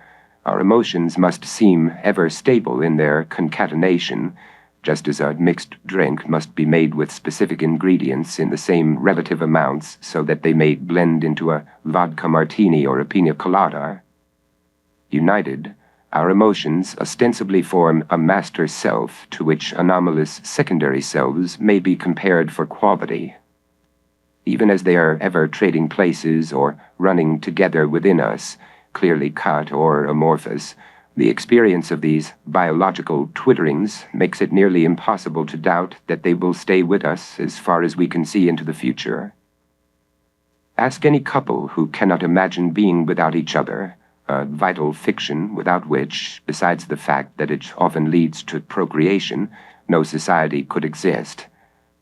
A: our emotions must seem ever stable in their concatenation, just as a mixed drink must be made with specific ingredients in the same relative amounts so that they may blend into a vodka martini or a pina colada. United, our emotions ostensibly form a master self to which anomalous secondary selves may be compared for quality. Even as they are ever trading places or running together within us, clearly cut or amorphous, the experience of these biological twitterings makes it nearly impossible to doubt that they will stay with us as far as we can see into the future. Ask any couple who cannot imagine being without each other, a vital fiction without which, besides the fact that it often leads to procreation, no society could exist.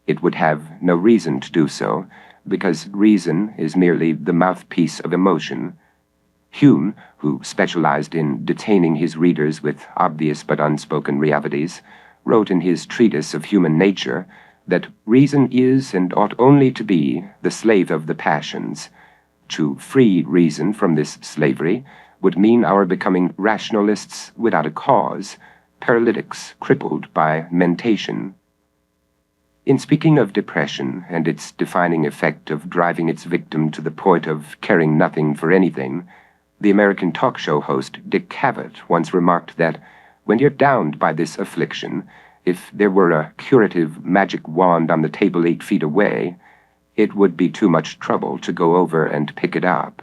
A: It would have no reason to do so, because reason is merely the mouthpiece of emotion. Hume, who specialized in detaining his readers with obvious but unspoken realities, wrote in his treatise of human nature that reason is and ought only to be the slave of the passions. To free reason from this slavery would mean our becoming rationalists without a cause, paralytics crippled by mentation. In speaking of depression and its defining effect of driving its victim to the point of caring nothing for anything, the American talk show host Dick Cavett once remarked that when you're downed by this affliction, if there were a curative magic wand on the table 8 feet away, it would be too much trouble to go over and pick it up.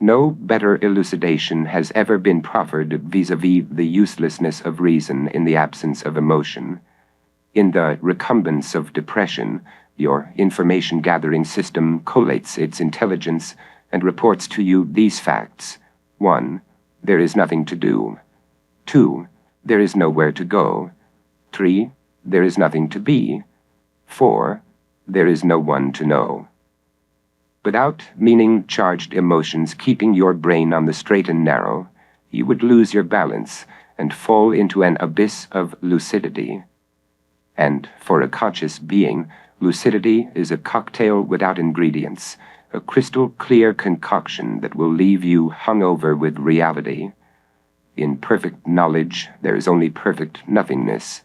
A: No better elucidation has ever been proffered vis-à-vis the uselessness of reason in the absence of emotion. In the recumbence of depression, your information-gathering system collates its intelligence and reports to you these facts. 1. There is nothing to do. 2. There is nowhere to go. 3. There is nothing to be. 4. There is no one to know. Without meaning-charged emotions keeping your brain on the straight and narrow, you would lose your balance and fall into an abyss of lucidity. And for a conscious being, lucidity is a cocktail without ingredients, a crystal-clear concoction that will leave you hungover with reality. In perfect knowledge, there is only perfect nothingness.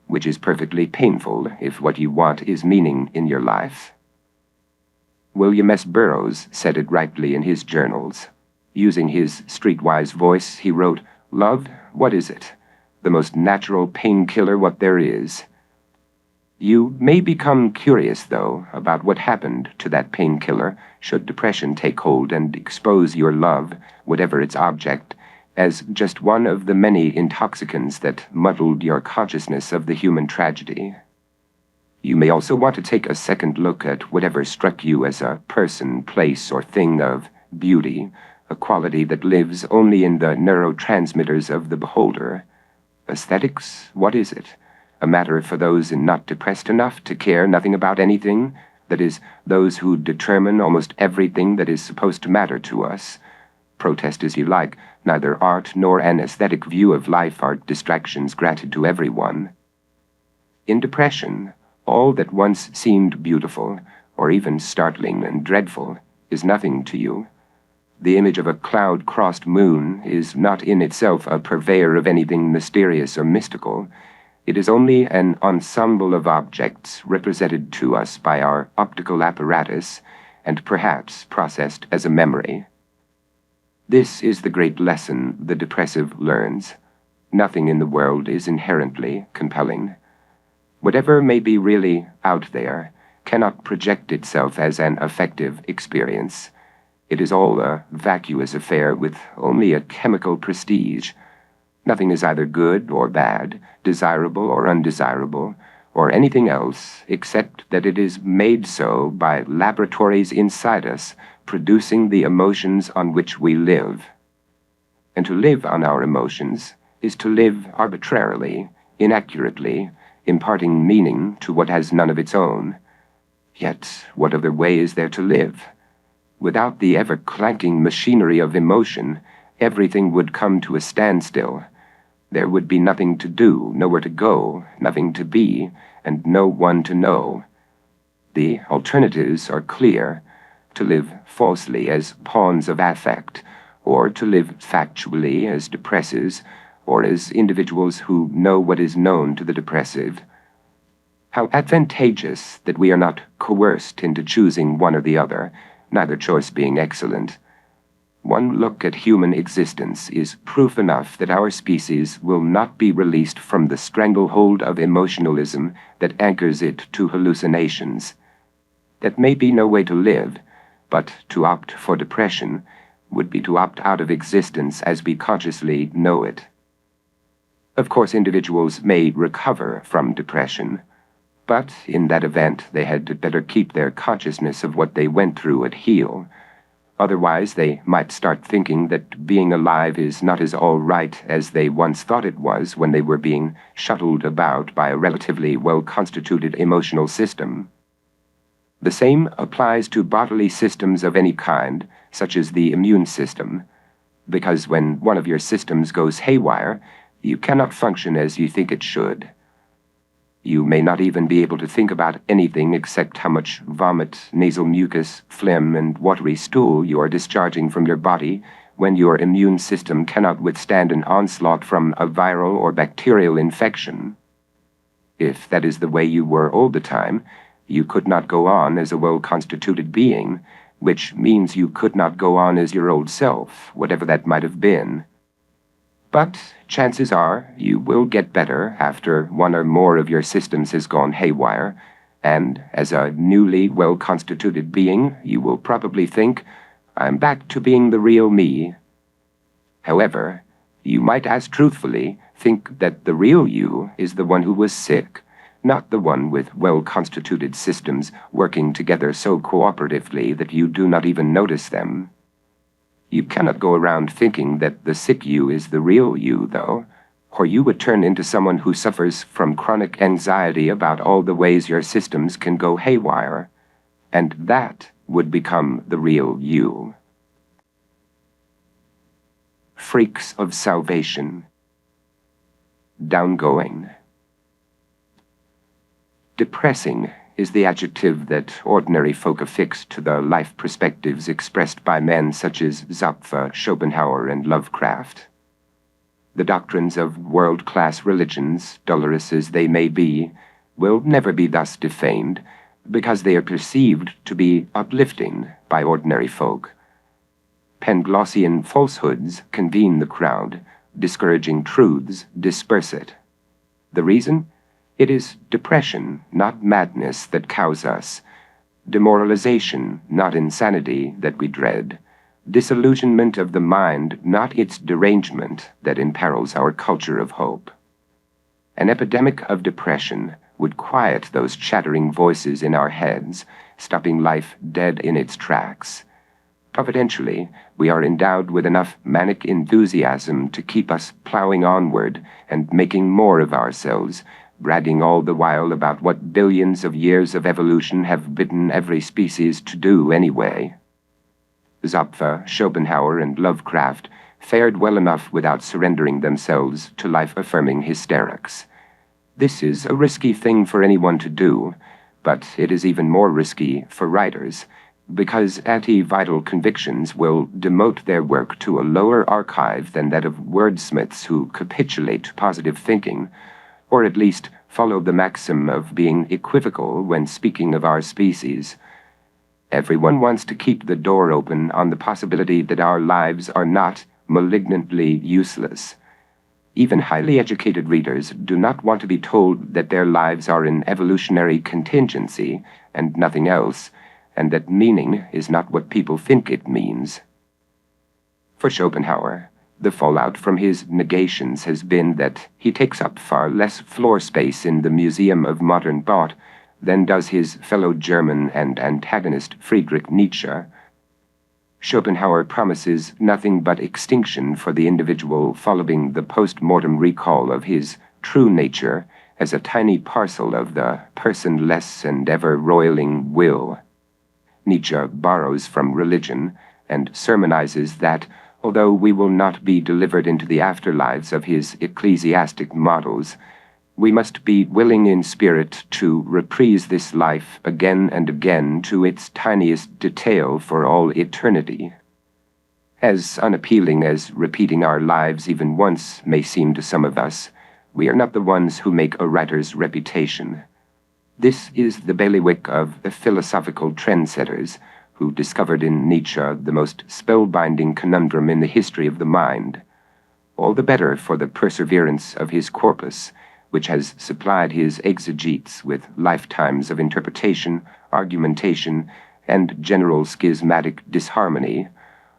A: which is perfectly painful if what you want is meaning in your life. William S. Burroughs said it rightly in his journals. Using his streetwise voice, he wrote, "Love, what is it? The most natural painkiller what there is." You may become curious, though, about what happened to that painkiller should depression take hold and expose your love, whatever its object, as just one of the many intoxicants that muddled your consciousness of the human tragedy. You may also want to take a second look at whatever struck you as a person, place, or thing of beauty, a quality that lives only in the neurotransmitters of the beholder. Aesthetics, what is it? A matter for those not depressed enough to care nothing about anything, that is, those who determine almost everything that is supposed to matter to us. Protest as you like, neither art nor an aesthetic view of life are distractions granted to everyone. In depression, all that once seemed beautiful, or even startling and dreadful, is nothing to you. The image of a cloud-crossed moon is not in itself a purveyor of anything mysterious or mystical. It is only an ensemble of objects represented to us by our optical apparatus, and perhaps processed as a memory. This is the great lesson the depressive learns. Nothing in the world is inherently compelling. Whatever may be really out there cannot project itself as an affective experience. It is all a vacuous affair with only a chemical prestige. Nothing is either good or bad, desirable or undesirable, or anything else except that it is made so by laboratories inside us, producing the emotions on which we live. And to live on our emotions is to live arbitrarily, inaccurately, imparting meaning to what has none of its own. Yet what other way is there to live? Without the ever-clanking machinery of emotion, everything would come to a standstill. There would be nothing to do, nowhere to go, nothing to be, and no one to know. The alternatives are clear: to live falsely as pawns of affect, or to live factually as depressives, or as individuals who know what is known to the depressive. How advantageous that we are not coerced into choosing one or the other, neither choice being excellent. One look at human existence is proof enough that our species will not be released from the stranglehold of emotionalism that anchors it to hallucinations. That may be no way to live, but to opt for depression would be to opt out of existence as we consciously know it. Of course, individuals may recover from depression, but in that event they had better keep their consciousness of what they went through at heel. Otherwise, they might start thinking that being alive is not as all right as they once thought it was when they were being shuttled about by a relatively well-constituted emotional system. The same applies to bodily systems of any kind, such as the immune system, because when one of your systems goes haywire, you cannot function as you think it should. You may not even be able to think about anything except how much vomit, nasal mucus, phlegm, and watery stool you are discharging from your body when your immune system cannot withstand an onslaught from a viral or bacterial infection. If that is the way you were all the time, you could not go on as a well-constituted being, which means you could not go on as your old self, whatever that might have been. But chances are you will get better after one or more of your systems has gone haywire, and as a newly well-constituted being, you will probably think, "I'm back to being the real me." However, you might as truthfully think that the real you is the one who was sick, not the one with well-constituted systems working together so cooperatively that you do not even notice them. You cannot go around thinking that the sick you is the real you, though, or you would turn into someone who suffers from chronic anxiety about all the ways your systems can go haywire, and that would become the real you. Freaks of salvation. Downgoing. Depressing is the adjective that ordinary folk affix to the life perspectives expressed by men such as Zapffe, Schopenhauer, and Lovecraft. The doctrines of world-class religions, dolorous as they may be, will never be thus defamed, because they are perceived to be uplifting by ordinary folk. Panglossian falsehoods convene the crowd, discouraging truths disperse it. The reason? It is depression, not madness, that cows us, demoralization, not insanity, that we dread, disillusionment of the mind, not its derangement, that imperils our culture of hope. An epidemic of depression would quiet those chattering voices in our heads, stopping life dead in its tracks. Providentially, we are endowed with enough manic enthusiasm to keep us plowing onward and making more of ourselves, bragging all the while about what billions of years of evolution have bidden every species to do anyway. Zapffe, Schopenhauer, and Lovecraft fared well enough without surrendering themselves to life-affirming hysterics. This is a risky thing for anyone to do, but it is even more risky for writers, because anti-vital convictions will demote their work to a lower archive than that of wordsmiths who capitulate to positive thinking, or at least follow the maxim of being equivocal when speaking of our species. Everyone wants to keep the door open on the possibility that our lives are not malignantly useless. Even highly educated readers do not want to be told that their lives are an evolutionary contingency and nothing else, and that meaning is not what people think it means. For Schopenhauer, the fallout from his negations has been that he takes up far less floor space in the Museum of Modern Thought than does his fellow German and antagonist Friedrich Nietzsche. Schopenhauer promises nothing but extinction for the individual following the post-mortem recall of his true nature as a tiny parcel of the personless and ever-roiling will. Nietzsche borrows from religion and sermonizes that, although we will not be delivered into the afterlives of his ecclesiastic models, we must be willing in spirit to reprise this life again and again to its tiniest detail for all eternity. As unappealing as repeating our lives even once may seem to some of us, we are not the ones who make a writer's reputation. This is the bailiwick of the philosophical trendsetters, who discovered in Nietzsche the most spellbinding conundrum in the history of the mind. All the better for the perseverance of his corpus, which has supplied his exegetes with lifetimes of interpretation, argumentation, and general schismatic disharmony,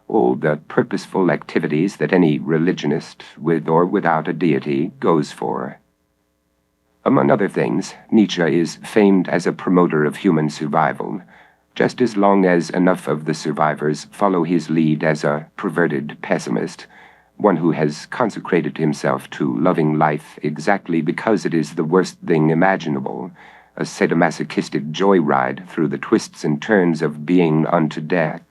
A: all the purposeful activities that any religionist, with or without a deity, goes for. Among other things, Nietzsche is famed as a promoter of human survival, just as long as enough of the survivors follow his lead as a perverted pessimist, one who has consecrated himself to loving life exactly because it is the worst thing imaginable, a sadomasochistic joyride through the twists and turns of being unto death.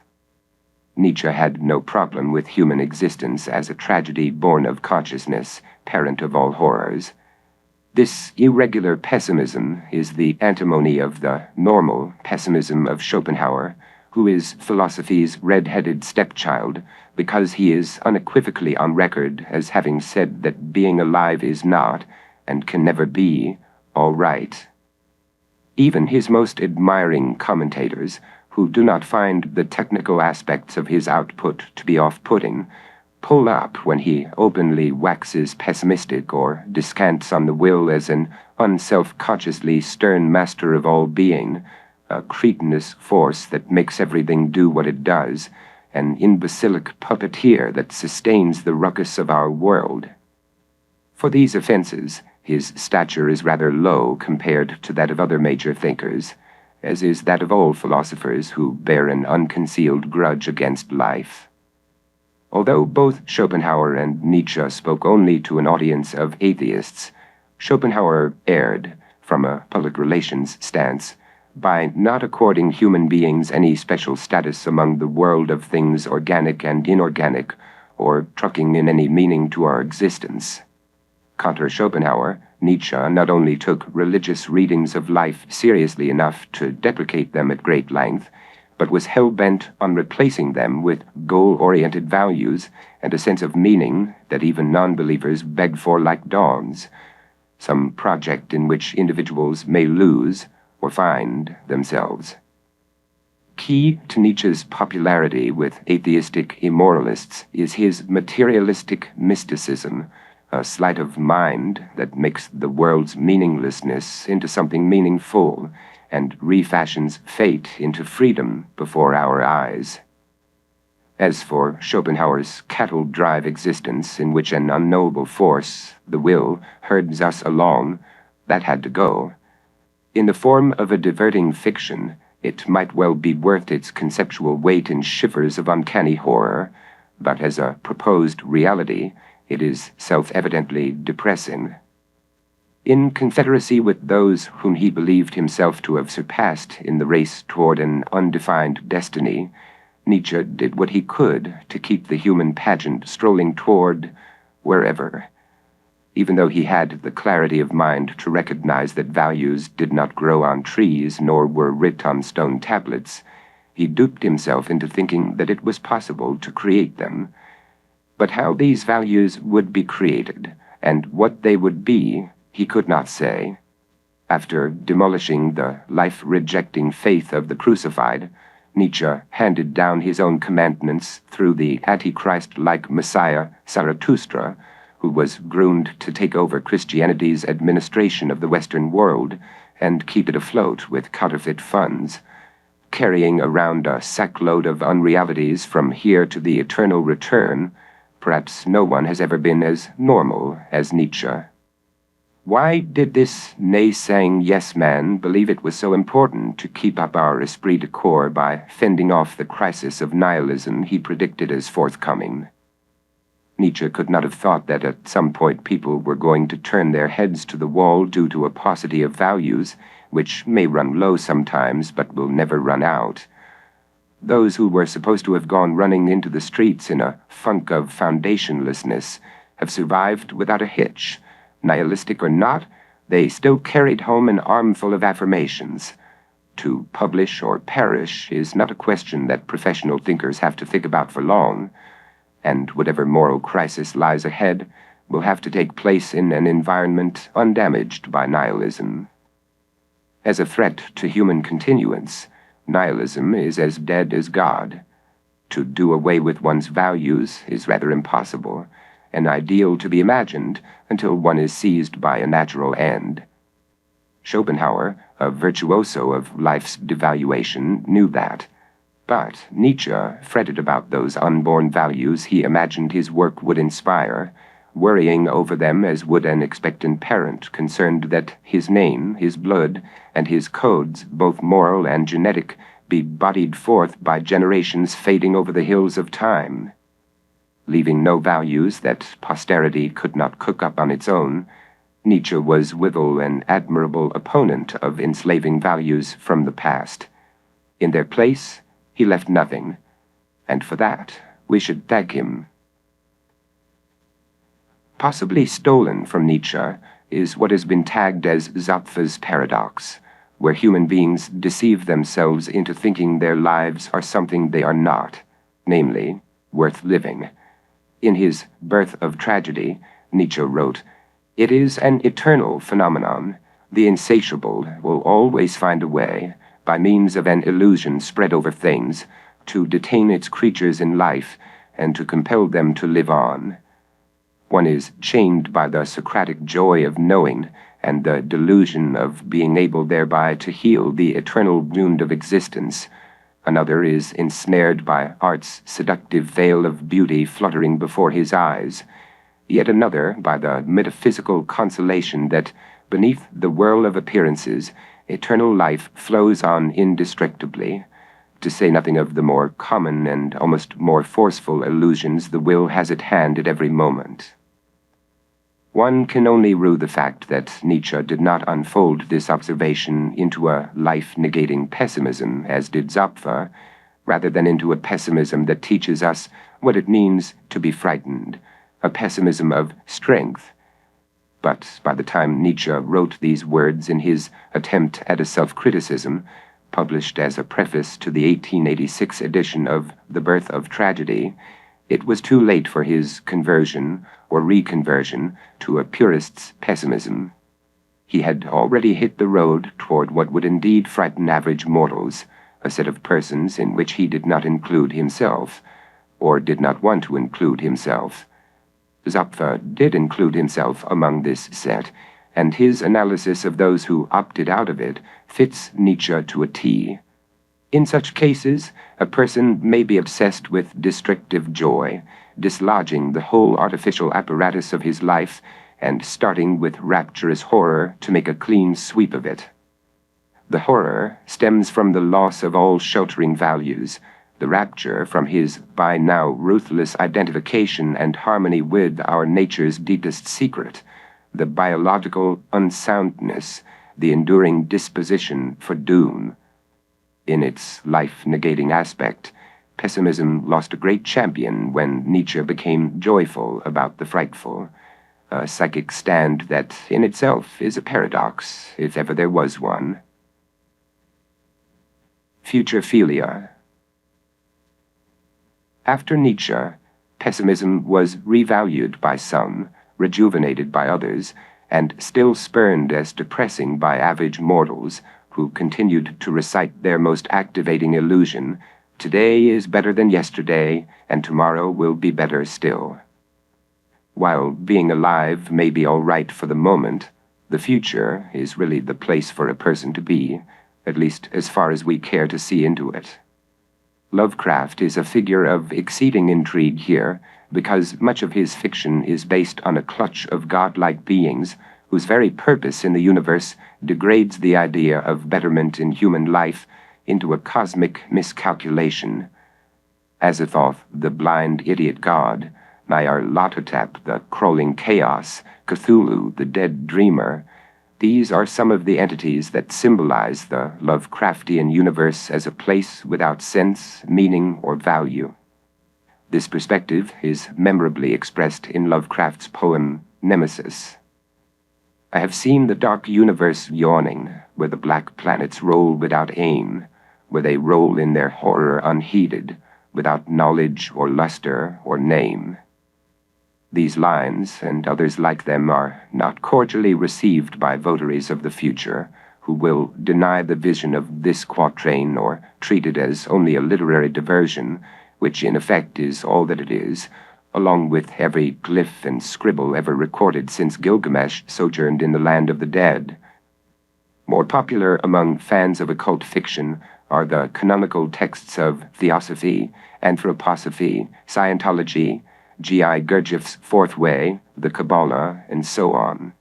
A: Nietzsche had no problem with human existence as a tragedy born of consciousness, parent of all horrors. This irregular pessimism is the antimony of the normal pessimism of Schopenhauer, who is philosophy's red-headed stepchild, because he is unequivocally on record as having said that being alive is not, and can never be, all right. Even his most admiring commentators, who do not find the technical aspects of his output to be off-putting, pull up when he openly waxes pessimistic or descants on the will as an unself-consciously stern master of all being, a cretinous force that makes everything do what it does, an imbecilic puppeteer that sustains the ruckus of our world. For these offenses, his stature is rather low compared to that of other major thinkers, as is that of all philosophers who bear an unconcealed grudge against life. Although both Schopenhauer and Nietzsche spoke only to an audience of atheists, Schopenhauer erred, from a public relations stance, by not according human beings any special status among the world of things organic and inorganic, or trucking in any meaning to our existence. Contra Schopenhauer, Nietzsche not only took religious readings of life seriously enough to deprecate them at great length, but was hell-bent on replacing them with goal-oriented values and a sense of meaning that even non-believers beg for like dogs, some project in which individuals may lose or find themselves. Key to Nietzsche's popularity with atheistic immoralists is his materialistic mysticism, a sleight of mind that makes the world's meaninglessness into something meaningful and refashions fate into freedom before our eyes. As for Schopenhauer's cattle-drive existence in which an unknowable force, the will, herds us along, that had to go. In the form of a diverting fiction, it might well be worth its conceptual weight in shivers of uncanny horror, but as a proposed reality, it is self-evidently depressing. In confederacy with those whom he believed himself to have surpassed in the race toward an undefined destiny, Nietzsche did what he could to keep the human pageant strolling toward wherever. Even though he had the clarity of mind to recognize that values did not grow on trees nor were writ on stone tablets, he duped himself into thinking that it was possible to create them. But how these values would be created, and what they would be, he could not say. After demolishing the life-rejecting faith of the crucified, Nietzsche handed down his own commandments through the Antichrist-like Messiah Zarathustra, who was groomed to take over Christianity's administration of the Western world and keep it afloat with counterfeit funds, carrying around a sackload of unrealities from here to the eternal return. Perhaps no one has ever been as normal as Nietzsche. Why did this naysaying yes-man believe it was so important to keep up our esprit de corps by fending off the crisis of nihilism he predicted as forthcoming? Nietzsche could not have thought that at some point people were going to turn their heads to the wall due to a paucity of values, which may run low sometimes but will never run out. Those who were supposed to have gone running into the streets in a funk of foundationlessness have survived without a hitch. Nihilistic or not, they still carried home an armful of affirmations. To publish or perish is not a question that professional thinkers have to think about for long, and whatever moral crisis lies ahead will have to take place in an environment undamaged by nihilism. As a threat to human continuance, nihilism is as dead as God. To do away with one's values is rather impossible, an ideal to be imagined until one is seized by a natural end. Schopenhauer, a virtuoso of life's devaluation, knew that. But Nietzsche fretted about those unborn values he imagined his work would inspire, worrying over them as would an expectant parent concerned that his name, his blood, and his codes, both moral and genetic, be bodied forth by generations fading over the hills of time. Leaving no values that posterity could not cook up on its own, Nietzsche was withal an admirable opponent of enslaving values from the past. In their place, he left nothing, and for that we should thank him. Possibly stolen from Nietzsche is what has been tagged as Zapf's paradox, where human beings deceive themselves into thinking their lives are something they are not, namely, worth living. In his Birth of Tragedy, Nietzsche wrote, "It is an eternal phenomenon. The insatiable will always find a way, by means of an illusion spread over things, to detain its creatures in life and to compel them to live on. One is chained by the Socratic joy of knowing and the delusion of being able thereby to heal the eternal wound of existence. Another is ensnared by art's seductive veil of beauty fluttering before his eyes. Yet another by the metaphysical consolation that, beneath the whirl of appearances, eternal life flows on indestructibly, to say nothing of the more common and almost more forceful illusions the will has at hand at every moment." One can only rue the fact that Nietzsche did not unfold this observation into a life-negating pessimism, as did Zapf, rather than into a pessimism that teaches us what it means to be frightened, a pessimism of strength. But by the time Nietzsche wrote these words in his attempt at a self-criticism, published as a preface to the 1886 edition of The Birth of Tragedy, it was too late for his conversion or reconversion to a purist's pessimism. He had already hit the road toward what would indeed frighten average mortals, a set of persons in which he did not include himself, or did not want to include himself. Zapffe did include himself among this set, and his analysis of those who opted out of it fits Nietzsche to a T. In such cases, a person may be obsessed with destructive joy, dislodging the whole artificial apparatus of his life and starting with rapturous horror to make a clean sweep of it. The horror stems from the loss of all sheltering values, the rapture from his by now ruthless identification and harmony with our nature's deepest secret, the biological unsoundness, the enduring disposition for doom. In its life-negating aspect, pessimism lost a great champion when Nietzsche became joyful about the frightful, a psychic stand that in itself is a paradox, if ever there was one. Futurephilia. After Nietzsche, pessimism was revalued by some, rejuvenated by others, and still spurned as depressing by average mortals who continued to recite their most activating illusion, "Today is better than yesterday, and tomorrow will be better still." While being alive may be all right for the moment, the future is really the place for a person to be, at least as far as we care to see into it. Lovecraft is a figure of exceeding intrigue here, because much of his fiction is based on a clutch of godlike beings whose very purpose in the universe degrades the idea of betterment in human life into a cosmic miscalculation. Azathoth, the blind idiot god, Nyarlathotep, the crawling chaos, Cthulhu, the dead dreamer, these are some of the entities that symbolize the Lovecraftian universe as a place without sense, meaning, or value. This perspective is memorably expressed in Lovecraft's poem Nemesis. I have seen the dark universe yawning, where the black planets roll without aim, where they roll in their horror unheeded, without knowledge or luster or name. These lines, and others like them, are not cordially received by votaries of the future, who will deny the vision of this quatrain or treat it as only a literary diversion, which in effect is all that it is, along with every glyph and scribble ever recorded since Gilgamesh sojourned in the land of the dead. More popular among fans of occult fiction are the canonical texts of Theosophy, Anthroposophy, Scientology, G.I. Gurdjieff's Fourth Way, the Kabbalah, and so on.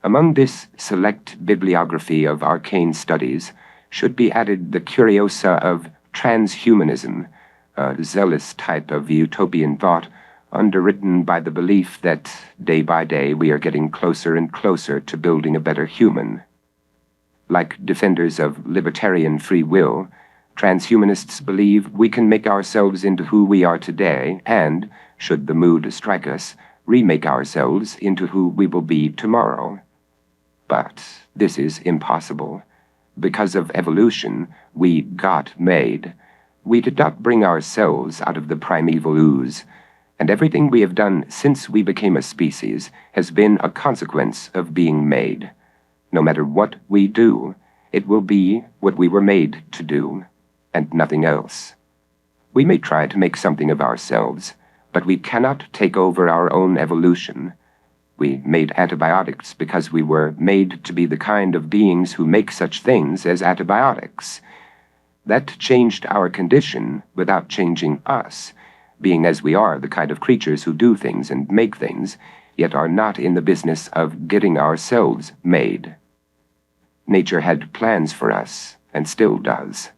A: Among this select bibliography of arcane studies should be added the curiosa of transhumanism, a zealous type of utopian thought underwritten by the belief that day by day we are getting closer and closer to building a better human. Like defenders of libertarian free will, transhumanists believe we can make ourselves into who we are today and, should the mood strike us, remake ourselves into who we will be tomorrow. But this is impossible. Because of evolution, we got made. We did not bring ourselves out of the primeval ooze, and everything we have done since we became a species has been a consequence of being made. No matter what we do, it will be what we were made to do, and nothing else. We may try to make something of ourselves, but we cannot take over our own evolution. We made antibiotics because we were made to be the kind of beings who make such things as antibiotics. That changed our condition without changing us, being as we are the kind of creatures who do things and make things, yet are not in the business of getting ourselves made. Nature had plans for us, and still does.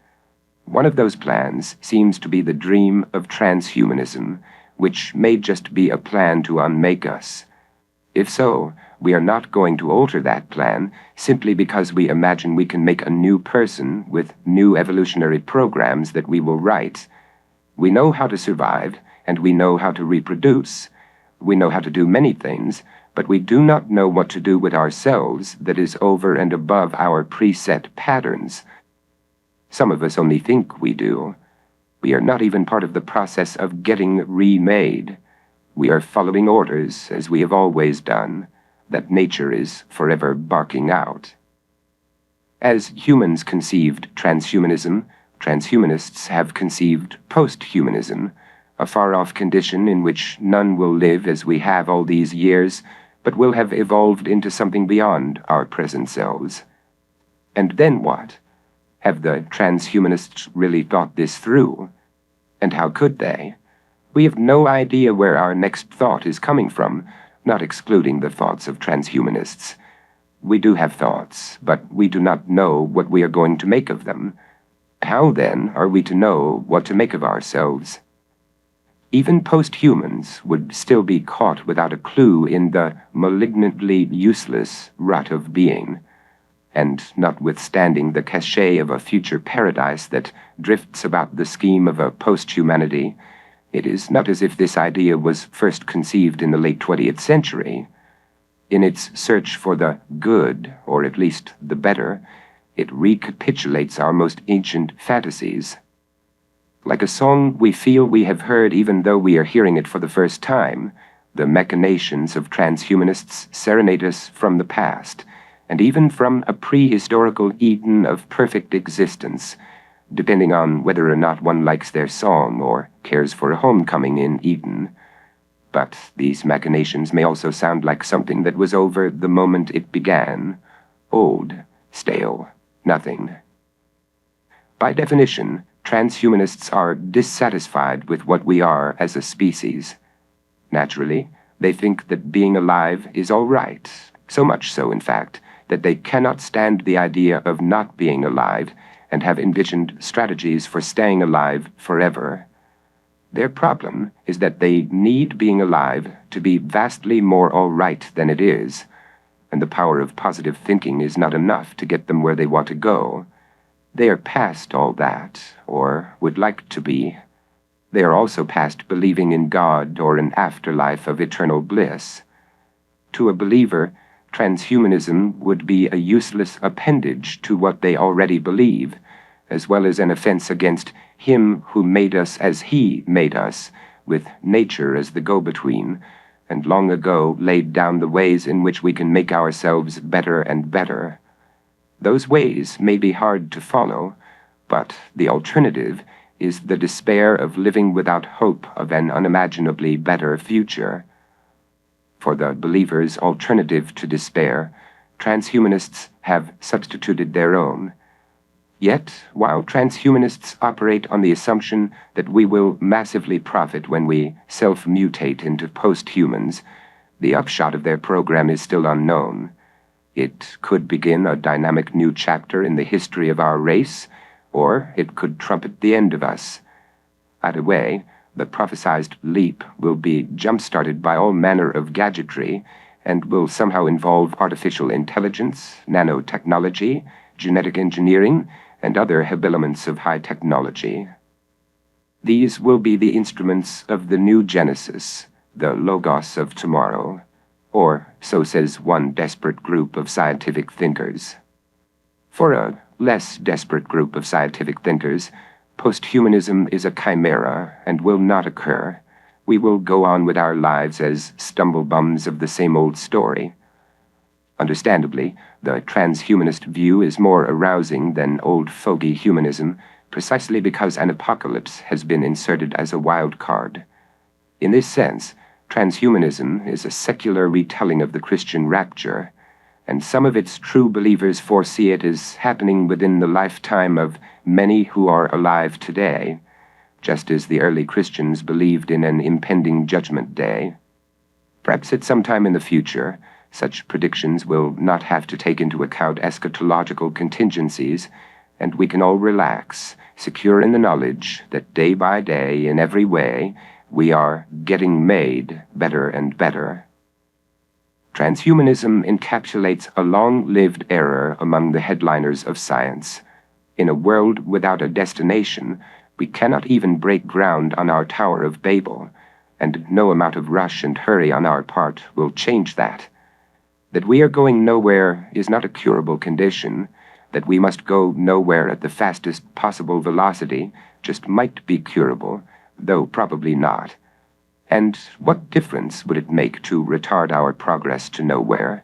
A: One of those plans seems to be the dream of transhumanism, which may just be a plan to unmake us. If so, we are not going to alter that plan simply because we imagine we can make a new person with new evolutionary programs that we will write. We know how to survive, and we know how to reproduce. We know how to do many things, but we do not know what to do with ourselves that is over and above our preset patterns. Some of us only think we do. We are not even part of the process of getting remade. We are following orders, as we have always done, that nature is forever barking out. As humans conceived transhumanism, transhumanists have conceived posthumanism, a far-off condition in which none will live as we have all these years, but will have evolved into something beyond our present selves. And then what? Have the transhumanists really thought this through? And how could they? We have no idea where our next thought is coming from, not excluding the thoughts of transhumanists. We do have thoughts, but we do not know what we are going to make of them. How, then, are we to know what to make of ourselves? Even posthumans would still be caught without a clue in the malignantly useless rut of being, and notwithstanding the cachet of a future paradise that drifts about the scheme of a post-humanity, it is not as if this idea was first conceived in the late 20th century. In its search for the good, or at least the better, it recapitulates our most ancient fantasies. Like a song we feel we have heard even though we are hearing it for the first time, the machinations of transhumanists serenade us from the past, and even from a prehistorical Eden of perfect existence, depending on whether or not one likes their song or cares for a homecoming in Eden. But these machinations may also sound like something that was over the moment it began, old, stale, nothing. By definition, transhumanists are dissatisfied with what we are as a species. Naturally, they think that being alive is all right, so much so, in fact, that they cannot stand the idea of not being alive and have envisioned strategies for staying alive forever. Their problem is that they need being alive to be vastly more all right than it is, and the power of positive thinking is not enough to get them where they want to go. They are past all that, or would like to be. They are also past believing in God or an afterlife of eternal bliss. To a believer, transhumanism would be a useless appendage to what they already believe, as well as an offense against Him who made us as He made us, with nature as the go-between, and long ago laid down the ways in which we can make ourselves better and better. Those ways may be hard to follow, but the alternative is the despair of living without hope of an unimaginably better future. For the believer's alternative to despair, transhumanists have substituted their own. Yet, while transhumanists operate on the assumption that we will massively profit when we self-mutate into post-humans, the upshot of their program is still unknown. It could begin a dynamic new chapter in the history of our race, or it could trumpet the end of us. Either way, the prophesized leap will be jump-started by all manner of gadgetry and will somehow involve artificial intelligence, nanotechnology, genetic engineering, and other habiliments of high technology. These will be the instruments of the new Genesis, the Logos of tomorrow, or so says one desperate group of scientific thinkers. For a less desperate group of scientific thinkers, posthumanism is a chimera and will not occur. We will go on with our lives as stumblebums of the same old story. Understandably, the transhumanist view is more arousing than old fogey humanism, precisely because an apocalypse has been inserted as a wild card. In this sense, transhumanism is a secular retelling of the Christian rapture, and some of its true believers foresee it as happening within the lifetime of many who are alive today, just as the early Christians believed in an impending judgment day. Perhaps at some time in the future, such predictions will not have to take into account eschatological contingencies, and we can all relax, secure in the knowledge that day by day, in every way, we are getting made better and better. Transhumanism encapsulates a long-lived error among the headliners of science. In a world without a destination, we cannot even break ground on our Tower of Babel, and no amount of rush and hurry on our part will change that. That we are going nowhere is not a curable condition, that we must go nowhere at the fastest possible velocity just might be curable, though probably not. And what difference would it make to retard our progress to nowhere?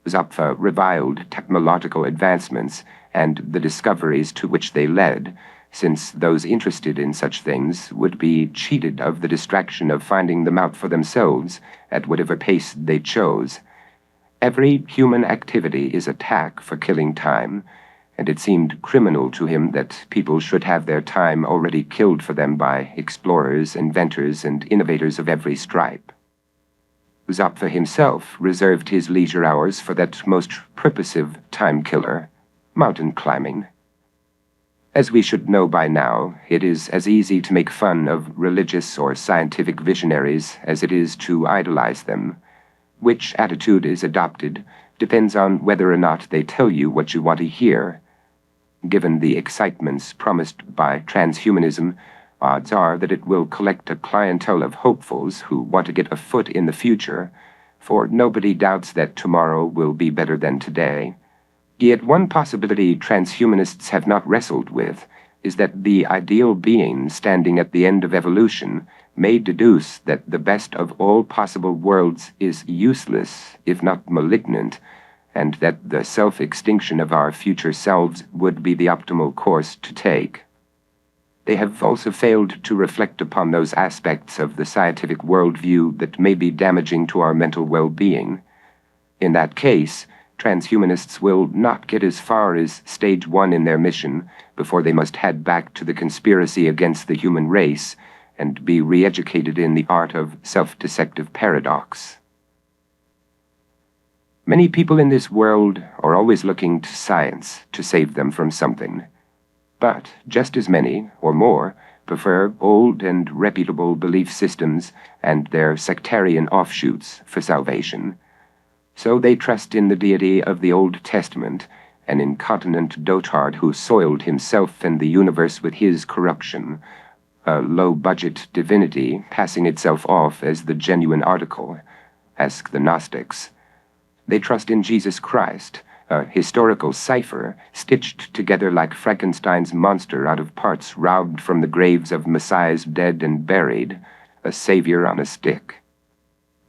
A: Zapfa reviled technological advancements and the discoveries to which they led, since those interested in such things would be cheated of the distraction of finding them out for themselves at whatever pace they chose. Every human activity is a tack for killing time, and it seemed criminal to him that people should have their time already killed for them by explorers, inventors, and innovators of every stripe. Zapfa himself reserved his leisure hours for that most purposive time-killer, mountain climbing. As we should know by now, it is as easy to make fun of religious or scientific visionaries as it is to idolize them. Which attitude is adopted depends on whether or not they tell you what you want to hear. Given the excitements promised by transhumanism, odds are that it will collect a clientele of hopefuls who want to get a foot in the future, for nobody doubts that tomorrow will be better than today. Yet one possibility transhumanists have not wrestled with is that the ideal being standing at the end of evolution may deduce that the best of all possible worlds is useless, if not malignant, and that the self-extinction of our future selves would be the optimal course to take. They have also failed to reflect upon those aspects of the scientific worldview that may be damaging to our mental well-being. In that case, transhumanists will not get as far as stage 1 in their mission before they must head back to the conspiracy against the human race and be re-educated in the art of self-deceptive paradox. Many people in this world are always looking to science to save them from something, but just as many, or more, prefer old and reputable belief systems and their sectarian offshoots for salvation. So they trust in the deity of the Old Testament, an incontinent dotard who soiled himself and the universe with his corruption, a low-budget divinity passing itself off as the genuine article. Ask the Gnostics. They trust in Jesus Christ, a historical cipher stitched together like Frankenstein's monster out of parts robbed from the graves of messiahs dead and buried, a savior on a stick.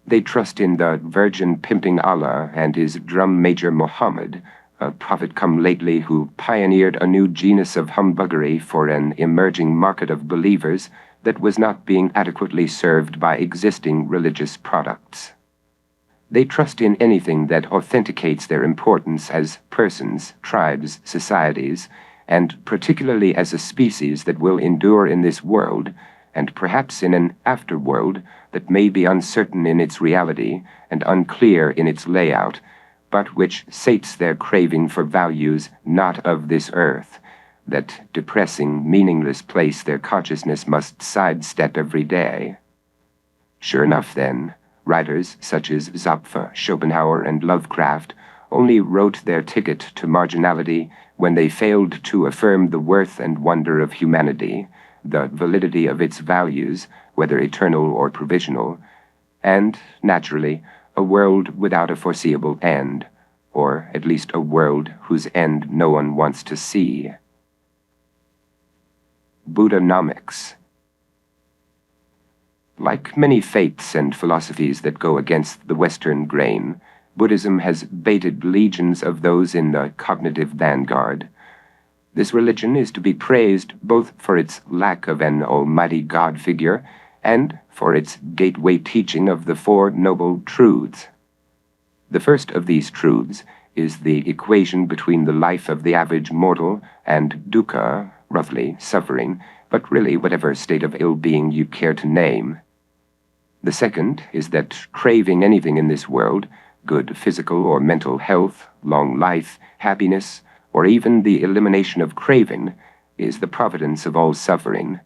A: They trust in the virgin pimping Allah and his drum major Muhammad, a prophet come lately who pioneered a new genus of humbuggery for an emerging market of believers that was not being adequately served by existing religious products. They trust in anything that authenticates their importance as persons, tribes, societies, and particularly as a species that will endure in this world, and perhaps in an afterworld that may be uncertain in its reality and unclear in its layout, but which sates their craving for values not of this earth, that depressing, meaningless place their consciousness must sidestep every day. Sure enough, then, writers such as Zapfa, Schopenhauer, and Lovecraft only wrote their ticket to marginality when they failed to affirm the worth and wonder of humanity, the validity of its values, whether eternal or provisional, and, naturally, a world without a foreseeable end, or at least a world whose end no one wants to see. Buddhanomics. Like many faiths and philosophies that go against the Western grain, Buddhism has baited legions of those in the cognitive vanguard. This religion is to be praised both for its lack of an almighty God figure and for its gateway teaching of the Four Noble Truths. The first of these truths is the equation between the life of the average mortal and dukkha, roughly suffering, but really whatever state of ill-being you care to name. The second is that craving anything in this world, good physical or mental health, long life, happiness, or even the elimination of craving, is the providence of all suffering.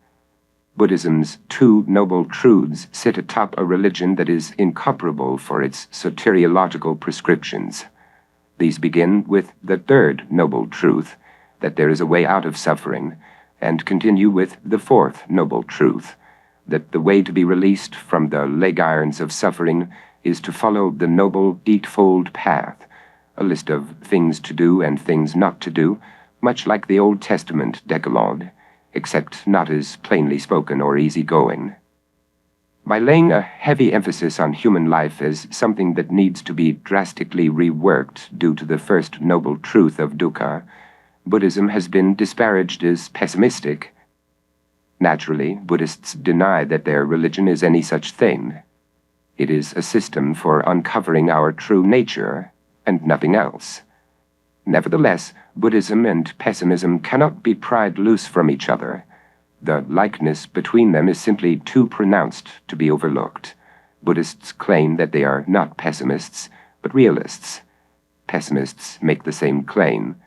A: Buddhism's two noble truths sit atop a religion that is incomparable for its soteriological prescriptions. These begin with the third noble truth, that there is a way out of suffering, and continue with the fourth noble truth, that the way to be released from the leg irons of suffering is to follow the noble eightfold path, a list of things to do and things not to do, much like the Old Testament Decalogue, except not as plainly spoken or easygoing. By laying a heavy emphasis on human life as something that needs to be drastically reworked due to the first noble truth of dukkha, Buddhism has been disparaged as pessimistic. Naturally, Buddhists deny that their religion is any such thing. It is a system for uncovering our true nature, and nothing else. Nevertheless, Buddhism and pessimism cannot be pried loose from each other. The likeness between them is simply too pronounced to be overlooked. Buddhists claim that they are not pessimists, but realists. Pessimists make the same claim.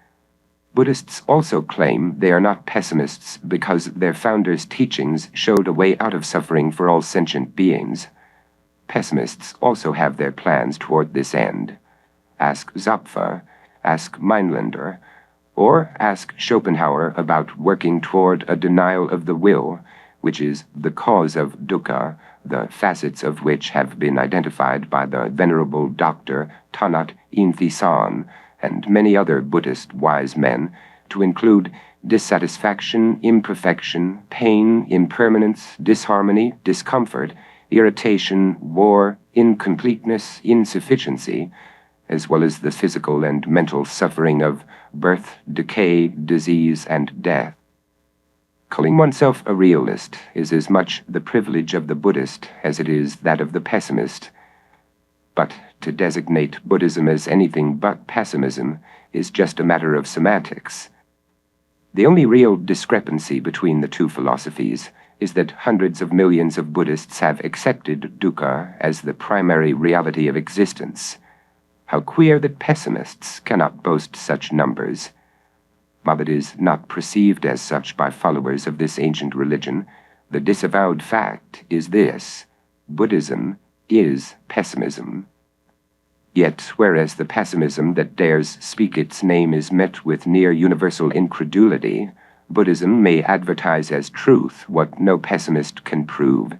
A: Buddhists also claim they are not pessimists because their founders' teachings showed a way out of suffering for all sentient beings. Pessimists also have their plans toward this end. Ask Zapfa, ask Meinlander, or ask Schopenhauer about working toward a denial of the will, which is the cause of dukkha, the facets of which have been identified by the venerable Dr. Tanat Inthisan and many other Buddhist wise men to include dissatisfaction, imperfection, pain, impermanence, disharmony, discomfort, irritation, war, incompleteness, insufficiency, as well as the physical and mental suffering of birth, decay, disease, and death. Calling oneself a realist is as much the privilege of the Buddhist as it is that of the pessimist. But to designate Buddhism as anything but pessimism is just a matter of semantics. The only real discrepancy between the two philosophies is that hundreds of millions of Buddhists have accepted dukkha as the primary reality of existence. How queer that pessimists cannot boast such numbers. While it is not perceived as such by followers of this ancient religion, the disavowed fact is this: Buddhism is pessimism. Yet, whereas the pessimism that dares speak its name is met with near universal incredulity, Buddhism may advertise as truth what no pessimist can prove,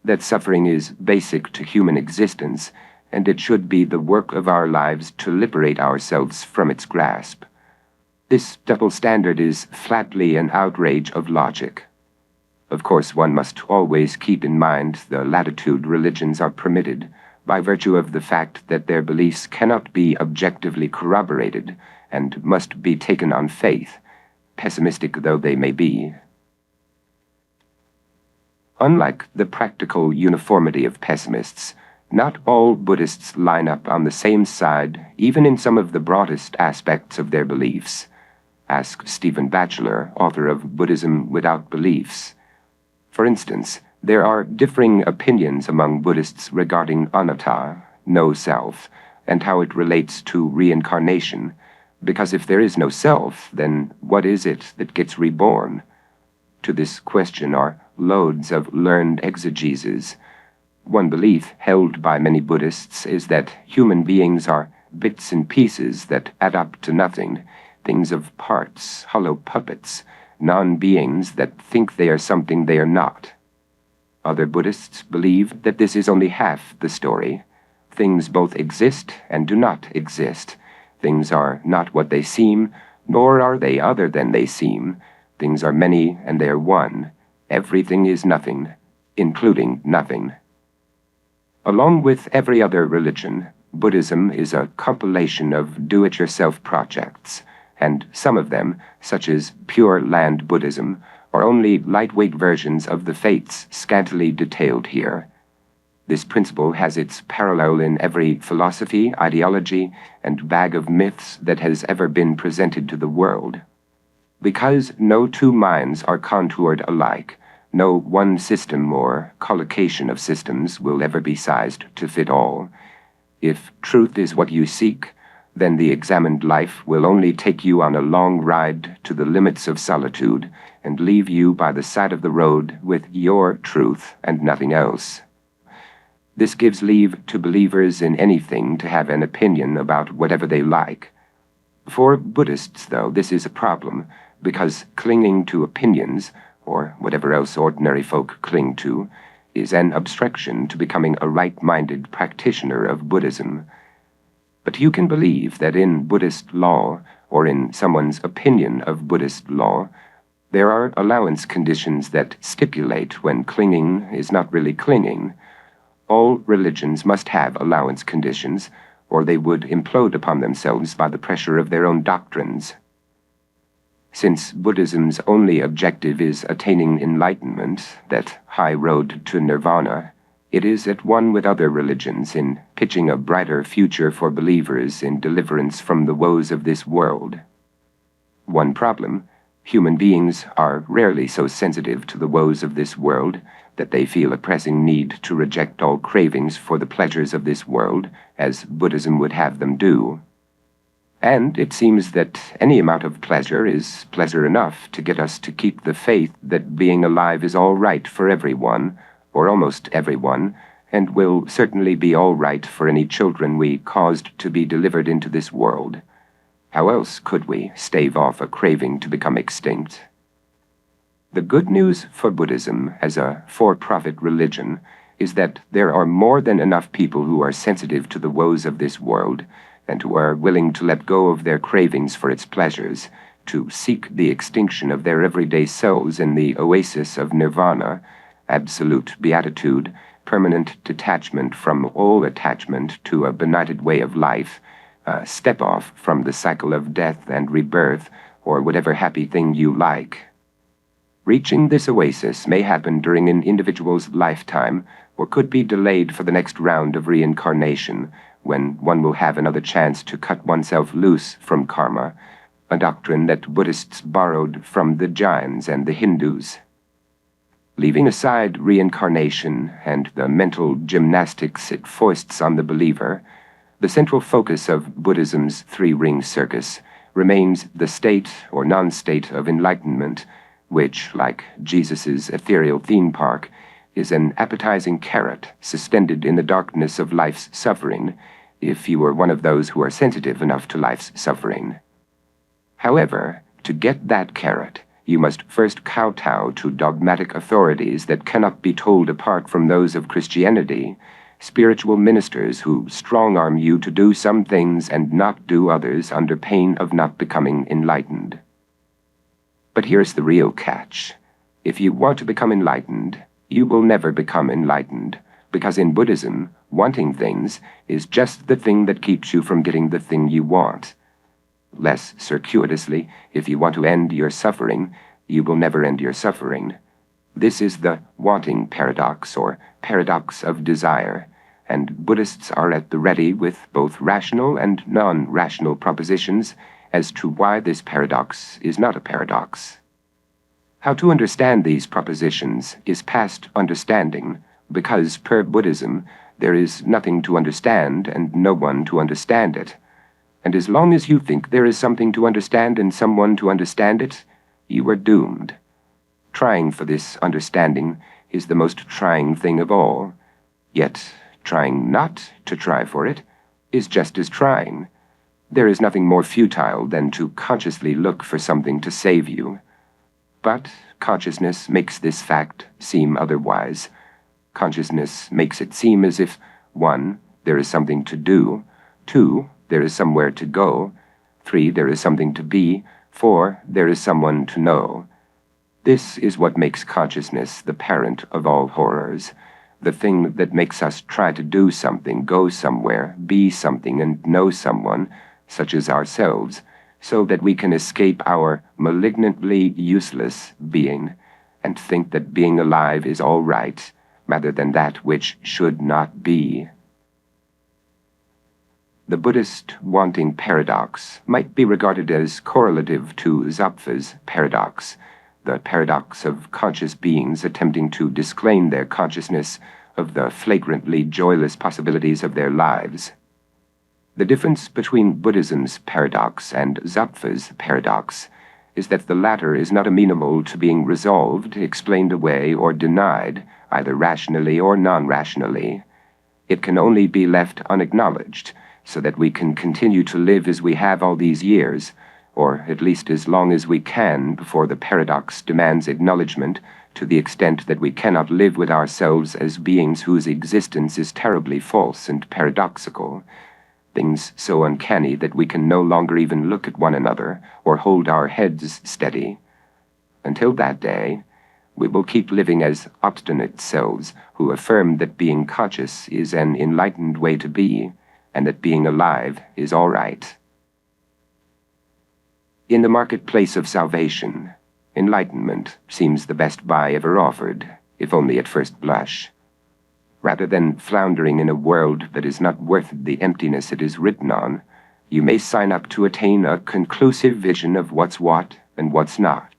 A: that suffering is basic to human existence, and it should be the work of our lives to liberate ourselves from its grasp. This double standard is flatly an outrage of logic. Of course, one must always keep in mind the latitude religions are permitted, by virtue of the fact that their beliefs cannot be objectively corroborated and must be taken on faith, pessimistic though they may be. Unlike the practical uniformity of pessimists, not all Buddhists line up on the same side, even in some of the broadest aspects of their beliefs. Ask Stephen Batchelor, author of Buddhism Without Beliefs. For instance, there are differing opinions among Buddhists regarding anatta, no self, and how it relates to reincarnation, because if there is no self, then what is it that gets reborn? To this question are loads of learned exegeses. One belief held by many Buddhists is that human beings are bits and pieces that add up to nothing, things of parts, hollow puppets, non-beings that think they are something they are not. Other Buddhists believe that this is only half the story. Things both exist and do not exist. Things are not what they seem, nor are they other than they seem. Things are many and they are one. Everything is nothing, including nothing. Along with every other religion, Buddhism is a compilation of do-it-yourself projects, and some of them, such as Pure Land Buddhism, are only lightweight versions of the fates scantily detailed here. This principle has its parallel in every philosophy, ideology, and bag of myths that has ever been presented to the world. Because no two minds are contoured alike, no one system or collocation of systems will ever be sized to fit all. If truth is what you seek, then the examined life will only take you on a long ride to the limits of solitude and leave you by the side of the road with your truth and nothing else. This gives leave to believers in anything to have an opinion about whatever they like. For Buddhists, though, this is a problem, because clinging to opinions, or whatever else ordinary folk cling to, is an obstruction to becoming a right-minded practitioner of Buddhism. But you can believe that in Buddhist law, or in someone's opinion of Buddhist law, there are allowance conditions that stipulate when clinging is not really clinging. All religions must have allowance conditions, or they would implode upon themselves by the pressure of their own doctrines. Since Buddhism's only objective is attaining enlightenment, that high road to nirvana, it is at one with other religions in pitching a brighter future for believers in deliverance from the woes of this world. One problem: human beings are rarely so sensitive to the woes of this world that they feel a pressing need to reject all cravings for the pleasures of this world, as Buddhism would have them do. And it seems that any amount of pleasure is pleasure enough to get us to keep the faith that being alive is all right for everyone, or almost everyone, and will certainly be all right for any children we caused to be delivered into this world. How else could we stave off a craving to become extinct? The good news for Buddhism as a for-profit religion is that there are more than enough people who are sensitive to the woes of this world and who are willing to let go of their cravings for its pleasures, to seek the extinction of their everyday selves in the oasis of nirvana, absolute beatitude, permanent detachment from all attachment to a benighted way of life, a step off from the cycle of death and rebirth, or whatever happy thing you like. Reaching this oasis may happen during an individual's lifetime, or could be delayed for the next round of reincarnation, when one will have another chance to cut oneself loose from karma, a doctrine that Buddhists borrowed from the Jains and the Hindus. Leaving aside reincarnation and the mental gymnastics it foists on the believer, the central focus of Buddhism's three-ring circus remains the state or non-state of enlightenment, which, like Jesus's ethereal theme park, is an appetizing carrot suspended in the darkness of life's suffering, if you are one of those who are sensitive enough to life's suffering. However, to get that carrot, you must first kowtow to dogmatic authorities that cannot be told apart from those of Christianity, spiritual ministers who strong-arm you to do some things and not do others under pain of not becoming enlightened. But here's the real catch. If you want to become enlightened, you will never become enlightened, because in Buddhism, wanting things is just the thing that keeps you from getting the thing you want. Less circuitously, if you want to end your suffering, you will never end your suffering. This is the wanting paradox, or paradox of desire, and Buddhists are at the ready with both rational and non-rational propositions as to why this paradox is not a paradox. How to understand these propositions is past understanding, because per Buddhism there is nothing to understand and no one to understand it. And as long as you think there is something to understand and someone to understand it, you are doomed. Trying for this understanding is the most trying thing of all. Yet, trying not to try for it is just as trying. There is nothing more futile than to consciously look for something to save you. But consciousness makes this fact seem otherwise. Consciousness makes it seem as if, 1, there is something to do, 2, there is somewhere to go, 3, there is something to be, 4, there is someone to know. This is what makes consciousness the parent of all horrors, the thing that makes us try to do something, go somewhere, be something, and know someone, such as ourselves, so that we can escape our malignantly useless being, and think that being alive is all right, rather than that which should not be. The Buddhist wanting paradox might be regarded as correlative to Zapfa's paradox, the paradox of conscious beings attempting to disclaim their consciousness of the flagrantly joyless possibilities of their lives. The difference between Buddhism's paradox and Zapfa's paradox is that the latter is not amenable to being resolved, explained away, or denied, either rationally or non-rationally. It can only be left unacknowledged, so that we can continue to live as we have all these years, or at least as long as we can before the paradox demands acknowledgement, to the extent that we cannot live with ourselves as beings whose existence is terribly false and paradoxical. things so uncanny that we can no longer even look at one another or hold our heads steady. Until that day, we will keep living as obstinate selves who affirm that being conscious is an enlightened way to be, and that being alive is all right. In the marketplace of salvation, enlightenment seems the best buy ever offered, if only at first blush. Rather than floundering in a world that is not worth the emptiness it is written on, you may sign up to attain a conclusive vision of what's what and what's not.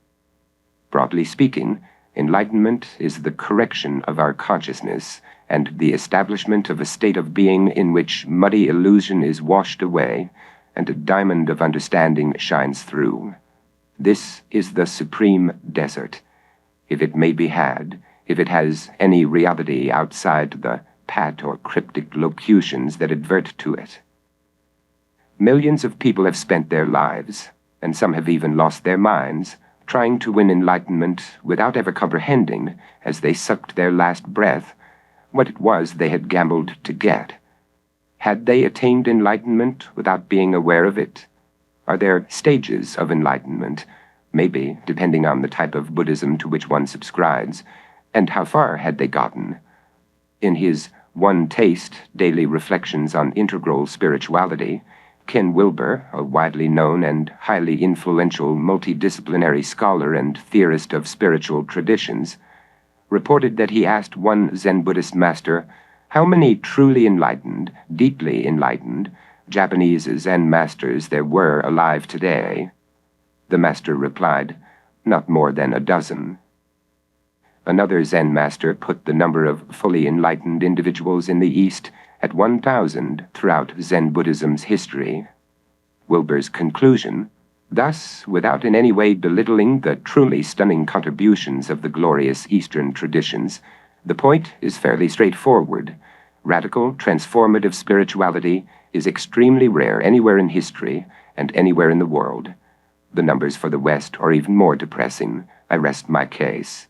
A: Broadly speaking, enlightenment is the correction of our consciousness and the establishment of a state of being in which muddy illusion is washed away and a diamond of understanding shines through. This is the supreme desert, if it may be had, if it has any reality outside the pat or cryptic locutions that advert to it. Millions of people have spent their lives, and some have even lost their minds, trying to win enlightenment without ever comprehending, as they sucked their last breath, what it was they had gambled to get. Had they attained enlightenment without being aware of it? Are there stages of enlightenment? Maybe, depending on the type of Buddhism to which one subscribes, and how far had they gotten? In his One Taste, Daily Reflections on Integral Spirituality, Ken Wilber, a widely known and highly influential multidisciplinary scholar and theorist of spiritual traditions, reported that he asked one Zen Buddhist master how many truly enlightened, deeply enlightened, Japanese Zen masters there were alive today. The master replied, "Not more than a dozen." Another Zen master put the number of fully enlightened individuals in the East at 1,000 throughout Zen Buddhism's history. Wilber's conclusion, thus, without in any way belittling the truly stunning contributions of the glorious Eastern traditions, the point is fairly straightforward. Radical, transformative spirituality is extremely rare anywhere in history and anywhere in the world. The numbers for the West are even more depressing. I rest my case.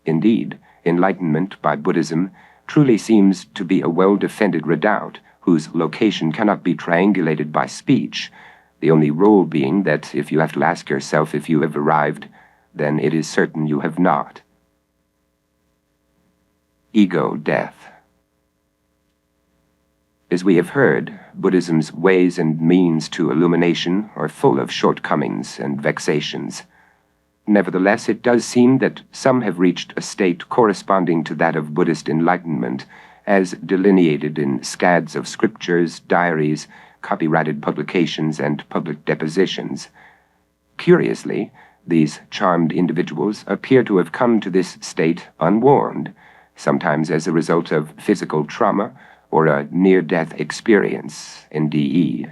A: Indeed, enlightenment by Buddhism truly seems to be a well-defended redoubt whose location cannot be triangulated by speech, the only rule being that if you have to ask yourself if you have arrived, then it is certain you have not. Ego death. As we have heard, Buddhism's ways and means to illumination are full of shortcomings and vexations. Nevertheless, it does seem that some have reached a state corresponding to that of Buddhist enlightenment, as delineated in scads of scriptures, diaries, copyrighted publications, and public depositions. Curiously, these charmed individuals appear to have come to this state unwarned, sometimes as a result of physical trauma or a near-death experience, NDE.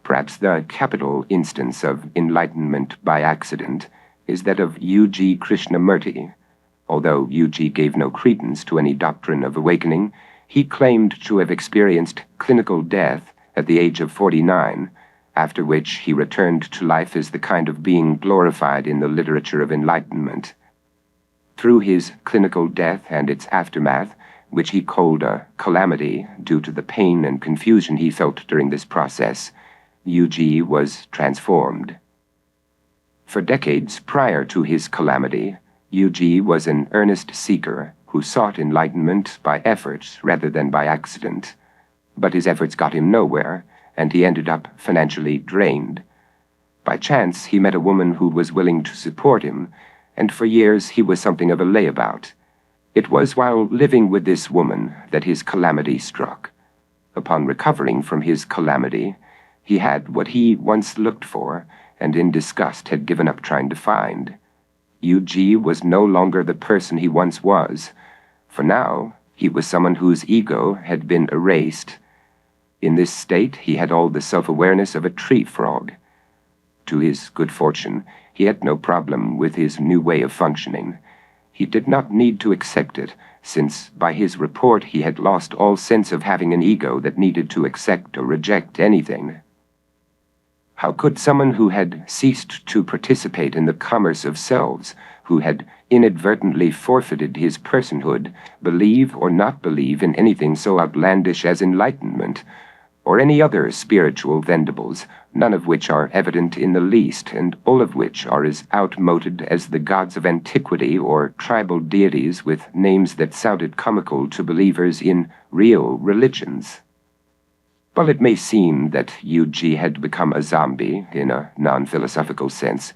A: Perhaps the capital instance of enlightenment by accident is that of U.G. Krishnamurti. Although U.G. gave no credence to any doctrine of awakening, he claimed to have experienced clinical death at the age of 49, after which he returned to life as the kind of being glorified in the literature of enlightenment. Through his clinical death and its aftermath, which he called a calamity due to the pain and confusion he felt during this process, U.G. was transformed. For decades prior to his calamity, U.G. was an earnest seeker who sought enlightenment by effort rather than by accident. But his efforts got him nowhere, and he ended up financially drained. By chance, he met a woman who was willing to support him, and for years he was something of a layabout. It was while living with this woman that his calamity struck. Upon recovering from his calamity, he had what he once looked for, and in disgust had given up trying to find. U.G. was no longer the person he once was, for now he was someone whose ego had been erased. In this state he had all the self-awareness of a tree frog. To his good fortune, he had no problem with his new way of functioning. He did not need to accept it, since by his report he had lost all sense of having an ego that needed to accept or reject anything. How could someone who had ceased to participate in the commerce of selves, who had inadvertently forfeited his personhood, believe or not believe in anything so outlandish as enlightenment, or any other spiritual vendibles, none of which are evident in the least, and all of which are as outmoded as the gods of antiquity or tribal deities with names that sounded comical to believers in real religions. While it may seem that Yu-Ji had become a zombie, in a non-philosophical sense,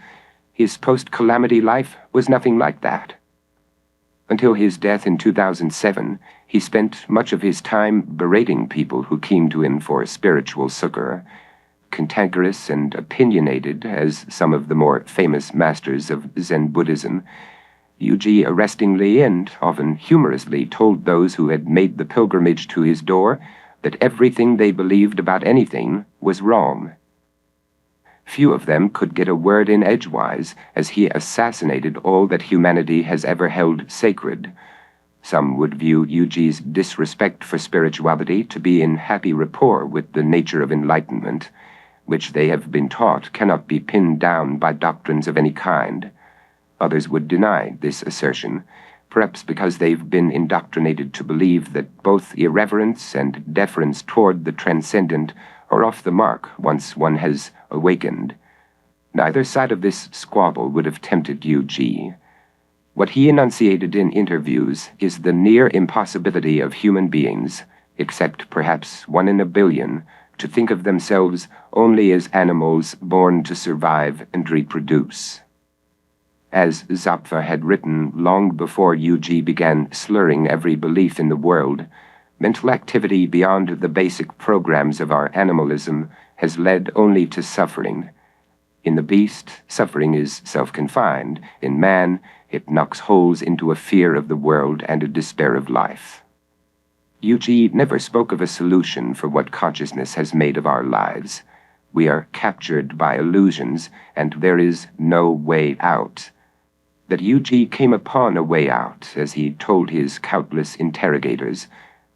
A: his post-calamity life was nothing like that. Until his death in 2007, he spent much of his time berating people who came to him for spiritual succor, cantankerous and opinionated as some of the more famous masters of Zen Buddhism. Yu-Ji arrestingly and often humorously told those who had made the pilgrimage to his door that everything they believed about anything was wrong. Few of them could get a word in edgewise, as he assassinated all that humanity has ever held sacred. Some would view Yu-Ji's disrespect for spirituality to be in happy rapport with the nature of enlightenment, which they have been taught cannot be pinned down by doctrines of any kind. Others would deny this assertion, perhaps because they've been indoctrinated to believe that both irreverence and deference toward the transcendent are off the mark once one has awakened. Neither side of this squabble would have tempted Yu-Ji. What he enunciated in interviews is the near impossibility of human beings, except perhaps 1 in a billion, to think of themselves only as animals born to survive and reproduce. As Zapfa had written long before Yu-Ji began slurring every belief in the world, mental activity beyond the basic programs of our animalism has led only to suffering. In the beast, suffering is self-confined. In man, it knocks holes into a fear of the world and a despair of life. Yu-Ji never spoke of a solution for what consciousness has made of our lives. We are captured by illusions, and there is no way out. That Yu-Ji came upon a way out, as he told his countless interrogators,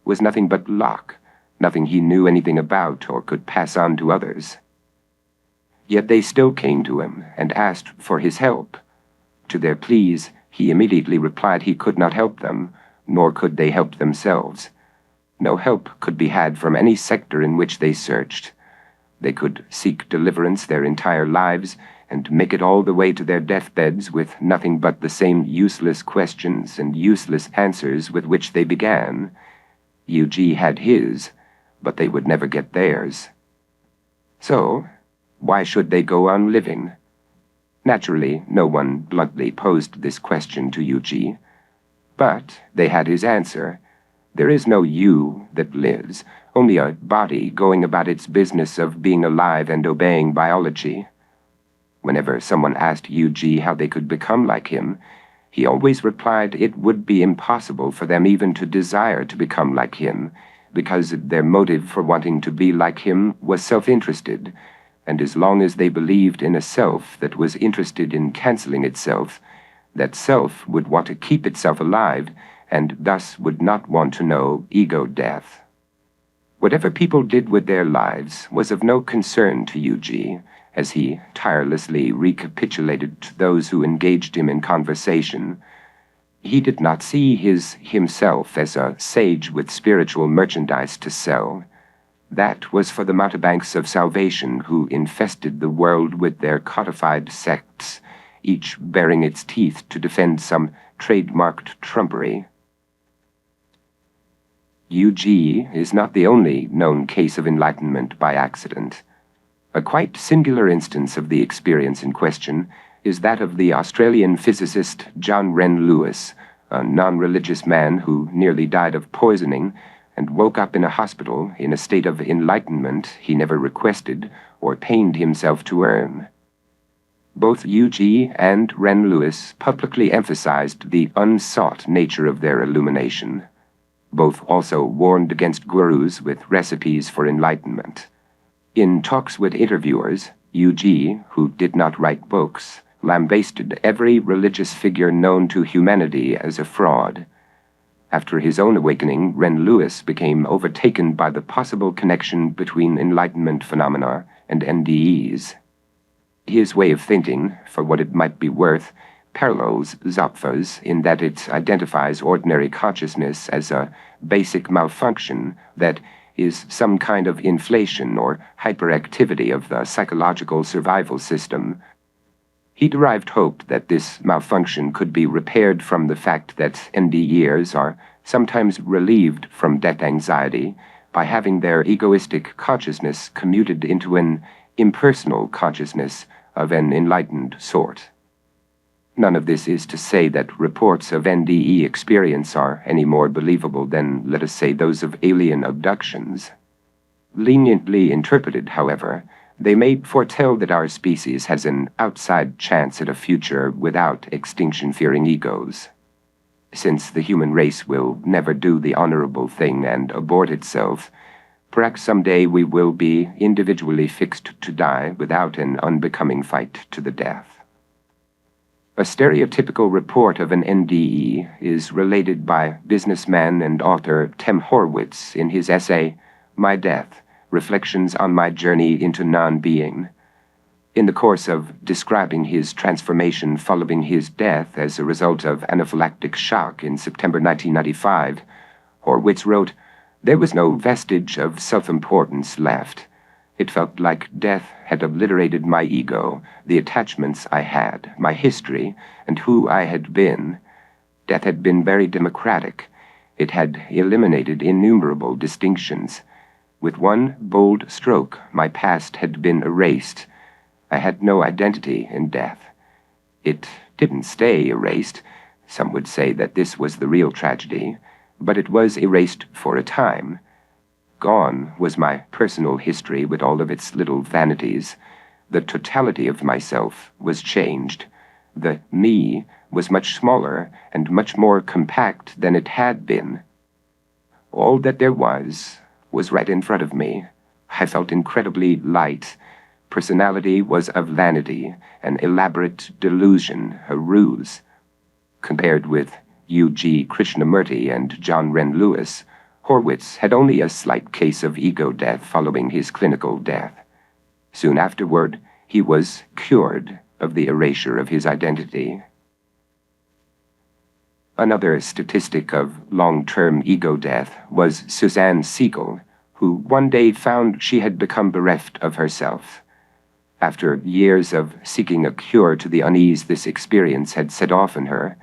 A: was nothing but luck, nothing he knew anything about or could pass on to others. Yet they still came to him and asked for his help. To their pleas, he immediately replied he could not help them, nor could they help themselves. No help could be had from any sector in which they searched. They could seek deliverance their entire lives, and make it all the way to their deathbeds with nothing but the same useless questions and useless answers with which they began. Yu-Ji had his, but they would never get theirs. So, why should they go on living? Naturally, no one bluntly posed this question to Yu-Ji, but they had his answer. There is no you that lives, only a body going about its business of being alive and obeying biology. Whenever someone asked Yu-Ji how they could become like him, he always replied it would be impossible for them even to desire to become like him, because their motive for wanting to be like him was self-interested, and as long as they believed in a self that was interested in canceling itself, that self would want to keep itself alive, and thus would not want to know ego death. Whatever people did with their lives was of no concern to Yu-Ji, as he tirelessly recapitulated to those who engaged him in conversation. He did not see himself as a sage with spiritual merchandise to sell. That was for the mountebanks of salvation who infested the world with their codified sects, each baring its teeth to defend some trademarked trumpery. Yu-Ji is not the only known case of enlightenment by accident. A quite singular instance of the experience in question is that of the Australian physicist John Wren Lewis, a non-religious man who nearly died of poisoning and woke up in a hospital in a state of enlightenment he never requested or pained himself to earn. Both Yu-Ji and Wren Lewis publicly emphasized the unsought nature of their illumination. Both also warned against gurus with recipes for enlightenment. In talks with interviewers, Yu-Ji, who did not write books, lambasted every religious figure known to humanity as a fraud. After his own awakening, Wren Lewis became overtaken by the possible connection between enlightenment phenomena and NDEs. His way of thinking, for what it might be worth, parallels Zapfa's in that it identifies ordinary consciousness as a basic malfunction that, is some kind of inflation or hyperactivity of the psychological survival system. He derived hope that this malfunction could be repaired from the fact that NDEers are sometimes relieved from death anxiety by having their egoistic consciousness commuted into an impersonal consciousness of an enlightened sort. None of this is to say that reports of NDE experience are any more believable than, let us say, those of alien abductions. Leniently interpreted, however, they may foretell that our species has an outside chance at a future without extinction-fearing egos. Since the human race will never do the honorable thing and abort itself, perhaps someday we will be individually fixed to die without an unbecoming fight to the death. A stereotypical report of an NDE is related by businessman and author Tim Horwitz in his essay, My Death, Reflections on My Journey into Non-Being. In the course of describing his transformation following his death as a result of anaphylactic shock in September 1995, Horwitz wrote, "There was no vestige of self-importance left. It felt like death had obliterated my ego, the attachments I had, my history, and who I had been. Death had been very democratic. It had eliminated innumerable distinctions. With one bold stroke, my past had been erased. I had no identity in death. It didn't stay erased. Some would say that this was the real tragedy, but it was erased for a time. Gone was my personal history with all of its little vanities. The totality of myself was changed. The me was much smaller and much more compact than it had been. All that there was right in front of me. I felt incredibly light. Personality was a vanity, an elaborate delusion, a ruse. Compared with U.G. Krishnamurti and John Wren Lewis, Horwitz had only a slight case of ego death following his clinical death. Soon afterward, he was cured of the erasure of his identity. Another statistic of long-term ego death was Suzanne Siegel, who one day found she had become bereft of herself. After years of seeking a cure to the unease this experience had set off in her,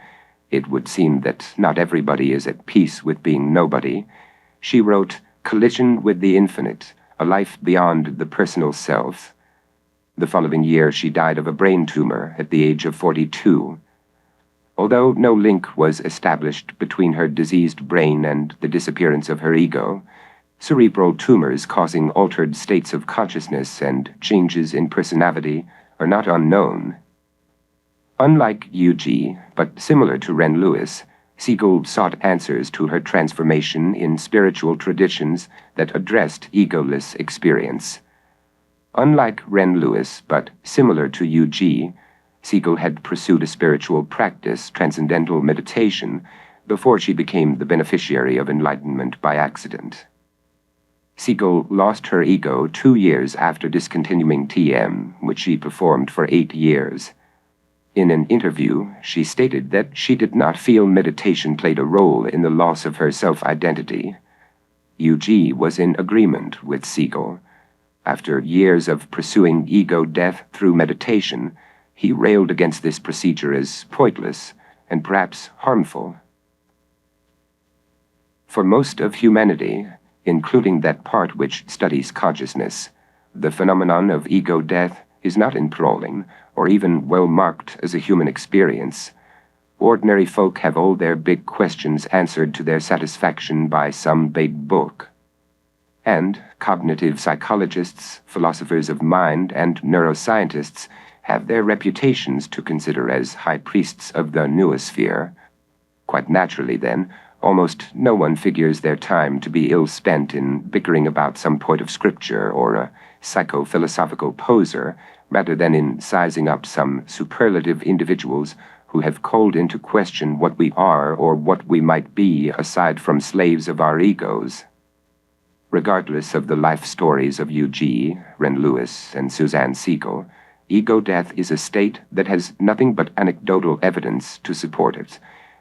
A: it would seem that not everybody is at peace with being nobody. She wrote, Collision with the Infinite, A Life Beyond the Personal Self. The following year she died of a brain tumor at the age of 42. Although no link was established between her diseased brain and the disappearance of her ego, cerebral tumors causing altered states of consciousness and changes in personality are not unknown. Unlike U.G., but similar to Wren Lewis, Siegel sought answers to her transformation in spiritual traditions that addressed egoless experience. Unlike Wren Lewis, but similar to U.G., Siegel had pursued a spiritual practice, transcendental meditation, before she became the beneficiary of enlightenment by accident. Siegel lost her ego 2 years after discontinuing TM, which she performed for 8 years. In an interview, she stated that she did not feel meditation played a role in the loss of her self-identity. U.G. was in agreement with Siegel. After years of pursuing ego death through meditation, he railed against this procedure as pointless and perhaps harmful. For most of humanity, including that part which studies consciousness, the phenomenon of ego death is not enthralling or even well marked as a human experience. Ordinary folk have all their big questions answered to their satisfaction by some big book. And cognitive psychologists, philosophers of mind, and neuroscientists have their reputations to consider as high priests of the noosphere. Quite naturally, then, almost no one figures their time to be ill-spent in bickering about some point of scripture or a psycho-philosophical poser, rather than in sizing up some superlative individuals who have called into question what we are or what we might be aside from slaves of our egos. Regardless of the life stories of U.G., Wren Lewis, and Suzanne Siegel, ego death is a state that has nothing but anecdotal evidence to support it,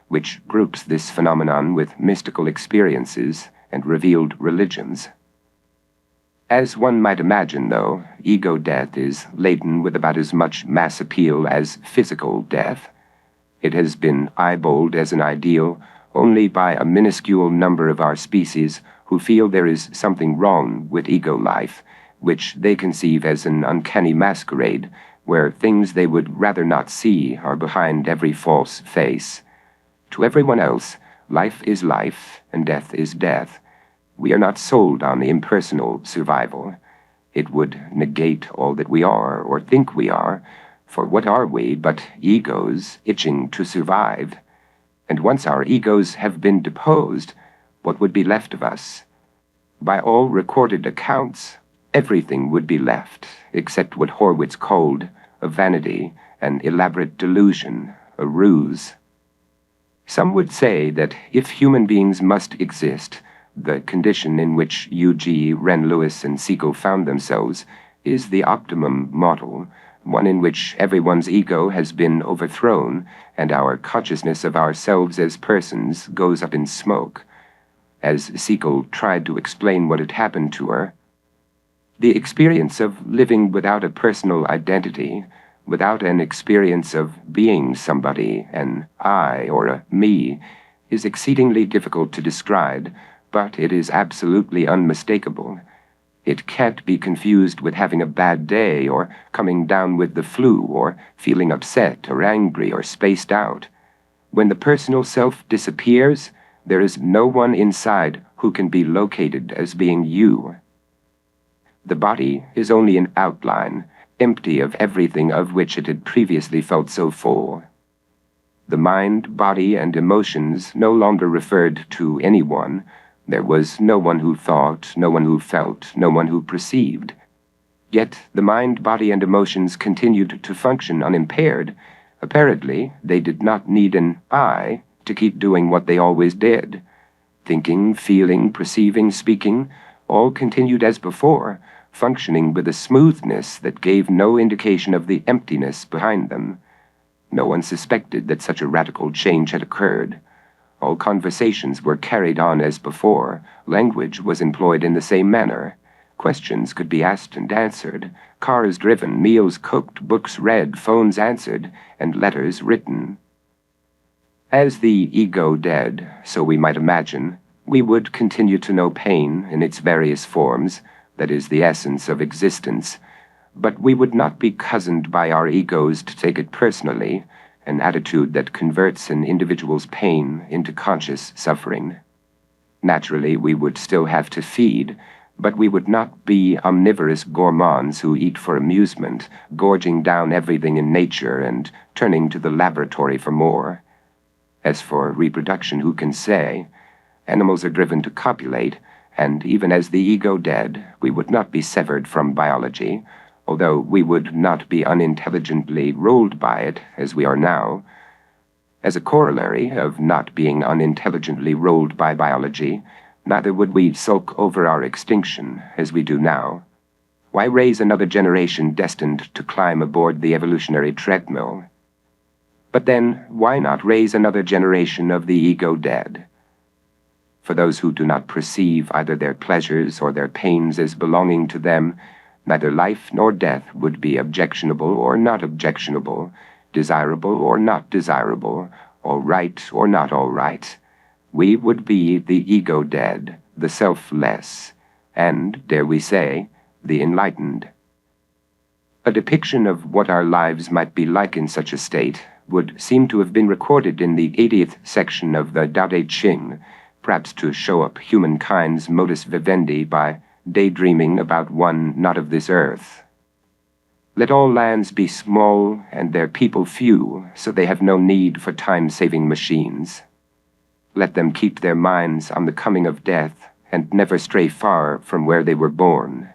A: which groups this phenomenon with mystical experiences and revealed religions. As one might imagine, though, ego death is laden with about as much mass appeal as physical death. It has been eyeballed as an ideal only by a minuscule number of our species who feel there is something wrong with ego life, which they conceive as an uncanny masquerade, where things they would rather not see are behind every false face. To everyone else, life is life, and death is death. We are not sold on impersonal survival. It would negate all that we are, or think we are, for what are we but egos itching to survive? And once our egos have been deposed, what would be left of us? By all recorded accounts, everything would be left, except what Horwitz called a vanity, an elaborate delusion, a ruse. Some would say that if human beings must exist, the condition in which U.G., Ren Lewis, and Seco found themselves is the optimum model, one in which everyone's ego has been overthrown and our consciousness of ourselves as persons goes up in smoke. As Seco tried to explain what had happened to her, the experience of living without a personal identity, without an experience of being somebody, an I or a me, is exceedingly difficult to describe, but it is absolutely unmistakable. It can't be confused with having a bad day, or coming down with the flu, or feeling upset or angry or spaced out. When the personal self disappears, there is no one inside who can be located as being you. The body is only an outline, empty of everything of which it had previously felt so full. The mind, body, and emotions no longer referred to anyone. There was no one who thought, no one who felt, no one who perceived. Yet the mind, body, and emotions continued to function unimpaired. Apparently, they did not need an I to keep doing what they always did. Thinking, feeling, perceiving, speaking, all continued as before, functioning with a smoothness that gave no indication of the emptiness behind them. No one suspected that such a radical change had occurred. All conversations were carried on as before. Language was employed in the same manner. Questions could be asked and answered, cars driven, meals cooked, books read, phones answered, and letters written. As the ego dead, so we might imagine, we would continue to know pain in its various forms, that is the essence of existence, but we would not be cozened by our egos to take it personally, an attitude that converts an individual's pain into conscious suffering. Naturally, we would still have to feed, but we would not be omnivorous gourmands who eat for amusement, gorging down everything in nature and turning to the laboratory for more. As for reproduction, who can say? Animals are driven to copulate, and even as the ego dead, we would not be severed from biology, although we would not be unintelligently ruled by it, as we are now. As a corollary of not being unintelligently ruled by biology, neither would we sulk over our extinction, as we do now. Why raise another generation destined to climb aboard the evolutionary treadmill? But then, why not raise another generation of the ego dead? For those who do not perceive either their pleasures or their pains as belonging to them, neither life nor death would be objectionable or not objectionable, desirable or not desirable, all right or not all right. We would be the ego dead, the self-less, and, dare we say, the enlightened. A depiction of what our lives might be like in such a state would seem to have been recorded in the 80th section of the Tao Te Ching, perhaps to show up humankind's modus vivendi by daydreaming about one not of this earth. Let all lands be small and their people few, so they have no need for time-saving machines. Let them keep their minds on the coming of death and never stray far from where they were born.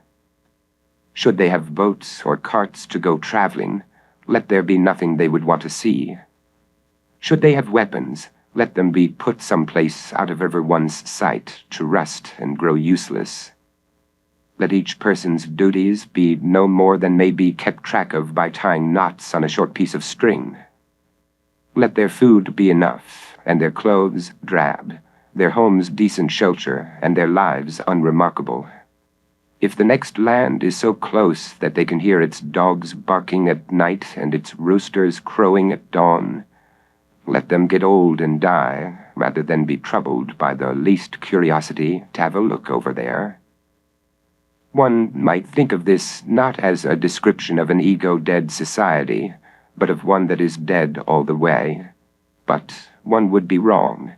A: Should they have boats or carts to go traveling, let there be nothing they would want to see. Should they have weapons, let them be put someplace out of everyone's sight to rust and grow useless. Let each person's duties be no more than may be kept track of by tying knots on a short piece of string. Let their food be enough, and their clothes drab, their homes decent shelter, and their lives unremarkable. If the next land is so close that they can hear its dogs barking at night and its roosters crowing at dawn, let them get old and die rather than be troubled by the least curiosity to have a look over there. One might think of this not as a description of an ego-dead society, but of one that is dead all the way. But one would be wrong.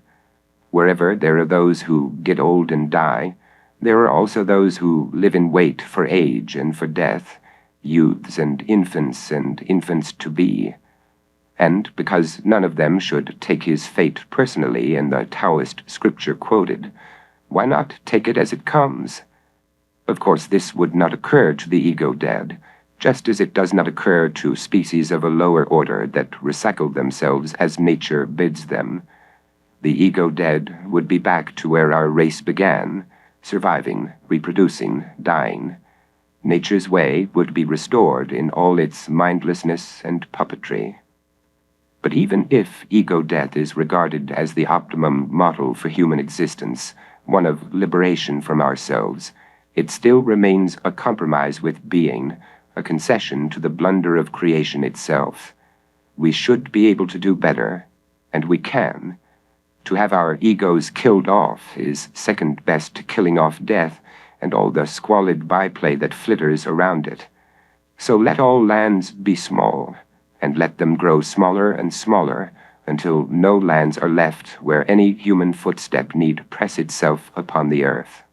A: Wherever there are those who get old and die, there are also those who live in wait for age and for death, youths and infants to be. And because none of them should take his fate personally in the Taoist scripture quoted, why not take it as it comes? Of course, this would not occur to the ego-dead, just as it does not occur to species of a lower order that recycle themselves as nature bids them. The ego-dead would be back to where our race began, surviving, reproducing, dying. Nature's way would be restored in all its mindlessness and puppetry. But even if ego-death is regarded as the optimum model for human existence, one of liberation from ourselves, it still remains a compromise with being, a concession to the blunder of creation itself. We should be able to do better, and we can. To have our egos killed off is second best to killing off death and all the squalid byplay that flitters around it. So let all lands be small, and let them grow smaller and smaller until no lands are left where any human footstep need press itself upon the earth.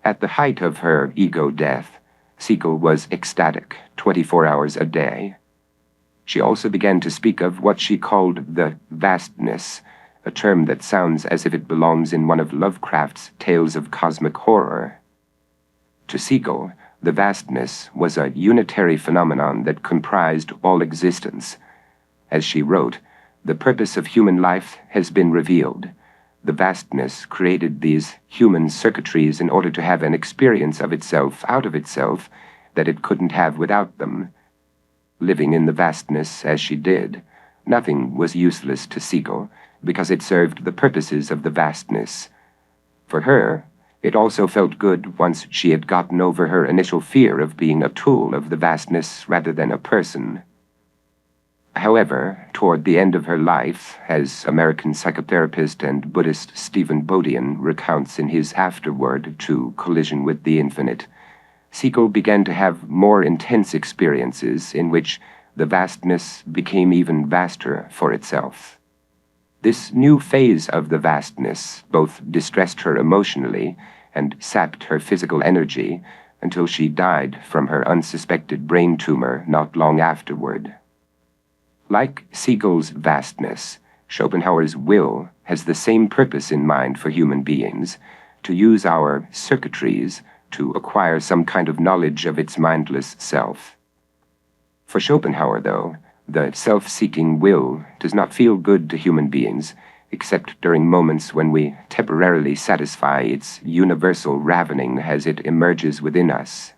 A: At the height of her ego-death, Siegel was ecstatic 24 hours a day. She also began to speak of what she called the vastness, a term that sounds as if it belongs in one of Lovecraft's tales of cosmic horror. To Siegel, the vastness was a unitary phenomenon that comprised all existence. As she wrote, the purpose of human life has been revealed. The vastness created these human circuitries in order to have an experience of itself out of itself that it couldn't have without them. Living in the vastness as she did, nothing was useless to Siegel because it served the purposes of the vastness. For her, it also felt good once she had gotten over her initial fear of being a tool of the vastness rather than a person. However, toward the end of her life, as American psychotherapist and Buddhist Stephen Bodian recounts in his afterword to Collision with the Infinite, Siegel began to have more intense experiences in which the vastness became even vaster for itself. This new phase of the vastness both distressed her emotionally and sapped her physical energy until she died from her unsuspected brain tumor not long afterward. Like Siegel's vastness, Schopenhauer's will has the same purpose in mind for human beings, to use our circuitries to acquire some kind of knowledge of its mindless self. For Schopenhauer, though, the self-seeking will does not feel good to human beings, except during moments when we temporarily satisfy its universal ravening as it emerges within us.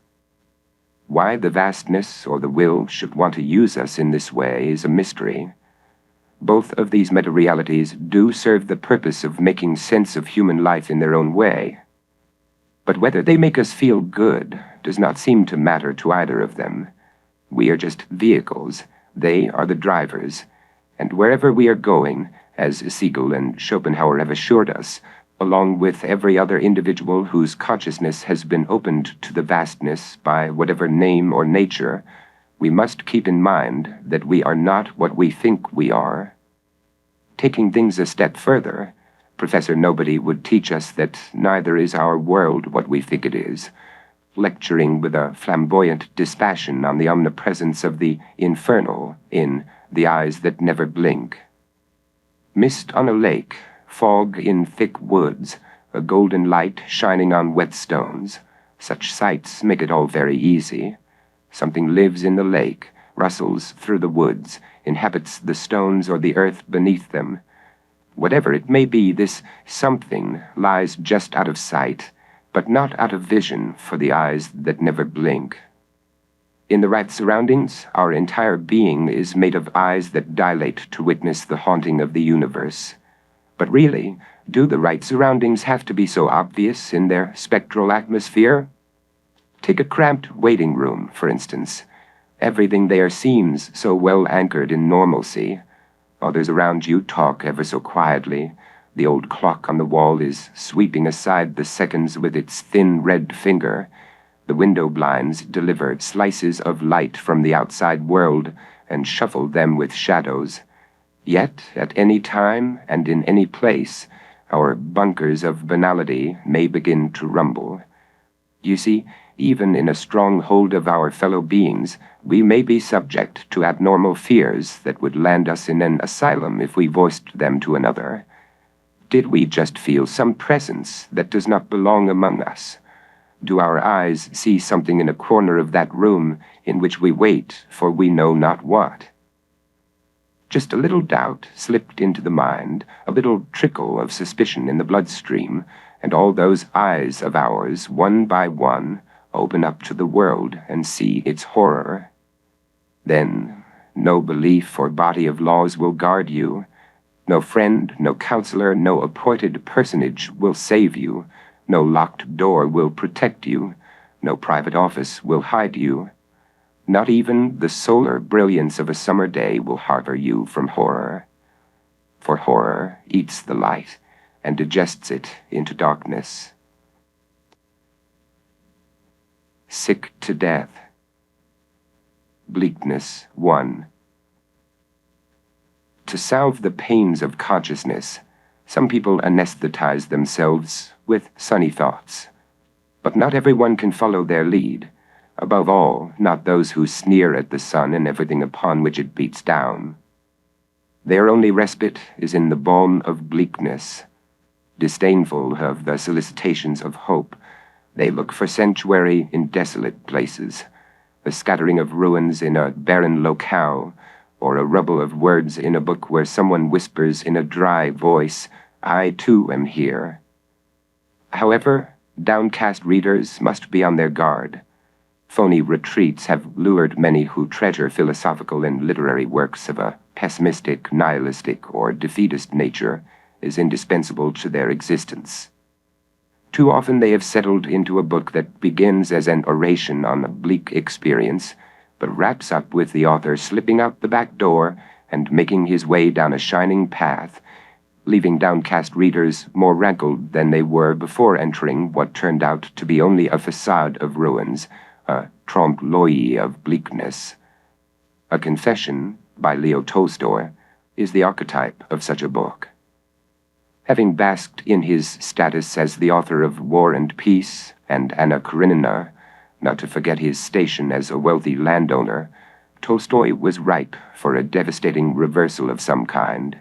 A: Why the vastness or the will should want to use us in this way is a mystery. Both of these meta-realities do serve the purpose of making sense of human life in their own way. But whether they make us feel good does not seem to matter to either of them. We are just vehicles, they are the drivers, and wherever we are going, as Siegel and Schopenhauer have assured us, along with every other individual whose consciousness has been opened to the vastness by whatever name or nature, we must keep in mind that we are not what we think we are. Taking things a step further, Professor Nobody would teach us that neither is our world what we think it is, lecturing with a flamboyant dispassion on the omnipresence of the infernal in The Eyes That Never Blink. Mist on a lake, fog in thick woods, a golden light shining on wet stones. Such sights make it all very easy. Something lives in the lake, rustles through the woods, inhabits the stones or the earth beneath them. Whatever it may be, this something lies just out of sight, but not out of vision for the eyes that never blink. In the right surroundings, our entire being is made of eyes that dilate to witness the haunting of the universe. But really, do the right surroundings have to be so obvious in their spectral atmosphere? Take a cramped waiting room, for instance. Everything there seems so well anchored in normalcy. Others around you talk ever so quietly. The old clock on the wall is sweeping aside the seconds with its thin red finger. The window blinds deliver slices of light from the outside world and shuffle them with shadows. Yet, at any time and in any place, our bunkers of banality may begin to rumble. You see, even in a stronghold of our fellow beings, we may be subject to abnormal fears that would land us in an asylum if we voiced them to another. Did we just feel some presence that does not belong among us? Do our eyes see something in a corner of that room in which we wait for we know not what? Just a little doubt slipped into the mind, a little trickle of suspicion in the bloodstream, and all those eyes of ours, one by one, open up to the world and see its horror. Then, no belief or body of laws will guard you. No friend, no counselor, no appointed personage will save you. No locked door will protect you. No private office will hide you. Not even the solar brilliance of a summer day will harbor you from horror. For horror eats the light and digests it into darkness. Sick to death. Bleakness 1. To salve the pains of consciousness, some people anesthetize themselves with sunny thoughts. But not everyone can follow their lead. Above all, not those who sneer at the sun and everything upon which it beats down. Their only respite is in the balm of bleakness. Disdainful of the solicitations of hope, they look for sanctuary in desolate places, a scattering of ruins in a barren locale, or a rubble of words in a book where someone whispers in a dry voice, "I too am here." However, downcast readers must be on their guard. Phony retreats have lured many who treasure philosophical and literary works of a pessimistic, nihilistic, or defeatist nature as indispensable to their existence. Too often they have settled into a book that begins as an oration on a bleak experience, but wraps up with the author slipping out the back door and making his way down a shining path, leaving downcast readers more rankled than they were before entering what turned out to be only a facade of ruins, a trompe-l'oeil of bleakness. A Confession, by Leo Tolstoy, is the archetype of such a book. Having basked in his status as the author of War and Peace and Anna Karenina, not to forget his station as a wealthy landowner, Tolstoy was ripe for a devastating reversal of some kind.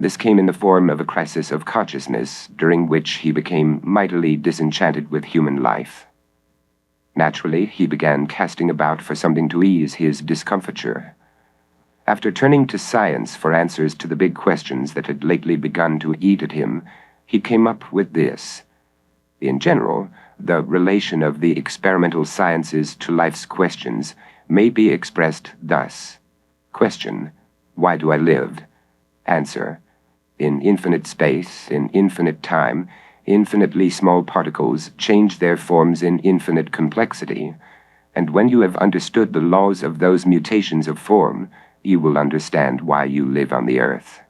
A: This came in the form of a crisis of consciousness during which he became mightily disenchanted with human life. Naturally, he began casting about for something to ease his discomfiture. After turning to science for answers to the big questions that had lately begun to eat at him, he came up with this. In general, the relation of the experimental sciences to life's questions may be expressed thus. Question: why do I live? Answer: in infinite space, in infinite time, infinitely small particles change their forms in infinite complexity, and when you have understood the laws of those mutations of form, you will understand why you live on the earth.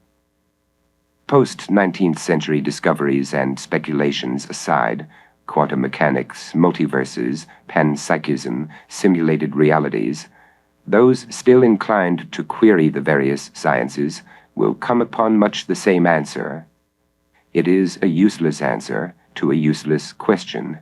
A: Post-19th century discoveries and speculations aside, quantum mechanics, multiverses, panpsychism, simulated realities, those still inclined to query the various sciences will come upon much the same answer. It is a useless answer to a useless question.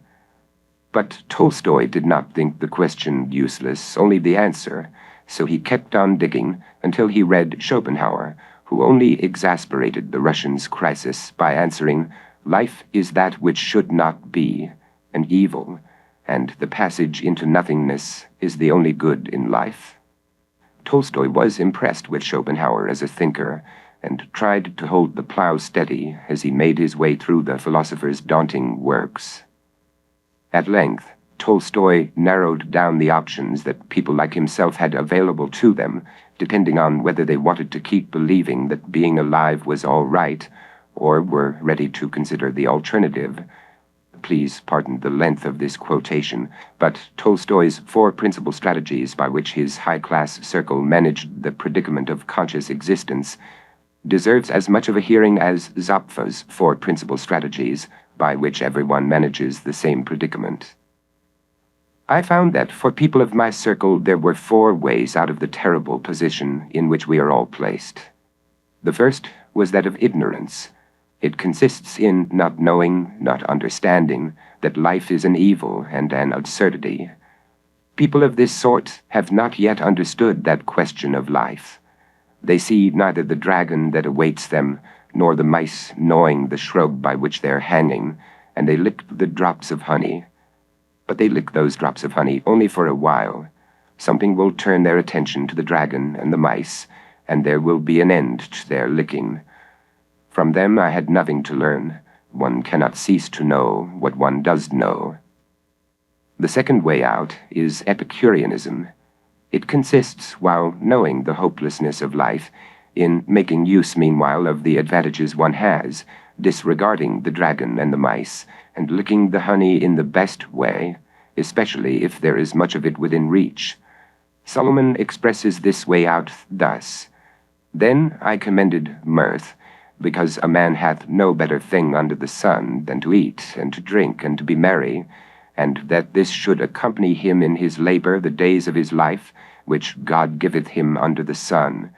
A: But Tolstoy did not think the question useless, only the answer, so he kept on digging until he read Schopenhauer, who only exasperated the Russians' crisis by answering, "Life is that which should not be, an evil, and the passage into nothingness is the only good in life." Tolstoy was impressed with Schopenhauer as a thinker, and tried to hold the plow steady as he made his way through the philosopher's daunting works. At length, Tolstoy narrowed down the options that people like himself had available to them, depending on whether they wanted to keep believing that being alive was all right, or were ready to consider the alternative. Please pardon the length of this quotation, but Tolstoy's 4 principal strategies by which his high-class circle managed the predicament of conscious existence deserves as much of a hearing as Zapf's 4 principal strategies by which everyone manages the same predicament. I found that for people of my circle there were 4 ways out of the terrible position in which we are all placed. The first was that of ignorance. It consists in not knowing, not understanding, that life is an evil and an absurdity. People of this sort have not yet understood that question of life. They see neither the dragon that awaits them, nor the mice gnawing the shrub by which they are hanging, and they lick the drops of honey. But they lick those drops of honey only for a while. Something will turn their attention to the dragon and the mice, and there will be an end to their licking. From them I had nothing to learn. One cannot cease to know what one does know. The second way out is Epicureanism. It consists, while knowing the hopelessness of life, in making use meanwhile of the advantages one has, disregarding the dragon and the mice, and licking the honey in the best way, especially if there is much of it within reach. Solomon expresses this way out thus: "Then I commended mirth, because a man hath no better thing under the sun than to eat and to drink and to be merry, and that this should accompany him in his labor the days of his life, which God giveth him under the sun.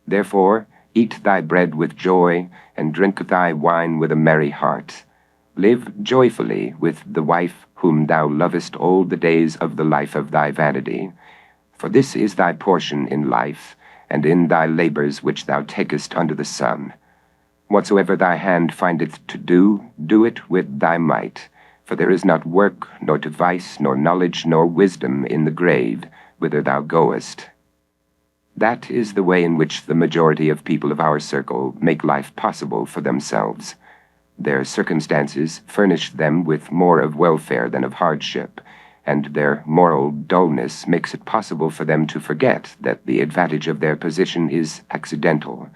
A: Therefore eat thy bread with joy, and drink thy wine with a merry heart. Live joyfully with the wife whom thou lovest all the days of the life of thy vanity. For this is thy portion in life, and in thy labors which thou takest under the sun. Whatsoever thy hand findeth to do, do it with thy might. For there is not work, nor device, nor knowledge, nor wisdom in the grave, whither thou goest." That is the way in which the majority of people of our circle make life possible for themselves. Their circumstances furnish them with more of welfare than of hardship, and their moral dullness makes it possible for them to forget that the advantage of their position is accidental,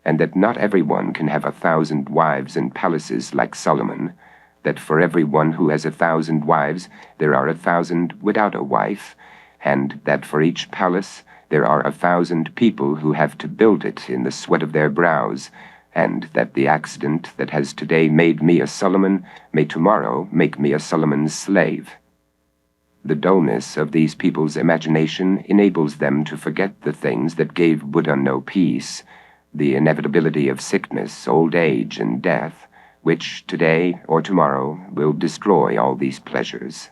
A: and that not everyone can have 1,000 wives and palaces like Solomon, that for every one who has 1,000 wives there are 1,000 without a wife, and that for each palace there are 1,000 people who have to build it in the sweat of their brows, and that the accident that has today made me a Solomon may tomorrow make me a Solomon's slave. The dullness of these people's imagination enables them to forget the things that gave Buddha no peace, the inevitability of sickness, old age, and death, which today or tomorrow will destroy all these pleasures.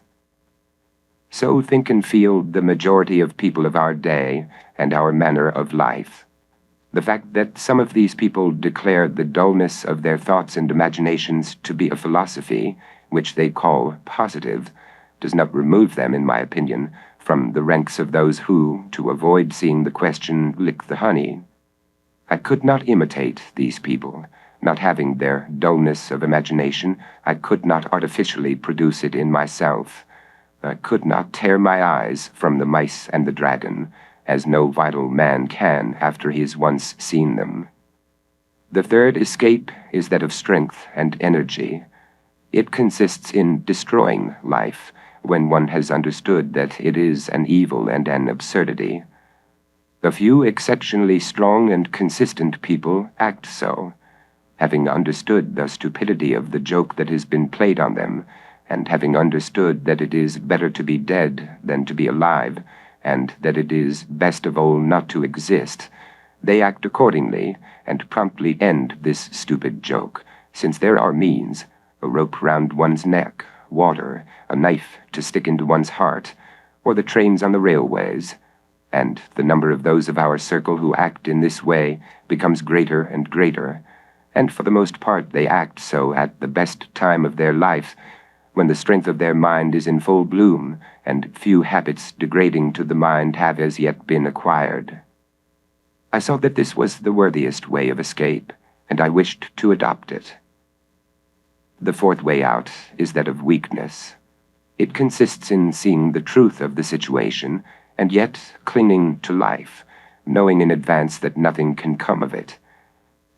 A: So think and feel the majority of people of our day and our manner of life. The fact that some of these people declare the dullness of their thoughts and imaginations to be a philosophy, which they call positive, does not remove them, in my opinion, from the ranks of those who, to avoid seeing the question, lick the honey. I could not imitate these people. Not having their dullness of imagination, I could not artificially produce it in myself. I could not tear my eyes from the mice and the dragon, as no vital man can after he has once seen them. The third escape is that of strength and energy. It consists in destroying life when one has understood that it is an evil and an absurdity. A few exceptionally strong and consistent people act so, having understood the stupidity of the joke that has been played on them, and having understood that it is better to be dead than to be alive, and that it is best of all not to exist. They act accordingly, and promptly end this stupid joke, since there are means: a rope round one's neck, water, a knife to stick into one's heart, or the trains on the railways. And the number of those of our circle who act in this way becomes greater and greater, and for the most part they act so at the best time of their life, when the strength of their mind is in full bloom, and few habits degrading to the mind have as yet been acquired. I saw that this was the worthiest way of escape, and I wished to adopt it. The fourth way out is that of weakness. It consists in seeing the truth of the situation and yet clinging to life, knowing in advance that nothing can come of it.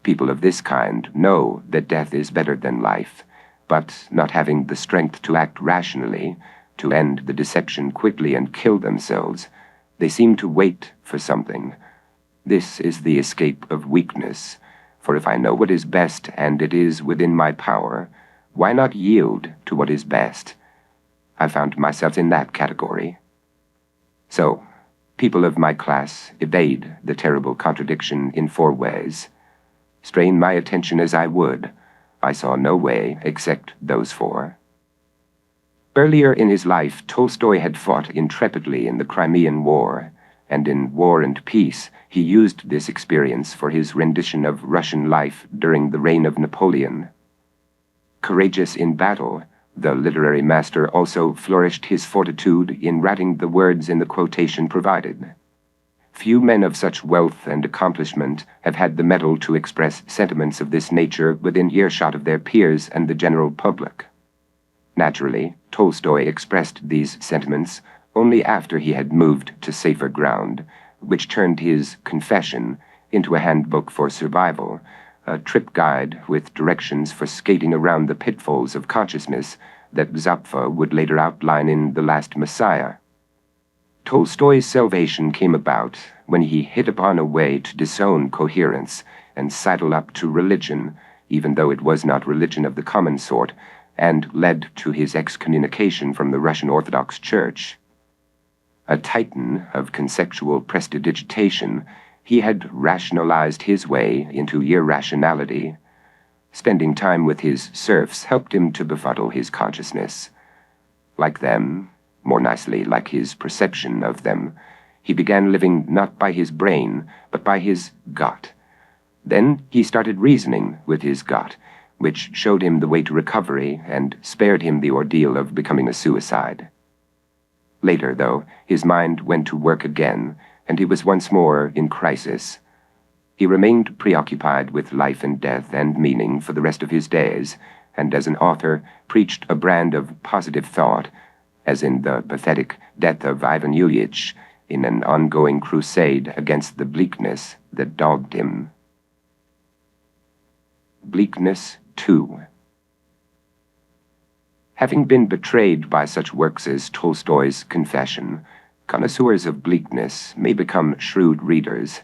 A: People of this kind know that death is better than life, but not having the strength to act rationally, to end the deception quickly and kill themselves, they seem to wait for something. This is the escape of weakness, for if I know what is best and it is within my power, why not yield to what is best? I found myself in that category. So, people of my class evade the terrible contradiction in 4 ways. Strain my attention as I would, I saw no way except those 4. Earlier in his life, Tolstoy had fought intrepidly in the Crimean War, and in War and Peace he used this experience for his rendition of Russian life during the reign of Napoleon. Courageous in battle, the literary master also flourished his fortitude in writing the words in the quotation provided. Few men of such wealth and accomplishment have had the mettle to express sentiments of this nature within earshot of their peers and the general public. Naturally, Tolstoy expressed these sentiments only after he had moved to safer ground, which turned his confession into a handbook for survival, a trip guide with directions for skating around the pitfalls of consciousness that Zapfa would later outline in The Last Messiah. Tolstoy's salvation came about when he hit upon a way to disown coherence and sidle up to religion, even though it was not religion of the common sort, and led to his excommunication from the Russian Orthodox Church. A titan of conceptual prestidigitation, he had rationalized his way into irrationality. Spending time with his serfs helped him to befuddle his consciousness. Like them, more nicely like his perception of them, he began living not by his brain, but by his gut. Then he started reasoning with his gut, which showed him the way to recovery and spared him the ordeal of becoming a suicide. Later, though, his mind went to work again, and he was once more in crisis. He remained preoccupied with life and death and meaning for the rest of his days, and as an author preached a brand of positive thought, as in the pathetic Death of Ivan Ilyich, in an ongoing crusade against the bleakness that dogged him. Bleakness 2. Having been betrayed by such works as Tolstoy's Confession, connoisseurs of bleakness may become shrewd readers.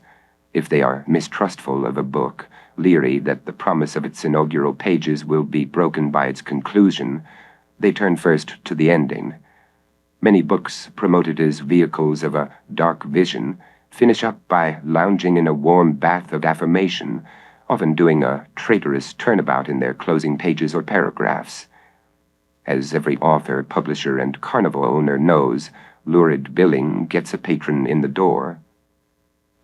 A: If they are mistrustful of a book, leery that the promise of its inaugural pages will be broken by its conclusion, they turn first to the ending. Many books promoted as vehicles of a dark vision finish up by lounging in a warm bath of affirmation, often doing a traitorous turnabout in their closing pages or paragraphs. As every author, publisher, and carnival owner knows, lurid billing gets a patron in the door.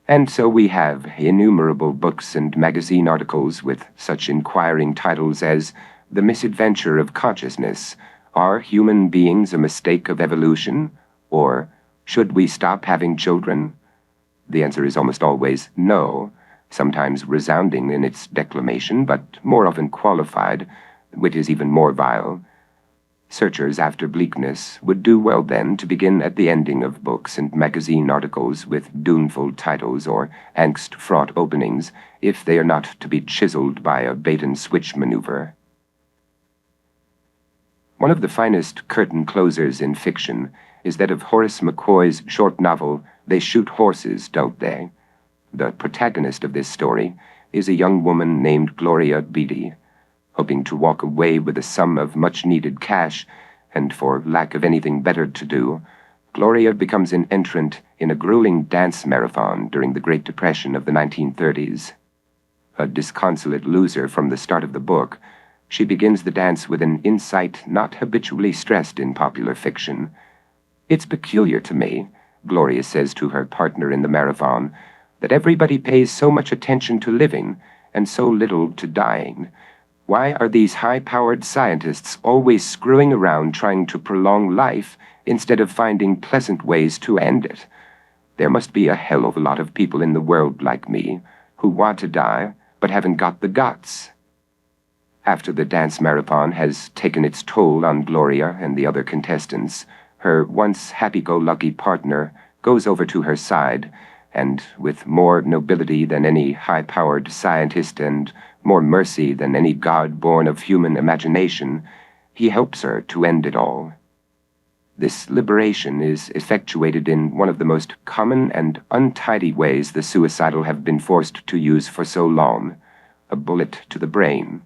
A: And so we have innumerable books and magazine articles with such inquiring titles as The Misadventure of Consciousness, Are Human Beings a Mistake of Evolution? Or Should We Stop Having Children? The answer is almost always no, sometimes resounding in its declamation, but more often qualified, which is even more vile. Searchers after bleakness would do well then to begin at the ending of books and magazine articles with doomful titles or angst-fraught openings, if they are not to be chiseled by a bait-and-switch maneuver. One of the finest curtain closers in fiction is that of Horace McCoy's short novel, They Shoot Horses, Don't They? The protagonist of this story is a young woman named Gloria Beatty. Hoping to walk away with a sum of much-needed cash, and for lack of anything better to do, Gloria becomes an entrant in a grueling dance marathon during the Great Depression of the 1930s. A disconsolate loser from the start of the book, she begins the dance with an insight not habitually stressed in popular fiction. "It's peculiar to me," Gloria says to her partner in the marathon, "that everybody pays so much attention to living and so little to dying. Why are these high-powered scientists always screwing around trying to prolong life instead of finding pleasant ways to end it? There must be a hell of a lot of people in the world like me who want to die but haven't got the guts." After the dance marathon has taken its toll on Gloria and the other contestants, her once happy-go-lucky partner goes over to her side, and with more nobility than any high-powered scientist and more mercy than any god born of human imagination, he helps her to end it all. This liberation is effectuated in one of the most common and untidy ways the suicidal have been forced to use for so long: a bullet to the brain.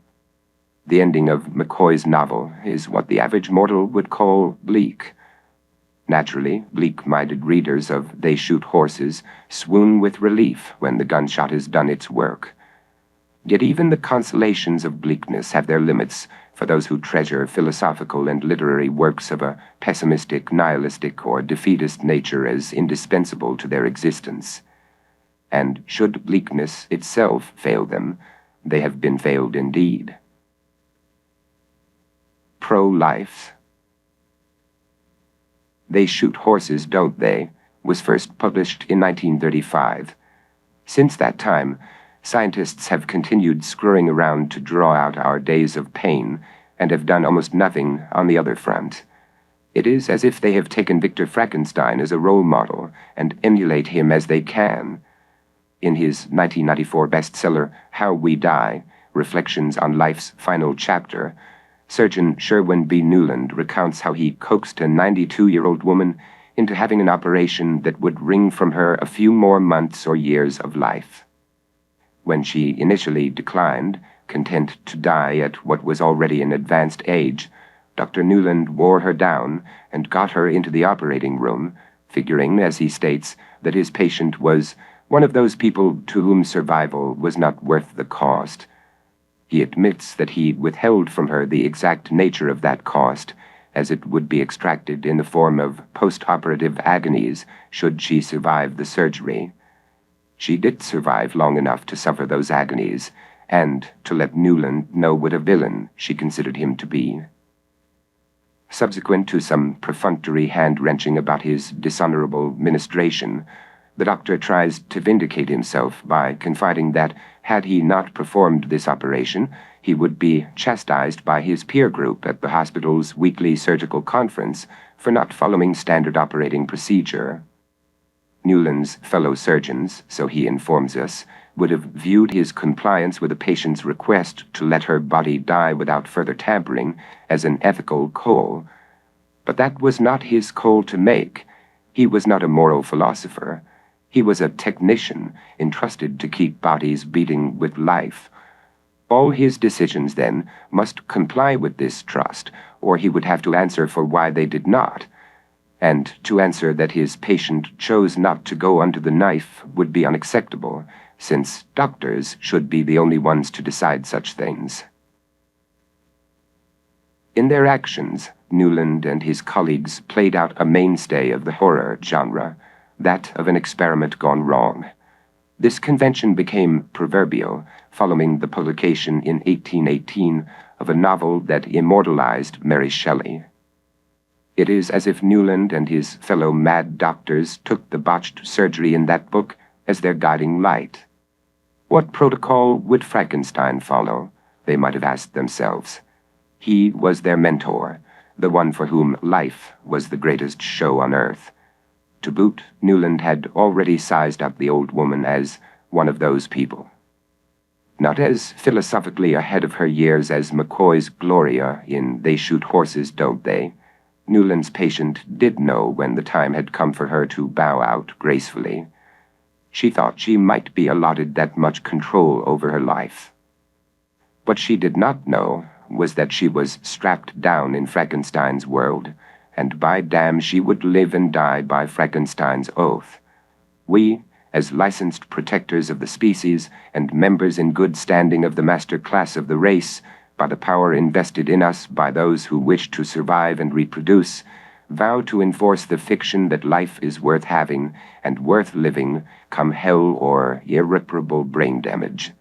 A: The ending of McCoy's novel is what the average mortal would call bleak. Naturally, bleak-minded readers of They Shoot Horses swoon with relief when the gunshot has done its work. Yet even the consolations of bleakness have their limits for those who treasure philosophical and literary works of a pessimistic, nihilistic, or defeatist nature as indispensable to their existence. And should bleakness itself fail them, they have been failed indeed. Pro-life. They Shoot Horses, Don't They? Was first published in 1935. Since that time, scientists have continued screwing around to draw out our days of pain and have done almost nothing on the other front. It is as if they have taken Victor Frankenstein as a role model and emulate him as they can. In his 1994 bestseller, How We Die, Reflections on Life's Final Chapter, Surgeon Sherwin B. Newland recounts how he coaxed a 92-year-old woman into having an operation that would wring from her a few more months or years of life. When she initially declined, content to die at what was already an advanced age, Dr. Newland wore her down and got her into the operating room, figuring, as he states, that his patient was one of those people to whom survival was not worth the cost. He admits that he withheld from her the exact nature of that cost, as it would be extracted in the form of post-operative agonies should she survive the surgery. She did survive long enough to suffer those agonies, and to let Newland know what a villain she considered him to be. Subsequent to some perfunctory hand-wrenching about his dishonorable ministration, the doctor tries to vindicate himself by confiding that, had he not performed this operation, he would be chastised by his peer group at the hospital's weekly surgical conference for not following standard operating procedure. Newland's fellow surgeons, so he informs us, would have viewed his compliance with a patient's request to let her body die without further tampering as an ethical call. But that was not his call to make. He was not a moral philosopher. He was a technician entrusted to keep bodies beating with life. All his decisions, then, must comply with this trust, or he would have to answer for why they did not. And to answer that his patient chose not to go under the knife would be unacceptable, since doctors should be the only ones to decide such things. In their actions, Newland and his colleagues played out a mainstay of the horror genre, that of an experiment gone wrong. This convention became proverbial following the publication in 1818 of a novel that immortalized Mary Shelley. It is as if Newland and his fellow mad doctors took the botched surgery in that book as their guiding light. What protocol would Frankenstein follow? They might have asked themselves. He was their mentor, the one for whom life was the greatest show on earth. To boot, Newland had already sized up the old woman as one of those people. Not as philosophically ahead of her years as McCoy's Gloria in They Shoot Horses, Don't They? Newland's patient did know when the time had come for her to bow out gracefully. She thought she might be allotted that much control over her life. What she did not know was that she was strapped down in Frankenstein's world, and by damn she would live and die by Frankenstein's oath. We, as licensed protectors of the species and members in good standing of the master class of the race, by the power invested in us by those who wish to survive and reproduce, vow to enforce the fiction that life is worth having and worth living, come hell or irreparable brain damage.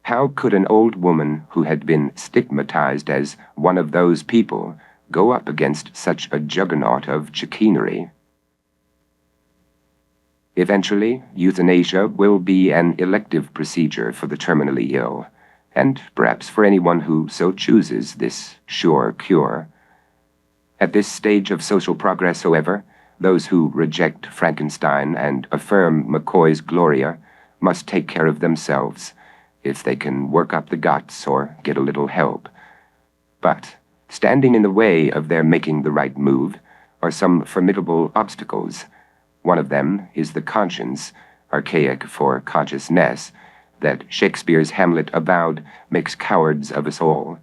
A: How could an old woman who had been stigmatized as one of those people go up against such a juggernaut of chicanery? Eventually, euthanasia will be an elective procedure for the terminally ill, and perhaps for anyone who so chooses this sure cure. At this stage of social progress, however, those who reject Frankenstein and affirm McCoy's Gloria must take care of themselves, if they can work up the guts or get a little help. But standing in the way of their making the right move are some formidable obstacles. One of them is the conscience, archaic for consciousness, that Shakespeare's Hamlet avowed makes cowards of us all.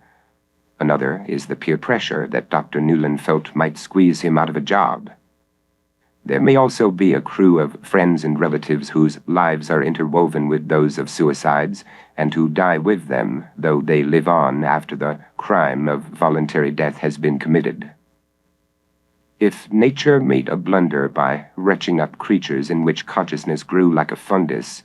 A: Another is the peer pressure that Dr. Newland felt might squeeze him out of a job. There may also be a crew of friends and relatives whose lives are interwoven with those of suicides, and who die with them, though they live on after the crime of voluntary death has been committed. If nature made a blunder by retching up creatures in which consciousness grew like a fungus,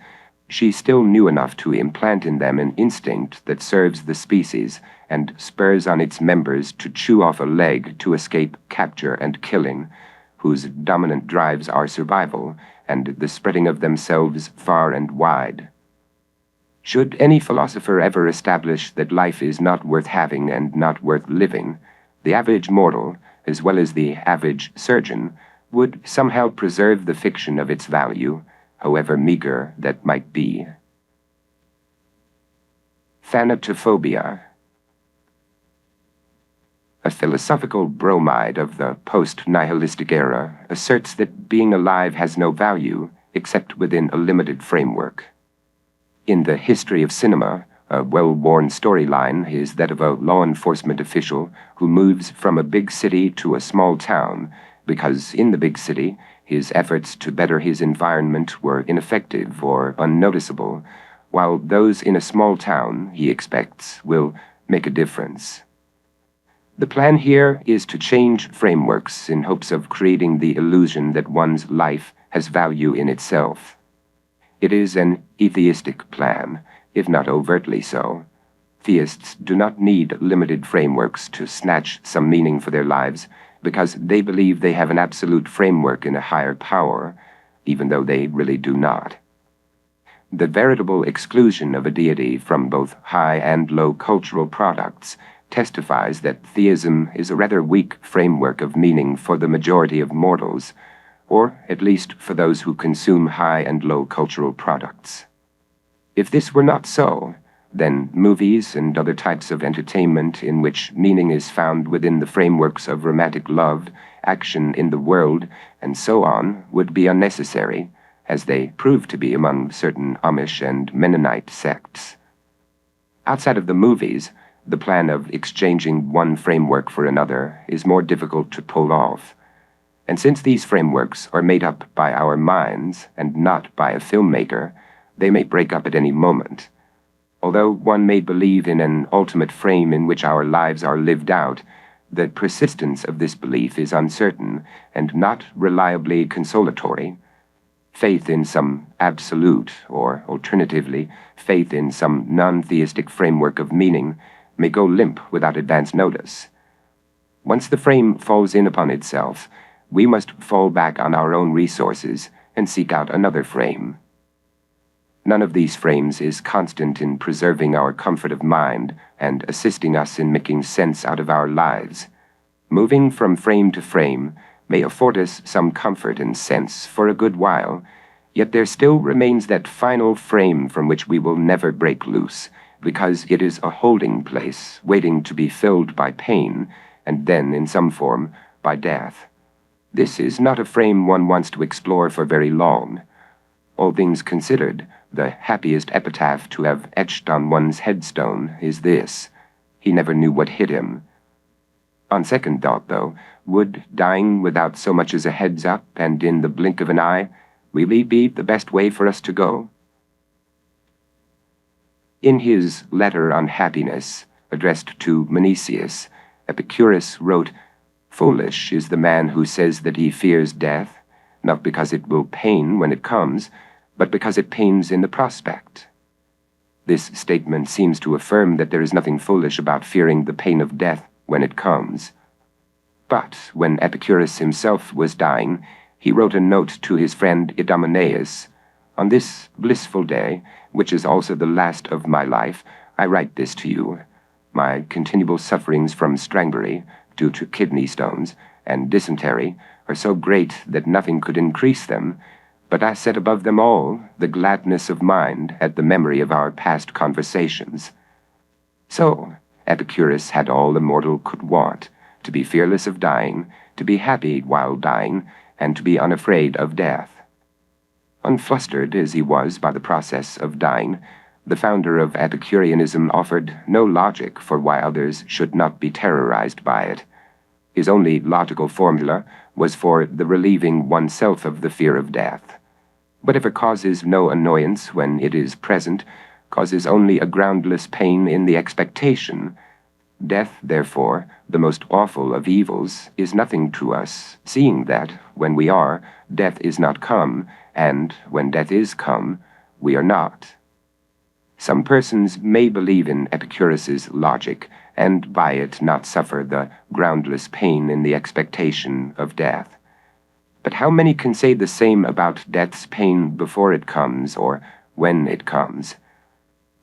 A: she still knew enough to implant in them an instinct that serves the species and spurs on its members to chew off a leg to escape capture and killing, whose dominant drives are survival and the spreading of themselves far and wide. Should any philosopher ever establish that life is not worth having and not worth living, the average mortal, as well as the average surgeon, would somehow preserve the fiction of its value, however meager that might be. Thanatophobia. A philosophical bromide of the post-nihilistic era asserts that being alive has no value except within a limited framework. In the history of cinema, a well-worn storyline is that of a law enforcement official who moves from a big city to a small town because in the big city his efforts to better his environment were ineffective or unnoticeable, while those in a small town, he expects, will make a difference. The plan here is to change frameworks in hopes of creating the illusion that one's life has value in itself. It is an atheistic plan, if not overtly so. Theists do not need limited frameworks to snatch some meaning for their lives, because they believe they have an absolute framework in a higher power, even though they really do not. The veritable exclusion of a deity from both high and low cultural products testifies that theism is a rather weak framework of meaning for the majority of mortals, or at least for those who consume high and low cultural products. If this were not so, then movies and other types of entertainment in which meaning is found within the frameworks of romantic love, action in the world, and so on would be unnecessary, as they prove to be among certain Amish and Mennonite sects. Outside of the movies, the plan of exchanging one framework for another is more difficult to pull off. And since these frameworks are made up by our minds and not by a filmmaker, they may break up at any moment. Although one may believe in an ultimate frame in which our lives are lived out, the persistence of this belief is uncertain and not reliably consolatory. Faith in some absolute, or alternatively, faith in some non-theistic framework of meaning may go limp without advance notice. Once the frame falls in upon itself, we must fall back on our own resources and seek out another frame. None of these frames is constant in preserving our comfort of mind and assisting us in making sense out of our lives. Moving from frame to frame may afford us some comfort and sense for a good while, yet there still remains that final frame from which we will never break loose, because it is a holding place waiting to be filled by pain, and then, in some form, by death. This is not a frame one wants to explore for very long. All things considered, the happiest epitaph to have etched on one's headstone is this: he never knew what hit him. On second thought, though, would dying without so much as a heads-up and in the blink of an eye really be the best way for us to go? In his Letter on Happiness, addressed to Menesius, Epicurus wrote, "Foolish is the man who says that he fears death, not because it will pain when it comes, but because it pains in the prospect." This statement seems to affirm that there is nothing foolish about fearing the pain of death when it comes. But when Epicurus himself was dying, he wrote a note to his friend Idomeneus: "On this blissful day, which is also the last of my life, I write this to you. My continual sufferings from stranglery, due to kidney stones, and dysentery are so great that nothing could increase them, but I set above them all the gladness of mind at the memory of our past conversations. So Epicurus had all a mortal could want, to be fearless of dying, to be happy while dying, and to be unafraid of death. Unflustered as he was by the process of dying, the founder of Epicureanism offered no logic for why others should not be terrorized by it. His only logical formula was for the relieving oneself of the fear of death. Whatever causes no annoyance when it is present causes only a groundless pain in the expectation. Death, therefore, the most awful of evils, is nothing to us, seeing that, when we are, death is not come, and, when death is come, we are not. Some persons may believe in Epicurus's logic, and by it not suffer the groundless pain in the expectation of death. But how many can say the same about death's pain before it comes, or when it comes?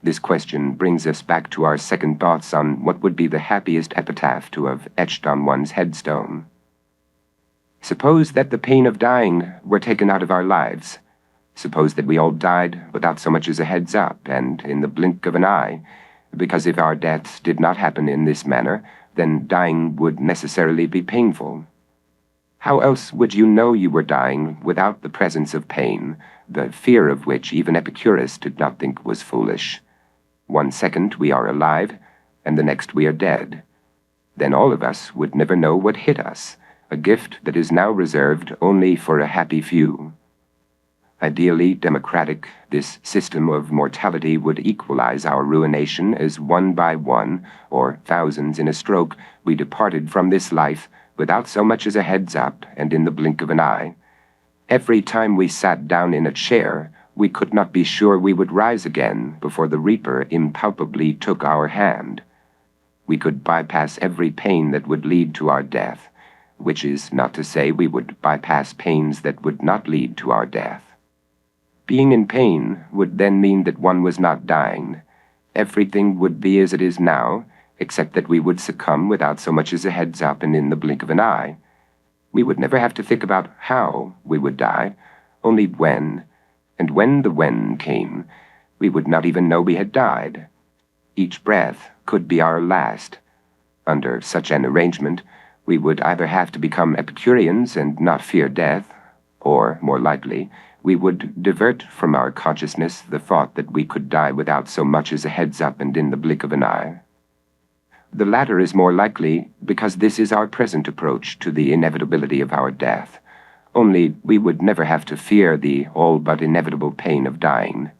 A: This question brings us back to our second thoughts on what would be the happiest epitaph to have etched on one's headstone. Suppose that the pain of dying were taken out of our lives. Suppose that we all died without so much as a heads up, and in the blink of an eye, because if our deaths did not happen in this manner, then dying would necessarily be painful. How else would you know you were dying without the presence of pain, the fear of which even Epicurus did not think was foolish? 1 second we are alive, and the next we are dead. Then all of us would never know what hit us, a gift that is now reserved only for a happy few. Ideally democratic, this system of mortality would equalize our ruination as one by one, or thousands in a stroke, we departed from this life without so much as a heads up and in the blink of an eye. Every time we sat down in a chair, we could not be sure we would rise again before the Reaper impalpably took our hand. We could bypass every pain that would lead to our death, which is not to say we would bypass pains that would not lead to our death. Being in pain would then mean that one was not dying. Everything would be as it is now, except that we would succumb without so much as a heads up and in the blink of an eye. We would never have to think about how we would die, only when. And when the when came, we would not even know we had died. Each breath could be our last. Under such an arrangement, we would either have to become Epicureans and not fear death, or, more likely, we would divert from our consciousness the thought that we could die without so much as a heads up and in the blink of an eye. The latter is more likely because this is our present approach to the inevitability of our death. Only we would never have to fear the all but inevitable pain of dying.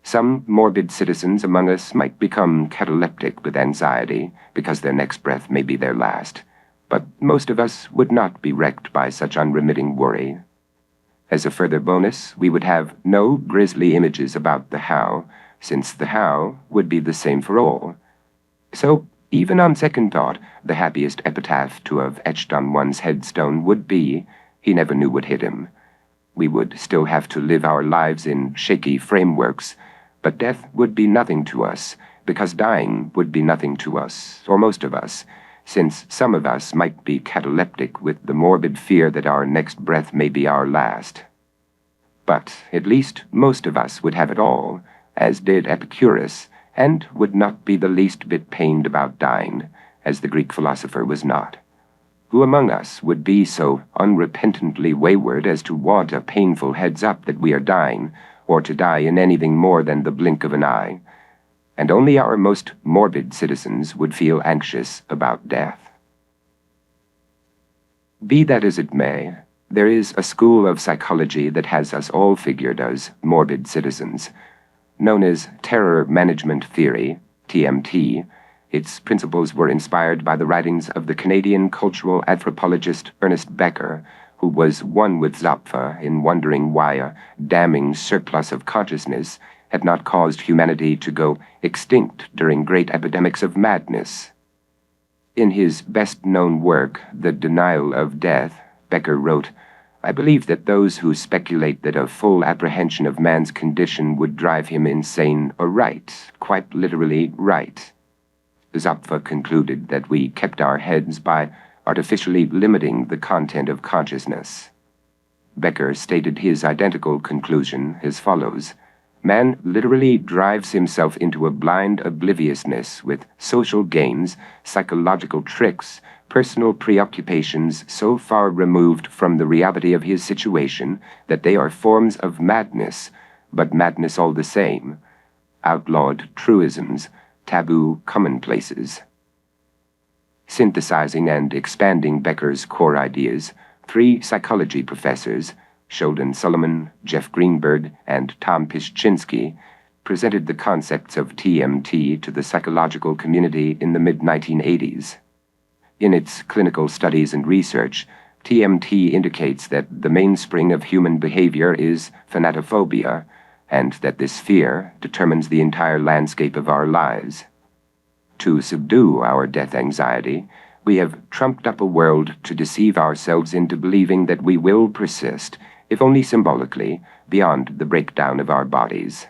A: Some morbid citizens among us might become cataleptic with anxiety because their next breath may be their last, but most of us would not be wrecked by such unremitting worry. As a further bonus, we would have no grisly images about the how, since the how would be the same for all. So, even on second thought, the happiest epitaph to have etched on one's headstone would be, "He never knew what hit him." We would still have to live our lives in shaky frameworks, but death would be nothing to us, because dying would be nothing to us, or most of us, since some of us might be cataleptic with the morbid fear that our next breath may be our last. But at least most of us would have it all, as did Epicurus, and would not be the least bit pained about dying, as the Greek philosopher was not. Who among us would be so unrepentantly wayward as to want a painful heads-up that we are dying, or to die in anything more than the blink of an eye? And only our most morbid citizens would feel anxious about death. Be that as it may, there is a school of psychology that has us all figured as morbid citizens, known as Terror Management Theory, TMT. Its principles were inspired by the writings of the Canadian cultural anthropologist Ernest Becker, who was one with Zapfa in wondering why a damning surplus of consciousness had not caused humanity to go extinct during great epidemics of madness. In his best-known work, The Denial of Death, Becker wrote, I believe that those who speculate that a full apprehension of man's condition would drive him insane are right, quite literally right. Zapfa concluded that we kept our heads by artificially limiting the content of consciousness. Becker stated his identical conclusion as follows: man literally drives himself into a blind obliviousness with social games, psychological tricks, personal preoccupations so far removed from the reality of his situation that they are forms of madness, but madness all the same, outlawed truisms, taboo commonplaces. Synthesizing and expanding Becker's core ideas, 3 psychology professors, Sheldon Solomon, Jeff Greenberg, and Tom Piszczynski, presented the concepts of TMT to the psychological community in the mid-1980s. In its clinical studies and research, TMT indicates that the mainspring of human behavior is thanatophobia, and that this fear determines the entire landscape of our lives. To subdue our death anxiety, we have trumped up a world to deceive ourselves into believing that we will persist, if only symbolically, beyond the breakdown of our bodies.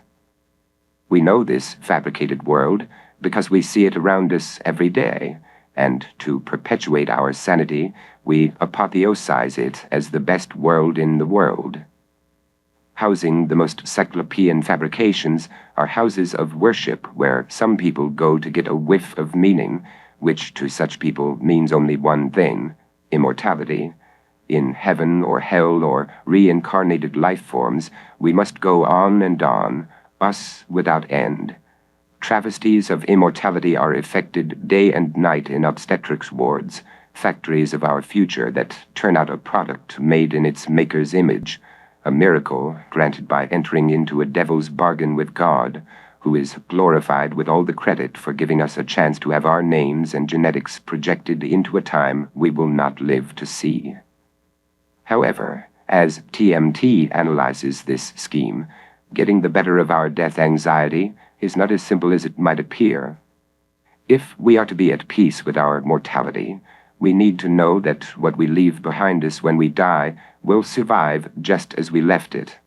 A: We know this fabricated world because we see it around us every day, and to perpetuate our sanity, we apotheosize it as the best world in the world. Housing the most cyclopean fabrications are houses of worship where some people go to get a whiff of meaning, which to such people means only one thing: immortality. In heaven or hell or reincarnated life forms, we must go on and on, us without end. Travesties of immortality are effected day and night in obstetrics wards, factories of our future that turn out a product made in its maker's image, a miracle granted by entering into a devil's bargain with God, who is glorified with all the credit for giving us a chance to have our names and genetics projected into a time we will not live to see. However, as TMT analyzes this scheme, getting the better of our death anxiety is not as simple as it might appear. If we are to be at peace with our mortality, we need to know that what we leave behind us when we die will survive just as we left it.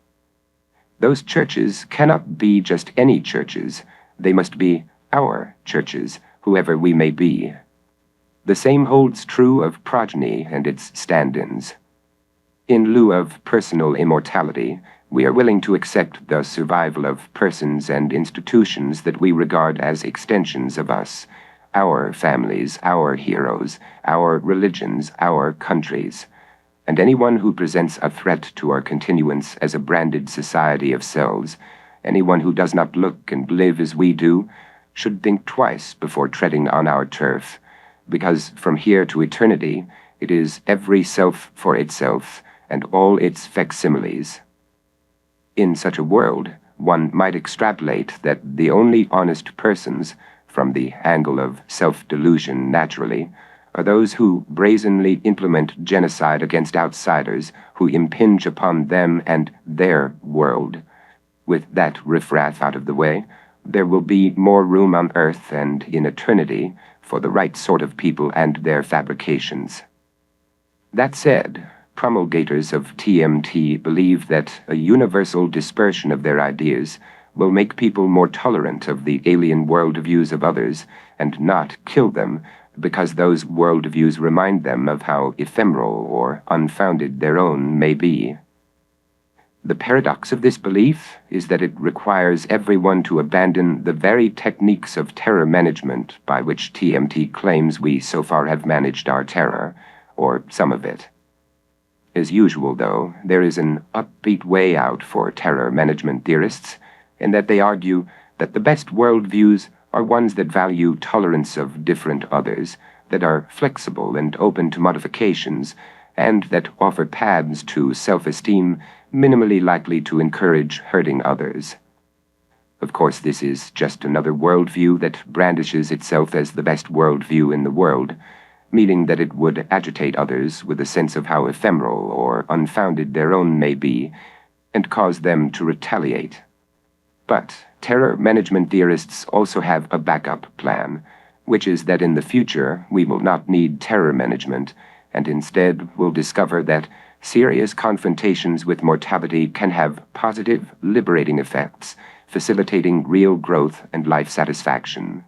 A: Those churches cannot be just any churches. They must be our churches, whoever we may be. The same holds true of progeny and its stand-ins. In lieu of personal immortality, we are willing to accept the survival of persons and institutions that we regard as extensions of us, our families, our heroes, our religions, our countries. And anyone who presents a threat to our continuance as a branded society of selves, anyone who does not look and live as we do, should think twice before treading on our turf, because from here to eternity, it is every self for itself, and all its facsimiles. In such a world, one might extrapolate that the only honest persons, from the angle of self-delusion naturally, are those who brazenly implement genocide against outsiders who impinge upon them and their world. With that riffraff out of the way, there will be more room on earth and in eternity for the right sort of people and their fabrications. That said, promulgators of TMT believe that a universal dispersion of their ideas will make people more tolerant of the alien worldviews of others and not kill them because those worldviews remind them of how ephemeral or unfounded their own may be. The paradox of this belief is that it requires everyone to abandon the very techniques of terror management by which TMT claims we so far have managed our terror, or some of it. As usual, though, there is an upbeat way out for terror management theorists, in that they argue that the best worldviews are ones that value tolerance of different others, that are flexible and open to modifications, and that offer paths to self-esteem minimally likely to encourage hurting others. Of course, this is just another worldview that brandishes itself as the best worldview in the world, meaning that it would agitate others with a sense of how ephemeral or unfounded their own may be, and cause them to retaliate. But terror management theorists also have a backup plan, which is that in the future we will not need terror management, and instead will discover that Serious confrontations with mortality can have positive, liberating effects, facilitating real growth and life satisfaction.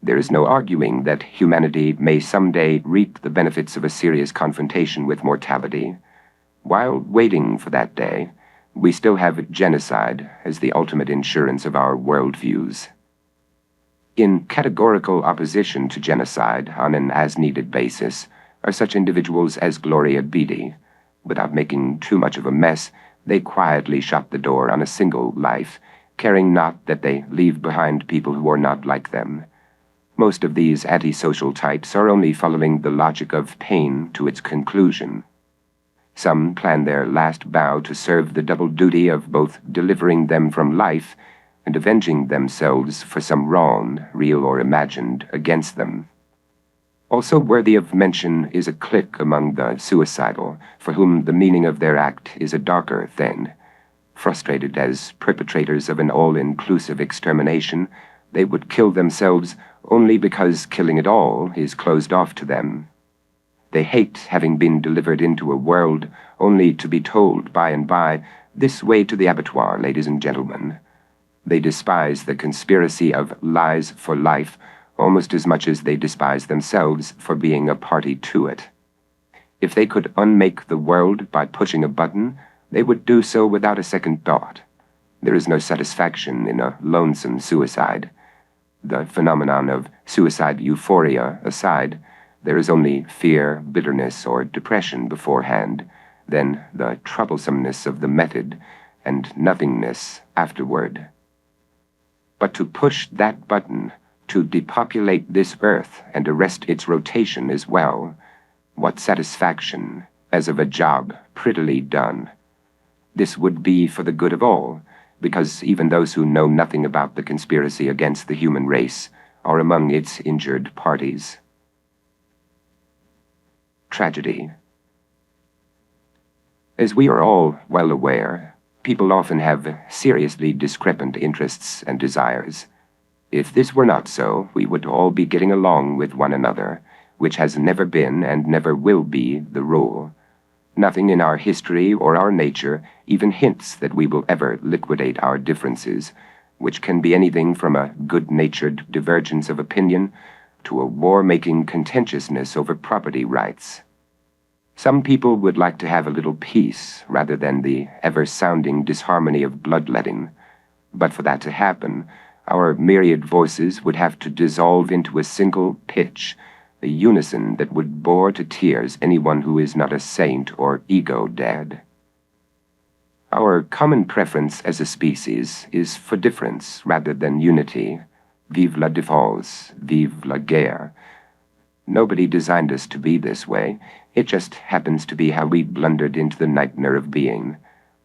A: There is no arguing that humanity may someday reap the benefits of a serious confrontation with mortality. While waiting for that day, we still have genocide as the ultimate insurance of our worldviews. In categorical opposition to genocide on an as-needed basis are such individuals as Gloria Beatty. Without making too much of a mess, they quietly shut the door on a single life, caring not that they leave behind people who are not like them. Most of these antisocial types are only following the logic of pain to its conclusion. Some plan their last bow to serve the double duty of both delivering them from life and avenging themselves for some wrong, real or imagined, against them. Also worthy of mention is a clique among the suicidal, for whom the meaning of their act is a darker thing. Frustrated as perpetrators of an all-inclusive extermination, they would kill themselves only because killing at all is closed off to them. They hate having been delivered into a world only to be told by and by, "This way to the abattoir, ladies and gentlemen." They despise the conspiracy of lies for life almost as much as they despise themselves for being a party to it. If they could unmake the world by pushing a button, they would do so without a second thought. There is no satisfaction in a lonesome suicide. The phenomenon of suicide euphoria aside, there is only fear, bitterness, or depression beforehand, then the troublesomeness of the method, and nothingness afterward. But to push that button, to depopulate this earth and arrest its rotation as well, what satisfaction, as of a job prettily done. This would be for the good of all, because even those who know nothing about the conspiracy against the human race are among its injured parties. Tragedy. As we are all well aware, people often have seriously discrepant interests and desires. If this were not so, we would all be getting along with one another, which has never been and never will be the rule. Nothing in our history or our nature even hints that we will ever liquidate our differences, which can be anything from a good-natured divergence of opinion to a war-making contentiousness over property rights. Some people would like to have a little peace rather than the ever-sounding disharmony of bloodletting, but for that to happen, our myriad voices would have to dissolve into a single pitch, a unison that would bore to tears anyone who is not a saint or ego-dad. Our common preference as a species is for difference rather than unity. Vive la différence, vive la guerre. Nobody designed us to be this way. It just happens to be how we blundered into the nightmare of being.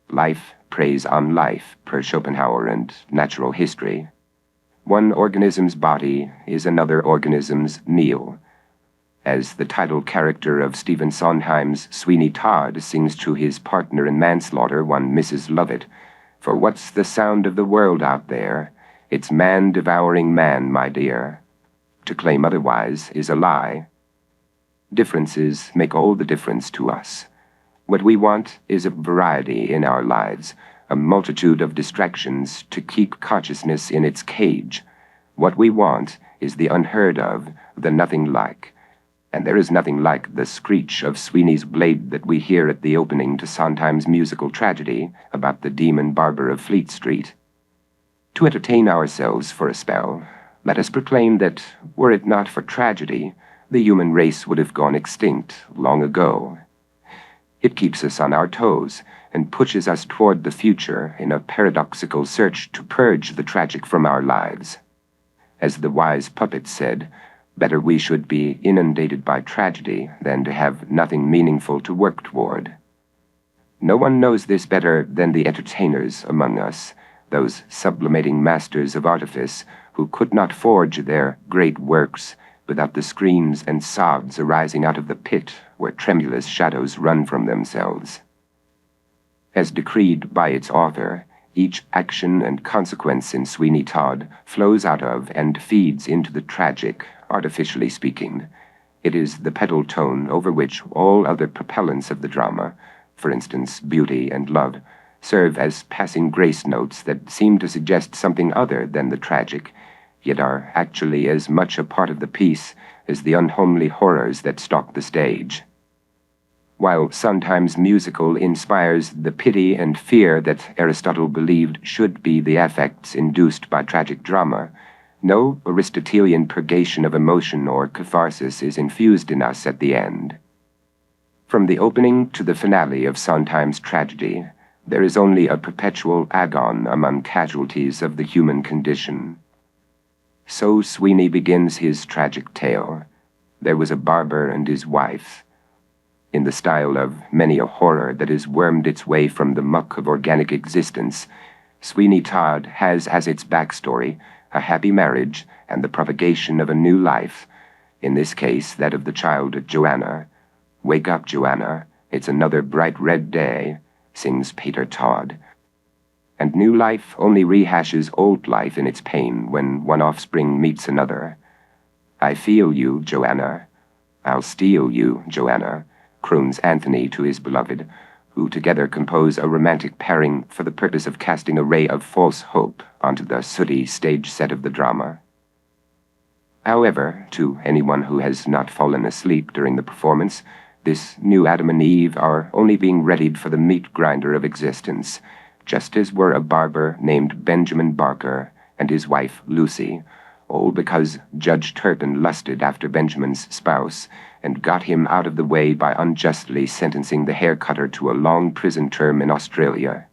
A: Life preys on life, per Schopenhauer and natural history. One organism's body is another organism's meal. As the title character of Stephen Sondheim's Sweeney Todd sings to his partner in manslaughter, one Mrs. Lovett, "For what's the sound of the world out there? It's man devouring man, my dear." To claim otherwise is a lie. Differences make all the difference to us. What we want is a variety in our lives, a multitude of distractions to keep consciousness in its cage. What we want is the unheard of, the nothing like. And there is nothing like the screech of Sweeney's blade that we hear at the opening to Sondheim's musical tragedy about the demon barber of Fleet Street. To entertain ourselves for a spell, let us proclaim that, were it not for tragedy, the human race would have gone extinct long ago. It keeps us on our toes and pushes us toward the future in a paradoxical search to purge the tragic from our lives. As the wise puppet said, better we should be inundated by tragedy than to have nothing meaningful to work toward. No one knows this better than the entertainers among us, those sublimating masters of artifice who could not forge their great works without the screams and sobs arising out of the pit where tremulous shadows run from themselves. As decreed by its author, each action and consequence in Sweeney Todd flows out of and feeds into the tragic, artificially speaking. It is the pedal tone over which all other propellants of the drama, for instance beauty and love, serve as passing grace notes that seem to suggest something other than the tragic, yet are actually as much a part of the piece as the unhomely horrors that stalk the stage. While sometimes musical inspires the pity and fear that Aristotle believed should be the affects induced by tragic drama, no Aristotelian purgation of emotion or catharsis is infused in us at the end. From the opening to the finale of Sondheim's tragedy, there is only a perpetual agon among casualties of the human condition. So Sweeney begins his tragic tale. There was a barber and his wife. In the style of many a horror that has wormed its way from the muck of organic existence, Sweeney Todd has as its backstory a happy marriage and the propagation of a new life, in this case that of the child Joanna. "Wake up, Joanna, it's another bright red day," sings Peter Todd. And new life only rehashes old life in its pain when one offspring meets another. "I feel you, Joanna. I'll steal you, Joanna," croons Anthony to his beloved, who together compose a romantic pairing for the purpose of casting a ray of false hope onto the sooty stage set of the drama. However, to anyone who has not fallen asleep during the performance, this new Adam and Eve are only being readied for the meat grinder of existence, just as were a barber named Benjamin Barker and his wife Lucy, all because Judge Turpin lusted after Benjamin's spouse and got him out of the way by unjustly sentencing the hair cutter to a long prison term in Australia.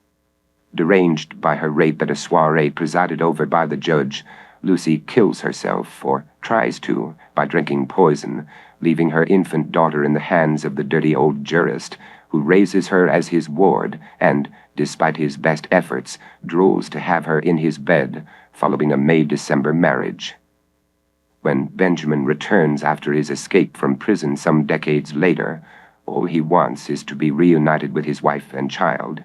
A: Deranged by her rape at a soiree presided over by the judge, Lucy kills herself, or tries to, by drinking poison, leaving her infant daughter in the hands of the dirty old jurist, who raises her as his ward and, despite his best efforts, drools to have her in his bed, following a May-December marriage. When Benjamin returns after his escape from prison some decades later, all he wants is to be reunited with his wife and child.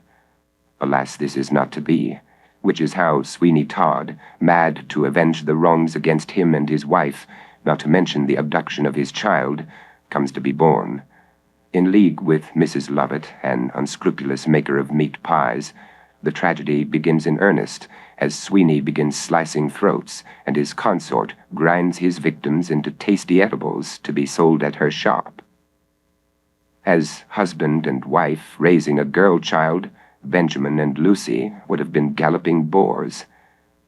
A: Alas, this is not to be, which is how Sweeney Todd, mad to avenge the wrongs against him and his wife, not to mention the abduction of his child, comes to be born. In league with Mrs. Lovett, an unscrupulous maker of meat pies, the tragedy begins in earnest, as Sweeney begins slicing throats, and his consort grinds his victims into tasty edibles to be sold at her shop. As husband and wife raising a girl child, Benjamin and Lucy would have been galloping boars.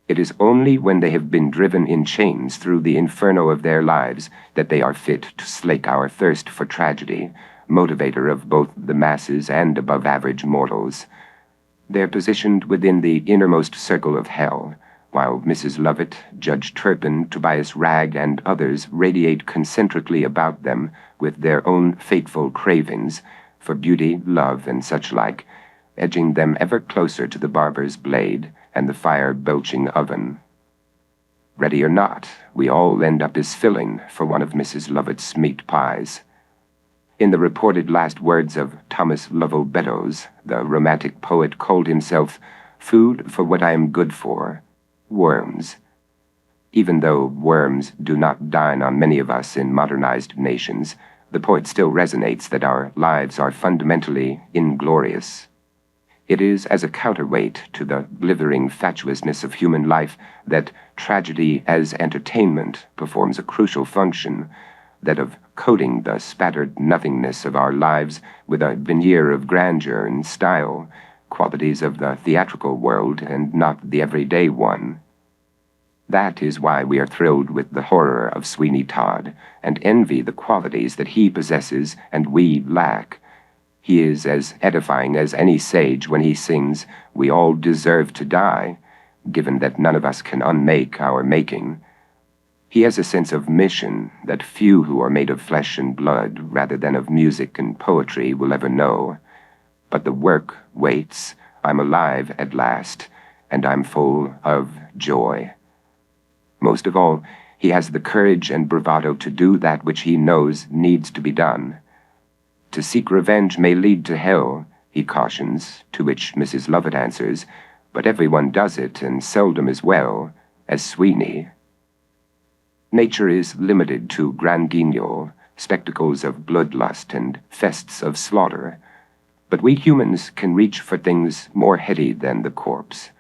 A: It is only when they have been driven in chains through the inferno of their lives that they are fit to slake our thirst for tragedy, motivator of both the masses and above-average mortals. They're positioned within the innermost circle of hell, while Mrs. Lovett, Judge Turpin, Tobias Ragg, and others radiate concentrically about them with their own fateful cravings for beauty, love, and such like, edging them ever closer to the barber's blade and the fire-belching oven. Ready or not, we all end up as filling for one of Mrs. Lovett's meat pies. In the reported last words of Thomas Lovell Beddoes, the romantic poet called himself "food for what I am good for, worms." Even though worms do not dine on many of us in modernized nations, the poet still resonates that our lives are fundamentally inglorious. It is as a counterweight to the blithering fatuousness of human life that tragedy as entertainment performs a crucial function, that of coating the spattered nothingness of our lives with a veneer of grandeur and style, qualities of the theatrical world and not the everyday one. That is why we are thrilled with the horror of Sweeney Todd, and envy the qualities that he possesses and we lack. He is as edifying as any sage when he sings, "We all deserve to die," given that none of us can unmake our making. He has a sense of mission that few who are made of flesh and blood rather than of music and poetry will ever know. But the work waits. I'm alive at last, and I'm full of joy. Most of all, he has the courage and bravado to do that which he knows needs to be done. To seek revenge may lead to hell, he cautions, to which Mrs. Lovett answers, but everyone does it, and seldom as well as Sweeney. Nature is limited to grand guignol, spectacles of bloodlust and fests of slaughter, But we humans can reach for things more heady than the corpse.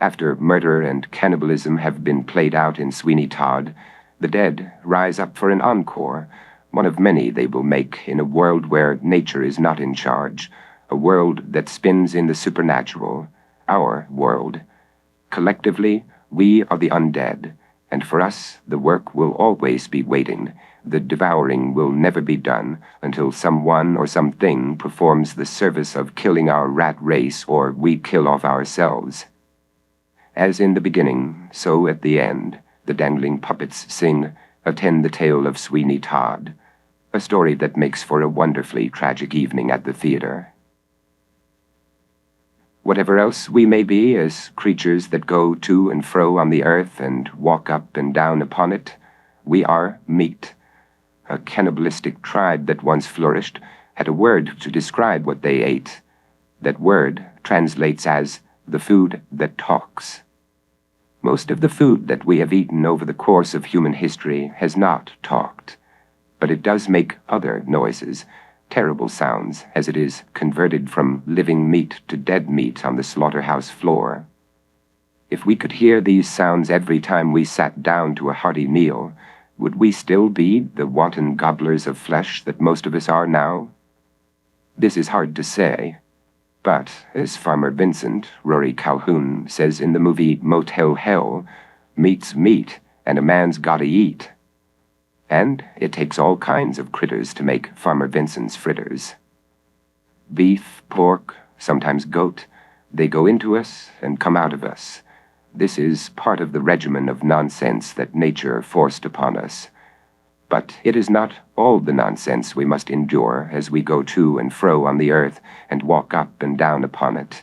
A: After murder and cannibalism have been played out in Sweeney Todd, the dead rise up for an encore, one of many they will make in a world where nature is not in charge, a world that spins in the supernatural, our world. Collectively, we are the undead, and for us the work will always be waiting. The devouring will never be done until someone or something performs the service of killing our rat race, or we kill off ourselves. As in the beginning, so at the end, the dangling puppets sing, "Attend the Tale of Sweeney Todd," a story that makes for a wonderfully tragic evening at the theater. Whatever else we may be as creatures that go to and fro on the earth and walk up and down upon it, we are meat. A cannibalistic tribe that once flourished had a word to describe what they ate. That word translates as the food that talks. Most of the food that we have eaten over the course of human history has not talked, but it does make other noises, terrible sounds, as it is converted from living meat to dead meat on the slaughterhouse floor. If we could hear these sounds every time we sat down to a hearty meal, would we still be the wanton gobblers of flesh that most of us are now? This is hard to say, but as Farmer Vincent, Rory Calhoun, says in the movie Motel Hell, meat's meat, and a man's gotta eat. And it takes all kinds of critters to make Farmer Vincent's fritters. Beef, pork, sometimes goat, they go into us and come out of us. This is part of the regimen of nonsense that nature forced upon us. But it is not all the nonsense we must endure as we go to and fro on the earth and walk up and down upon it.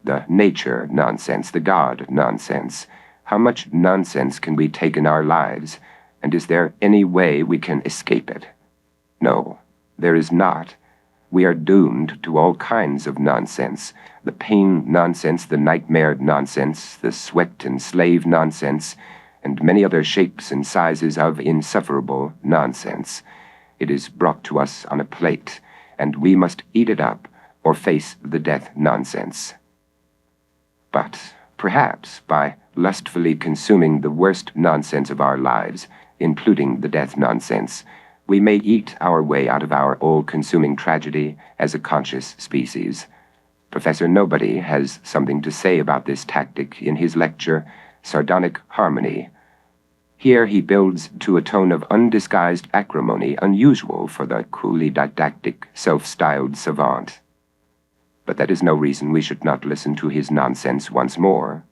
A: The nature nonsense, the God nonsense. How much nonsense can we take in our lives? And is there any way we can escape it? No, there is not. We are doomed to all kinds of nonsense. The pain nonsense, the nightmare nonsense, the sweat and slave nonsense, and many other shapes and sizes of insufferable nonsense. It is brought to us on a plate, and we must eat it up or face the death nonsense. But perhaps by lustfully consuming the worst nonsense of our lives, including the death nonsense, we may eat our way out of our all-consuming tragedy as a conscious species. Professor Nobody has something to say about this tactic in his lecture, Sardonic Harmony. Here he builds to a tone of undisguised acrimony unusual for the coolly didactic, self-styled savant. But that is no reason we should not listen to his nonsense once more.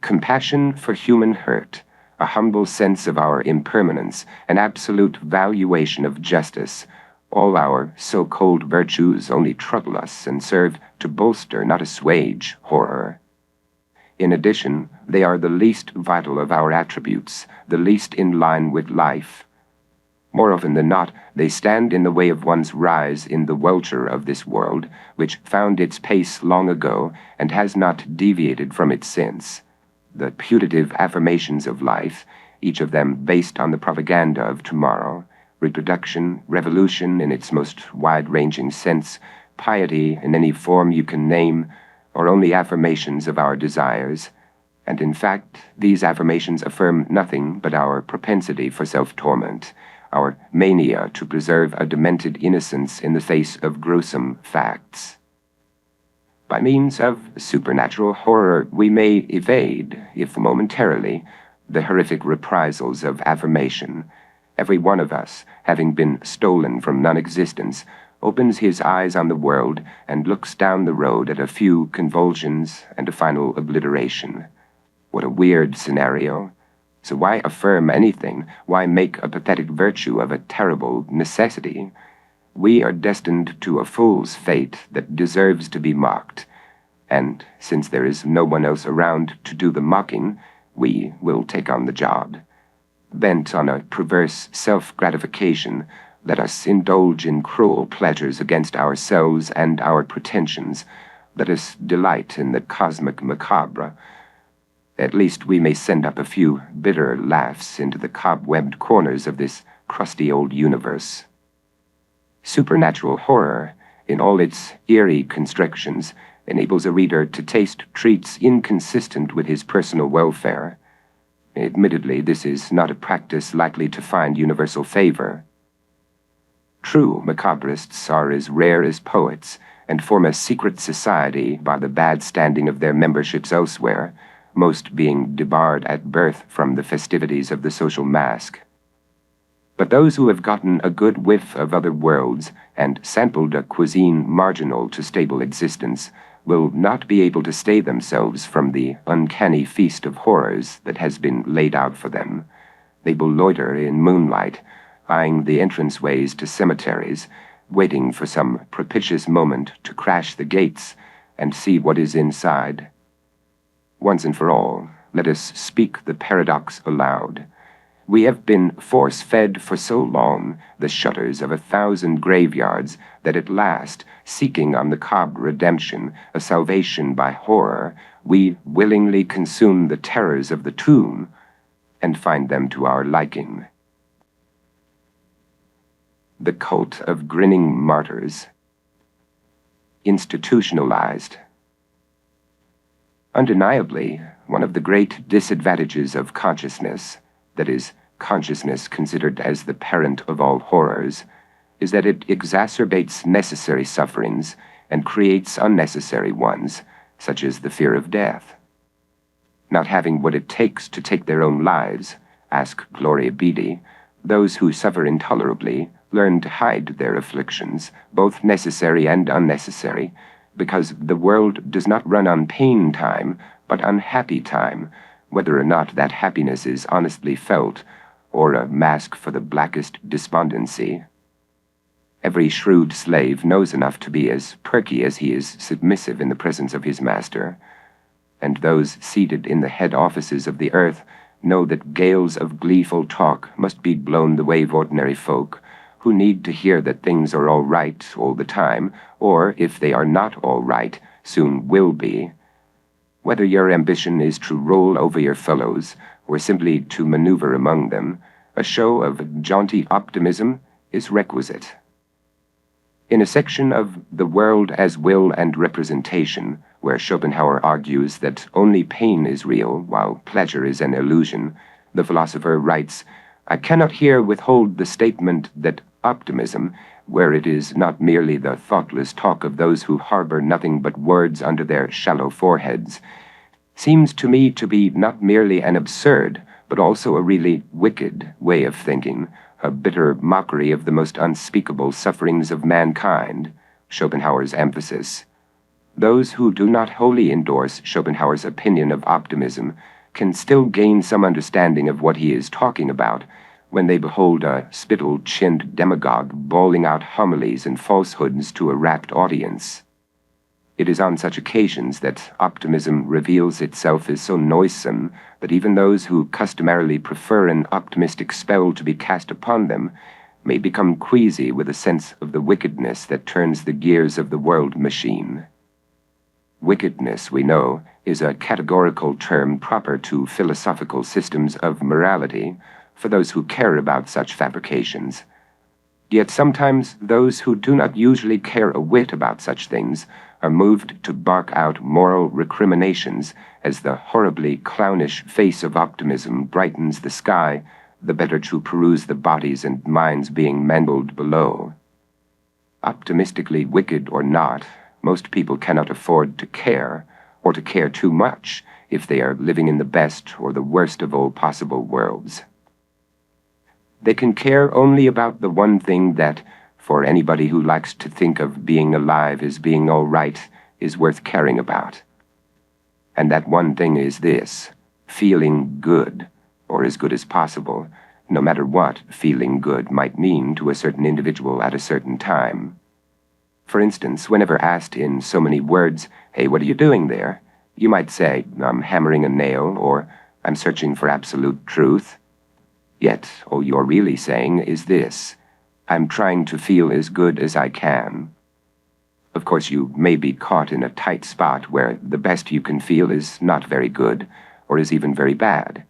A: Compassion for human hurt, a humble sense of our impermanence, an absolute valuation of justice. All our so-called virtues only trouble us and serve to bolster, not assuage, horror. In addition, they are the least vital of our attributes, the least in line with life. More often than not, they stand in the way of one's rise in the welter of this world, which found its pace long ago and has not deviated from it since. The putative affirmations of life, each of them based on the propaganda of tomorrow, reproduction, revolution in its most wide-ranging sense, piety in any form you can name, are only affirmations of our desires, and in fact these affirmations affirm nothing but our propensity for self-torment, our mania to preserve a demented innocence in the face of gruesome facts. By means of supernatural horror, we may evade, if momentarily, the horrific reprisals of affirmation. Every one of us, having been stolen from non-existence, opens his eyes on the world and looks down the road at a few convulsions and a final obliteration. What a weird scenario. So why affirm anything? Why make a pathetic virtue of a terrible necessity? We are destined to a fool's fate that deserves to be mocked, and since there is no one else around to do the mocking, we will take on the job. Bent on a perverse self-gratification, let us indulge in cruel pleasures against ourselves and our pretensions. Let us delight in the cosmic macabre. At least we may send up a few bitter laughs into the cobwebbed corners of this crusty old universe. Supernatural horror, in all its eerie constrictions, enables a reader to taste treats inconsistent with his personal welfare. Admittedly, this is not a practice likely to find universal favor. True macabrists are as rare as poets, and form a secret society by the bad standing of their memberships elsewhere, most being debarred at birth from the festivities of the social mask. But those who have gotten a good whiff of other worlds and sampled a cuisine marginal to stable existence will not be able to stay themselves from the uncanny feast of horrors that has been laid out for them. They will loiter in moonlight, eyeing the entranceways to cemeteries, waiting for some propitious moment to crash the gates and see what is inside. Once and for all, let us speak the paradox aloud. We have been force-fed for so long the shutters of 1,000 graveyards that at last, seeking on the macabre redemption, a salvation by horror, we willingly consume the terrors of the tomb and find them to our liking. The cult of grinning martyrs. Institutionalized. Undeniably, one of the great disadvantages of consciousness, that is, consciousness considered as the parent of all horrors, is that it exacerbates necessary sufferings and creates unnecessary ones, such as the fear of death. Not having what it takes to take their own lives, ask Gloria Beatty, those who suffer intolerably learn to hide their afflictions, both necessary and unnecessary, because the world does not run on pain time, but on happy time, whether or not that happiness is honestly felt, or a mask for the blackest despondency. Every shrewd slave knows enough to be as perky as he is submissive in the presence of his master, and those seated in the head offices of the earth know that gales of gleeful talk must be blown the way of ordinary folk, who need to hear that things are all right all the time, or, if they are not all right, soon will be. Whether your ambition is to roll over your fellows, or simply to maneuver among them, a show of jaunty optimism is requisite. In a section of The World as Will and Representation, where Schopenhauer argues that only pain is real while pleasure is an illusion, the philosopher writes, "I cannot here withhold the statement that optimism, where it is not merely the thoughtless talk of those who harbor nothing but words under their shallow foreheads, seems to me to be not merely an absurd, but also a really wicked way of thinking, a bitter mockery of the most unspeakable sufferings of mankind," Schopenhauer's emphasis. Those who do not wholly endorse Schopenhauer's opinion of optimism can still gain some understanding of what he is talking about when they behold a spittle-chinned demagogue bawling out homilies and falsehoods to a rapt audience. It is on such occasions that optimism reveals itself as so noisome that even those who customarily prefer an optimistic spell to be cast upon them may become queasy with a sense of the wickedness that turns the gears of the world machine. Wickedness, we know, is a categorical term proper to philosophical systems of morality, for those who care about such fabrications. Yet sometimes those who do not usually care a whit about such things are moved to bark out moral recriminations as the horribly clownish face of optimism brightens the sky, the better to peruse the bodies and minds being mangled below. Optimistically wicked or not, most people cannot afford to care, or to care too much, if they are living in the best or the worst of all possible worlds. They can care only about the one thing that, for anybody who likes to think of being alive as being all right, is worth caring about. And that one thing is this: feeling good, or as good as possible, no matter what feeling good might mean to a certain individual at a certain time. For instance, whenever asked in so many words, "Hey, what are you doing there?" you might say, "I'm hammering a nail," or "I'm searching for absolute truth." Yet all you're really saying is this: "I'm trying to feel as good as I can." Of course, you may be caught in a tight spot where the best you can feel is not very good, or is even very bad.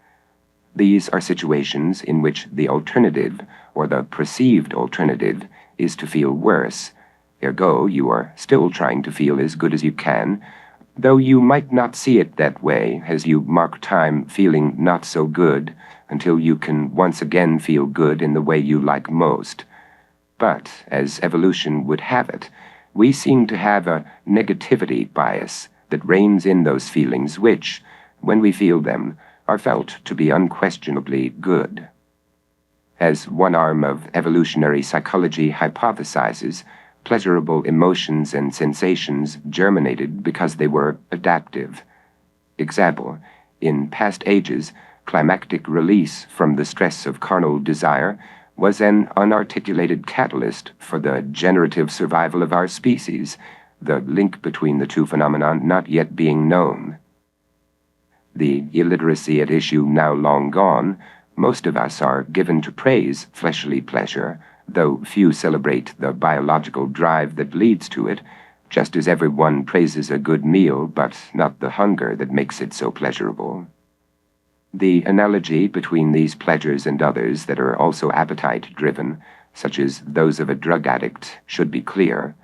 A: These are situations in which the alternative, or the perceived alternative, is to feel worse, Ergo, you are still trying to feel as good as you can, though you might not see it that way as you mark time feeling not so good until you can once again feel good in the way you like most. But, as evolution would have it, we seem to have a negativity bias that reins in those feelings which, when we feel them, are felt to be unquestionably good. As one arm of evolutionary psychology hypothesizes, pleasurable emotions and sensations germinated because they were adaptive. Example, in past ages, climactic release from the stress of carnal desire was an unarticulated catalyst for the generative survival of our species, the link between the two phenomena not yet being known. The illiteracy at issue now long gone, most of us are given to praise fleshly pleasure, though few celebrate the biological drive that leads to it, just as everyone praises a good meal, but not the hunger that makes it so pleasurable. The analogy between these pleasures and others that are also appetite-driven, such as those of a drug addict, should be clear.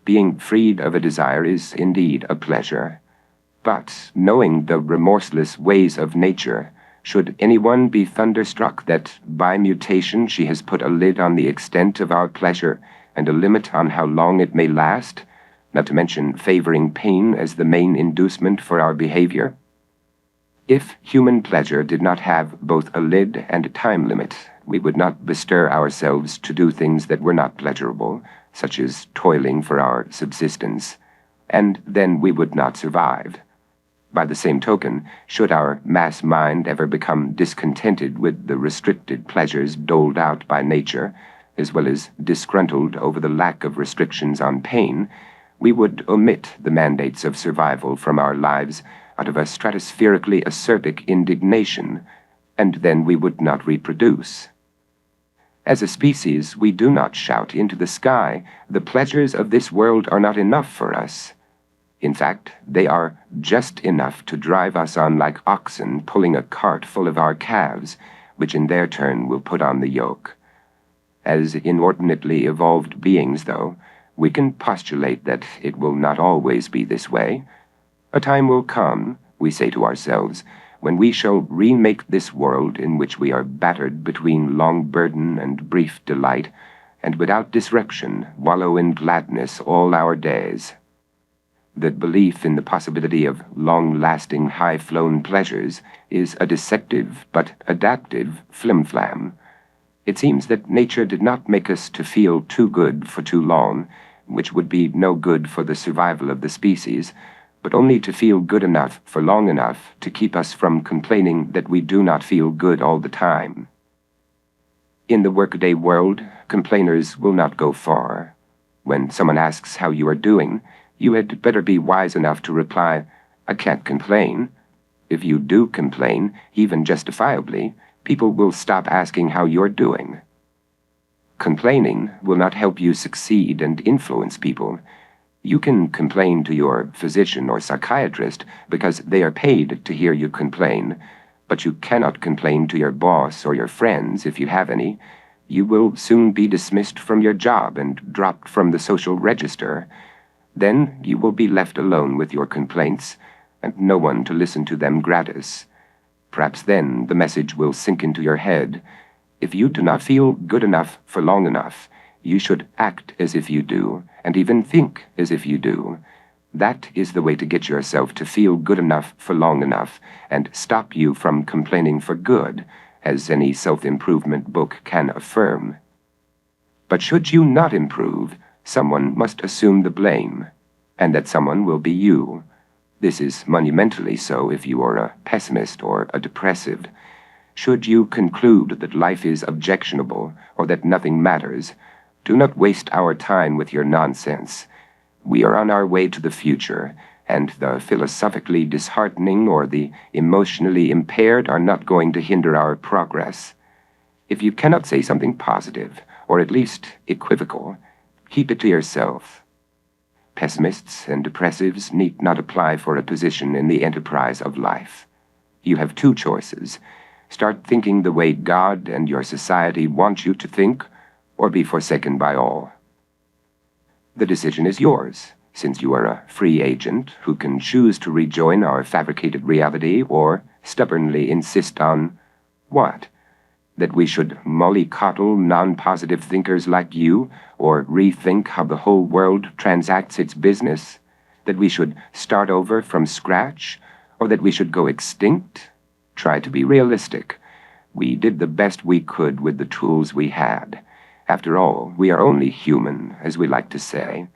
A: Being freed of a desire is indeed a pleasure. But, knowing the remorseless ways of nature, should anyone be thunderstruck that, by mutation, she has put a lid on the extent of our pleasure and a limit on how long it may last, not to mention favoring pain as the main inducement for our behavior? If human pleasure did not have both a lid and a time limit, we would not bestir ourselves to do things that were not pleasurable, such as toiling for our subsistence, and then we would not survive. By the same token, should our mass mind ever become discontented with the restricted pleasures doled out by nature, as well as disgruntled over the lack of restrictions on pain, we would omit the mandates of survival from our lives out of a stratospherically acerbic indignation, and then we would not reproduce. As a species, we do not shout into the sky, "The pleasures of this world are not enough for us." In fact, they are just enough to drive us on like oxen pulling a cart full of our calves, which in their turn will put on the yoke. As inordinately evolved beings, though, we can postulate that it will not always be this way. A time will come, we say to ourselves, when we shall remake this world in which we are battered between long burden and brief delight, and without disruption wallow in gladness all our days. That belief in the possibility of long-lasting, high-flown pleasures is a deceptive but adaptive flim-flam. It seems that nature did not make us to feel too good for too long, which would be no good for the survival of the species, but only to feel good enough for long enough to keep us from complaining that we do not feel good all the time. In the workaday world, complainers will not go far. When someone asks how you are doing, you had better be wise enough to reply, "I can't complain." If you do complain, even justifiably, people will stop asking how you're doing. Complaining will not help you succeed and influence people. You can complain to your physician or psychiatrist because they are paid to hear you complain, but you cannot complain to your boss or your friends if you have any. You will soon be dismissed from your job and dropped from the social register. Then you will be left alone with your complaints, and no one to listen to them gratis. Perhaps then the message will sink into your head. If you do not feel good enough for long enough, you should act as if you do, and even think as if you do. That is the way to get yourself to feel good enough for long enough, and stop you from complaining for good, as any self-improvement book can affirm. But should you not improve, someone must assume the blame, and that someone will be you. This is monumentally so if you are a pessimist or a depressive. Should you conclude that life is objectionable or that nothing matters, do not waste our time with your nonsense. We are on our way to the future, and the philosophically disheartening or the emotionally impaired are not going to hinder our progress. If you cannot say something positive, or at least equivocal, keep it to yourself. Pessimists and depressives need not apply for a position in the enterprise of life. You have two choices. Start thinking the way God and your society want you to think, or be forsaken by all. The decision is yours, since you are a free agent who can choose to rejoin our fabricated reality or stubbornly insist on what? That we should mollycoddle non-positive thinkers like you, or rethink how the whole world transacts its business? That we should start over from scratch, or that we should go extinct? Try to be realistic. We did the best we could with the tools we had. After all, we are only human, as we like to say.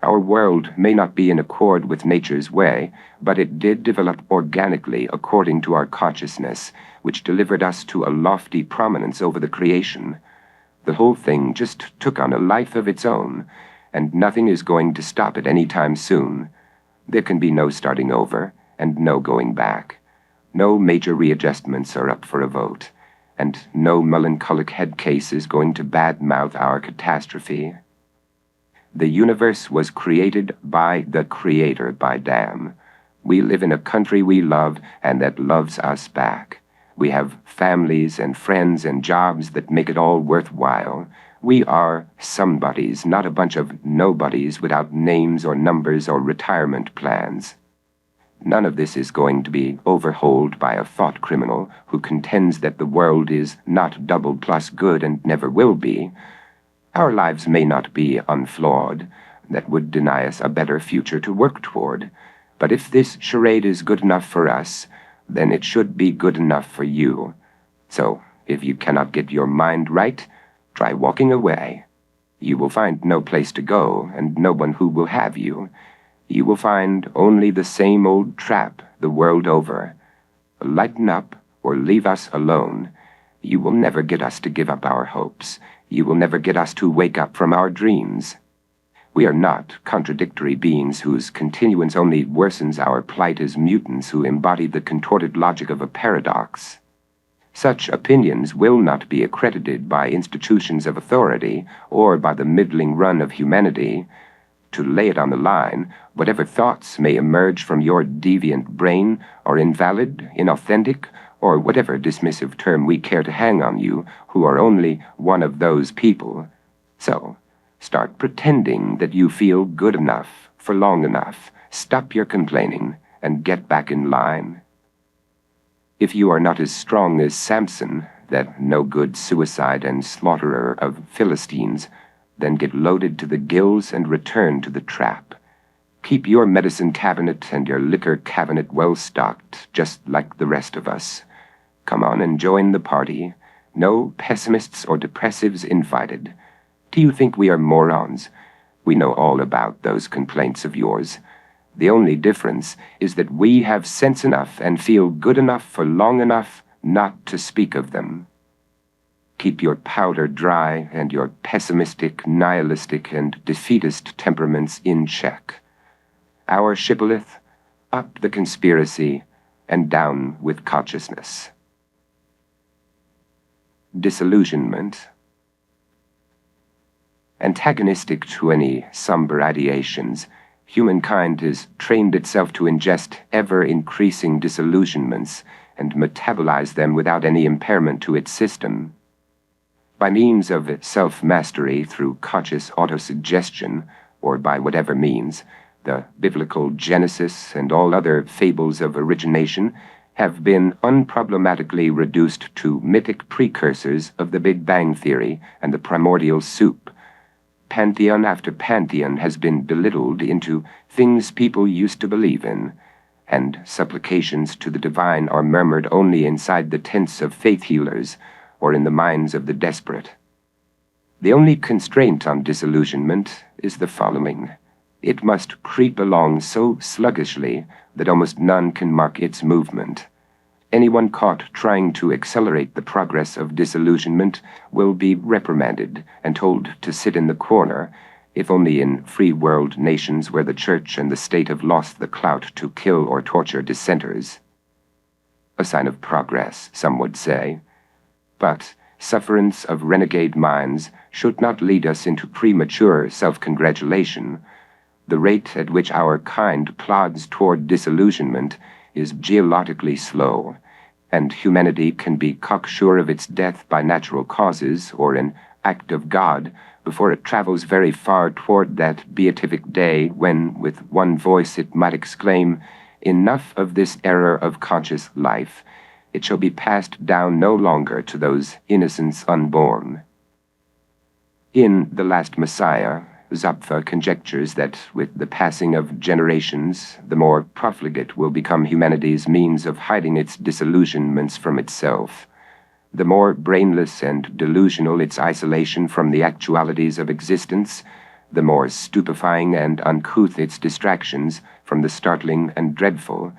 A: Our world may not be in accord with nature's way, but it did develop organically according to our consciousness, which delivered us to a lofty prominence over the creation. The whole thing just took on a life of its own, and nothing is going to stop it any time soon. There can be no starting over, and no going back. No major readjustments are up for a vote, and no melancholic head case is going to badmouth our catastrophe. The universe was created by the Creator, by damn. We live in a country we love and that loves us back. We have families and friends and jobs that make it all worthwhile. We are somebodies, not a bunch of nobodies without names or numbers or retirement plans. None of this is going to be overhauled by a thought criminal who contends that the world is not double plus good and never will be. Our lives may not be unflawed. That would deny us a better future to work toward. But if this charade is good enough for us, then it should be good enough for you. So, if you cannot get your mind right, try walking away. You will find no place to go, and no one who will have you. You will find only the same old trap the world over. Lighten up, or leave us alone. You will never get us to give up our hopes. You will never get us to wake up from our dreams. We are not contradictory beings whose continuance only worsens our plight as mutants who embody the contorted logic of a paradox. Such opinions will not be accredited by institutions of authority or by the middling run of humanity. To lay it on the line, whatever thoughts may emerge from your deviant brain are invalid, inauthentic, or whatever dismissive term we care to hang on you, who are only one of those people. So, start pretending that you feel good enough for long enough. Stop your complaining and get back in line. If you are not as strong as Samson, that no-good suicide and slaughterer of Philistines, then get loaded to the gills and return to the trap. Keep your medicine cabinet and your liquor cabinet well stocked, just like the rest of us. Come on and join the party. No pessimists or depressives invited. Do you think we are morons? We know all about those complaints of yours. The only difference is that we have sense enough and feel good enough for long enough not to speak of them. Keep your powder dry and your pessimistic, nihilistic, and defeatist temperaments in check. Our shibboleth, up the conspiracy and down with consciousness. Disillusionment. Antagonistic to any somber ideations, humankind has trained itself to ingest ever-increasing disillusionments and metabolize them without any impairment to its system. By means of self-mastery through conscious autosuggestion, or by whatever means, the biblical Genesis and all other fables of origination have been unproblematically reduced to mythic precursors of the Big Bang Theory and the primordial soup. Pantheon after pantheon has been belittled into things people used to believe in, and supplications to the divine are murmured only inside the tents of faith healers or in the minds of the desperate. The only constraint on disillusionment is the following. It must creep along so sluggishly that almost none can mark its movement. Anyone caught trying to accelerate the progress of disillusionment will be reprimanded and told to sit in the corner, if only in free-world nations where the church and the state have lost the clout to kill or torture dissenters. A sign of progress, some would say. But sufferance of renegade minds should not lead us into premature self-congratulation. The rate at which our kind plods toward disillusionment is geologically slow, and humanity can be cocksure of its death by natural causes or an act of God before it travels very far toward that beatific day when, with one voice, it might exclaim, "Enough of this error of conscious life. It shall be passed down no longer to those innocents unborn." In The Last Messiah, Zapfa conjectures that with the passing of generations, the more profligate will become humanity's means of hiding its disillusionments from itself, the more brainless and delusional its isolation from the actualities of existence, the more stupefying and uncouth its distractions from the startling and dreadful,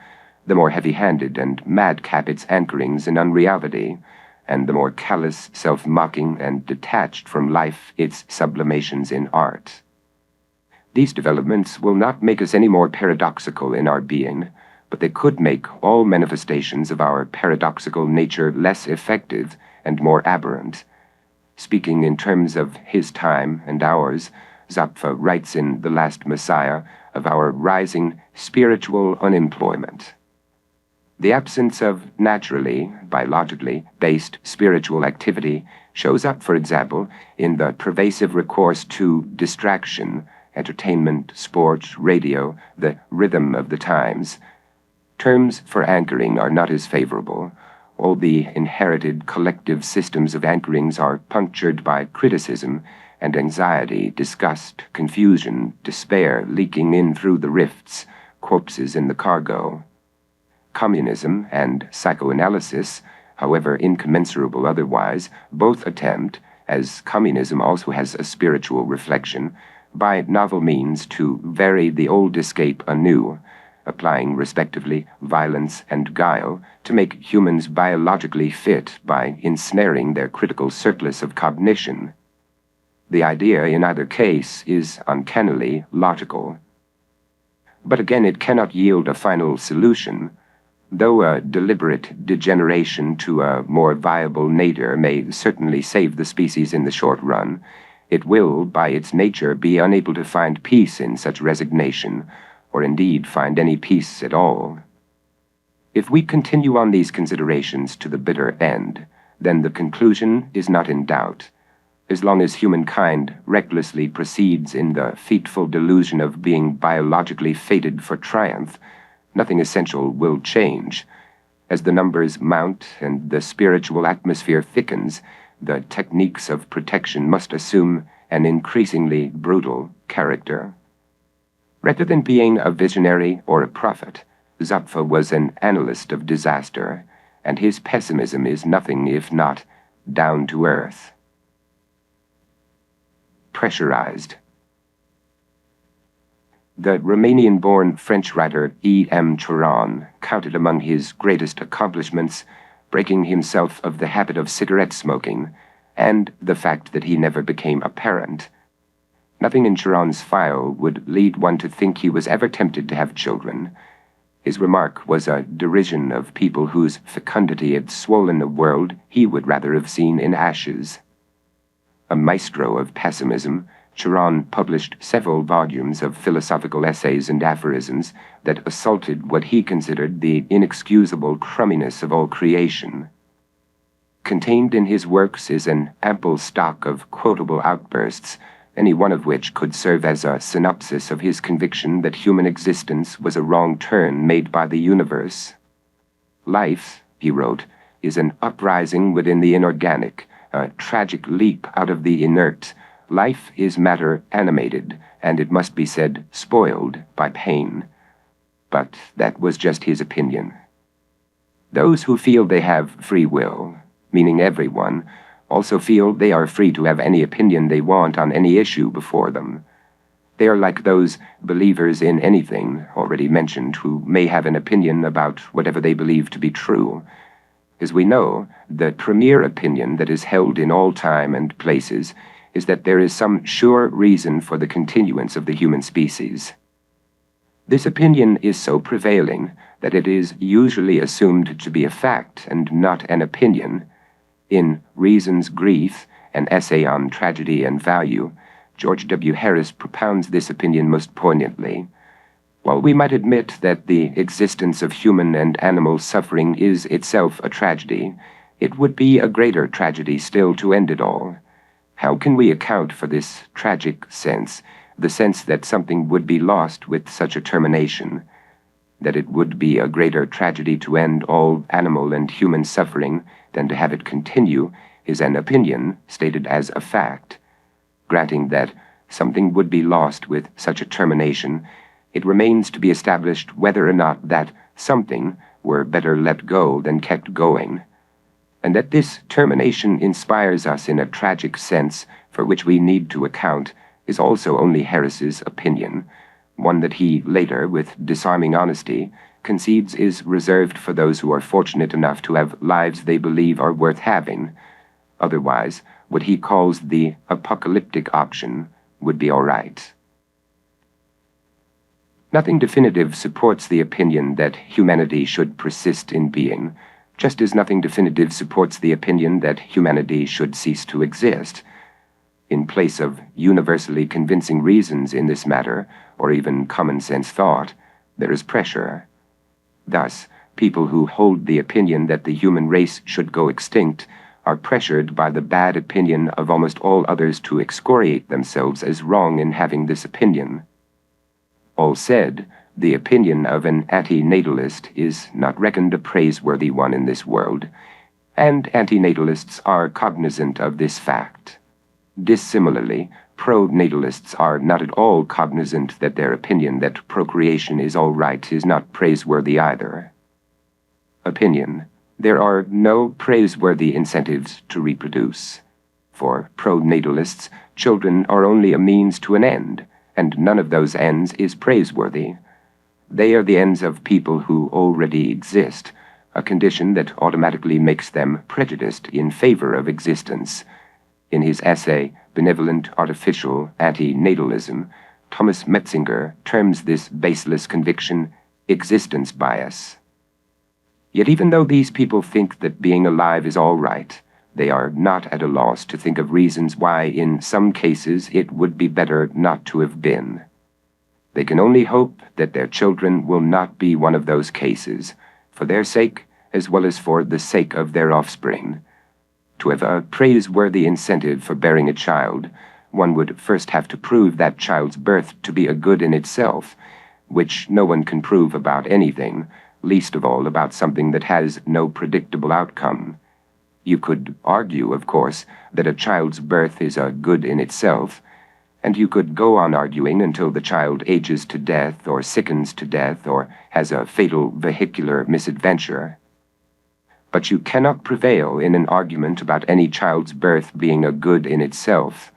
A: the more heavy-handed and madcap its anchorings in unreality, and the more callous, self-mocking, and detached from life its sublimations in art. These developments will not make us any more paradoxical in our being, but they could make all manifestations of our paradoxical nature less effective and more aberrant. Speaking in terms of his time and ours, Zapfa writes in The Last Messiah of our rising spiritual unemployment. The absence of naturally, biologically based spiritual activity shows up, for example, in the pervasive recourse to distraction, entertainment, sport, radio, the rhythm of the times. Terms for anchoring are not as favorable. All the inherited collective systems of anchorings are punctured by criticism and anxiety, disgust, confusion, despair leaking in through the rifts, corpses in the cargo. Communism and psychoanalysis, however incommensurable otherwise, both attempt, as communism also has a spiritual reflection, by novel means to vary the old escape anew, applying respectively violence and guile to make humans biologically fit by ensnaring their critical surplus of cognition. The idea in either case is uncannily logical. But again, it cannot yield a final solution. Though a deliberate degeneration to a more viable nadir may certainly save the species in the short run, it will, by its nature, be unable to find peace in such resignation, or indeed find any peace at all. If we continue on these considerations to the bitter end, then the conclusion is not in doubt. As long as humankind recklessly proceeds in the featful delusion of being biologically fated for triumph, nothing essential will change. As the numbers mount and the spiritual atmosphere thickens, the techniques of protection must assume an increasingly brutal character. Rather than being a visionary or a prophet, Zapfa was an analyst of disaster, and his pessimism is nothing if not down to earth. Pressurized. The Romanian-born French writer E.M. Turan counted among his greatest accomplishments breaking himself of the habit of cigarette smoking, and the fact that he never became a parent. Nothing in Turan's file would lead one to think he was ever tempted to have children. His remark was a derision of people whose fecundity had swollen a world he would rather have seen in ashes. A maestro of pessimism, Turan published several volumes of philosophical essays and aphorisms that assaulted what he considered the inexcusable crumminess of all creation. Contained in his works is an ample stock of quotable outbursts, any one of which could serve as a synopsis of his conviction that human existence was a wrong turn made by the universe. Life, he wrote, is an uprising within the inorganic, a tragic leap out of the inert. Life is matter animated, and it must be said, spoiled by pain. But that was just his opinion. Those who feel they have free will, meaning everyone, also feel they are free to have any opinion they want on any issue before them. They are like those believers in anything already mentioned who may have an opinion about whatever they believe to be true. As we know, the premier opinion that is held in all time and places is that there is some sure reason for the continuance of the human species. This opinion is so prevailing that it is usually assumed to be a fact and not an opinion. In Reason's Grief, an essay on tragedy and value, George W. Harris propounds this opinion most poignantly. While we might admit that the existence of human and animal suffering is itself a tragedy, it would be a greater tragedy still to end it all. How can we account for this tragic sense, the sense that something would be lost with such a termination, that it would be a greater tragedy to end all animal and human suffering than to have it continue, is an opinion stated as a fact. Granting that something would be lost with such a termination, it remains to be established whether or not that something were better let go than kept going, and that this termination inspires us in a tragic sense for which we need to account is also only Harris's opinion, one that he later, with disarming honesty, concedes is reserved for those who are fortunate enough to have lives they believe are worth having. Otherwise, what he calls the apocalyptic option would be all right. Nothing definitive supports the opinion that humanity should persist in being, just as nothing definitive supports the opinion that humanity should cease to exist. In place of universally convincing reasons in this matter, or even common-sense thought, there is pressure. Thus, people who hold the opinion that the human race should go extinct are pressured by the bad opinion of almost all others to excoriate themselves as wrong in having this opinion. All said, the opinion of an anti-natalist is not reckoned a praiseworthy one in this world, and anti-natalists are cognizant of this fact. Dissimilarly, pro-natalists are not at all cognizant that their opinion that procreation is all right is not praiseworthy either. Opinion. There are no praiseworthy incentives to reproduce. For pro-natalists, children are only a means to an end, and none of those ends is praiseworthy. They are the ends of people who already exist, a condition that automatically makes them prejudiced in favor of existence. In his essay, Benevolent Artificial Anti-Natalism, Thomas Metzinger terms this baseless conviction existence bias. Yet even though these people think that being alive is all right, they are not at a loss to think of reasons why in some cases it would be better not to have been. They can only hope that their children will not be one of those cases, for their sake as well as for the sake of their offspring. To have a praiseworthy incentive for bearing a child, one would first have to prove that child's birth to be a good in itself, which no one can prove about anything, least of all about something that has no predictable outcome. You could argue, of course, that a child's birth is a good in itself, and you could go on arguing until the child ages to death or sickens to death or has a fatal vehicular misadventure. But you cannot prevail in an argument about any child's birth being a good in itself.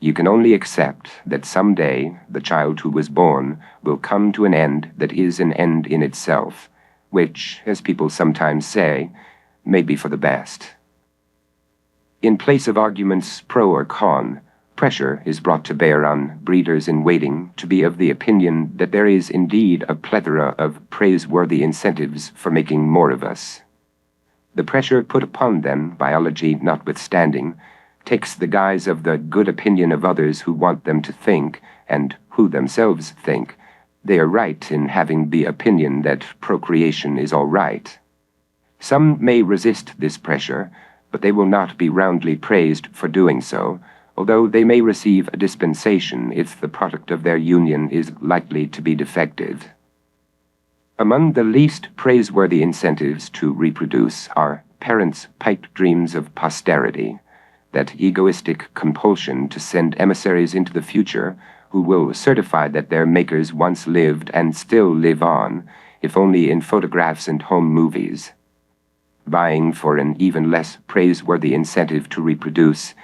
A: You can only accept that someday the child who was born will come to an end that is an end in itself, which, as people sometimes say, may be for the best. In place of arguments pro or con, pressure is brought to bear on breeders in waiting to be of the opinion that there is indeed a plethora of praiseworthy incentives for making more of us. The pressure put upon them, biology notwithstanding, takes the guise of the good opinion of others who want them to think, and who themselves think, they are right in having the opinion that procreation is all right. Some may resist this pressure, but they will not be roundly praised for doing so, although they may receive a dispensation if the product of their union is likely to be defective. Among the least praiseworthy incentives to reproduce are parents' pipe dreams of posterity, that egoistic compulsion to send emissaries into the future who will certify that their makers once lived and still live on, if only in photographs and home movies. Vying for an even less praiseworthy incentive to reproduce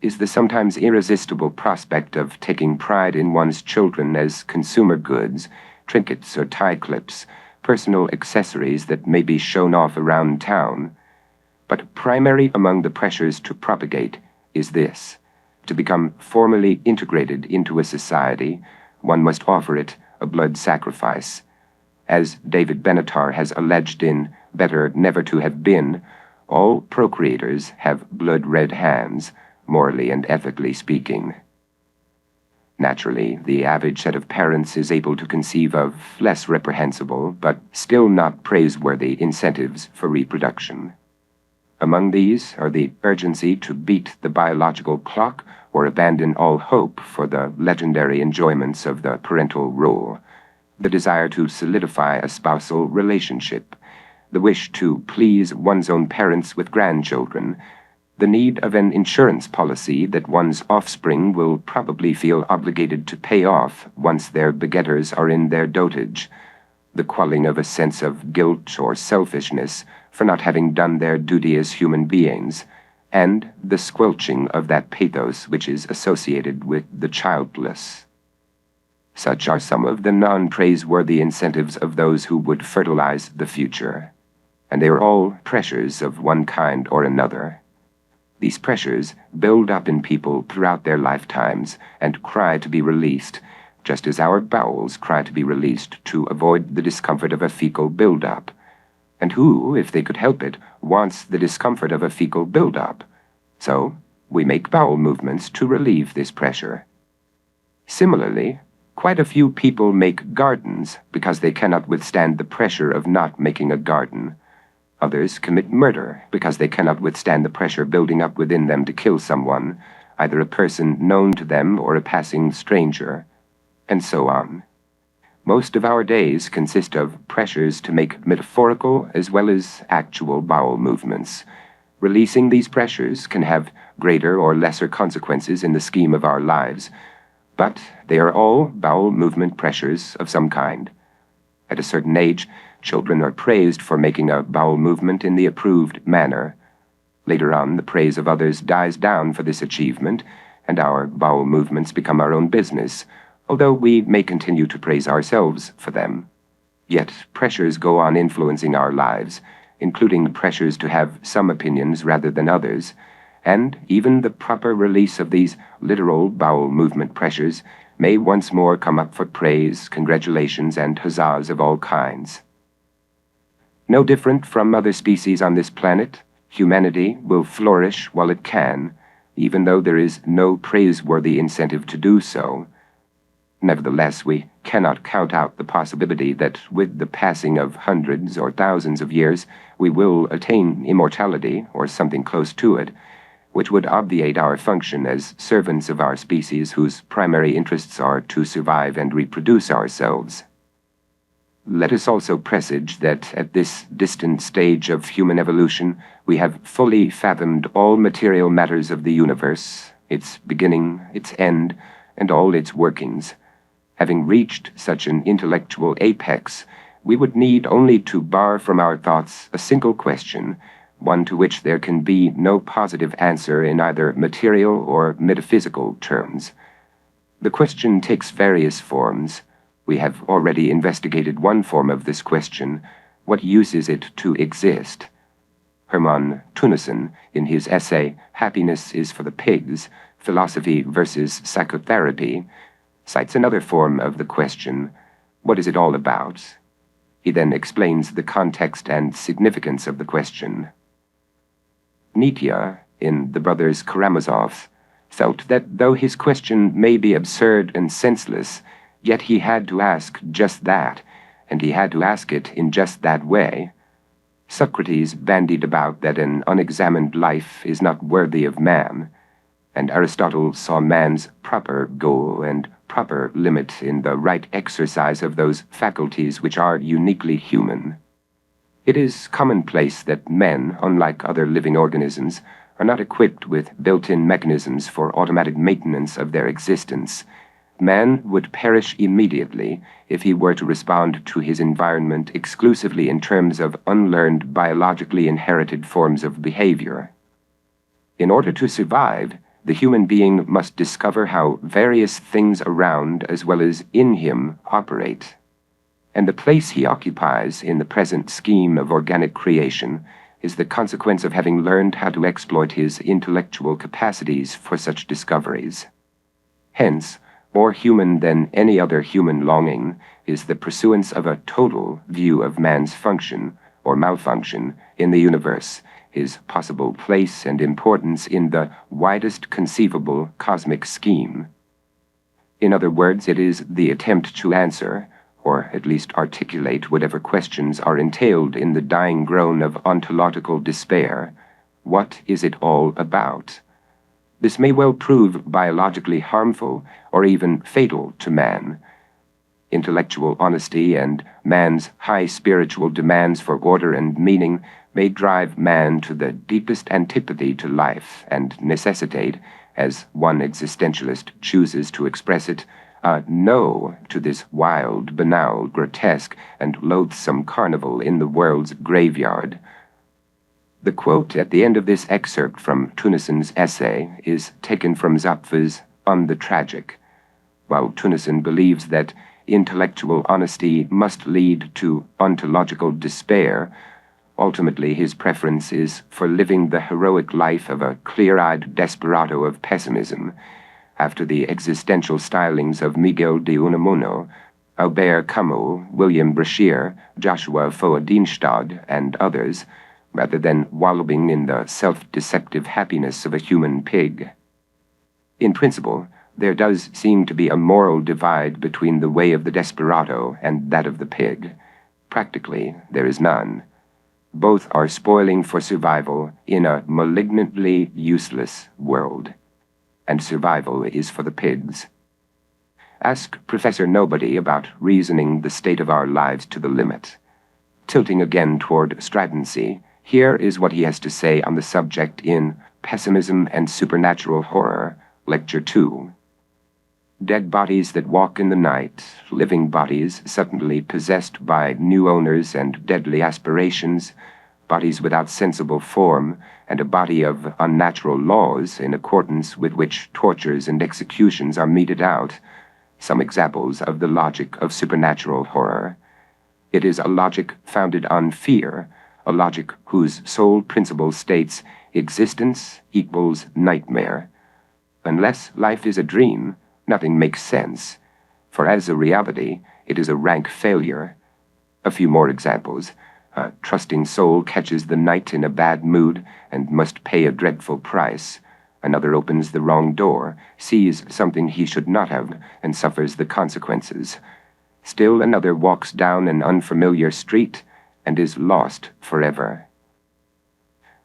A: is the sometimes irresistible prospect of taking pride in one's children as consumer goods, trinkets or tie clips, personal accessories that may be shown off around town. But primary among the pressures to propagate is this: to become formally integrated into a society, one must offer it a blood sacrifice. As David Benatar has alleged in Better Never to Have Been, all procreators have blood-red hands, morally and ethically speaking. Naturally, the average set of parents is able to conceive of less reprehensible, but still not praiseworthy incentives for reproduction. Among these are the urgency to beat the biological clock or abandon all hope for the legendary enjoyments of the parental role, the desire to solidify a spousal relationship, the wish to please one's own parents with grandchildren, the need of an insurance policy that one's offspring will probably feel obligated to pay off once their begetters are in their dotage, the quelling of a sense of guilt or selfishness for not having done their duty as human beings, and the squelching of that pathos which is associated with the childless. Such are some of the non-praiseworthy incentives of those who would fertilize the future, and they are all pressures of one kind or another. These pressures build up in people throughout their lifetimes and cry to be released, just as our bowels cry to be released to avoid the discomfort of a fecal buildup. And who, if they could help it, wants the discomfort of a fecal buildup? So, we make bowel movements to relieve this pressure. Similarly, quite a few people make gardens because they cannot withstand the pressure of not making a garden. Others commit murder because they cannot withstand the pressure building up within them to kill someone, either a person known to them or a passing stranger, and so on. Most of our days consist of pressures to make metaphorical as well as actual bowel movements. Releasing these pressures can have greater or lesser consequences in the scheme of our lives, but they are all bowel movement pressures of some kind. At a certain age, children are praised for making a bowel movement in the approved manner. Later on, the praise of others dies down for this achievement, and our bowel movements become our own business, although we may continue to praise ourselves for them. Yet pressures go on influencing our lives, including pressures to have some opinions rather than others, and even the proper release of these literal bowel movement pressures may once more come up for praise, congratulations, and huzzas of all kinds. No different from other species on this planet, humanity will flourish while it can, even though there is no praiseworthy incentive to do so. Nevertheless, we cannot count out the possibility that with the passing of hundreds or thousands of years, we will attain immortality, or something close to it, which would obviate our function as servants of our species whose primary interests are to survive and reproduce ourselves. Let us also presage that at this distant stage of human evolution, we have fully fathomed all material matters of the universe, its beginning, its end, and all its workings. Having reached such an intellectual apex, we would need only to bar from our thoughts a single question, one to which there can be no positive answer in either material or metaphysical terms. The question takes various forms. We have already investigated one form of this question: what use is it to exist? Hermann Tennyson, in his essay Happiness is for the Pigs, Philosophy versus Psychotherapy, cites another form of the question: what is it all about? He then explains the context and significance of the question. Nietzsche, in The Brothers Karamazov, felt that though his question may be absurd and senseless, yet he had to ask just that, and he had to ask it in just that way. Socrates bandied about that an unexamined life is not worthy of man, and Aristotle saw man's proper goal and proper limit in the right exercise of those faculties which are uniquely human. It is commonplace that men, unlike other living organisms, are not equipped with built-in mechanisms for automatic maintenance of their existence. Man would perish immediately if he were to respond to his environment exclusively in terms of unlearned, biologically inherited forms of behavior. In order to survive, the human being must discover how various things around as well as in him operate. And the place he occupies in the present scheme of organic creation is the consequence of having learned how to exploit his intellectual capacities for such discoveries. Hence, more human than any other human longing is the pursuance of a total view of man's function, or malfunction, in the universe, his possible place and importance in the widest conceivable cosmic scheme. In other words, it is the attempt to answer, or at least articulate whatever questions are entailed in the dying groan of ontological despair: What is it all about? This may well prove biologically harmful or even fatal to man. Intellectual honesty and man's high spiritual demands for order and meaning may drive man to the deepest antipathy to life and necessitate, as one existentialist chooses to express it, a no to this wild, banal, grotesque, and loathsome carnival in the world's graveyard. The quote at the end of this excerpt from Tennyson's essay is taken from Zapf's On the Tragic. While Tennyson believes that intellectual honesty must lead to ontological despair, ultimately his preference is for living the heroic life of a clear-eyed desperado of pessimism, after the existential stylings of Miguel de Unamuno, Albert Camus, William Brashear, Joshua Foa-Dienstad, and others, rather than wallowing in the self-deceptive happiness of a human pig. In principle, there does seem to be a moral divide between the way of the desperado and that of the pig. Practically, there is none. Both are spoiling for survival in a malignantly useless world. And survival is for the pigs. Ask Professor Nobody about reasoning the state of our lives to the limit. Tilting again toward stratency, here is what he has to say on the subject in Pessimism and Supernatural Horror, Lecture 2. Dead bodies that walk in the night, living bodies suddenly possessed by new owners and deadly aspirations, bodies without sensible form, and a body of unnatural laws in accordance with which tortures and executions are meted out, some examples of the logic of supernatural horror. It is a logic founded on fear, a logic whose sole principle states existence equals nightmare. Unless life is a dream, nothing makes sense, for as a reality, it is a rank failure. A few more examples. A trusting soul catches the night in a bad mood and must pay a dreadful price. Another opens the wrong door, sees something he should not have, and suffers the consequences. Still another walks down an unfamiliar street and is lost forever.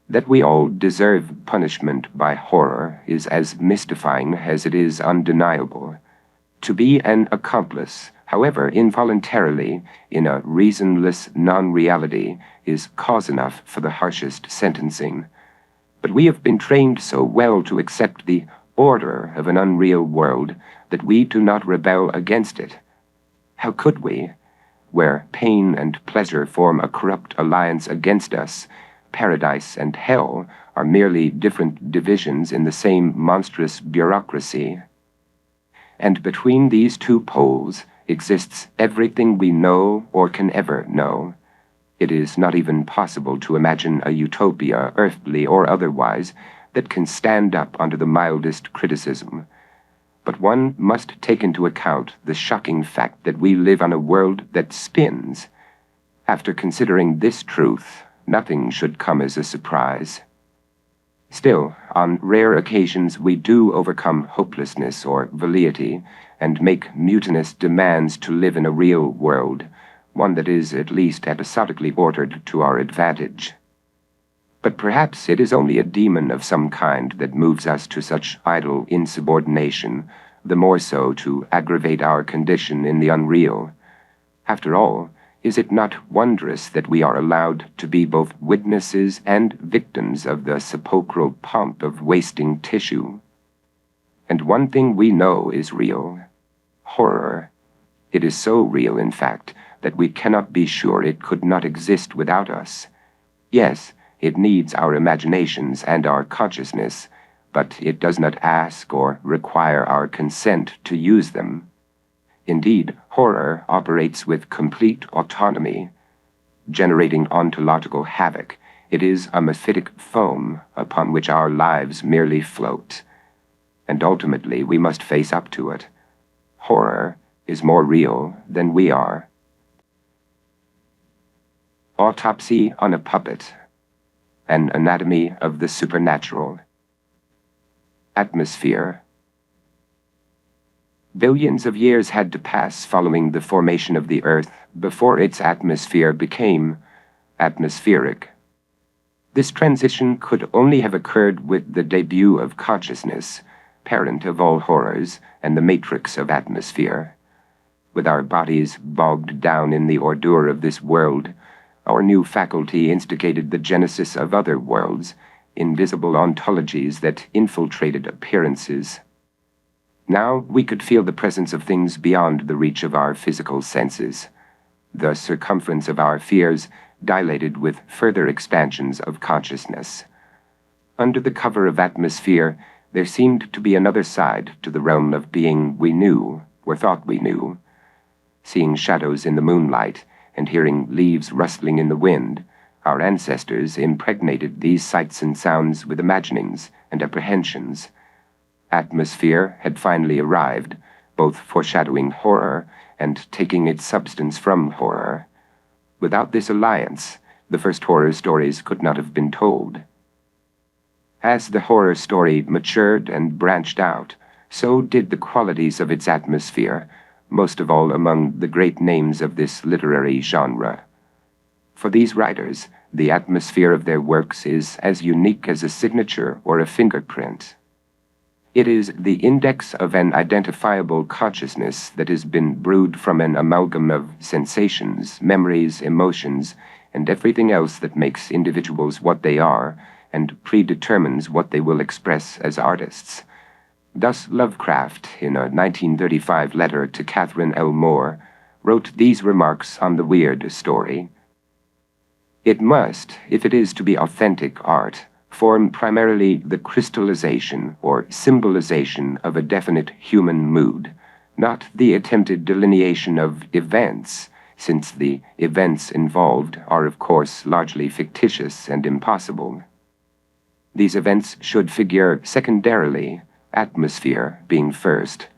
A: That we all deserve punishment by horror is as mystifying as it is undeniable. To be an accomplice, however involuntarily, in a reasonless non-reality is cause enough for the harshest sentencing. But we have been trained so well to accept the order of an unreal world that we do not rebel against it. How could we? Where pain and pleasure form a corrupt alliance against us, paradise and hell are merely different divisions in the same monstrous bureaucracy. And between these two poles exists everything we know or can ever know. It is not even possible to imagine a utopia, earthly or otherwise, that can stand up under the mildest criticism. But one must take into account the shocking fact that we live on a world that spins. After considering this truth, nothing should come as a surprise. Still, on rare occasions we do overcome hopelessness or velleity and make mutinous demands to live in a real world, one that is at least episodically ordered to our advantage. But perhaps it is only a demon of some kind that moves us to such idle insubordination, the more so to aggravate our condition in the unreal. After all, is it not wondrous that we are allowed to be both witnesses and victims of the sepulchral pomp of wasting tissue? And one thing we know is real: horror. It is so real, in fact, that we cannot be sure it could not exist without us. Yes, it needs our imaginations and our consciousness, but it does not ask or require our consent to use them. Indeed, horror operates with complete autonomy. Generating ontological havoc, it is a mephitic foam upon which our lives merely float. And ultimately we must face up to it. Horror is more real than we are. Autopsy on a Puppet. An Anatomy of the Supernatural. Atmosphere. Billions of years had to pass following the formation of the Earth before its atmosphere became atmospheric. This transition could only have occurred with the debut of consciousness, parent of all horrors and the matrix of atmosphere. With our bodies bogged down in the ordure of this world, our new faculty instigated the genesis of other worlds, invisible ontologies that infiltrated appearances. Now we could feel the presence of things beyond the reach of our physical senses. The circumference of our fears dilated with further expansions of consciousness. Under the cover of atmosphere, there seemed to be another side to the realm of being we knew, or thought we knew. Seeing shadows in the moonlight and hearing leaves rustling in the wind, our ancestors impregnated these sights and sounds with imaginings and apprehensions. Atmosphere had finally arrived, both foreshadowing horror and taking its substance from horror. Without this alliance, the first horror stories could not have been told. As the horror story matured and branched out, so did the qualities of its atmosphere, most of all among the great names of this literary genre. For these writers, the atmosphere of their works is as unique as a signature or a fingerprint. It is the index of an identifiable consciousness that has been brewed from an amalgam of sensations, memories, emotions, and everything else that makes individuals what they are and predetermines what they will express as artists. Thus Lovecraft, in a 1935 letter to Catherine L. Moore, wrote these remarks on the weird story. It must, if it is to be authentic art, form primarily the crystallization or symbolization of a definite human mood, not the attempted delineation of events, since the events involved are of course largely fictitious and impossible. These events should figure secondarily, atmosphere being first.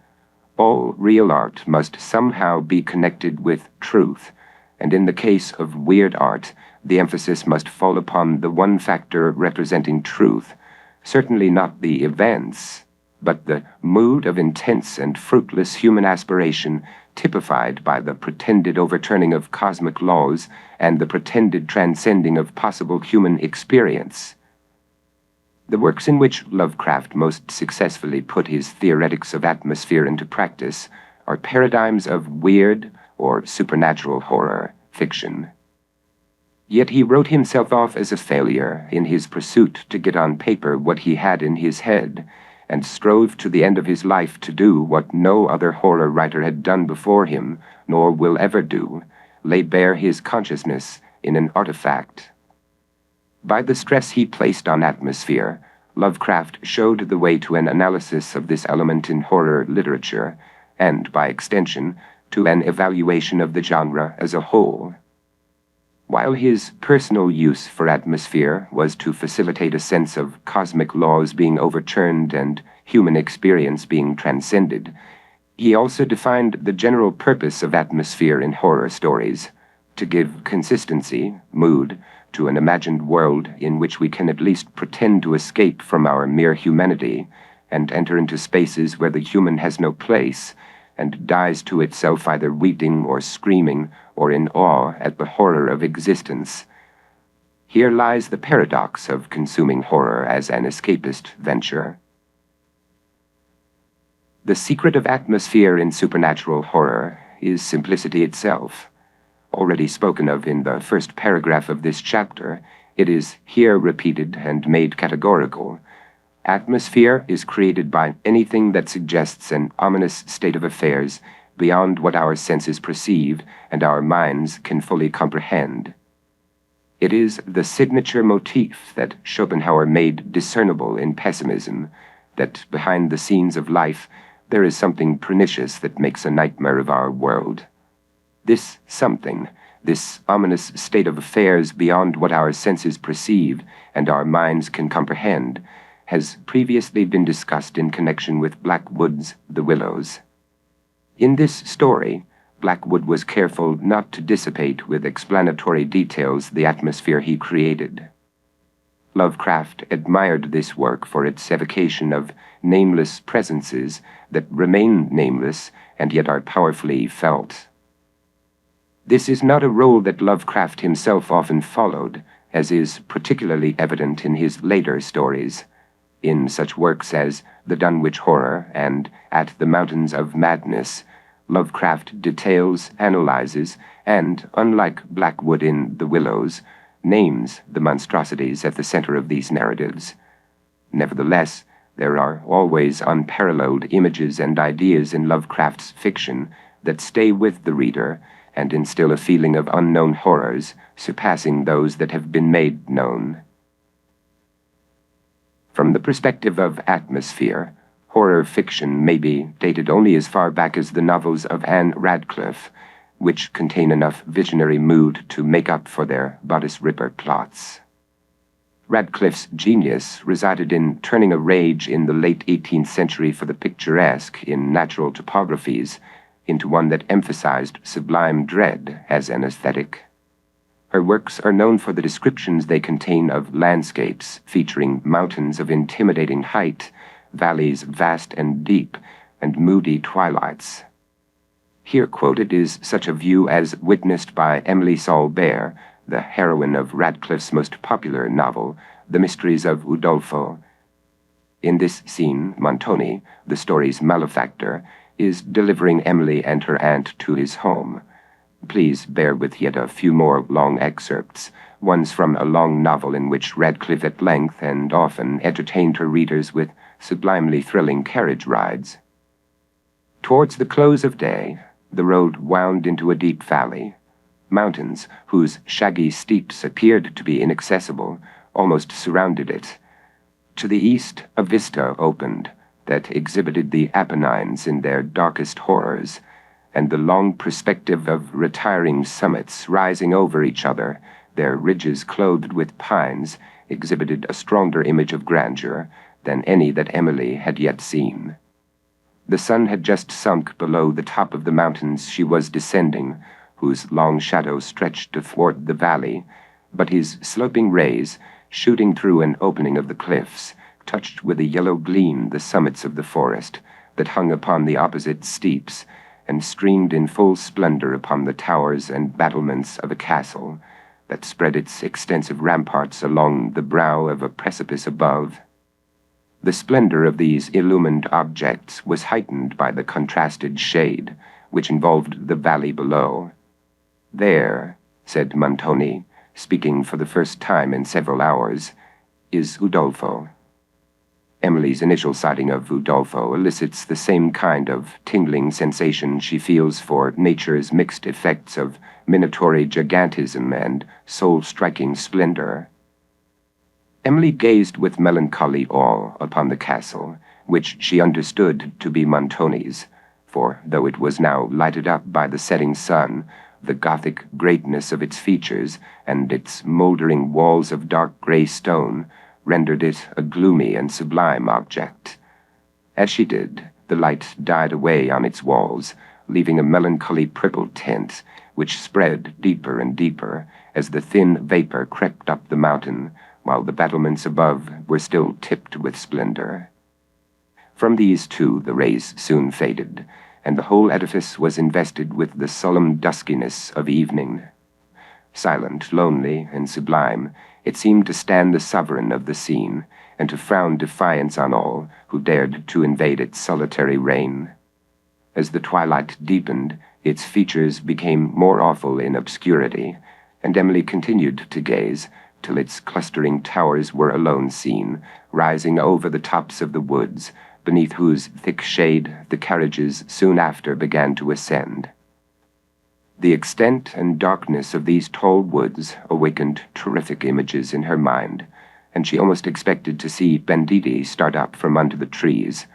A: All real art must somehow be connected with truth, and in the case of weird art, the emphasis must fall upon the one factor representing truth, certainly not the events, but the mood of intense and fruitless human aspiration typified by the pretended overturning of cosmic laws and the pretended transcending of possible human experience. The works in which Lovecraft most successfully put his theoretics of atmosphere into practice are paradigms of weird or supernatural horror fiction. Yet he wrote himself off as a failure in his pursuit to get on paper what he had in his head, and strove to the end of his life to do what no other horror writer had done before him, nor will ever do, lay bare his consciousness in an artifact. By the stress he placed on atmosphere, Lovecraft showed the way to an analysis of this element in horror literature, and, by extension, to an evaluation of the genre as a whole. While his personal use for atmosphere was to facilitate a sense of cosmic laws being overturned and human experience being transcended, he also defined the general purpose of atmosphere in horror stories, to give consistency, mood, to an imagined world in which we can at least pretend to escape from our mere humanity and enter into spaces where the human has no place and dies to itself either weeping or screaming or in awe at the horror of existence. Here lies the paradox of consuming horror as an escapist venture. The secret of atmosphere in supernatural horror is simplicity itself. Already spoken of in the first paragraph of this chapter, it is here repeated and made categorical. Atmosphere is created by anything that suggests an ominous state of affairs beyond what our senses perceive and our minds can fully comprehend. It is the signature motif that Schopenhauer made discernible in Pessimism, that behind the scenes of life there is something pernicious that makes a nightmare of our world. This something, this ominous state of affairs beyond what our senses perceive and our minds can comprehend, has previously been discussed in connection with Blackwood's The Willows. In this story, Blackwood was careful not to dissipate with explanatory details the atmosphere he created. Lovecraft admired this work for its evocation of nameless presences that remain nameless and yet are powerfully felt. This is not a role that Lovecraft himself often followed, as is particularly evident in his later stories, in such works as The Dunwich Horror and At the Mountains of Madness. Lovecraft details, analyzes, and, unlike Blackwood in The Willows, names the monstrosities at the center of these narratives. Nevertheless, there are always unparalleled images and ideas in Lovecraft's fiction that stay with the reader and instill a feeling of unknown horrors surpassing those that have been made known. From the perspective of atmosphere, horror fiction may be dated only as far back as the novels of Anne Radcliffe, which contain enough visionary mood to make up for their bodice ripper plots. Radcliffe's genius resided in turning a rage in the late 18th century for the picturesque in natural topographies into one that emphasized sublime dread as an aesthetic. Her works are known for the descriptions they contain of landscapes featuring mountains of intimidating height, valleys vast and deep, and moody twilights. Here quoted is such a view as witnessed by Emily Saulbert, the heroine of Radcliffe's most popular novel, The Mysteries of Udolpho. In this scene, Montoni, the story's malefactor, is delivering Emily and her aunt to his home. Please bear with yet a few more long excerpts, ones from a long novel in which Radcliffe at length and often entertained her readers with sublimely thrilling carriage rides. Towards the close of day, the road wound into a deep valley. Mountains, whose shaggy steeps appeared to be inaccessible, almost surrounded it. To the east, a vista opened that exhibited the Apennines in their darkest horrors, and the long perspective of retiring summits rising over each other, their ridges clothed with pines, exhibited a stronger image of grandeur than any that Emily had yet seen. The sun had just sunk below the top of the mountains she was descending, whose long shadow stretched athwart the valley, but his sloping rays, shooting through an opening of the cliffs, touched with a yellow gleam the summits of the forest that hung upon the opposite steeps, and streamed in full splendor upon the towers and battlements of a castle that spread its extensive ramparts along the brow of a precipice above. The splendor of these illumined objects was heightened by the contrasted shade which involved the valley below. "There," said Montoni, speaking for the first time in several hours, "is Udolpho." Emily's initial sighting of Udolpho elicits the same kind of tingling sensation she feels for nature's mixed effects of minatory gigantism and soul-striking splendor. Emily gazed with melancholy awe upon the castle, which she understood to be Montoni's, for though it was now lighted up by the setting sun, the Gothic greatness of its features and its mouldering walls of dark gray stone rendered it a gloomy and sublime object. As she did, the light died away on its walls, leaving a melancholy purple tint, which spread deeper and deeper as the thin vapor crept up the mountain, while the battlements above were still tipped with splendor. From these, too, the rays soon faded, and the whole edifice was invested with the solemn duskiness of evening. Silent, lonely, and sublime, it seemed to stand the sovereign of the scene, and to frown defiance on all who dared to invade its solitary reign. As the twilight deepened, its features became more awful in obscurity, and Emily continued to gaze till its clustering towers were alone seen, rising over the tops of the woods, beneath whose thick shade the carriages soon after began to ascend. The extent and darkness of these tall woods awakened terrific images in her mind, and she almost expected to see banditti start up from under the trees.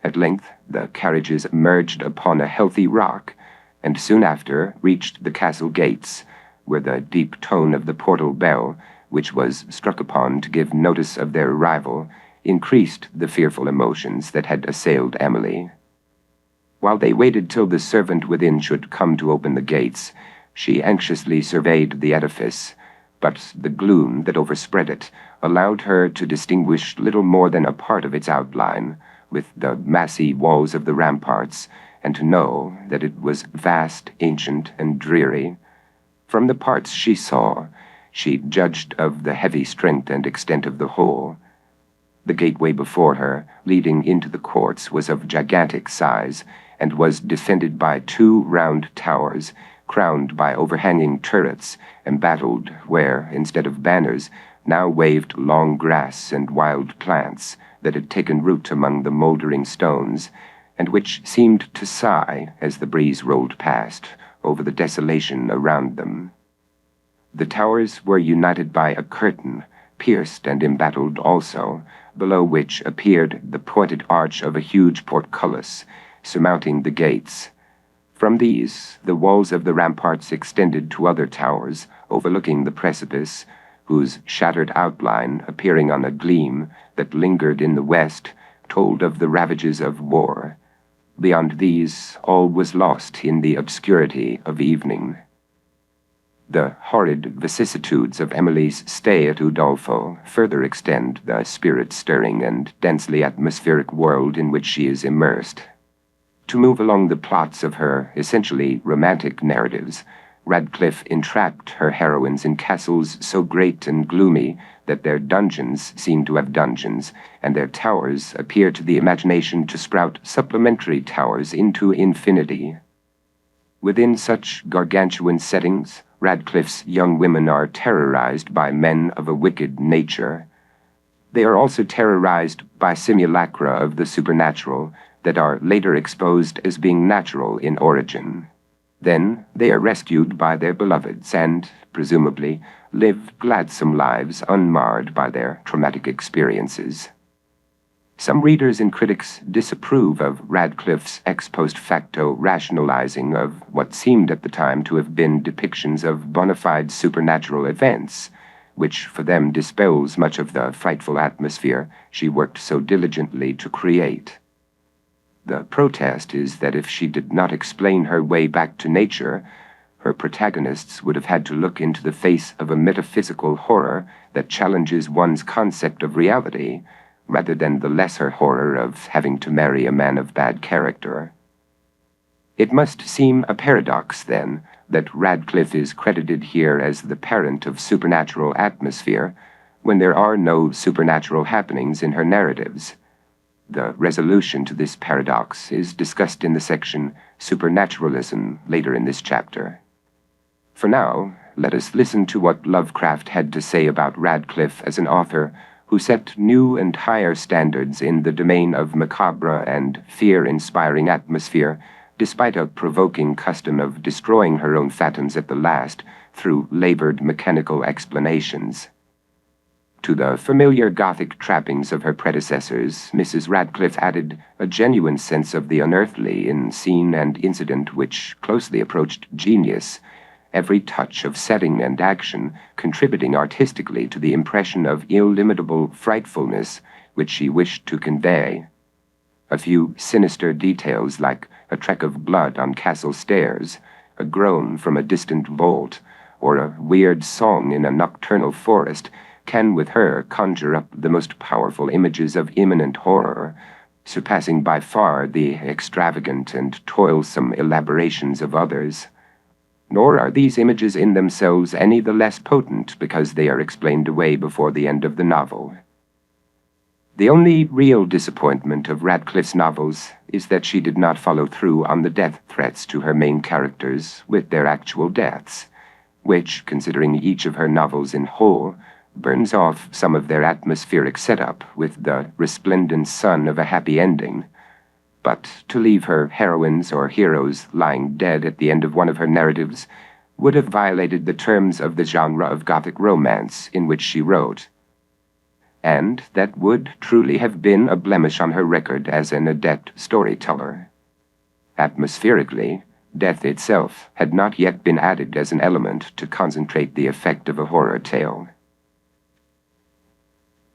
A: At length the carriages emerged upon a healthy rock, and soon after reached the castle gates, where the deep tone of the portal bell, which was struck upon to give notice of their arrival, increased the fearful emotions that had assailed Emily. While they waited till the servant within should come to open the gates, she anxiously surveyed the edifice, but the gloom that overspread it allowed her to distinguish little more than a part of its outline, with the massy walls of the ramparts, and to know that it was vast, ancient, and dreary. From the parts she saw, she judged of the heavy strength and extent of the whole. The gateway before her, leading into the courts, was of gigantic size, and was defended by 2 round towers, crowned by overhanging turrets, embattled where, instead of banners, now waved long grass and wild plants that had taken root among the mouldering stones, and which seemed to sigh as the breeze rolled past over the desolation around them. The towers were united by a curtain, pierced and embattled also, below which appeared the pointed arch of a huge portcullis, surmounting the gates. From these, the walls of the ramparts extended to other towers, overlooking the precipice, whose shattered outline, appearing on a gleam that lingered in the west, told of the ravages of war. Beyond these, all was lost in the obscurity of evening. The horrid vicissitudes of Emily's stay at Udolpho further extend the spirit-stirring and densely atmospheric world in which she is immersed. To move along the plots of her essentially romantic narratives, Radcliffe entrapped her heroines in castles so great and gloomy that their dungeons seem to have dungeons, and their towers appear to the imagination to sprout supplementary towers into infinity. Within such gargantuan settings, Radcliffe's young women are terrorized by men of a wicked nature. They are also terrorized by simulacra of the supernatural that are later exposed as being natural in origin. Then they are rescued by their beloveds and, presumably, live gladsome lives unmarred by their traumatic experiences. Some readers and critics disapprove of Radcliffe's ex post facto rationalizing of what seemed at the time to have been depictions of bona fide supernatural events, which for them dispels much of the frightful atmosphere she worked so diligently to create. The protest is that if she did not explain her way back to nature, her protagonists would have had to look into the face of a metaphysical horror that challenges one's concept of reality, rather than the lesser horror of having to marry a man of bad character. It must seem a paradox, then, that Radcliffe is credited here as the parent of supernatural atmosphere, when there are no supernatural happenings in her narratives. The resolution to this paradox is discussed in the section Supernaturalism later in this chapter. For now, let us listen to what Lovecraft had to say about Radcliffe as an author who set new and higher standards in the domain of macabre and fear-inspiring atmosphere, despite a provoking custom of destroying her own phantoms at the last through labored mechanical explanations. To the familiar Gothic trappings of her predecessors, Mrs. Radcliffe added a genuine sense of the unearthly in scene and incident which closely approached genius, every touch of setting and action contributing artistically to the impression of illimitable frightfulness which she wished to convey. A few sinister details like a track of blood on castle stairs, a groan from a distant vault, or a weird song in a nocturnal forest can with her conjure up the most powerful images of imminent horror, surpassing by far the extravagant and toilsome elaborations of others. Nor are these images in themselves any the less potent because they are explained away before the end of the novel. The only real disappointment of Radcliffe's novels is that she did not follow through on the death threats to her main characters with their actual deaths, which, considering each of her novels in whole, burns off some of their atmospheric setup with the resplendent sun of a happy ending. But to leave her heroines or heroes lying dead at the end of one of her narratives would have violated the terms of the genre of Gothic romance in which she wrote. And that would truly have been a blemish on her record as an adept storyteller. Atmospherically, death itself had not yet been added as an element to concentrate the effect of a horror tale.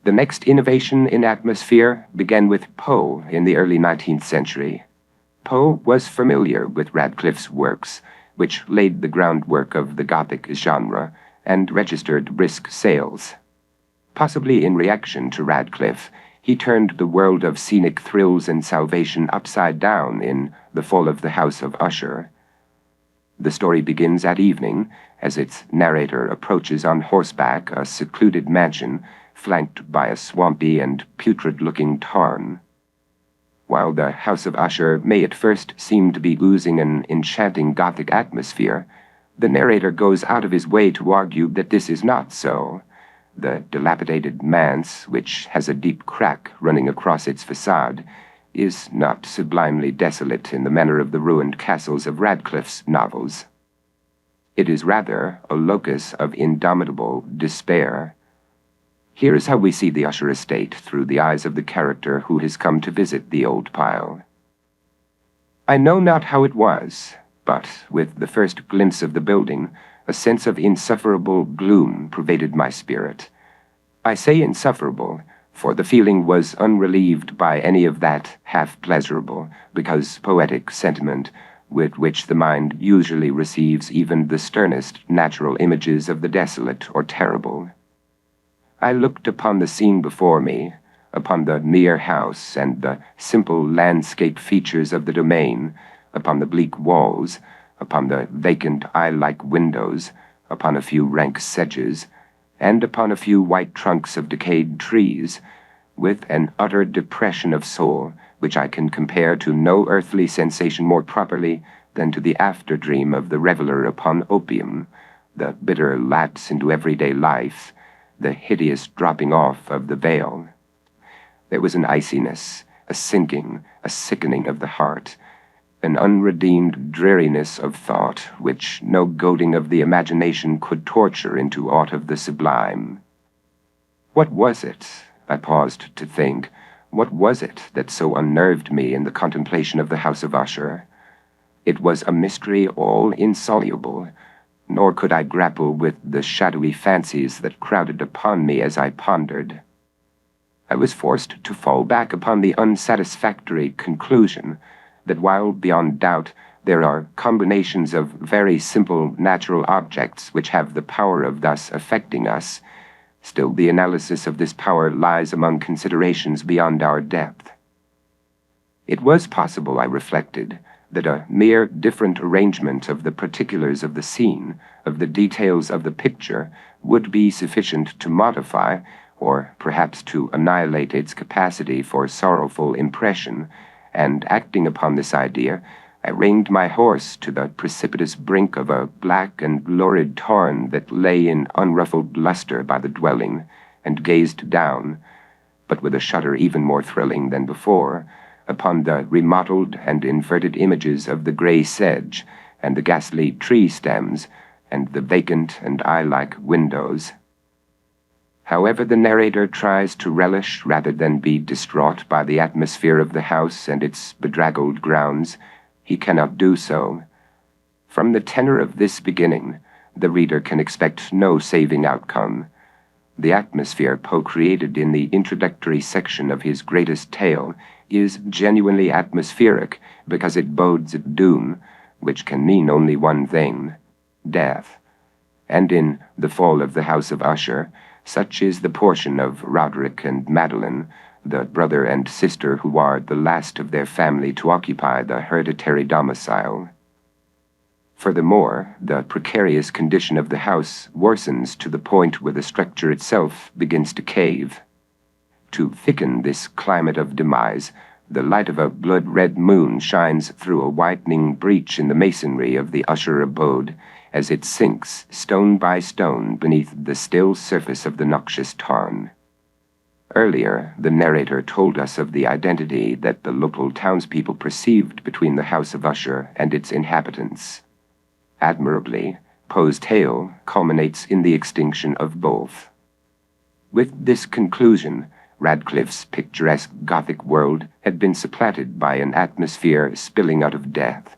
A: The next innovation in atmosphere began with Poe in the early 19th century. Poe was familiar with Radcliffe's works, which laid the groundwork of the Gothic genre and registered brisk sales. Possibly in reaction to Radcliffe, he turned the world of scenic thrills and salvation upside down in The Fall of the House of Usher. The story begins at evening, as its narrator approaches on horseback a secluded mansion flanked by a swampy and putrid-looking tarn. While the House of Usher may at first seem to be oozing an enchanting Gothic atmosphere, the narrator goes out of his way to argue that this is not so. The dilapidated manse, which has a deep crack running across its facade, is not sublimely desolate in the manner of the ruined castles of Radcliffe's novels. It is rather a locus of indomitable despair. Here is how we see the Usher estate through the eyes of the character who has come to visit the old pile. I know not how it was, but with the first glimpse of the building, a sense of insufferable gloom pervaded my spirit. I say insufferable, for the feeling was unrelieved by any of that half-pleasurable, because poetic sentiment with which the mind usually receives even the sternest natural images of the desolate or terrible. I looked upon the scene before me, upon the mere house and the simple landscape features of the domain, upon the bleak walls, upon the vacant eye-like windows, upon a few rank sedges, and upon a few white trunks of decayed trees, with an utter depression of soul which I can compare to no earthly sensation more properly than to the after-dream of the reveler upon opium, the bitter lapse into everyday life, the hideous dropping off of the veil. There was an iciness, a sinking, a sickening of the heart, an unredeemed dreariness of thought which no goading of the imagination could torture into aught of the sublime. What was it? I paused to think. What was it that so unnerved me in the contemplation of the House of Usher? It was a mystery all insoluble, nor could I grapple with the shadowy fancies that crowded upon me as I pondered. I was forced to fall back upon the unsatisfactory conclusion that while beyond doubt there are combinations of very simple natural objects which have the power of thus affecting us, still the analysis of this power lies among considerations beyond our depth. It was possible, I reflected, that a mere different arrangement of the particulars of the scene, of the details of the picture, would be sufficient to modify, or perhaps to annihilate its capacity for sorrowful impression, and acting upon this idea, I reined my horse to the precipitous brink of a black and lurid tarn that lay in unruffled luster by the dwelling, and gazed down, but with a shudder even more thrilling than before, upon the remottled and inverted images of the gray sedge, and the ghastly tree stems, and the vacant and eye-like windows. However the narrator tries to relish rather than be distraught by the atmosphere of the house and its bedraggled grounds, he cannot do so. From the tenor of this beginning, the reader can expect no saving outcome. The atmosphere Poe created in the introductory section of his greatest tale is genuinely atmospheric because it bodes doom, which can mean only one thing: death. And in The Fall of the House of Usher, such is the portion of Roderick and Madeline, the brother and sister who are the last of their family to occupy the hereditary domicile. Furthermore, the precarious condition of the house worsens to the point where the structure itself begins to cave. To thicken this climate of demise, the light of a blood-red moon shines through a widening breach in the masonry of the Usher abode as it sinks stone by stone beneath the still surface of the noxious tarn. Earlier, the narrator told us of the identity that the local townspeople perceived between the House of Usher and its inhabitants. Admirably, Poe's tale culminates in the extinction of both. With this conclusion, Radcliffe's picturesque Gothic world had been supplanted by an atmosphere spilling out of death,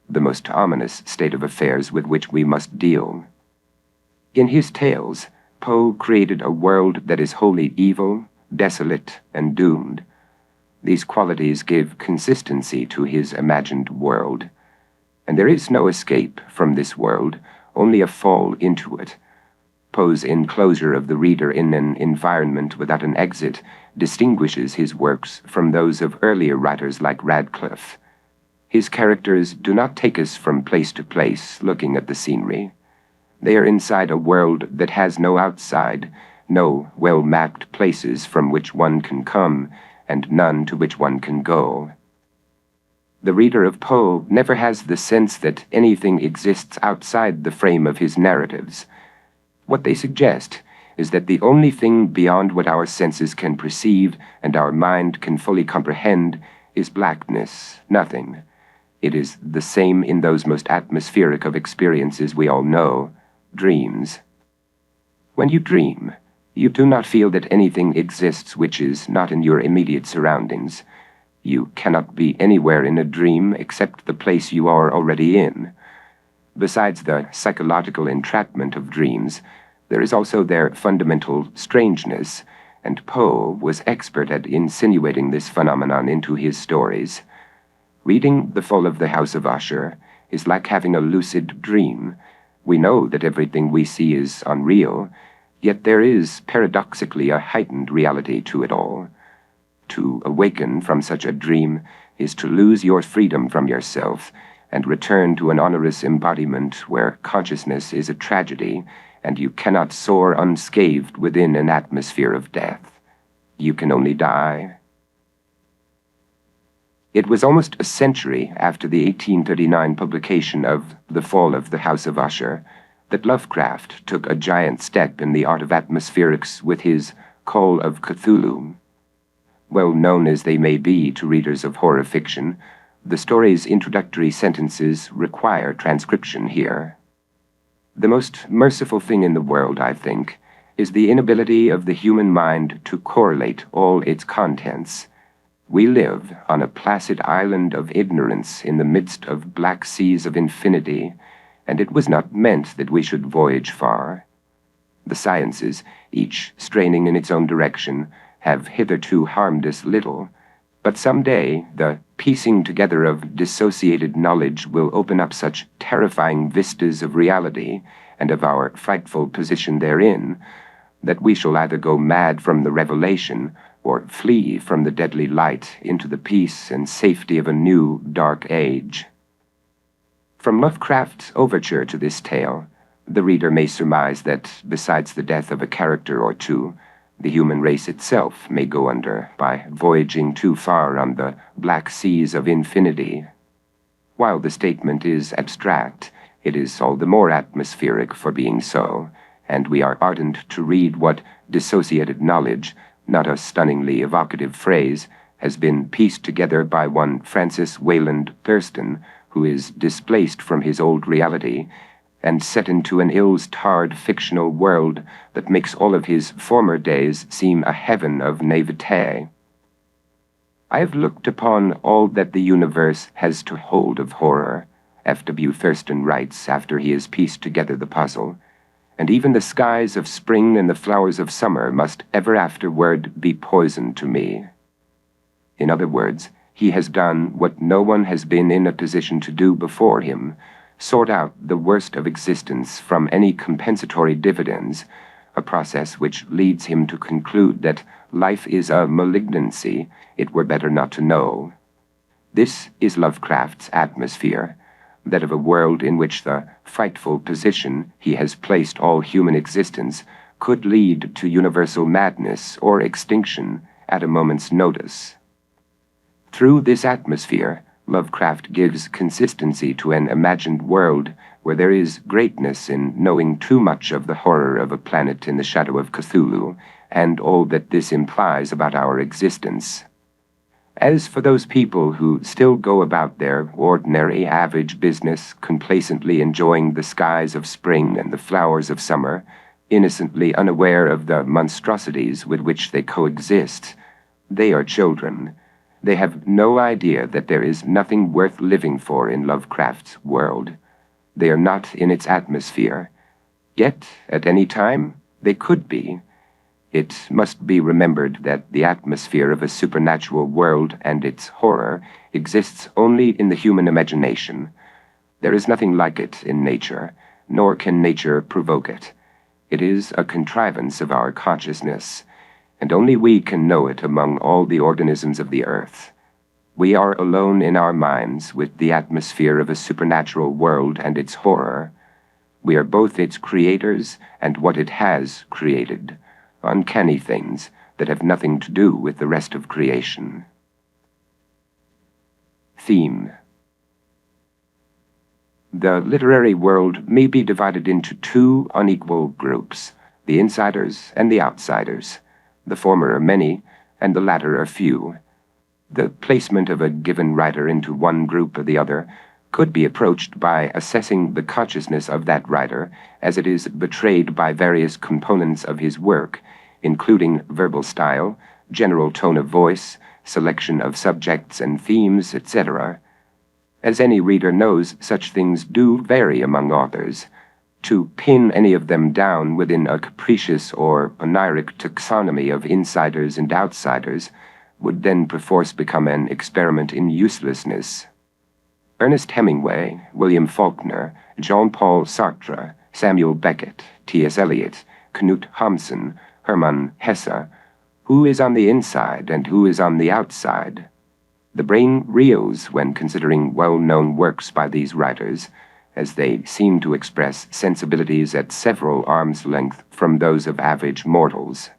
A: the most ominous state of affairs with which we must deal. In his tales, Poe created a world that is wholly evil, desolate, and doomed. These qualities give consistency to his imagined world, and there is no escape from this world, only a fall into it. Poe's enclosure of the reader in an environment without an exit distinguishes his works from those of earlier writers like Radcliffe. His characters do not take us from place to place looking at the scenery. They are inside a world that has no outside, no well-mapped places from which one can come, and none to which one can go. The reader of Poe never has the sense that anything exists outside the frame of his narratives. What they suggest is that the only thing beyond what our senses can perceive and our mind can fully comprehend is blackness, nothing. It is the same in those most atmospheric of experiences we all know, dreams. When you dream, you do not feel that anything exists which is not in your immediate surroundings. You cannot be anywhere in a dream except the place you are already in. Besides the psychological entrapment of dreams, there is also their fundamental strangeness, and Poe was expert at insinuating this phenomenon into his stories. Reading The Fall of the House of Usher is like having a lucid dream. We know that everything we see is unreal, yet there is paradoxically a heightened reality to it all. To awaken from such a dream is to lose your freedom from yourself and return to an onerous embodiment where consciousness is a tragedy and you cannot soar unscathed within an atmosphere of death. You can only die. It was almost a century after the 1839 publication of The Fall of the House of Usher that Lovecraft took a giant step in the art of atmospherics with his Call of Cthulhu. Well known as they may be to readers of horror fiction, the story's introductory sentences require transcription here. The most merciful thing in the world, I think, is the inability of the human mind to correlate all its contents. We live on a placid island of ignorance in the midst of black seas of infinity, and it was not meant that we should voyage far. The sciences, each straining in its own direction, have hitherto harmed us little, but some day the piecing together of dissociated knowledge will open up such terrifying vistas of reality and of our frightful position therein that we shall either go mad from the revelation or flee from the deadly light into the peace and safety of a new dark age. From Lovecraft's overture to this tale, the reader may surmise that, besides the death of a character or two, the human race itself may go under by voyaging too far on the black seas of infinity. While the statement is abstract, it is all the more atmospheric for being so, and we are ardent to read what dissociated knowledge, not a stunningly evocative phrase, has been pieced together by one Francis Wayland Thurston, who is displaced from his old reality and set into an ill-starred fictional world that makes all of his former days seem a heaven of naivete. I have looked upon all that the universe has to hold of horror, F.W. Thurston writes after he has pieced together the puzzle, and even the skies of spring and the flowers of summer must ever afterward be poison to me. In other words, he has done what no one has been in a position to do before him, sort out the worst of existence from any compensatory dividends, a process which leads him to conclude that life is a malignancy it were better not to know. This is Lovecraft's atmosphere, that of a world in which the frightful position he has placed all human existence could lead to universal madness or extinction at a moment's notice. Through this atmosphere, Lovecraft gives consistency to an imagined world where there is greatness in knowing too much of the horror of a planet in the shadow of Cthulhu, and all that this implies about our existence. As for those people who still go about their ordinary, average business, complacently enjoying the skies of spring and the flowers of summer, innocently unaware of the monstrosities with which they coexist, they are children. They have no idea that there is nothing worth living for in Lovecraft's world. They are not in its atmosphere. Yet, at any time, they could be. It must be remembered that the atmosphere of a supernatural world and its horror exists only in the human imagination. There is nothing like it in nature, nor can nature provoke it. It is a contrivance of our consciousness, and only we can know it among all the organisms of the earth. We are alone in our minds with the atmosphere of a supernatural world and its horror. We are both its creators and what it has created, uncanny things that have nothing to do with the rest of creation. Theme. The literary world may be divided into two unequal groups, the insiders and the outsiders. The former are many, and the latter are few. The placement of a given writer into one group or the other could be approached by assessing the consciousness of that writer as it is betrayed by various components of his work, including verbal style, general tone of voice, selection of subjects and themes, etc. As any reader knows, such things do vary among authors. To pin any of them down within a capricious or oniric taxonomy of insiders and outsiders would then perforce become an experiment in uselessness. Ernest Hemingway, William Faulkner, Jean-Paul Sartre, Samuel Beckett, T.S. Eliot, Knut Hamsun, Hermann Hesse, who is on the inside and who is on the outside? The brain reels when considering well-known works by these writers, as they seem to express sensibilities at several arm's length from those of average mortals.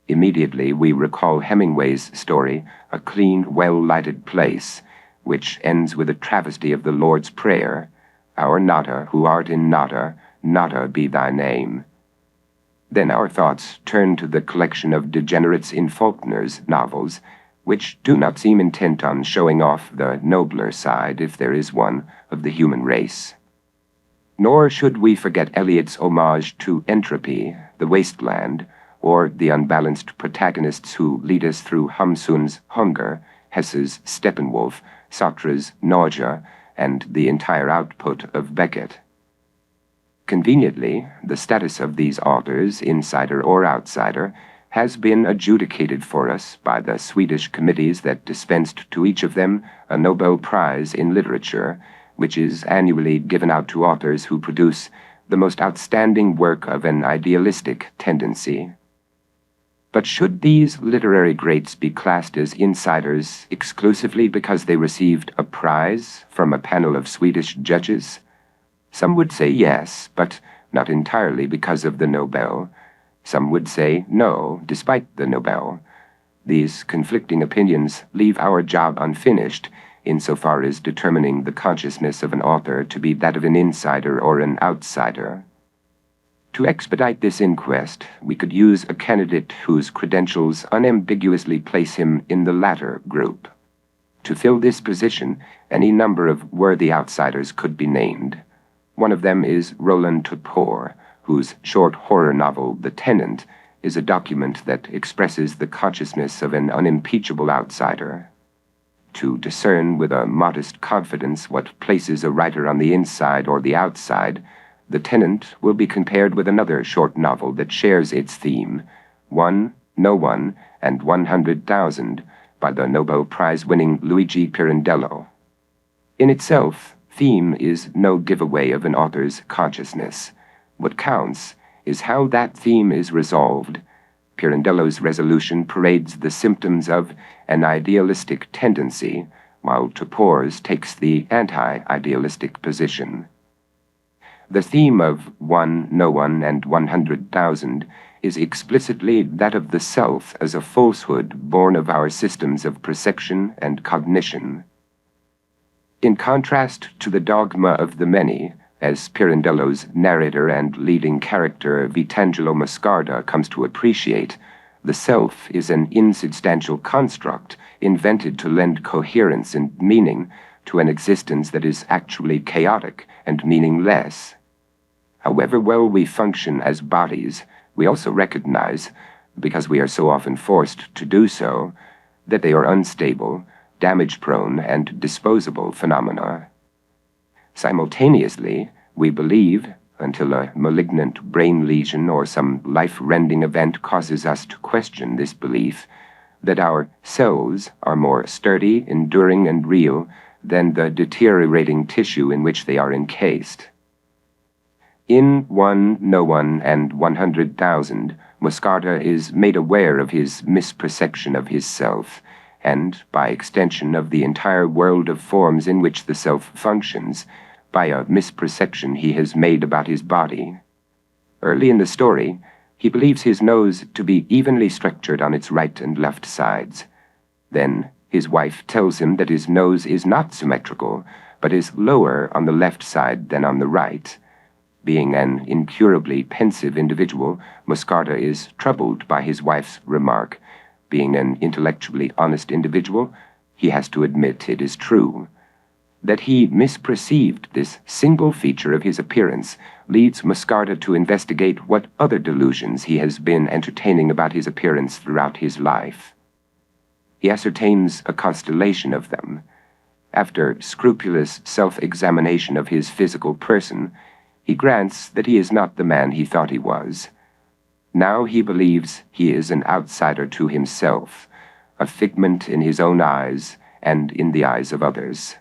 A: Immediately we recall Hemingway's story, A Clean, Well-Lighted Place, which ends with a travesty of the Lord's Prayer, Our Nata, who art in Nata, Nata be thy name. Then our thoughts turn to the collection of degenerates in Faulkner's novels, which do not seem intent on showing off the nobler side, if there is one, of the human race. Nor should we forget Eliot's homage to entropy, the wasteland, or the unbalanced protagonists who lead us through Hamsun's hunger, Hesse's Steppenwolf, Sartre's nausea, and the entire output of Beckett. Conveniently, the status of these authors, insider or outsider, has been adjudicated for us by the Swedish committees that dispensed to each of them a Nobel Prize in Literature, which is annually given out to authors who produce the most outstanding work of an idealistic tendency. But should these literary greats be classed as insiders exclusively because they received a prize from a panel of Swedish judges? Some would say yes, but not entirely because of the Nobel. Some would say no, despite the Nobel. These conflicting opinions leave our job unfinished insofar as determining the consciousness of an author to be that of an insider or an outsider. To expedite this inquest, we could use a candidate whose credentials unambiguously place him in the latter group. To fill this position, any number of worthy outsiders could be named. One of them is Roland Topor, whose short horror novel, The Tenant, is a document that expresses the consciousness of an unimpeachable outsider. To discern with a modest confidence what places a writer on the inside or the outside, The Tenant will be compared with another short novel that shares its theme, One, No One, and 100,000, by the Nobel Prize-winning Luigi Pirandello. In itself, theme is no giveaway of an author's consciousness. What counts is how that theme is resolved. Pirandello's resolution parades the symptoms of an idealistic tendency, while Topor's takes the anti-idealistic position. The theme of One, No One, and 100,000 is explicitly that of the self as a falsehood born of our systems of perception and cognition. In contrast to the dogma of the many, as Pirandello's narrator and leading character Vitangelo Moscarda comes to appreciate, the self is an insubstantial construct invented to lend coherence and meaning to an existence that is actually chaotic and meaningless. However well we function as bodies, we also recognize, because we are so often forced to do so, that they are unstable, damage-prone, and disposable phenomena. Simultaneously, we believe, until a malignant brain lesion or some life-rending event causes us to question this belief, that our selves are more sturdy, enduring, and real than the deteriorating tissue in which they are encased. In One, No One, and 100,000, Moscarda is made aware of his misperception of his self, and, by extension, of the entire world of forms in which the self functions, by a misperception he has made about his body. Early in the story, he believes his nose to be evenly structured on its right and left sides. Then, his wife tells him that his nose is not symmetrical, but is lower on the left side than on the right. Being an incurably pensive individual, Moscarda is troubled by his wife's remark. Being an intellectually honest individual, he has to admit it is true. That he misperceived this single feature of his appearance leads Moscarda to investigate what other delusions he has been entertaining about his appearance throughout his life. He ascertains a constellation of them. After scrupulous self-examination of his physical person, he grants that he is not the man he thought he was. Now he believes he is an outsider to himself, a figment in his own eyes and in the eyes of others.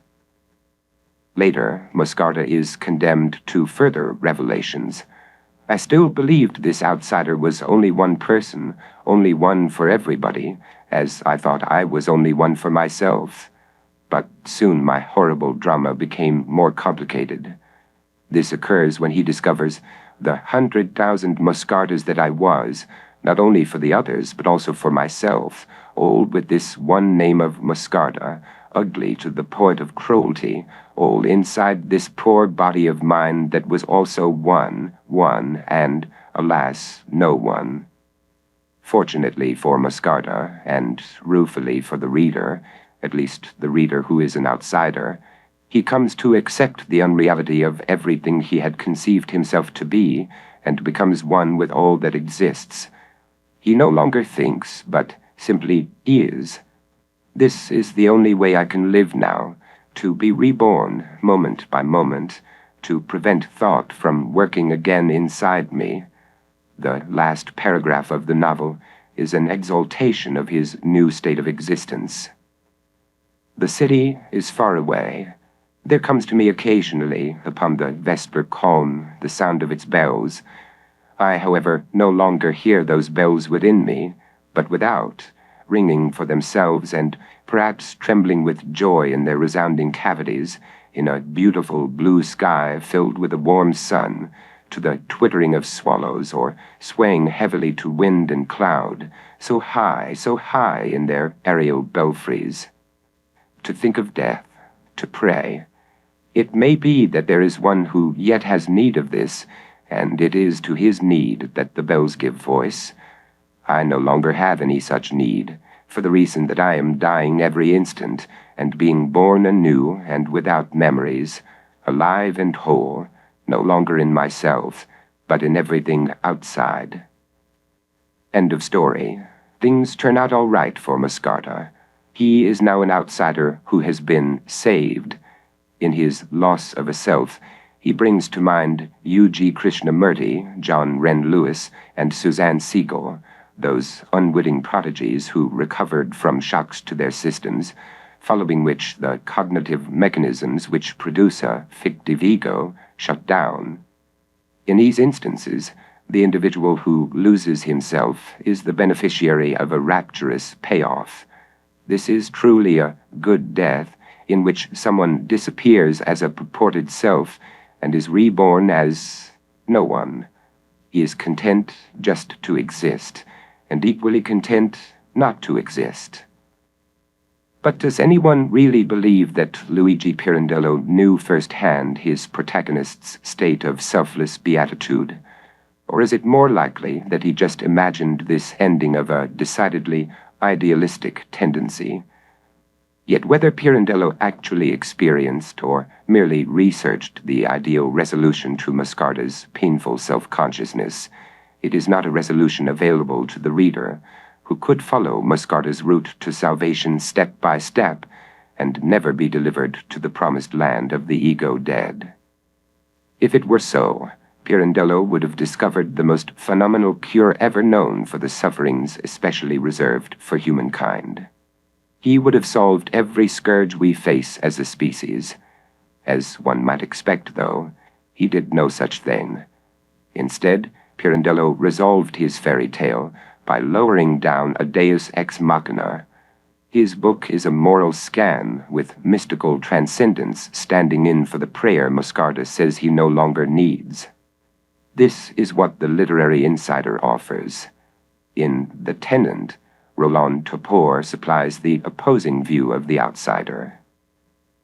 A: Later, Moscarda is condemned to further revelations. I still believed this outsider was only one person, only one for everybody, as I thought I was only one for myself. But soon my horrible drama became more complicated. This occurs when he discovers the 100,000 Moscardas that I was, not only for the others, but also for myself, all with this one name of Moscarda, ugly to the point of cruelty, all inside this poor body of mine that was also one, and, alas, no one. Fortunately for Moscarda, and ruefully for the reader, at least the reader who is an outsider, he comes to accept the unreality of everything he had conceived himself to be, and becomes one with all that exists. He no longer thinks, but simply is. This is the only way I can live now, to be reborn, moment by moment, to prevent thought from working again inside me. The last paragraph of the novel is an exaltation of his new state of existence. The city is far away. There comes to me occasionally, upon the vesper calm, the sound of its bells. I, however, no longer hear those bells within me, but without, ringing for themselves and perhaps trembling with joy in their resounding cavities, in a beautiful blue sky filled with a warm sun, to the twittering of swallows, or swaying heavily to wind and cloud, so high in their aerial belfries. To think of death, to pray. It may be that there is one who yet has need of this, and it is to his need that the bells give voice. I no longer have any such need, for the reason that I am dying every instant, and being born anew and without memories, alive and whole, no longer in myself, but in everything outside. End of story. Things turn out all right for Moscarda. He is now an outsider who has been saved. In his loss of a self, he brings to mind U.G. Krishnamurti, John Wren Lewis, and Suzanne Siegel, those unwitting prodigies who recovered from shocks to their systems, following which the cognitive mechanisms which produce a fictive ego shut down. In these instances, the individual who loses himself is the beneficiary of a rapturous payoff. This is truly a good death, in which someone disappears as a purported self and is reborn as no one. He is content just to exist, and equally content not to exist. But does anyone really believe that Luigi Pirandello knew firsthand his protagonist's state of selfless beatitude? Or is it more likely that he just imagined this ending of a decidedly idealistic tendency? Yet whether Pirandello actually experienced or merely researched the ideal resolution to Moscarda's painful self-consciousness, it is not a resolution available to the reader, who could follow Moscarda's route to salvation step by step, and never be delivered to the promised land of the ego dead. If it were so, Pirandello would have discovered the most phenomenal cure ever known for the sufferings especially reserved for humankind. He would have solved every scourge we face as a species. As one might expect, though, he did no such thing. Instead, Pirandello resolved his fairy tale by lowering down a deus ex machina. His book is a moral scan with mystical transcendence standing in for the prayer Moscarda says he no longer needs. This is what the literary insider offers. In The Tenant, Roland Topor supplies the opposing view of the outsider.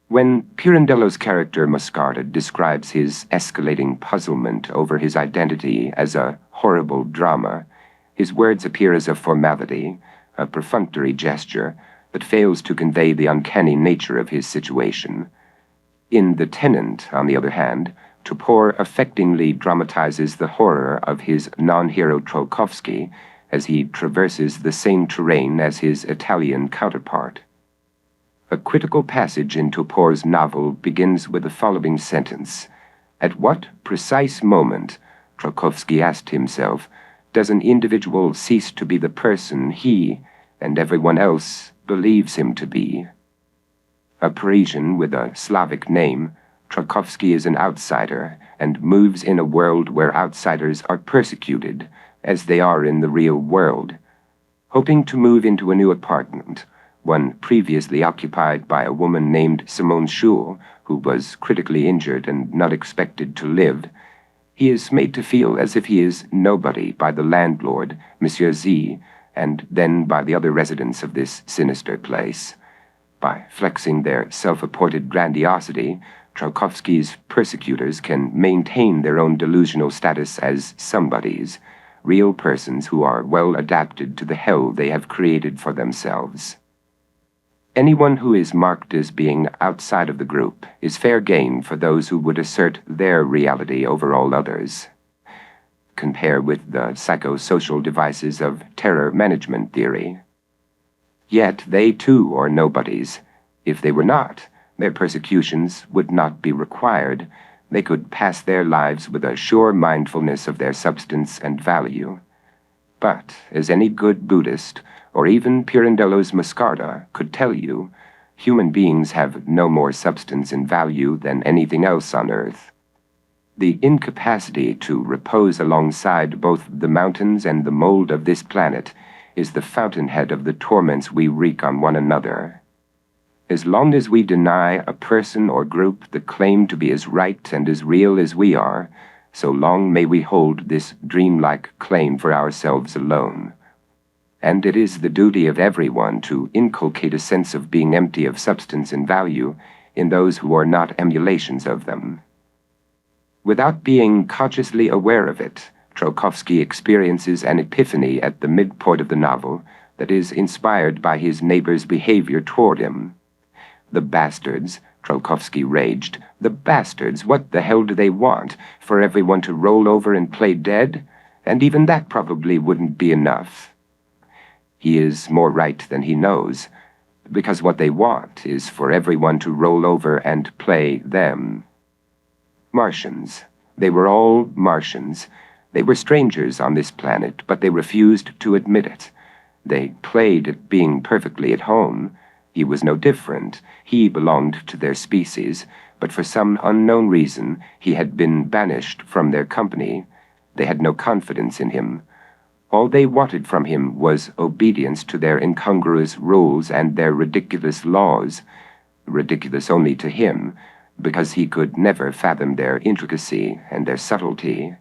A: When Pirandello's character Moscarda describes his escalating puzzlement over his identity as a horrible drama, his words appear as a formality, a perfunctory gesture that fails to convey the uncanny nature of his situation. In The Tenant, on the other hand, Topor affectingly dramatizes the horror of his non-hero Trolkowski as he traverses the same terrain as his Italian counterpart. A critical passage in Topor's novel begins with the following sentence: "At what precise moment," Trolkowski asked himself, "does an individual cease to be the person he, and everyone else, believes him to be?" A Parisian with a Slavic name, Trolkowski is an outsider and moves in a world where outsiders are persecuted, as they are in the real world. Hoping to move into a new apartment, one previously occupied by a woman named Simone Schul, who was critically injured and not expected to live, he is made to feel as if he is nobody by the landlord, Monsieur Z, and then by the other residents of this sinister place. By flexing their self-appointed grandiosity, Trolkowski's persecutors can maintain their own delusional status as somebodies, real persons who are well adapted to the hell they have created for themselves. Anyone who is marked as being outside of the group is fair game for those who would assert their reality over all others. Compare with the psychosocial devices of terror management theory. Yet they too are nobodies. If they were not, their persecutions would not be required. They could pass their lives with a sure mindfulness of their substance and value. But, as any good Buddhist, or even Pirandello's Moscarda, could tell you, human beings have no more substance and value than anything else on earth. The incapacity to repose alongside both the mountains and the mold of this planet is the fountainhead of the torments we wreak on one another. As long as we deny a person or group the claim to be as right and as real as we are, so long may we hold this dreamlike claim for ourselves alone. And it is the duty of everyone to inculcate a sense of being empty of substance and value in those who are not emulations of them. Without being consciously aware of it, Trolkowski experiences an epiphany at the midpoint of the novel that is inspired by his neighbor's behavior toward him. "The bastards," Trolkowski raged, "the bastards, what the hell do they want? For everyone to roll over and play dead? And even that probably wouldn't be enough." He is more right than he knows, because what they want is for everyone to roll over and play them. Martians. They were all Martians. They were strangers on this planet, but they refused to admit it. They played at being perfectly at home. He was no different. He belonged to their species, but for some unknown reason he had been banished from their company. They had no confidence in him. All they wanted from him was obedience to their incongruous rules and their ridiculous laws, ridiculous only to him, because he could never fathom their intricacy and their subtlety.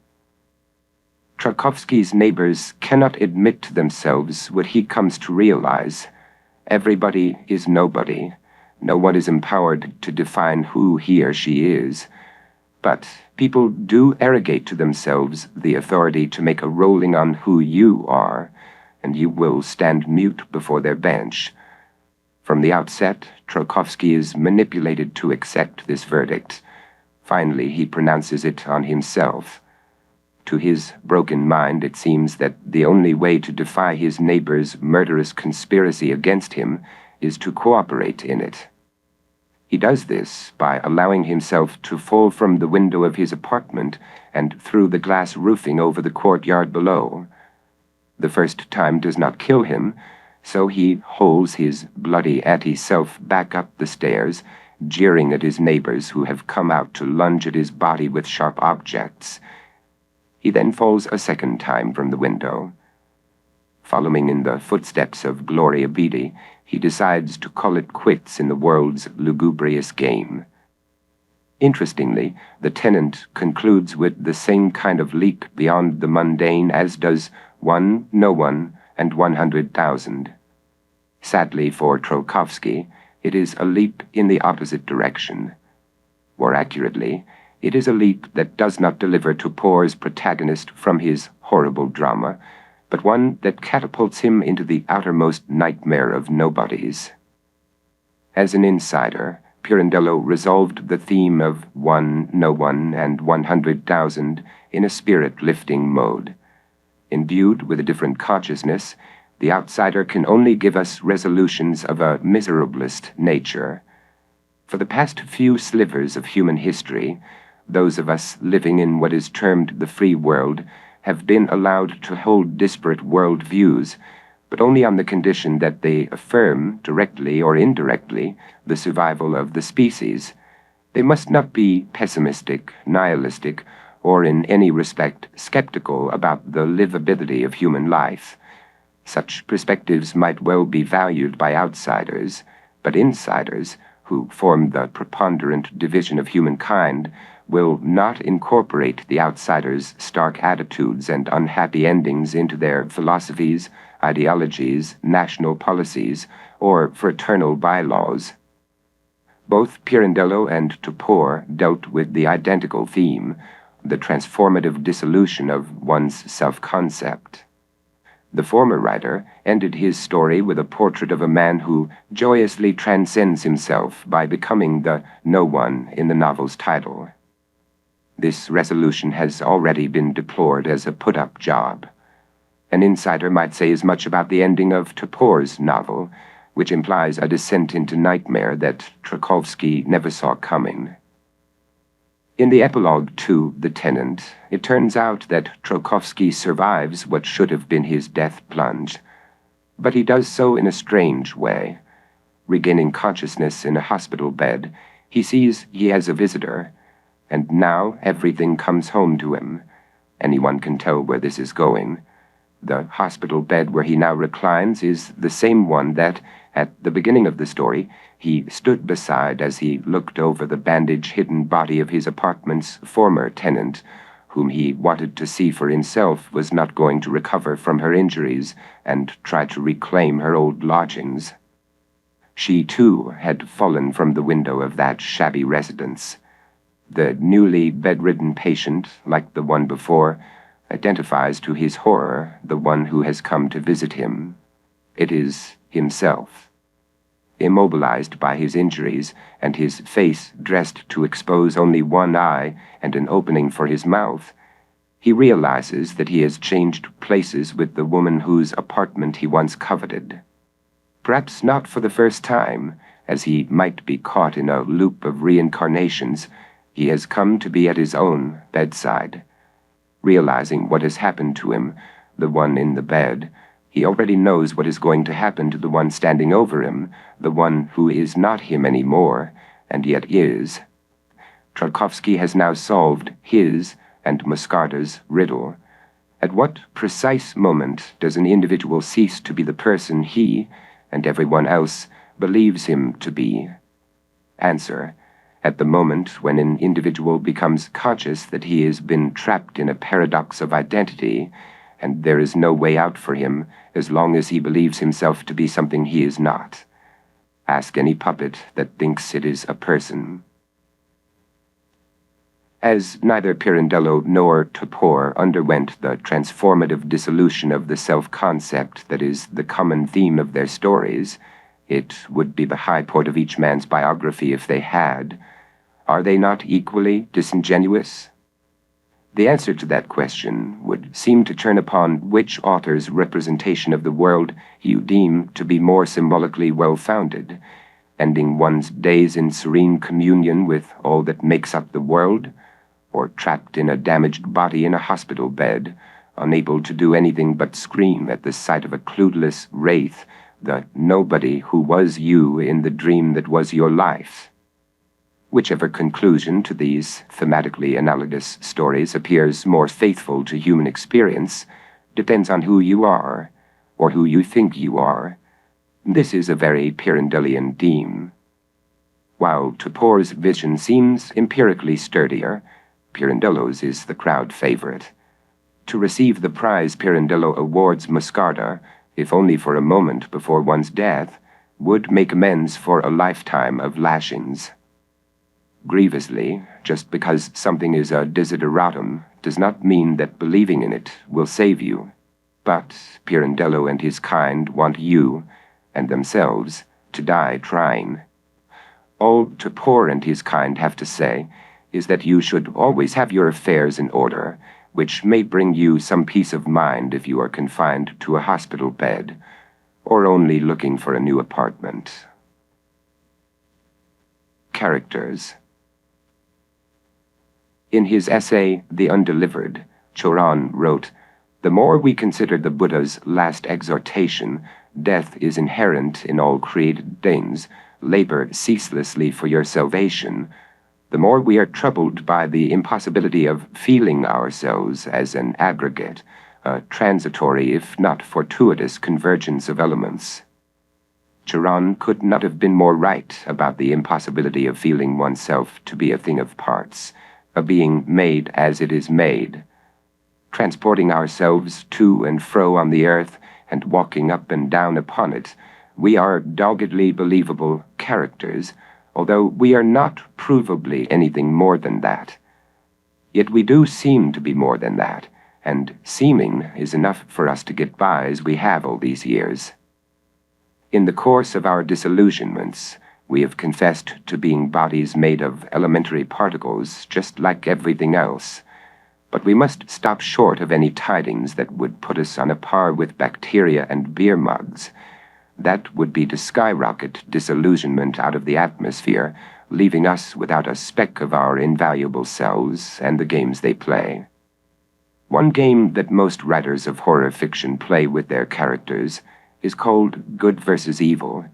A: Trolkowski's neighbors cannot admit to themselves what he comes to realize. Everybody is nobody. No one is empowered to define who he or she is. But people do arrogate to themselves the authority to make a ruling on who you are, and you will stand mute before their bench. From the outset, Trolkowski is manipulated to accept this verdict. Finally, he pronounces it on himself. To his broken mind, it seems that the only way to defy his neighbor's murderous conspiracy against him is to cooperate in it. He does this by allowing himself to fall from the window of his apartment and through the glass roofing over the courtyard below. The first time does not kill him, so he holds his bloody anti-self back up the stairs, jeering at his neighbors who have come out to lunge at his body with sharp objects. He then falls a second time from the window. Following in the footsteps of Gloria Beatty, he decides to call it quits in the world's lugubrious game. Interestingly, the tenant concludes with the same kind of leap beyond the mundane as does One, No One, and 100,000. Sadly for Trokovsky, it is a leap in the opposite direction. More accurately, it is a leap that does not deliver Topor's protagonist from his horrible drama, but one that catapults him into the outermost nightmare of nobodies. As an insider, Pirandello resolved the theme of One, No One, and 100,000 in a spirit-lifting mode. Imbued with a different consciousness, the outsider can only give us resolutions of a miserablest nature. For the past few slivers of human history, those of us living in what is termed the free world have been allowed to hold disparate world views, but only on the condition that they affirm, directly or indirectly, the survival of the species. They must not be pessimistic, nihilistic, or in any respect skeptical about the livability of human life. Such perspectives might well be valued by outsiders, but insiders, who form the preponderant division of humankind, will not incorporate the outsider's stark attitudes and unhappy endings into their philosophies, ideologies, national policies, or fraternal bylaws. Both Pirandello and Topor dealt with the identical theme, the transformative dissolution of one's self-concept. The former writer ended his story with a portrait of a man who joyously transcends himself by becoming the no one in the novel's title. This resolution has already been deplored as a put-up job. An insider might say as much about the ending of Topor's novel, which implies a descent into nightmare that Trokovsky never saw coming. In the epilogue to The Tenant, it turns out that Trokovsky survives what should have been his death plunge, but he does so in a strange way. Regaining consciousness in a hospital bed, he sees he has a visitor, and now everything comes home to him. Anyone can tell where this is going. The hospital bed where he now reclines is the same one that, at the beginning of the story, he stood beside as he looked over the bandage-hidden body of his apartment's former tenant, whom he wanted to see for himself was not going to recover from her injuries and try to reclaim her old lodgings. She, too, had fallen from the window of that shabby residence. The newly bedridden patient, like the one before, identifies to his horror the one who has come to visit him. It is himself. Immobilized by his injuries, and his face dressed to expose only one eye and an opening for his mouth, he realizes that he has changed places with the woman whose apartment he once coveted. Perhaps not for the first time, as he might be caught in a loop of reincarnations, he has come to be at his own bedside. Realizing what has happened to him, the one in the bed, he already knows what is going to happen to the one standing over him, the one who is not him anymore, and yet is. Trokovsky has now solved his and Moscarda's riddle. At what precise moment does an individual cease to be the person he, and everyone else, believes him to be? Answer: at the moment when an individual becomes conscious that he has been trapped in a paradox of identity, and there is no way out for him as long as he believes himself to be something he is not. Ask any puppet that thinks it is a person. As neither Pirandello nor Topor underwent the transformative dissolution of the self-concept that is the common theme of their stories, it would be the high point of each man's biography if they had. Are they not equally disingenuous? The answer to that question would seem to turn upon which author's representation of the world you deem to be more symbolically well-founded, ending one's days in serene communion with all that makes up the world, or trapped in a damaged body in a hospital bed, unable to do anything but scream at the sight of a clueless wraith, the nobody who was you in the dream that was your life. Whichever conclusion to these thematically analogous stories appears more faithful to human experience depends on who you are, or who you think you are. This is a very Pirandellian theme. While Topor's vision seems empirically sturdier, Pirandello's is the crowd favorite. To receive the prize Pirandello awards Moscarda, if only for a moment before one's death, would make amends for a lifetime of lashings. Grievously, just because something is a desideratum does not mean that believing in it will save you. But Pirandello and his kind want you, and themselves, to die trying. All Topor and his kind have to say is that you should always have your affairs in order, which may bring you some peace of mind if you are confined to a hospital bed, or only looking for a new apartment. Characters. In his essay, The Undelivered, Choron wrote, "The more we consider the Buddha's last exhortation, death is inherent in all created things, labor ceaselessly for your salvation, the more we are troubled by the impossibility of feeling ourselves as an aggregate, a transitory if not fortuitous convergence of elements." Choron could not have been more right about the impossibility of feeling oneself to be a thing of parts, a being made as it is made. Transporting ourselves to and fro on the earth and walking up and down upon it, we are doggedly believable characters, although we are not provably anything more than that. Yet we do seem to be more than that, and seeming is enough for us to get by as we have all these years. In the course of our disillusionments, we have confessed to being bodies made of elementary particles, just like everything else. But we must stop short of any tidings that would put us on a par with bacteria and beer mugs. That would be to skyrocket disillusionment out of the atmosphere, leaving us without a speck of our invaluable selves and the games they play. One game that most writers of horror fiction play with their characters is called Good versus Evil,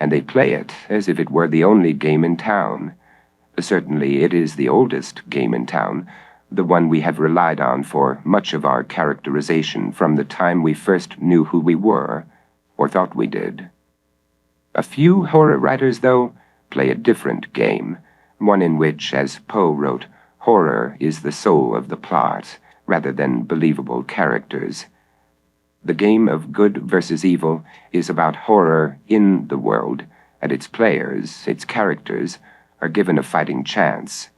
A: and they play it as if it were the only game in town. Certainly it is the oldest game in town, the one we have relied on for much of our characterization from the time we first knew who we were, or thought we did. A few horror writers, though, play a different game, one in which, as Poe wrote, horror is the soul of the plot, rather than believable characters. The game of Good versus Evil is about horror in the world, and its players, its characters, are given a fighting chance.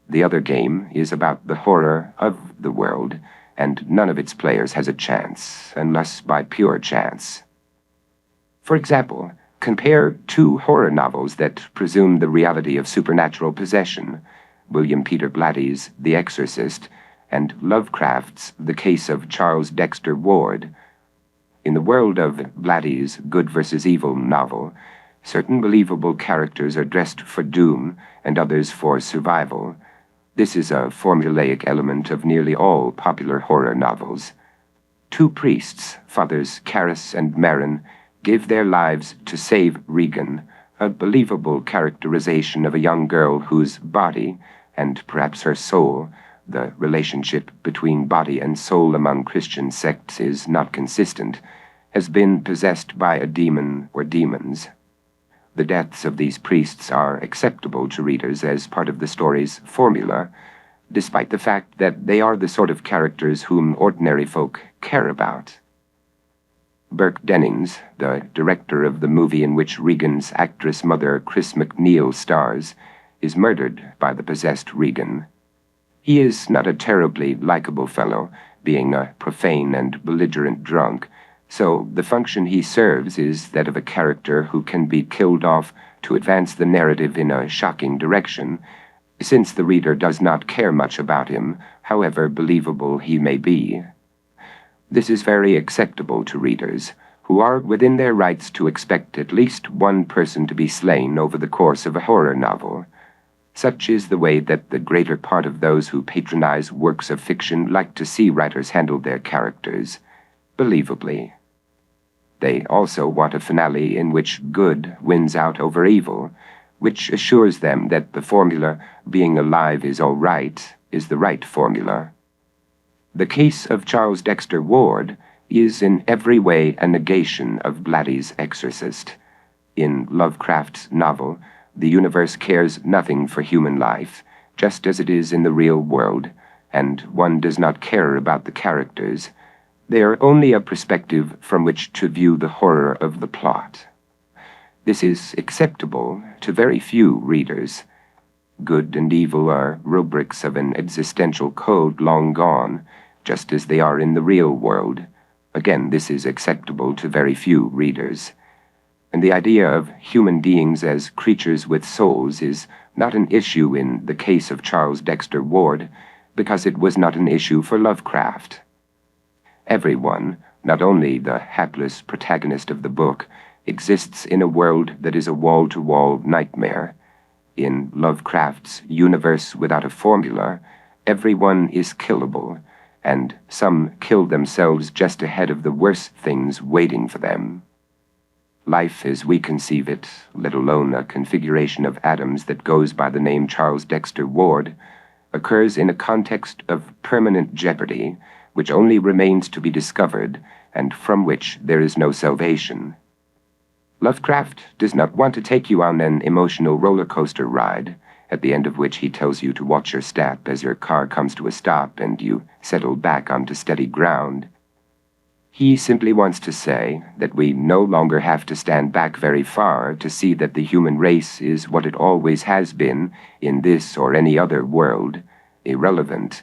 A: The other game is about the horror of the world, and none of its players has a chance, unless by pure chance. For example, compare two horror novels that presume the reality of supernatural possession, William Peter Blatty's The Exorcist and Lovecraft's The Case of Charles Dexter Ward. In the world of Blatty's Good versus Evil novel, certain believable characters are dressed for doom and others for survival. This is a formulaic element of nearly all popular horror novels. Two priests, Fathers Karras and Marin, give their lives to save Regan, a believable characterization of a young girl whose body, and perhaps her soul, the relationship between body and soul among Christian sects is not consistent, has been possessed by a demon or demons. The deaths of these priests are acceptable to readers as part of the story's formula, despite the fact that they are the sort of characters whom ordinary folk care about. Burke Dennings, the director of the movie in which Regan's actress mother Chris MacNeil stars, is murdered by the possessed Regan. He is not a terribly likable fellow, being a profane and belligerent drunk, so the function he serves is that of a character who can be killed off to advance the narrative in a shocking direction, since the reader does not care much about him, however believable he may be. This is very acceptable to readers, who are within their rights to expect at least one person to be slain over the course of a horror novel. Such is the way that the greater part of those who patronize works of fiction like to see writers handle their characters, believably. They also want a finale in which good wins out over evil, which assures them that the formula, being alive is all right, is the right formula. The Case of Charles Dexter Ward is in every way a negation of Blatty's Exorcist. In Lovecraft's novel, the universe cares nothing for human life, just as it is in the real world, and one does not care about the characters. They are only a perspective from which to view the horror of the plot. This is acceptable to very few readers. Good and evil are rubrics of an existential code long gone, just as they are in the real world. Again, this is acceptable to very few readers. And the idea of human beings as creatures with souls is not an issue in the case of Charles Dexter Ward, because it was not an issue for Lovecraft. Everyone, not only the hapless protagonist of the book, exists in a world that is a wall-to-wall nightmare. In Lovecraft's universe without a formula, everyone is killable, and some kill themselves just ahead of the worst things waiting for them. Life as we conceive it, let alone a configuration of atoms that goes by the name Charles Dexter Ward, occurs in a context of permanent jeopardy, which only remains to be discovered, and from which there is no salvation. Lovecraft does not want to take you on an emotional roller coaster ride, at the end of which he tells you to watch your step as your car comes to a stop and you settle back onto steady ground. He simply wants to say that we no longer have to stand back very far to see that the human race is what it always has been in this or any other world, irrelevant,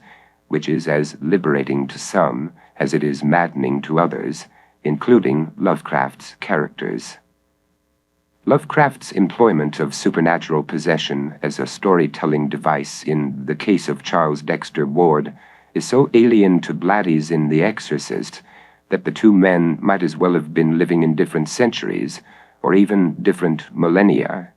A: which is as liberating to some as it is maddening to others, including Lovecraft's characters. Lovecraft's employment of supernatural possession as a storytelling device in the case of Charles Dexter Ward is so alien to Blatty's in The Exorcist that the two men might as well have been living in different centuries, or even different millennia.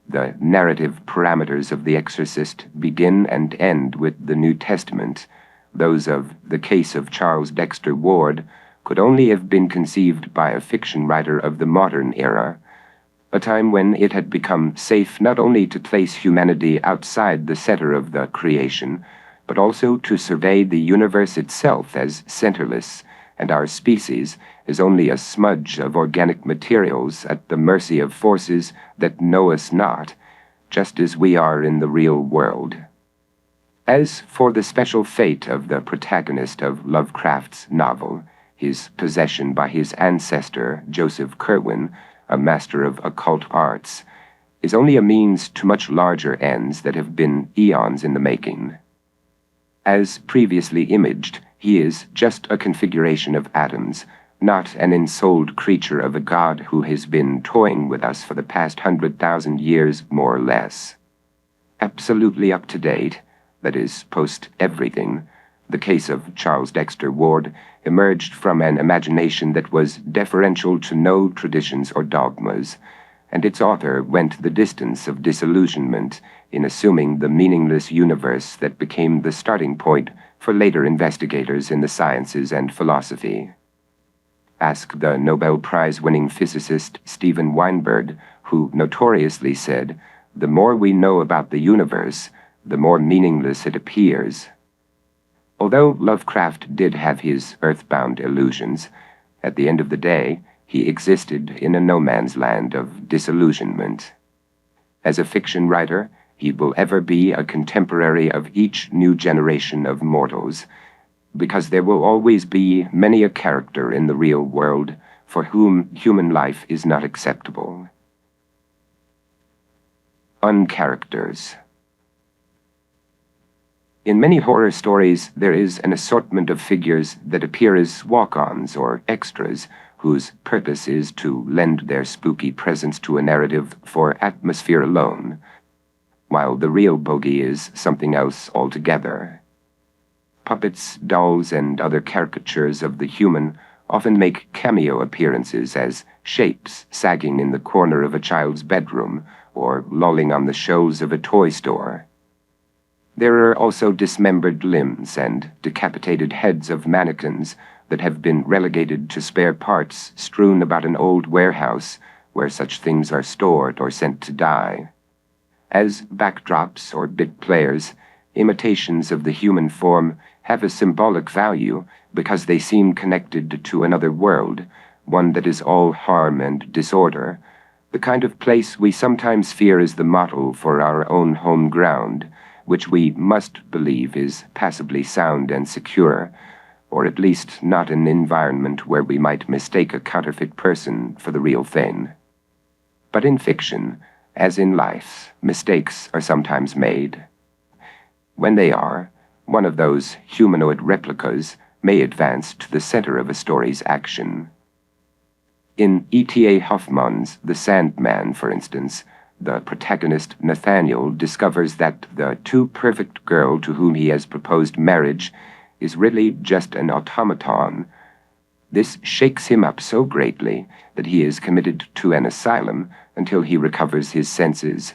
A: The narrative parameters of The Exorcist begin and end with the New Testament. Those of the case of Charles Dexter Ward could only have been conceived by a fiction writer of the modern era, a time when it had become safe not only to place humanity outside the center of the creation, but also to survey the universe itself as centerless, and our species is only a smudge of organic materials at the mercy of forces that know us not, just as we are in the real world. As for the special fate of the protagonist of Lovecraft's novel, his possession by his ancestor, Joseph Curwen, a master of occult arts, is only a means to much larger ends that have been eons in the making. As previously imaged, he is just a configuration of atoms, not an ensouled creature of a god who has been toying with us for the past 100,000 years, more or less. Absolutely up to date, that is, post everything, the case of Charles Dexter Ward emerged from an imagination that was deferential to no traditions or dogmas, and its author went the distance of disillusionment in assuming the meaningless universe that became the starting point for later investigators in the sciences and philosophy. Ask the Nobel Prize-winning physicist Steven Weinberg, who notoriously said, "The more we know about the universe, the more meaningless it appears." Although Lovecraft did have his earthbound illusions, at the end of the day, he existed in a no-man's land of disillusionment. As a fiction writer, he will ever be a contemporary of each new generation of mortals, because there will always be many a character in the real world for whom human life is not acceptable. Uncharacters. In many horror stories, there is an assortment of figures that appear as walk-ons or extras, whose purpose is to lend their spooky presence to a narrative for atmosphere alone, while the real bogey is something else altogether. Puppets, dolls, and other caricatures of the human often make cameo appearances as shapes sagging in the corner of a child's bedroom or lolling on the shelves of a toy store. There are also dismembered limbs and decapitated heads of mannequins that have been relegated to spare parts strewn about an old warehouse where such things are stored or sent to die. As backdrops or bit players, Imitations of the human form have a symbolic value because they seem connected to another world, one that is all harm and disorder, the kind of place we sometimes fear is the model for our own home ground, which we must believe is passably sound and secure, or at least not an environment where we might mistake a counterfeit person for the real thing. But in fiction, as in life, mistakes are sometimes made. When they are, one of those humanoid replicas may advance to the center of a story's action. In E.T.A. Hoffmann's The Sandman, for instance, the protagonist Nathaniel discovers that the too-perfect girl to whom he has proposed marriage is really just an automaton. This shakes him up so greatly that he is committed to an asylum until he recovers his senses.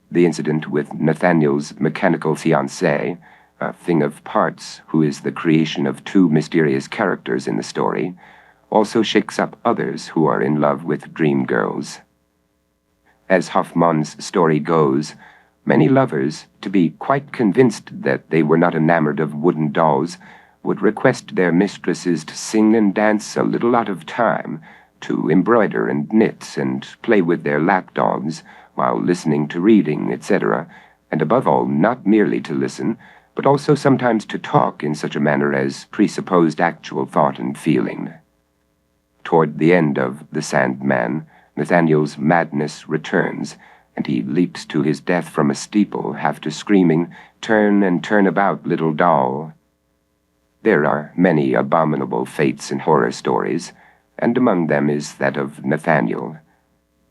A: The incident with Nathaniel's mechanical fiancée, a thing of parts who is the creation of two mysterious characters in the story, also shakes up others who are in love with dream girls. As Hoffmann's story goes, many lovers, to be quite convinced that they were not enamored of wooden dolls, would request their mistresses to sing and dance a little out of time, to embroider and knit and play with their lapdogs while listening to reading, etc., and above all, not merely to listen, but also sometimes to talk in such a manner as presupposed actual thought and feeling. Toward the end of The Sandman, Nathaniel's madness returns, and he leaps to his death from a steeple, after screaming, "Turn and turn about, little doll." There are many abominable fates in horror stories, and among them is that of Nathaniel.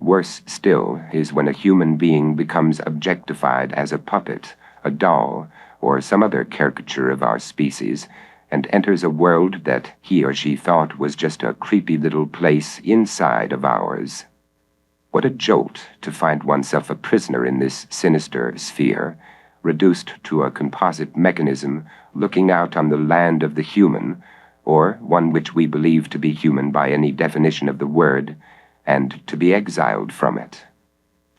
A: Worse still is when a human being becomes objectified as a puppet, a doll, or some other caricature of our species, and enters a world that he or she thought was just a creepy little place inside of ours. What a jolt to find oneself a prisoner in this sinister sphere, reduced to a composite mechanism looking out on the land of the human, or one which we believe to be human by any definition of the word, and to be exiled from it.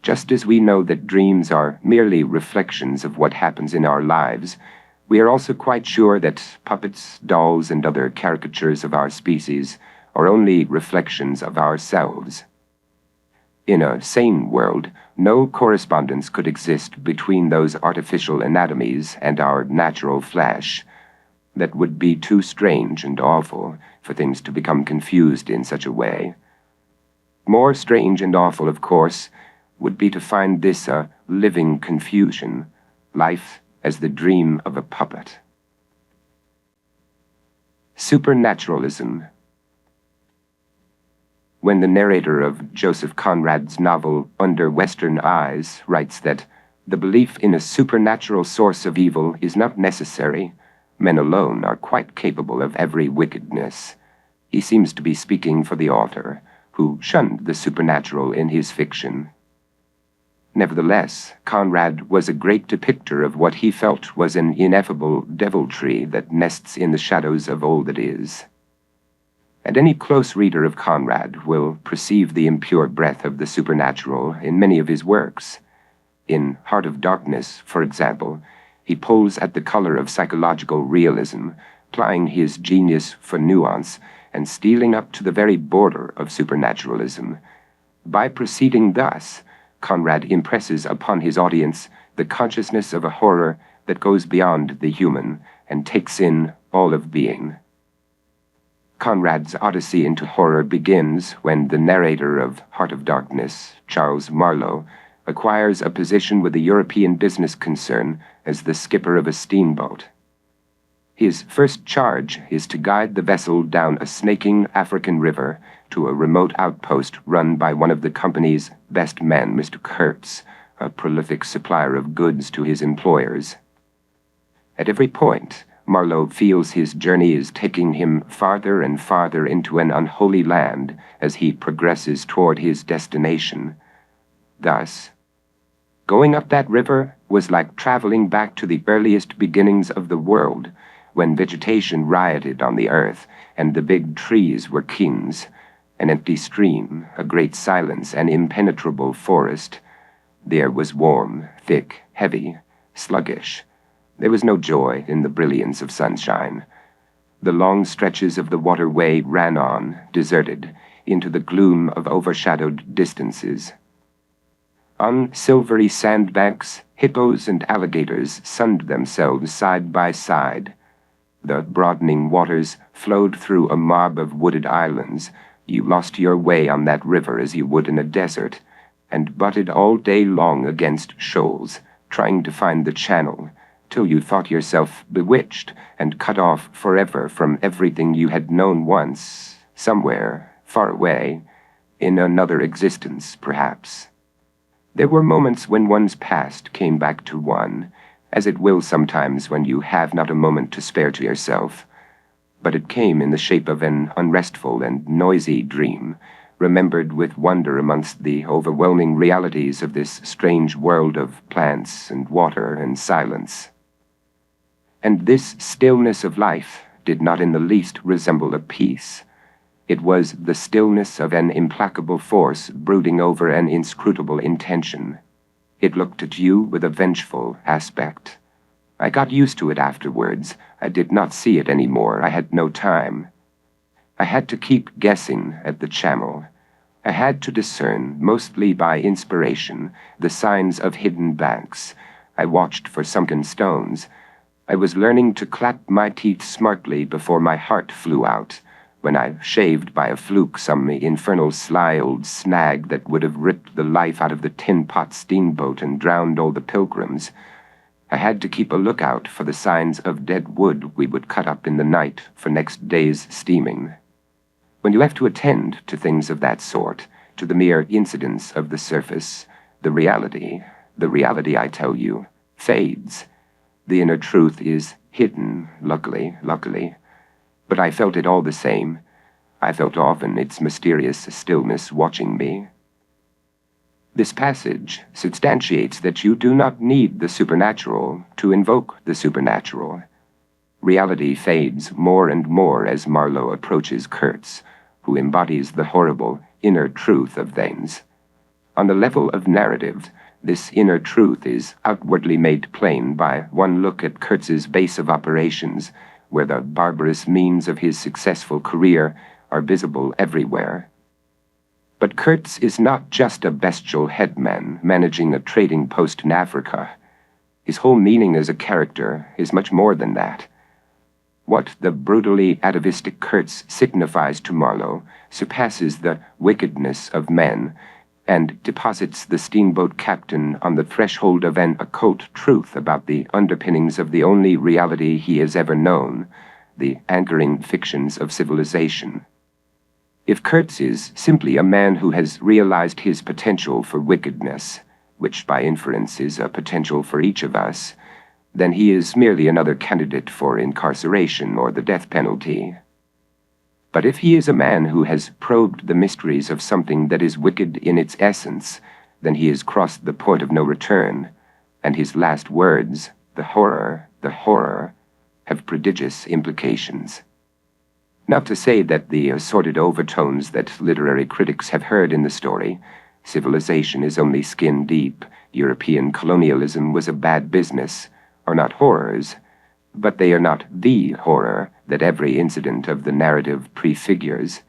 A: Just as we know that dreams are merely reflections of what happens in our lives, we are also quite sure that puppets, dolls, and other caricatures of our species are only reflections of ourselves. In a sane world, no correspondence could exist between those artificial anatomies and our natural flesh. That would be too strange and awful for things to become confused in such a way. More strange and awful, of course, would be to find this a living confusion, life as the dream of a puppet. Supernaturalism. When the narrator of Joseph Conrad's novel Under Western Eyes writes that the belief in a supernatural source of evil is not necessary, men alone are quite capable of every wickedness, he seems to be speaking for the author, who shunned the supernatural in his fiction. Nevertheless, Conrad was a great depictor of what he felt was an ineffable deviltry that nests in the shadows of all that is. And any close reader of Conrad will perceive the impure breath of the supernatural in many of his works. In Heart of Darkness, for example, he pulls at the color of psychological realism, plying his genius for nuance and stealing up to the very border of supernaturalism. By proceeding thus, Conrad impresses upon his audience the consciousness of a horror that goes beyond the human and takes in all of being. Conrad's odyssey into horror begins when the narrator of Heart of Darkness, Charles Marlowe, acquires a position with a European business concern as the skipper of a steamboat. His first charge is to guide the vessel down a snaking African river to a remote outpost run by one of the company's best men, Mr. Kurtz, a prolific supplier of goods to his employers. At every point, Marlowe feels his journey is taking him farther and farther into an unholy land as he progresses toward his destination. Thus, going up that river was like traveling back to the earliest beginnings of the world, when vegetation rioted on the earth and the big trees were kings, an empty stream, a great silence, an impenetrable forest. The air was warm, thick, heavy, sluggish. There was no joy in the brilliance of sunshine. The long stretches of the waterway ran on, deserted, into the gloom of overshadowed distances. On silvery sandbanks, hippos and alligators sunned themselves side by side. The broadening waters flowed through a mob of wooded islands. You lost your way on that river as you would in a desert, and butted all day long against shoals, trying to find the channel, till you thought yourself bewitched and cut off forever from everything you had known once, somewhere, far away, in another existence, perhaps. There were moments when one's past came back to one, as it will sometimes when you have not a moment to spare to yourself, but it came in the shape of an unrestful and noisy dream, remembered with wonder amongst the overwhelming realities of this strange world of plants and water and silence. And this stillness of life did not in the least resemble a peace. It was the stillness of an implacable force brooding over an inscrutable intention. It looked at you with a vengeful aspect. I got used to it afterwards. I did not see it any more. I had no time. I had to keep guessing at the channel. I had to discern, mostly by inspiration, the signs of hidden banks. I watched for sunken stones. I was learning to clap my teeth smartly before my heart flew out, when I shaved by a fluke some infernal sly old snag that would have ripped the life out of the tin-pot steamboat and drowned all the pilgrims. I had to keep a lookout for the signs of dead wood we would cut up in the night for next day's steaming. When you have to attend to things of that sort, to the mere incidents of the surface, the reality, I tell you, fades. The inner truth is hidden, luckily. But I felt it all the same. I felt often its mysterious stillness watching me. This passage substantiates that you do not need the supernatural to invoke the supernatural. Reality fades more and more as Marlowe approaches Kurtz, who embodies the horrible inner truth of things. On the level of narrative, this inner truth is outwardly made plain by one look at Kurtz's base of operations, where the barbarous means of his successful career are visible everywhere. But Kurtz is not just a bestial headman managing a trading post in Africa. His whole meaning as a character is much more than that. What the brutally atavistic Kurtz signifies to Marlowe surpasses the wickedness of men, and deposits the steamboat captain on the threshold of an occult truth about the underpinnings of the only reality he has ever known, the anchoring fictions of civilization. If Kurtz is simply a man who has realized his potential for wickedness, which by inference is a potential for each of us, then he is merely another candidate for incarceration or the death penalty. But if he is a man who has probed the mysteries of something that is wicked in its essence, then he has crossed the point of no return, and his last words, the horror, have prodigious implications. Not to say that the assorted overtones that literary critics have heard in the story, civilization is only skin deep, European colonialism was a bad business, are not horrors, but they are not the horror that every incident of the narrative prefigures.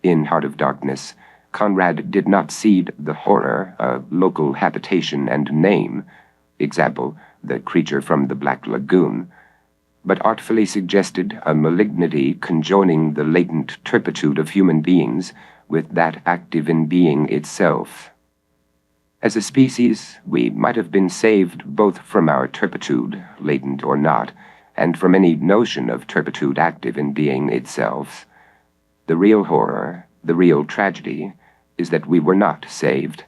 A: In Heart of Darkness, Conrad did not cede the horror a local habitation and name, example, the creature from the Black Lagoon, but artfully suggested a malignity conjoining the latent turpitude of human beings with that active in being itself. As a species, we might have been saved both from our turpitude, latent or not, and from any notion of turpitude active in being itself. The real horror, the real tragedy, is that we were not saved.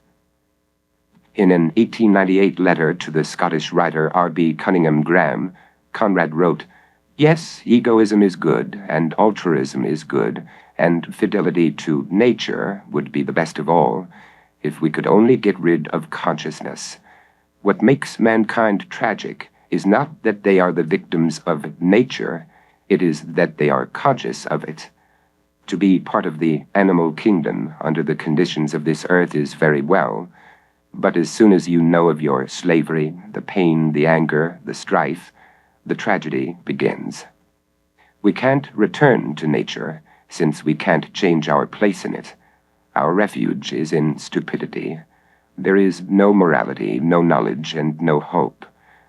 A: In an 1898 letter to the Scottish writer R.B. Cunningham Graham, Conrad wrote, "Yes, egoism is good, and altruism is good, and fidelity to nature would be the best of all, if we could only get rid of consciousness. What makes mankind tragic is not that they are the victims of nature, it is that they are conscious of it. To be part of the animal kingdom under the conditions of this earth is very well, But as soon as you know of your slavery, the pain, the anger, the strife, the tragedy begins. We can't return to nature, since we can't change our place in it. Our refuge is in stupidity. There is no morality, no knowledge, and no hope.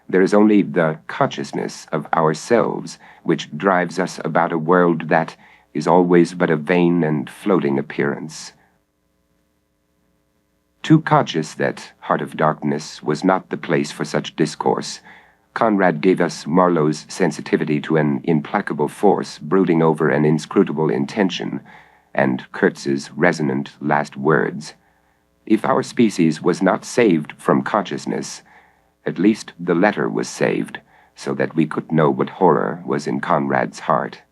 A: There is only the consciousness of ourselves, which drives us about a world that is always but a vain and floating appearance. Too conscious that Heart of Darkness was not the place for such discourse, Conrad gave us Marlowe's sensitivity to an implacable force brooding over an inscrutable intention, and Kurtz's resonant last words. If our species was not saved from consciousness, at least the letter was saved, so that we could know what horror was in Conrad's heart.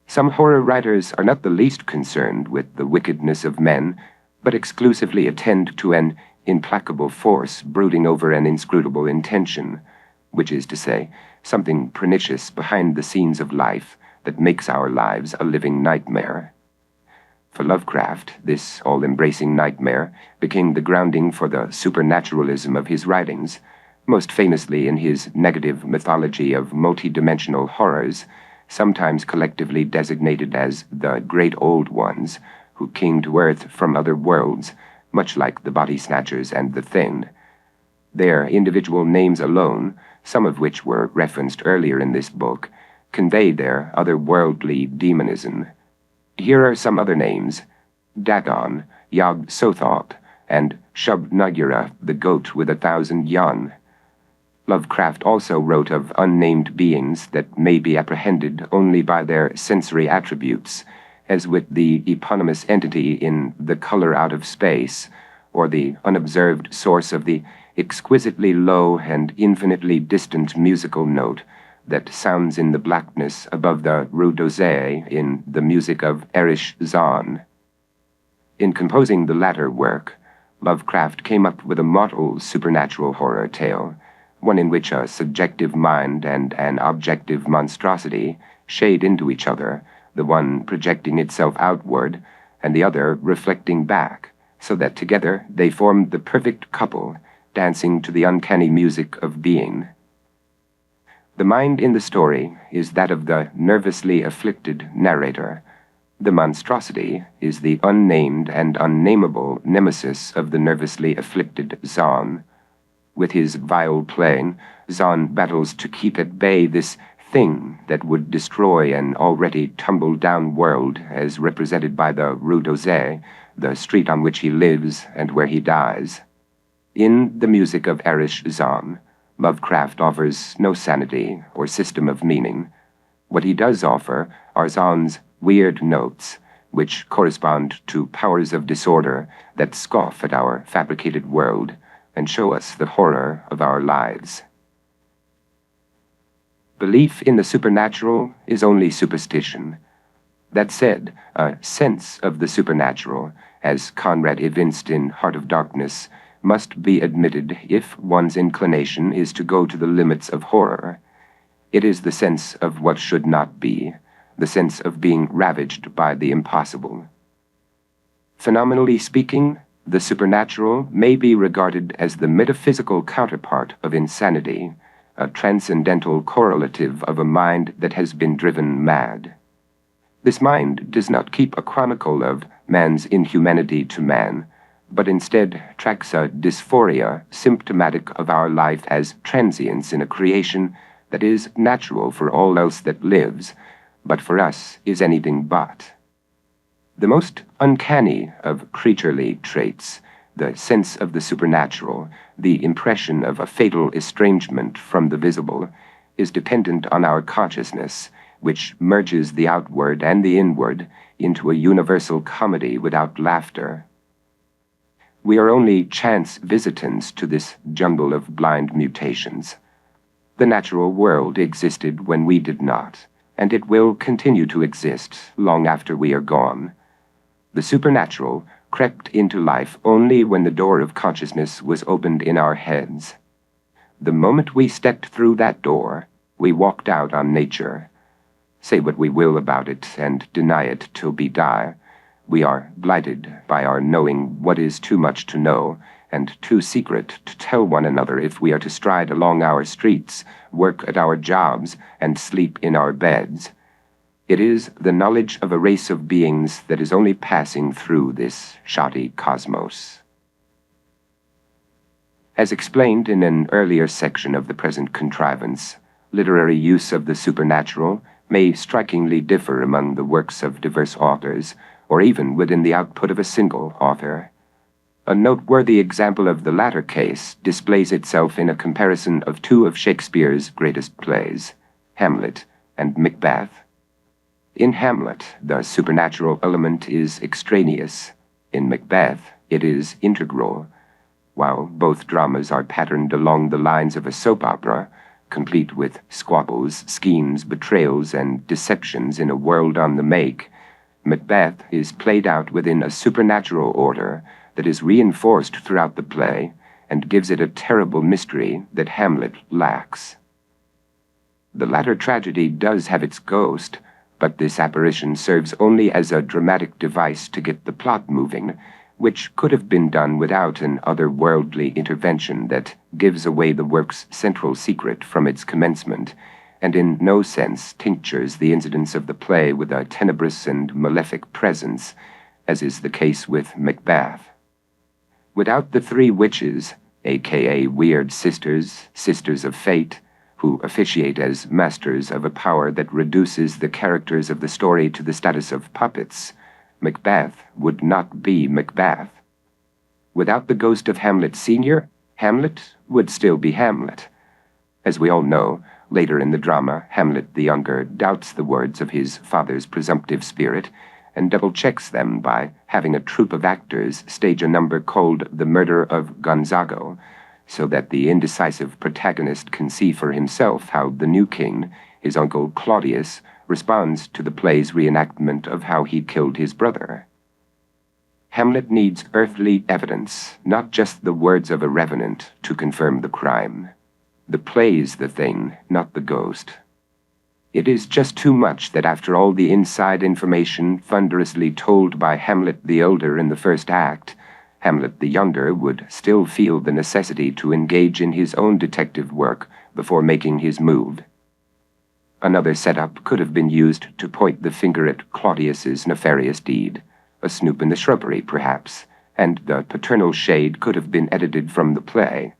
A: Some horror writers are not the least concerned with the wickedness of men, but exclusively attend to an implacable force brooding over an inscrutable intention, which is to say, something pernicious behind the scenes of life that makes our lives a living nightmare. For Lovecraft, this all-embracing nightmare became the grounding for the supernaturalism of his writings, most famously in his negative mythology of multi-dimensional horrors, sometimes collectively designated as the Great Old Ones, who came to Earth from other worlds, much like the Body Snatchers and the Thing. Their individual names alone, some of which were referenced earlier in this book, convey their otherworldly demonism. Here are some other names: Dagon, Yog-Sothoth, and Shub-Niggura, the goat with 1,000 yon. Lovecraft also wrote of unnamed beings that may be apprehended only by their sensory attributes, as with the eponymous entity in The Color Out of Space, or the unobserved source of the exquisitely low and infinitely distant musical note that sounds in the blackness above the Rue d'Orsay in the music of Erich Zahn. In composing the latter work, Lovecraft came up with a mottled supernatural horror tale, one in which a subjective mind and an objective monstrosity shade into each other, the one projecting itself outward, and the other reflecting back, so that together they formed the perfect couple, dancing to the uncanny music of being. The mind in the story is that of the nervously afflicted narrator. The monstrosity is the unnamed and unnameable nemesis of the nervously afflicted Zahn. With his viol playing, Zahn battles to keep at bay this thing that would destroy an already tumbled-down world as represented by the Rue d'Orsay, the street on which he lives and where he dies. In the music of Erich Zahn, Lovecraft offers no sanity or system of meaning. What he does offer are Zahn's weird notes, which correspond to powers of disorder that scoff at our fabricated world and show us the horror of our lives. Belief in the supernatural is only superstition. That said, a sense of the supernatural, as Conrad evinced in Heart of Darkness, must be admitted if one's inclination is to go to the limits of horror. It is the sense of what should not be, the sense of being ravaged by the impossible. Phenomenally speaking, the supernatural may be regarded as the metaphysical counterpart of insanity, a transcendental correlative of a mind that has been driven mad. This mind does not keep a chronicle of man's inhumanity to man, but instead tracks a dysphoria symptomatic of our life as transience in a creation that is natural for all else that lives, but for us is anything but. The most uncanny of creaturely traits, the sense of the supernatural, the impression of a fatal estrangement from the visible, is dependent on our consciousness, which merges the outward and the inward into a universal comedy without laughter. We are only chance visitants to this jumble of blind mutations. The natural world existed when we did not, and it will continue to exist long after we are gone. The supernatural crept into life only when the door of consciousness was opened in our heads. The moment we stepped through that door, we walked out on nature. Say what we will about it and deny it till we die, We are blighted by our knowing what is too much to know, and too secret to tell one another if we are to stride along our streets, work at our jobs, and sleep in our beds. It is the knowledge of a race of beings that is only passing through this shoddy cosmos. As explained in an earlier section of the present contrivance, literary use of the supernatural may strikingly differ among the works of diverse authors, or even within the output of a single author. A noteworthy example of the latter case displays itself in a comparison of two of Shakespeare's greatest plays, Hamlet and Macbeth. In Hamlet, the supernatural element is extraneous. In Macbeth, it is integral. While both dramas are patterned along the lines of a soap opera, complete with squabbles, schemes, betrayals, and deceptions in a world on the make, Macbeth is played out within a supernatural order that is reinforced throughout the play and gives it a terrible mystery that Hamlet lacks. The latter tragedy does have its ghost, but this apparition serves only as a dramatic device to get the plot moving, which could have been done without an otherworldly intervention that gives away the work's central secret from its commencement, and in no sense tinctures the incidents of the play with a tenebrous and malefic presence, as is the case with Macbeth. Without the three witches, aka weird sisters, sisters of fate, who officiate as masters of a power that reduces the characters of the story to the status of puppets, Macbeth would not be Macbeth. Without the ghost of Hamlet Sr., Hamlet would still be Hamlet. As we all know, later in the drama, Hamlet the Younger doubts the words of his father's presumptive spirit and double-checks them by having a troupe of actors stage a number called The Murder of Gonzago, so that the indecisive protagonist can see for himself how the new king, his uncle Claudius, responds to the play's reenactment of how he killed his brother. Hamlet needs earthly evidence, not just the words of a revenant, to confirm the crime. The play's the thing, not the ghost. It is just too much that after all the inside information thunderously told by Hamlet the Elder in the first act, Hamlet the Younger would still feel the necessity to engage in his own detective work before making his move. Another setup could have been used to point the finger at Claudius's nefarious deed, a snoop in the shrubbery, perhaps, and the paternal shade could have been edited from the play.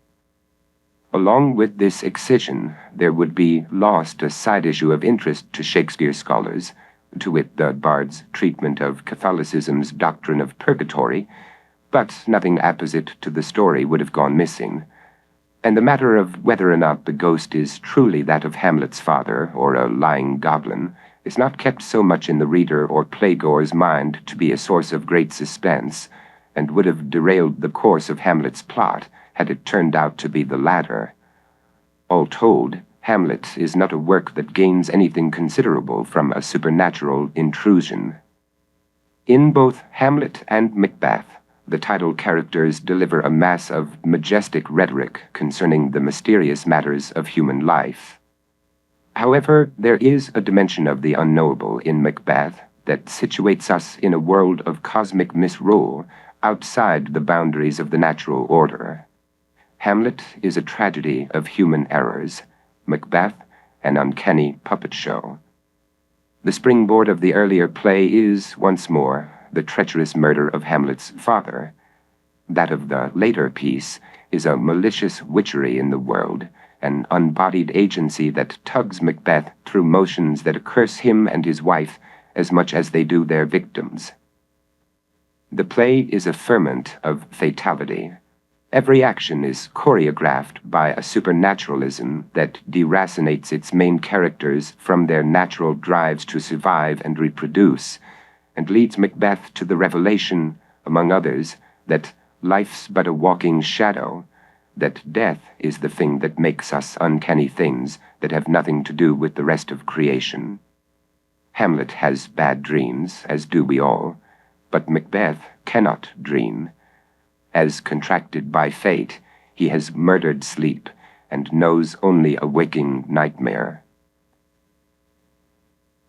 A: Along with this excision, there would be lost a side issue of interest to Shakespeare scholars, to wit the bard's treatment of Catholicism's doctrine of purgatory, but nothing apposite to the story would have gone missing, and the matter of whether or not the ghost is truly that of Hamlet's father or a lying goblin is not kept so much in the reader or playgoer's mind to be a source of great suspense, and would have derailed the course of Hamlet's plot had it turned out to be the latter. All told, Hamlet is not a work that gains anything considerable from a supernatural intrusion. In both Hamlet and Macbeth, the title characters deliver a mass of majestic rhetoric concerning the mysterious matters of human life. However, there is a dimension of the unknowable in Macbeth that situates us in a world of cosmic misrule outside the boundaries of the natural order. Hamlet is a tragedy of human errors, Macbeth an uncanny puppet show. The springboard of the earlier play is, once more, the treacherous murder of Hamlet's father. That of the later piece is a malicious witchery in the world, an unbodied agency that tugs Macbeth through motions that curse him and his wife as much as they do their victims. The play is a ferment of fatality. Every action is choreographed by a supernaturalism that deracinates its main characters from their natural drives to survive and reproduce, and leads Macbeth to the revelation, among others, that life's but a walking shadow, that death is the thing that makes us uncanny things that have nothing to do with the rest of creation. Hamlet has bad dreams, as do we all, but Macbeth cannot dream. As contracted by fate, he has murdered sleep and knows only a waking nightmare.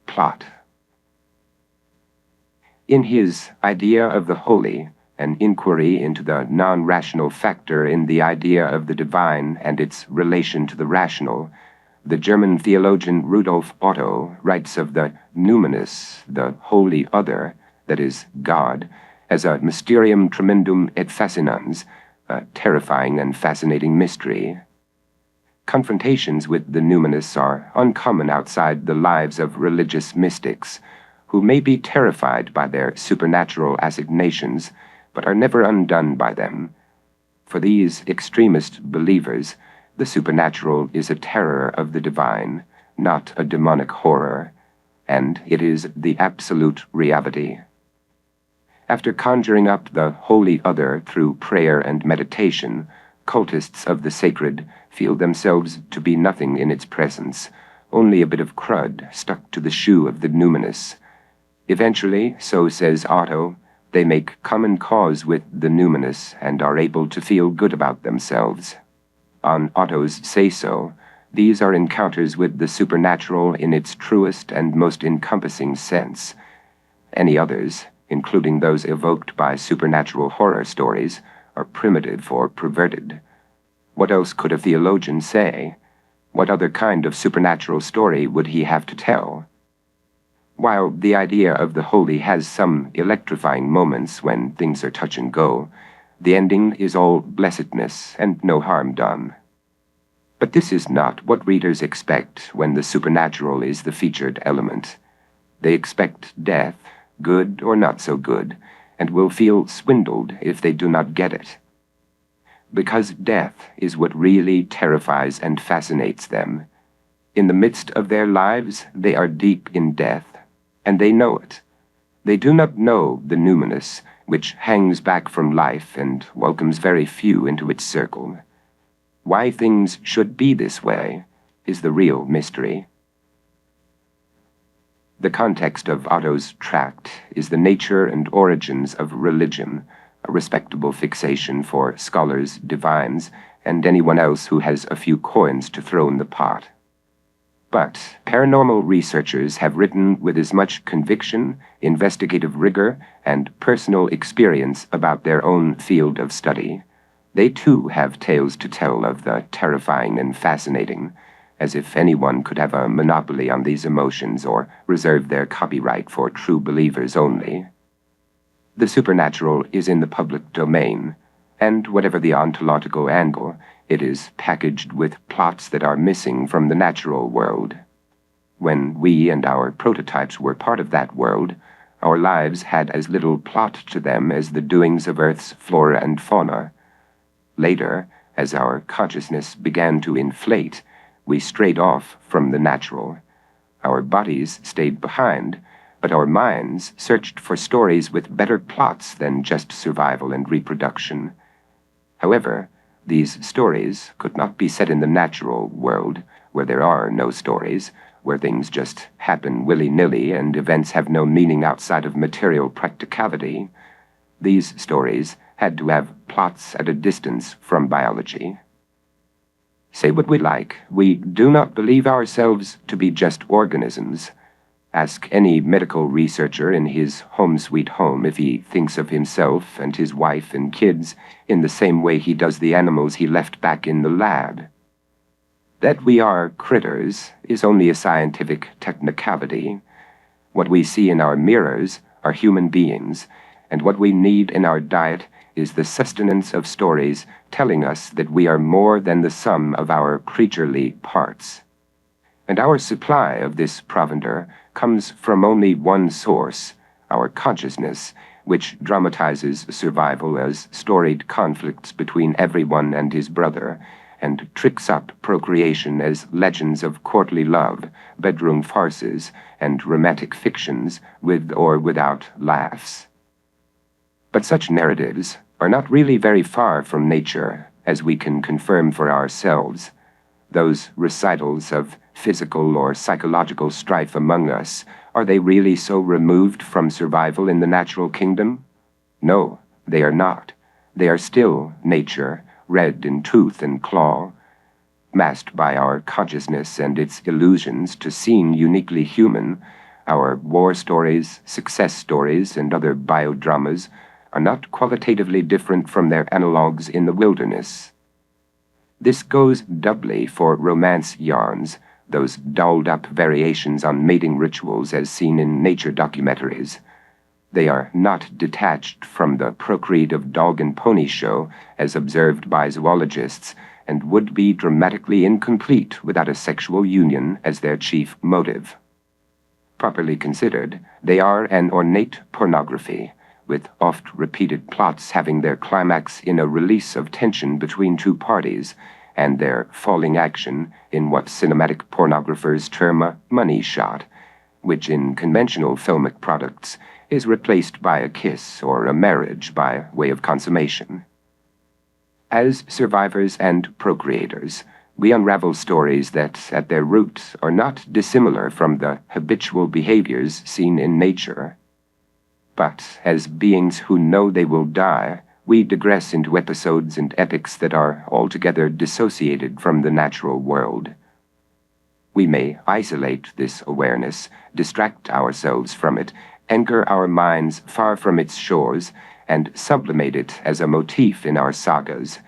A: Plot. In his Idea of the Holy, an inquiry into the non-rational factor in the idea of the divine and its relation to the rational, the German theologian Rudolf Otto writes of the numinous, the holy other, that is, God, as a mysterium tremendum et fascinans, a terrifying and fascinating mystery. Confrontations with the numinous are uncommon outside the lives of religious mystics, who may be terrified by their supernatural assignations, but are never undone by them. For these extremist believers, the supernatural is a terror of the divine, not a demonic horror, and it is the absolute reality. After conjuring up the holy other through prayer and meditation, cultists of the sacred feel themselves to be nothing in its presence, only a bit of crud stuck to the shoe of the numinous. Eventually, so says Otto, they make common cause with the numinous and are able to feel good about themselves. On Otto's say-so, these are encounters with the supernatural in its truest and most encompassing sense. Any others, including those evoked by supernatural horror stories, are primitive or perverted. What else could a theologian say? What other kind of supernatural story would he have to tell? While the idea of the holy has some electrifying moments when things are touch and go, the ending is all blessedness and no harm done. But this is not what readers expect when the supernatural is the featured element. They expect death, good or not so good, and will feel swindled if they do not get it. Because death is what really terrifies and fascinates them. In the midst of their lives, they are deep in death, and they know it. They do not know the numinous, which hangs back from life and welcomes very few into its circle. Why things should be this way is the real mystery. The context of Otto's tract is the nature and origins of religion, a respectable fixation for scholars, divines, and anyone else who has a few coins to throw in the pot. But paranormal researchers have written with as much conviction, investigative rigor, and personal experience about their own field of study. They too have tales to tell of the terrifying and fascinating, as if anyone could have a monopoly on these emotions or reserve their copyright for true believers only. The supernatural is in the public domain, and whatever the ontological angle, it is packaged with plots that are missing from the natural world. When we and our prototypes were part of that world, our lives had as little plot to them as the doings of Earth's flora and fauna. Later, as our consciousness began to inflate, we strayed off from the natural. Our bodies stayed behind, but our minds searched for stories with better plots than just survival and reproduction. However, these stories could not be set in the natural world, where there are no stories, where things just happen willy-nilly and events have no meaning outside of material practicality. These stories had to have plots at a distance from biology. Say what we like, we do not believe ourselves to be just organisms. Ask any medical researcher in his home sweet home if he thinks of himself and his wife and kids in the same way he does the animals he left back in the lab. That we are critters is only a scientific technicality. What we see in our mirrors are human beings, and what we need in our diet is the sustenance of stories telling us that we are more than the sum of our creaturely parts. And our supply of this provender comes from only one source, our consciousness, which dramatizes survival as storied conflicts between everyone and his brother, and tricks up procreation as legends of courtly love, bedroom farces, and romantic fictions with or without laughs. But such narratives are not really very far from nature, as we can confirm for ourselves. Those recitals of physical or psychological strife among us, are they really so removed from survival in the natural kingdom? No, they are not. They are still nature, red in tooth and claw, masked by our consciousness and its illusions to seem uniquely human. Our war stories, success stories, and other biodramas are not qualitatively different from their analogues in the wilderness. This goes doubly for romance yarns, those dolled-up variations on mating rituals as seen in nature documentaries. They are not detached from the procreative dog and pony show as observed by zoologists, and would be dramatically incomplete without a sexual union as their chief motive. Properly considered, they are an ornate pornography, with oft-repeated plots having their climax in a release of tension between two parties, and their falling action in what cinematic pornographers term a money shot, which in conventional filmic products is replaced by a kiss or a marriage by way of consummation. As survivors and procreators, we unravel stories that, at their root, are not dissimilar from the habitual behaviors seen in nature. But, as beings who know they will die, we digress into episodes and epics that are altogether dissociated from the natural world. We may isolate this awareness, distract ourselves from it, anchor our minds far from its shores, and sublimate it as a motif in our sagas.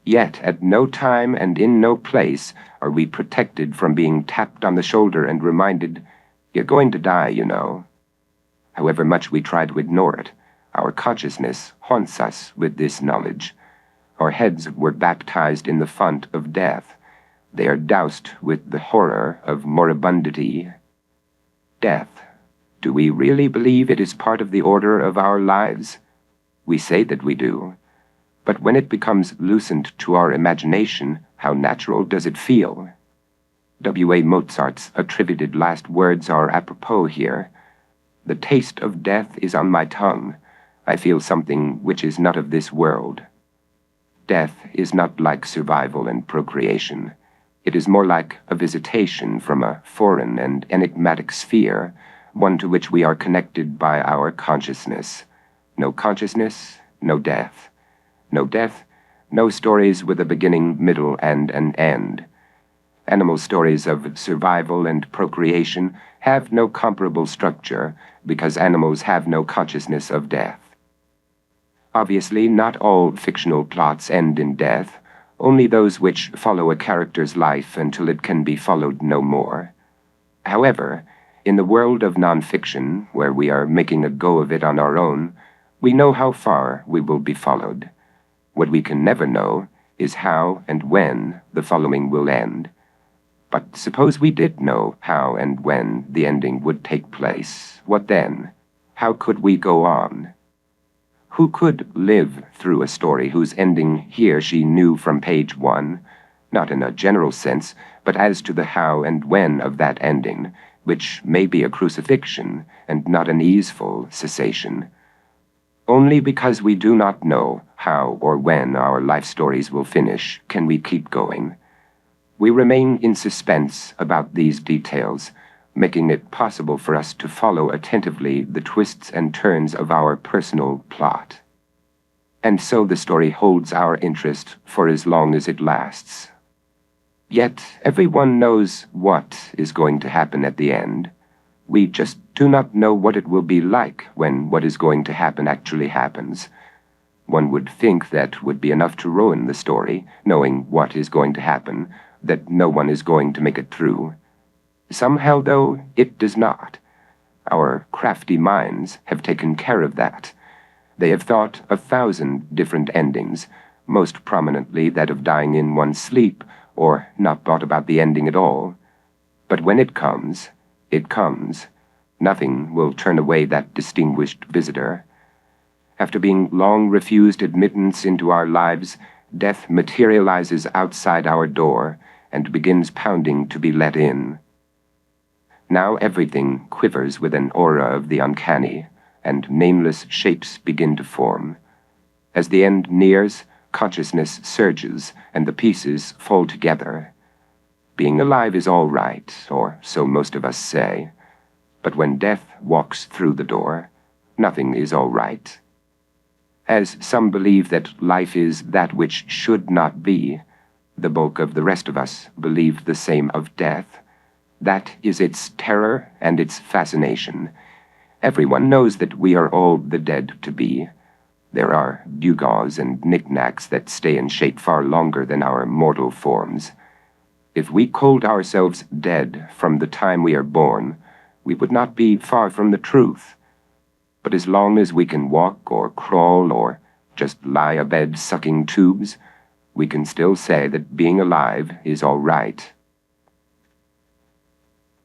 A: Yet at no time and in no place are we protected from being tapped on the shoulder and reminded, "You're going to die, you know." However much we try to ignore it, our consciousness haunts us with this knowledge. Our heads were baptized in the font of death. They are doused with the horror of moribundity. Death. Do we really believe it is part of the order of our lives? We say that we do. But when it becomes loosened to our imagination, how natural does it feel? W.A. Mozart's attributed last words are apropos here. "The taste of death is on my tongue. I feel something which is not of this world." Death is not like survival and procreation. It is more like a visitation from a foreign and enigmatic sphere, one to which we are connected by our consciousness. No consciousness, no death. No death, no stories with a beginning, middle, and an end. Animal stories of survival and procreation have no comparable structure because animals have no consciousness of death. Obviously, not all fictional plots end in death, only those which follow a character's life until it can be followed no more. However, in the world of nonfiction, where we are making a go of it on our own, we know how far we will be followed. What we can never know is how and when the following will end. But suppose we did know how and when the ending would take place. What then? How could we go on? Who could live through a story whose ending he or she knew from page 1, not in a general sense, but as to the how and when of that ending, which may be a crucifixion and not an easeful cessation? Only because we do not know how or when our life stories will finish can we keep going. We remain in suspense about these details, making it possible for us to follow attentively the twists and turns of our personal plot. And so the story holds our interest for as long as it lasts. Yet everyone knows what is going to happen at the end. We just do not know what it will be like when what is going to happen actually happens. One would think that would be enough to ruin the story, knowing what is going to happen, that no one is going to make it through. Somehow, though, it does not. Our crafty minds have taken care of that. They have thought 1,000 different endings, most prominently that of dying in one's sleep, or not thought about the ending at all. But when it comes, it comes. Nothing will turn away that distinguished visitor. After being long refused admittance into our lives, death materializes outside our door and begins pounding to be let in. Now everything quivers with an aura of the uncanny, and nameless shapes begin to form. As the end nears, consciousness surges, and the pieces fall together. Being alive is all right, or so most of us say. But when death walks through the door, nothing is all right. As some believe that life is that which should not be, the bulk of the rest of us believe the same of death. That is its terror and its fascination. Everyone knows that we are all the dead to be. There are gewgaws and knickknacks that stay in shape far longer than our mortal forms. If we called ourselves dead from the time we are born, we would not be far from the truth. But as long as we can walk or crawl or just lie abed sucking tubes, we can still say that being alive is all right.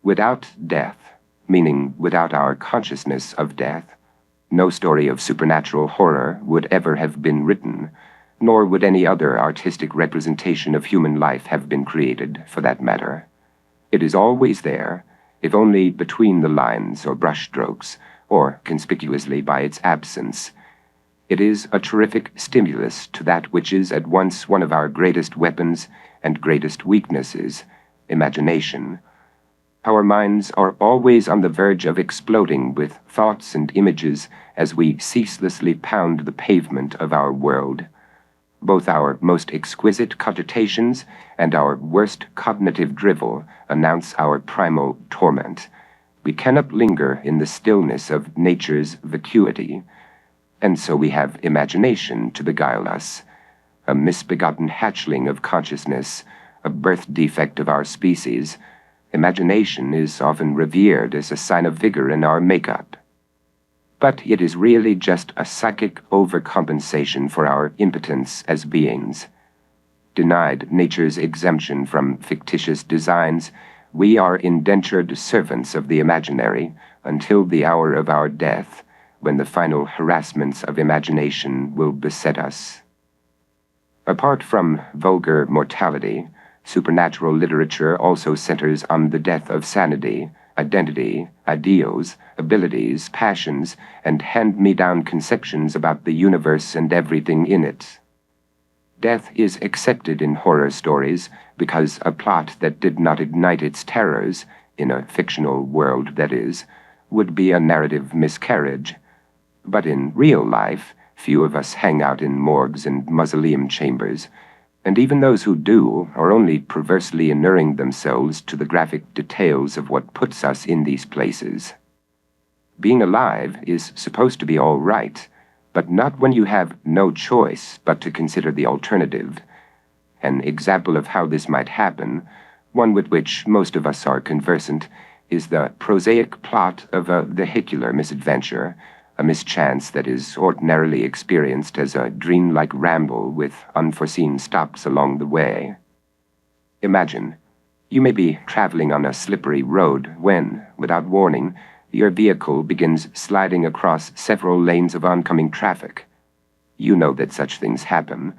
A: Without death, meaning without our consciousness of death, no story of supernatural horror would ever have been written, nor would any other artistic representation of human life have been created, for that matter. It is always there, if only between the lines or brushstrokes, or conspicuously by its absence. It is a terrific stimulus to that which is at once one of our greatest weapons and greatest weaknesses, imagination. Our minds are always on the verge of exploding with thoughts and images as we ceaselessly pound the pavement of our world. Both our most exquisite cogitations and our worst cognitive drivel announce our primal torment. We cannot linger in the stillness of nature's vacuity, and so we have imagination to beguile us, a misbegotten hatchling of consciousness, a birth defect of our species. Imagination is often revered as a sign of vigor in our makeup. But it is really just a psychic overcompensation for our impotence as beings. Denied nature's exemption from fictitious designs, we are indentured servants of the imaginary until the hour of our death, when the final harassments of imagination will beset us. Apart from vulgar mortality, supernatural literature also centers on the death of sanity, identity, ideals, abilities, passions, and hand-me-down conceptions about the universe and everything in it. Death is accepted in horror stories because a plot that did not ignite its terrors, in a fictional world that is, would be a narrative miscarriage. But in real life, few of us hang out in morgues and mausoleum chambers, and even those who do are only perversely inuring themselves to the graphic details of what puts us in these places. Being alive is supposed to be all right, but not when you have no choice but to consider the alternative. An example of how this might happen, one with which most of us are conversant, is the prosaic plot of a vehicular misadventure, a mischance that is ordinarily experienced as a dream-like ramble with unforeseen stops along the way. Imagine, you may be traveling on a slippery road when, without warning, your vehicle begins sliding across several lanes of oncoming traffic. You know that such things happen.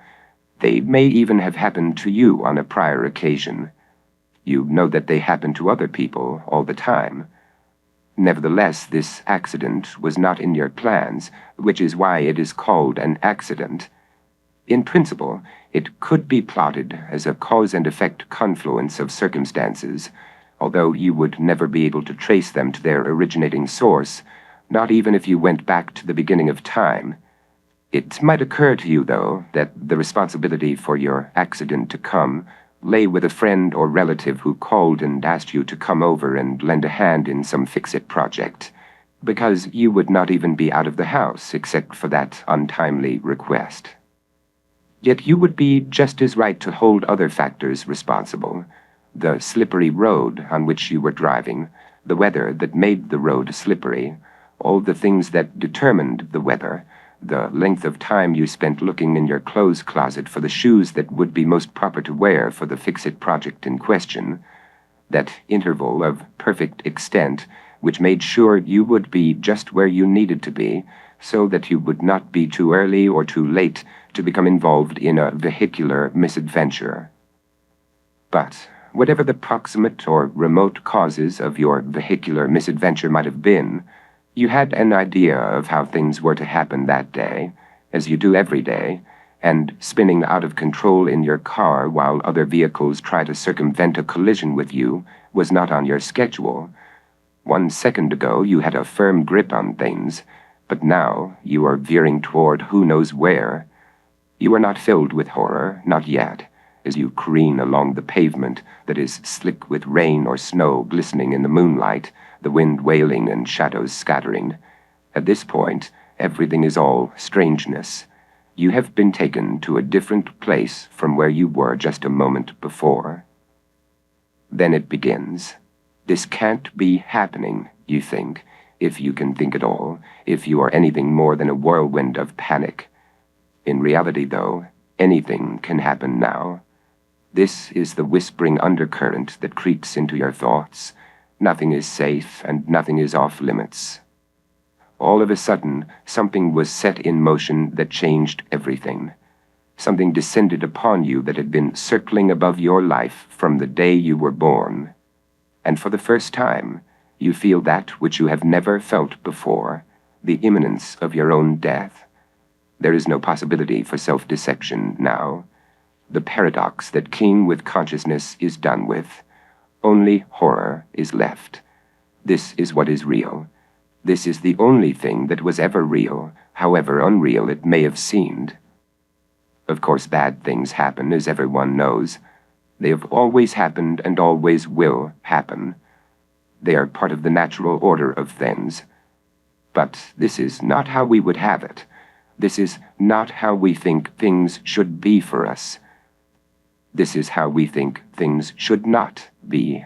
A: They may even have happened to you on a prior occasion. You know that they happen to other people all the time. Nevertheless, this accident was not in your plans, which is why it is called an accident. In principle, it could be plotted as a cause and effect confluence of circumstances, although you would never be able to trace them to their originating source, not even if you went back to the beginning of time. It might occur to you, though, that the responsibility for your accident to come lay with a friend or relative who called and asked you to come over and lend a hand in some fix-it project, because you would not even be out of the house except for that untimely request. Yet you would be just as right to hold other factors responsible: the slippery road on which you were driving, the weather that made the road slippery, all the things that determined the weather, the length of time you spent looking in your clothes closet for the shoes that would be most proper to wear for the fix-it project in question, that interval of perfect extent which made sure you would be just where you needed to be, so that you would not be too early or too late to become involved in a vehicular misadventure. But whatever the proximate or remote causes of your vehicular misadventure might have been, you had an idea of how things were to happen that day, as you do every day, and spinning out of control in your car while other vehicles try to circumvent a collision with you was not on your schedule. 1 second ago you had a firm grip on things, but now you are veering toward who knows where. You are not filled with horror, not yet, as you careen along the pavement that is slick with rain or snow glistening in the moonlight, the wind wailing and shadows scattering. At this point, everything is all strangeness. You have been taken to a different place from where you were just a moment before. Then it begins. This can't be happening, you think, if you can think at all, if you are anything more than a whirlwind of panic. In reality, though, anything can happen now. This is the whispering undercurrent that creeps into your thoughts. Nothing is safe and nothing is off limits. All of a sudden, something was set in motion that changed everything. Something descended upon you that had been circling above your life from the day you were born. And for the first time, you feel that which you have never felt before, the imminence of your own death. There is no possibility for self-deception now. The paradox that came with consciousness is done with. Only horror is left. This is what is real. This is the only thing that was ever real, however unreal it may have seemed. Of course, bad things happen, as everyone knows. They have always happened and always will happen. They are part of the natural order of things. But this is not how we would have it. This is not how we think things should be for us. This is how we think things should not be.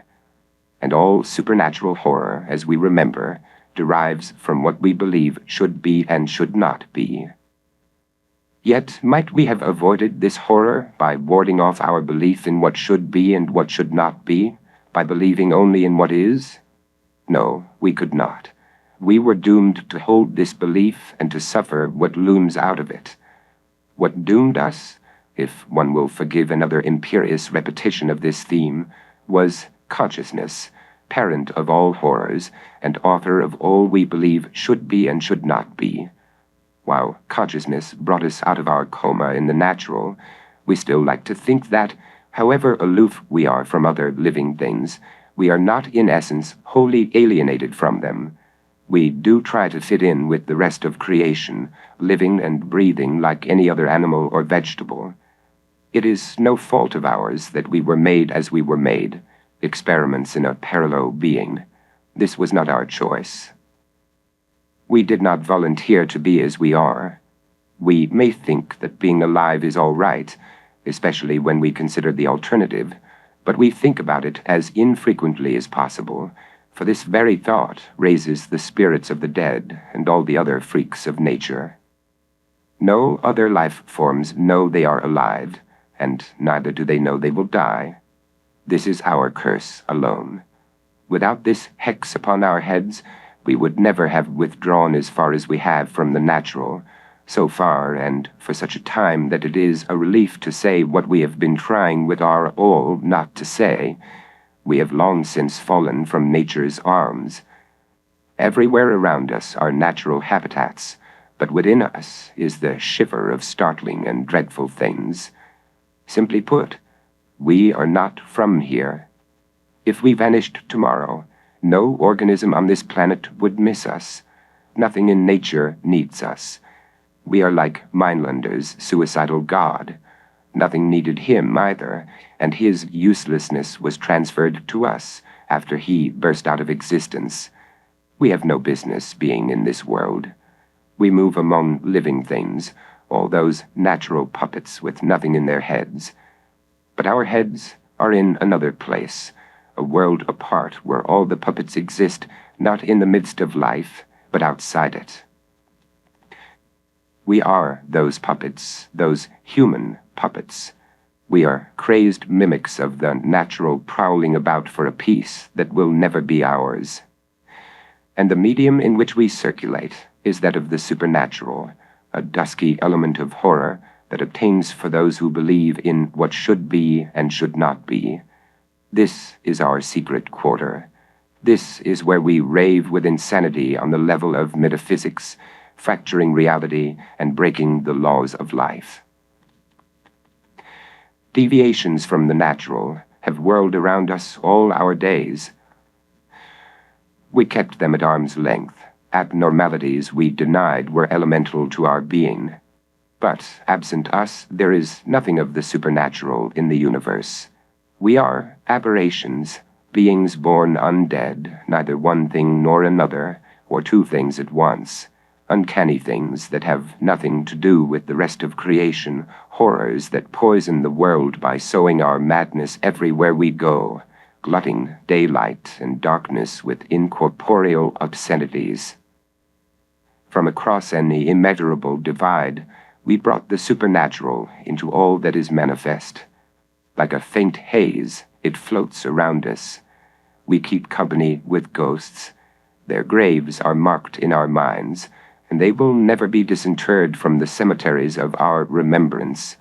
A: And all supernatural horror, as we remember, derives from what we believe should be and should not be. Yet might we have avoided this horror by warding off our belief in what should be and what should not be, by believing only in what is? No, we could not. We were doomed to hold this belief and to suffer what looms out of it. What doomed us, if one will forgive another imperious repetition of this theme, was consciousness, parent of all horrors, and author of all we believe should be and should not be. While consciousness brought us out of our coma in the natural, we still like to think that, however aloof we are from other living things, we are not in essence wholly alienated from them. We do try to fit in with the rest of creation, living and breathing like any other animal or vegetable. It is no fault of ours that we were made as we were made, experiments in a parallel being. This was not our choice. We did not volunteer to be as we are. We may think that being alive is all right, especially when we consider the alternative, but we think about it as infrequently as possible, for this very thought raises the spirits of the dead and all the other freaks of nature. No other life forms know they are alive, and neither do they know they will die. This is our curse alone. Without this hex upon our heads, we would never have withdrawn as far as we have from the natural, so far and for such a time that it is a relief to say what we have been trying with our all not to say. We have long since fallen from nature's arms. Everywhere around us are natural habitats, but within us is the shiver of startling and dreadful things. Simply put, we are not from here. If we vanished tomorrow, no organism on this planet would miss us. Nothing in nature needs us. We are like Mainlander's suicidal god. Nothing needed him either, and his uselessness was transferred to us after he burst out of existence. We have no business being in this world. We move among living things, all those natural puppets with nothing in their heads. But our heads are in another place, a world apart where all the puppets exist, not in the midst of life, but outside it. We are those puppets, those human puppets. We are crazed mimics of the natural prowling about for a peace that will never be ours. And the medium in which we circulate is that of the supernatural, a dusky element of horror that obtains for those who believe in what should be and should not be. This is our secret quarter. This is where we rave with insanity on the level of metaphysics, fracturing reality and breaking the laws of life. Deviations from the natural have whirled around us all our days. We kept them at arm's length. Abnormalities we denied were elemental to our being. But, absent us, there is nothing of the supernatural in the universe. We are aberrations, beings born undead, neither one thing nor another, or two things at once, uncanny things that have nothing to do with the rest of creation, horrors that poison the world by sowing our madness everywhere we go, glutting daylight and darkness with incorporeal obscenities. From across an immeasurable divide, we brought the supernatural into all that is manifest. Like a faint haze, it floats around us. We keep company with ghosts. Their graves are marked in our minds, and they will never be disinterred from the cemeteries of our remembrance.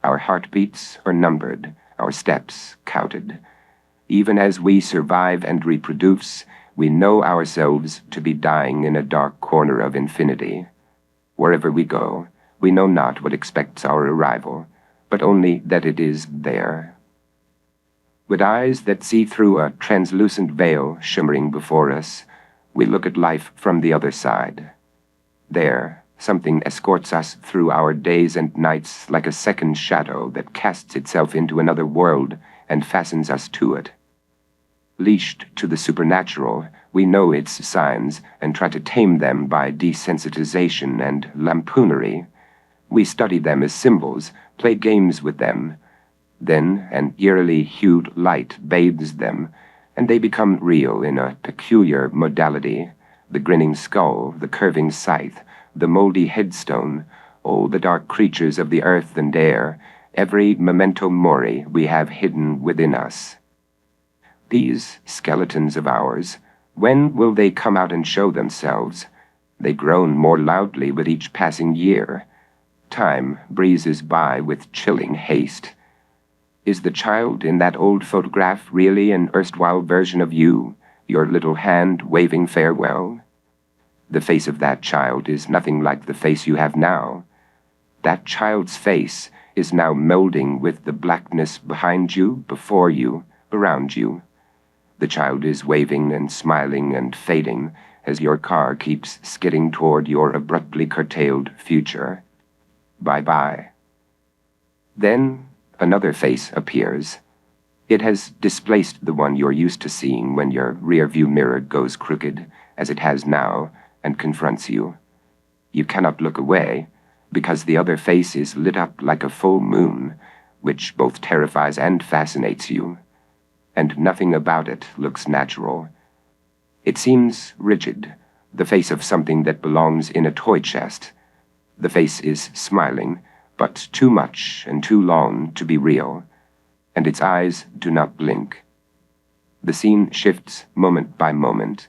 A: Our heartbeats are numbered, our steps counted. Even as we survive and reproduce, we know ourselves to be dying in a dark corner of infinity. Wherever we go, we know not what expects our arrival, but only that it is there. With eyes that see through a translucent veil shimmering before us, we look at life from the other side. There, something escorts us through our days and nights like a second shadow that casts itself into another world and fastens us to it. Leashed to the supernatural, we know its signs and try to tame them by desensitization and lampoonery. We study them as symbols, play games with them. Then an eerily hued light bathes them, and they become real in a peculiar modality. The grinning skull, the curving scythe, the moldy headstone, all the dark creatures of the earth and air, every memento mori we have hidden within us. These skeletons of ours, when will they come out and show themselves? They groan more loudly with each passing year. Time breezes by with chilling haste. Is the child in that old photograph really an erstwhile version of you, your little hand waving farewell? The face of that child is nothing like the face you have now. That child's face is now melding with the blackness behind you, before you, around you. The child is waving and smiling and fading as your car keeps skidding toward your abruptly curtailed future. Bye-bye. Then another face appears. It has displaced the one you're used to seeing when your rear-view mirror goes crooked, as it has now, and confronts you. You cannot look away, because the other face is lit up like a full moon, which both terrifies and fascinates you. And nothing about it looks natural. It seems rigid, the face of something that belongs in a toy chest. The face is smiling, but too much and too long to be real, and its eyes do not blink. The scene shifts moment by moment.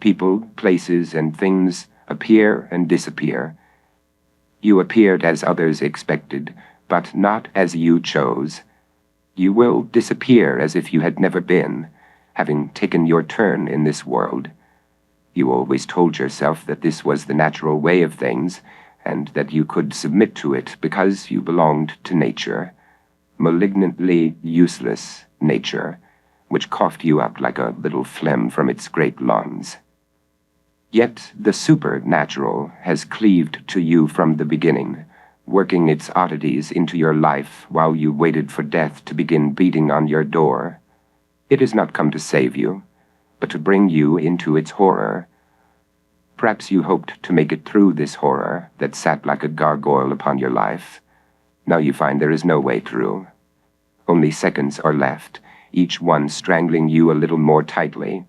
A: People, places, and things appear and disappear. You appeared as others expected, but not as you chose. You will disappear as if you had never been, having taken your turn in this world. You always told yourself that this was the natural way of things, and that you could submit to it because you belonged to nature. Malignantly useless nature, which coughed you up like a little phlegm from its great lungs. Yet the supernatural has cleaved to you from the beginning, working its oddities into your life while you waited for death to begin beating on your door. It has not come to save you, but to bring you into its horror. Perhaps you hoped to make it through this horror that sat like a gargoyle upon your life. Now you find there is no way through. Only seconds are left, each one strangling you a little more tightly.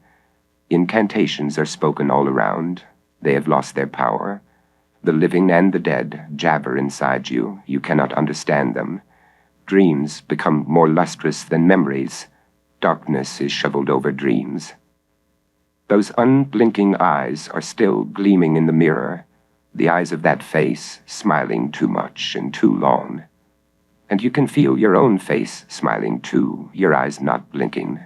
A: Incantations are spoken all around. They have lost their power. The living and the dead jabber inside you. You cannot understand them. Dreams become more lustrous than memories. Darkness is shoveled over dreams. Those unblinking eyes are still gleaming in the mirror, the eyes of that face smiling too much and too long. And you can feel your own face smiling too, your eyes not blinking.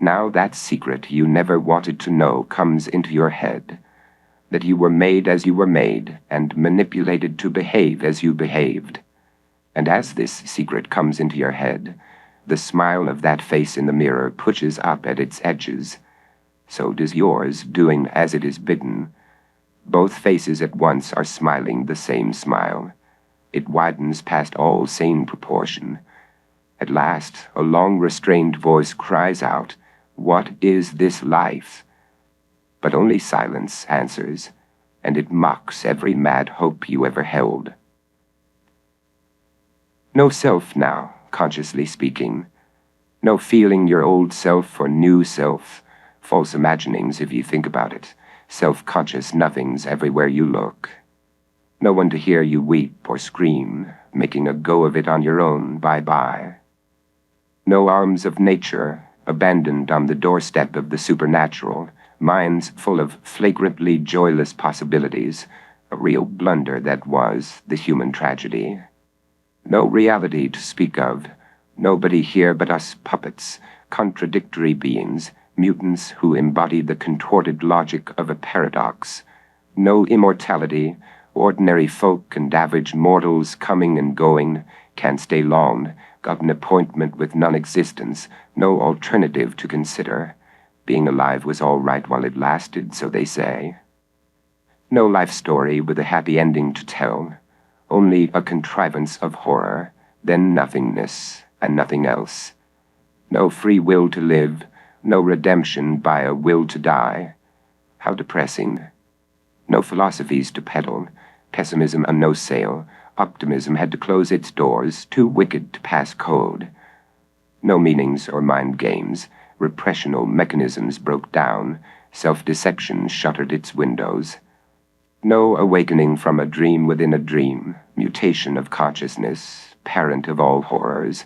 A: Now that secret you never wanted to know comes into your head, that you were made as you were made and manipulated to behave as you behaved. And as this secret comes into your head, the smile of that face in the mirror pushes up at its edges. So does yours, doing as it is bidden. Both faces at once are smiling the same smile. It widens past all sane proportion. At last, a long-restrained voice cries out, "What is this life?" But only silence answers, and it mocks every mad hope you ever held. No self now, consciously speaking. No feeling your old self or new self. False imaginings if you think about it. Self-conscious nothings everywhere you look. No one to hear you weep or scream, making a go of it on your own, bye-bye. No arms of nature, abandoned on the doorstep of the supernatural, minds full of flagrantly joyless possibilities, a real blunder that was the human tragedy. No reality to speak of, nobody here but us puppets, contradictory beings, mutants who embody the contorted logic of a paradox. No immortality, ordinary folk and average mortals coming and going, can't stay long, got an appointment with non-existence, no alternative to consider. Being alive was all right while it lasted, so they say. No life story with a happy ending to tell, only a contrivance of horror, then nothingness and nothing else. No free will to live, no redemption by a will to die. How depressing. No philosophies to peddle, pessimism on no sale, optimism had to close its doors, too wicked to pass code. No meanings or mind games, repressional mechanisms broke down, self-deception shuttered its windows. No awakening from a dream within a dream, mutation of consciousness, parent of all horrors.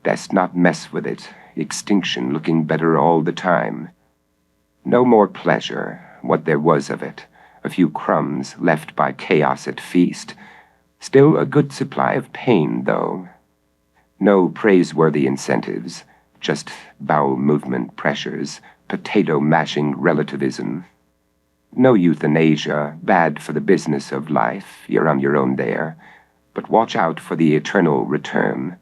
A: Best not mess with it, extinction looking better all the time. No more pleasure, what there was of it, a few crumbs left by chaos at feast. Still a good supply of pain, though. No praiseworthy incentives, just bowel movement pressures, potato-mashing relativism. No euthanasia, bad for the business of life, you're on your own there. But watch out for the eternal return,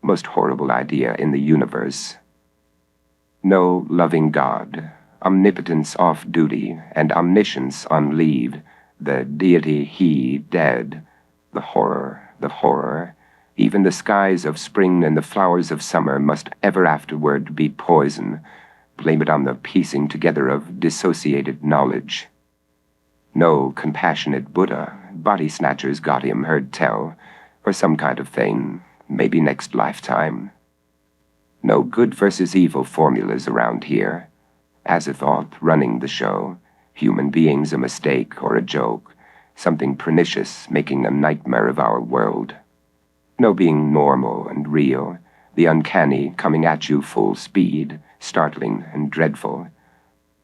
A: most horrible idea in the universe. No loving God, omnipotence off duty, and omniscience on leave, the deity he dead, the horror. Even the skies of spring and the flowers of summer must ever afterward be poison. Blame it on the piecing together of dissociated knowledge. No compassionate Buddha, body snatchers got him, heard tell, or some kind of thing, maybe next lifetime. No good versus evil formulas around here. Azathoth running the show, human beings a mistake or a joke, something pernicious making a nightmare of our world. No being normal and real, the uncanny coming at you full speed, startling and dreadful.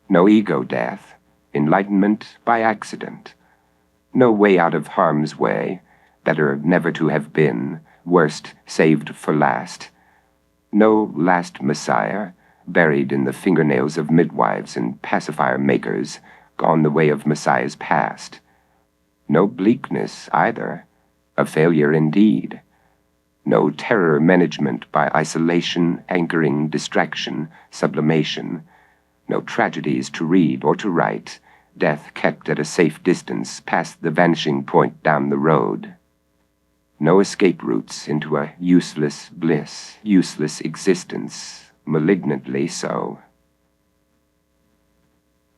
A: No ego death, enlightenment by accident. No way out of harm's way, better never to have been, worst saved for last. No last Messiah, buried in the fingernails of midwives and pacifier makers, gone the way of Messiahs past. No bleakness either, a failure indeed. No terror management by isolation, anchoring, distraction, sublimation. No tragedies to read or to write, death kept at a safe distance past the vanishing point down the road. No escape routes into a useless bliss, useless existence, malignantly so.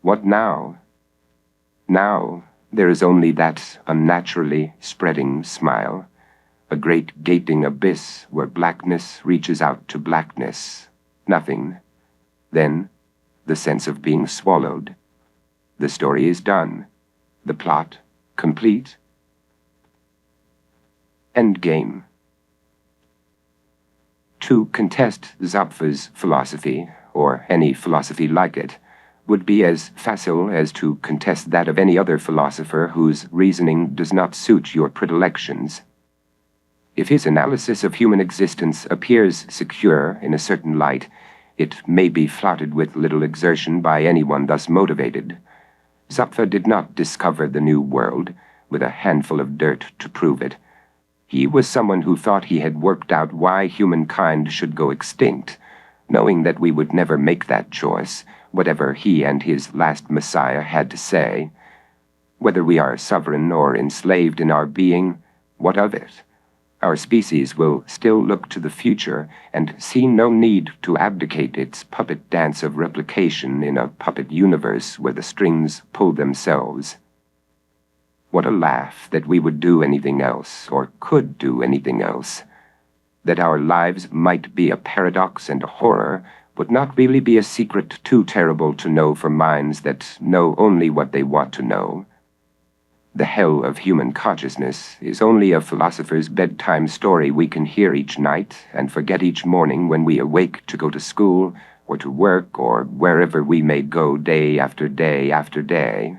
A: What now? Now there is only that unnaturally spreading smile, a great gaping abyss where blackness reaches out to blackness. Nothing. Then, the sense of being swallowed. The story is done. The plot complete. Endgame. To contest Zapfa's philosophy, or any philosophy like it, would be as facile as to contest that of any other philosopher whose reasoning does not suit your predilections. If his analysis of human existence appears secure in a certain light, it may be flouted with little exertion by anyone thus motivated. Zapfa did not discover the new world, with a handful of dirt to prove it. He was someone who thought he had worked out why humankind should go extinct, knowing that we would never make that choice, whatever he and his last Messiah had to say. Whether we are sovereign or enslaved in our being, what of it? Our species will still look to the future and see no need to abdicate its puppet dance of replication in a puppet universe where the strings pull themselves. What a laugh that we would do anything else, or could do anything else. That our lives might be a paradox and a horror would not really be a secret too terrible to know for minds that know only what they want to know. The hell of human consciousness is only a philosopher's bedtime story we can hear each night and forget each morning when we awake to go to school or to work or wherever we may go day after day after day.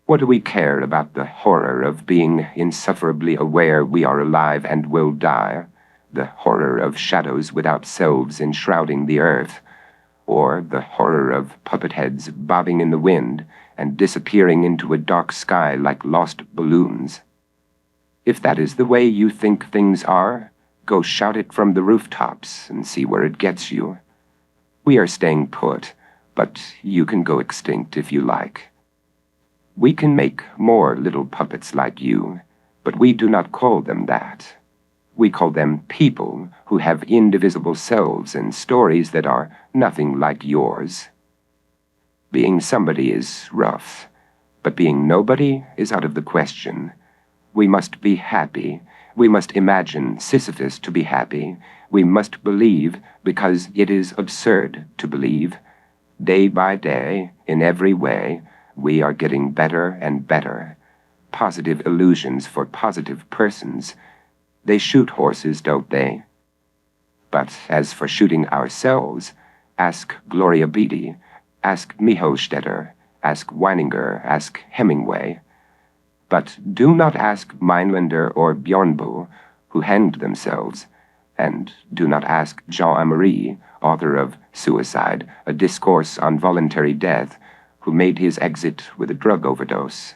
A: What do we care about the horror of being insufferably aware we are alive and will die, the horror of shadows without selves enshrouding the earth, or the horror of puppet heads bobbing in the wind and disappearing into a dark sky like lost balloons? If that is the way you think things are, go shout it from the rooftops and see where it gets you. We are staying put, but you can go extinct if you like. We can make more little puppets like you, but we do not call them that. We call them people who have indivisible selves and stories that are nothing like yours. Being somebody is rough, but being nobody is out of the question. We must be happy. We must imagine Sisyphus to be happy. We must believe because it is absurd to believe. Day by day, in every way, we are getting better and better. Positive illusions for positive persons. They shoot horses, don't they? But as for shooting ourselves, ask Gloria Beatty, ask Mihostetter, ask Weininger, ask Hemingway. But do not ask Meinlander or Bjornboe, who hanged themselves, and do not ask Jean Amory, author of Suicide, a discourse on voluntary death, who made his exit with a drug overdose.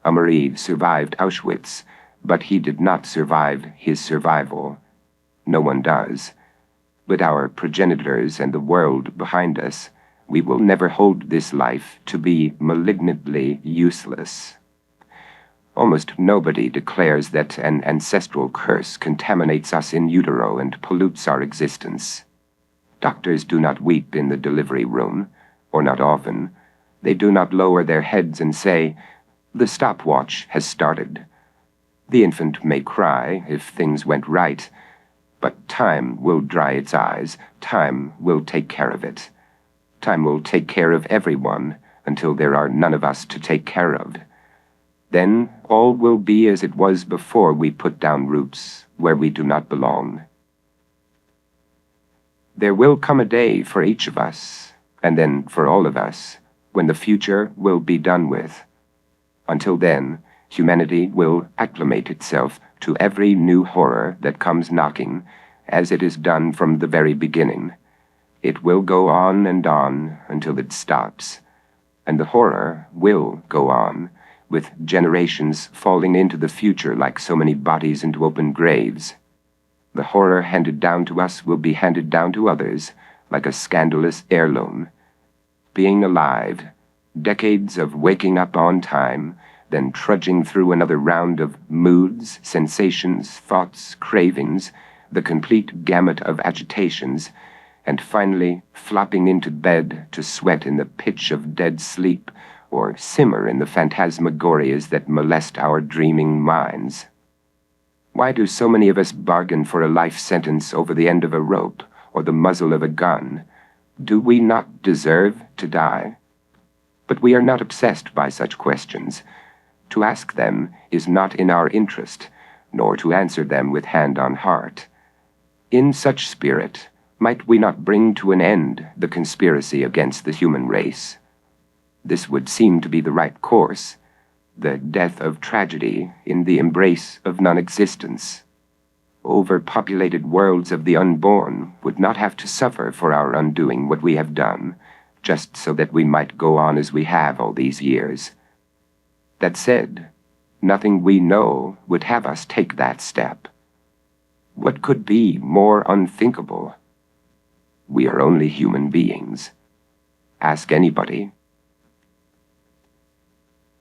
A: Amory survived Auschwitz, but he did not survive his survival. No one does. With our progenitors and the world behind us, we will never hold this life to be malignantly useless. Almost nobody declares that an ancestral curse contaminates us in utero and pollutes our existence. Doctors do not weep in the delivery room, or not often. They do not lower their heads and say, "The stopwatch has started." The infant may cry if things went right, but time will dry its eyes. Time will take care of it. Time will take care of everyone until there are none of us to take care of. Then all will be as it was before we put down roots where we do not belong. There will come a day for each of us, and then for all of us, when the future will be done with. Until then, humanity will acclimate itself to every new horror that comes knocking, as it has done from the very beginning. It will go on until it stops, and the horror will go on, with generations falling into the future like so many bodies into open graves. The horror handed down to us will be handed down to others, like a scandalous heirloom. Being alive, decades of waking up on time, then trudging through another round of moods, sensations, thoughts, cravings, the complete gamut of agitations, and finally flopping into bed to sweat in the pitch of dead sleep or simmer in the phantasmagorias that molest our dreaming minds. Why do so many of us bargain for a life sentence over the end of a rope or the muzzle of a gun? Do we not deserve to die? But we are not obsessed by such questions. To ask them is not in our interest, nor to answer them with hand on heart. In such spirit, might we not bring to an end the conspiracy against the human race? This would seem to be the right course, the death of tragedy in the embrace of non-existence. Overpopulated worlds of the unborn would not have to suffer for our undoing what we have done, just so that we might go on as we have all these years. That said, nothing we know would have us take that step. What could be more unthinkable? We are only human beings. Ask anybody.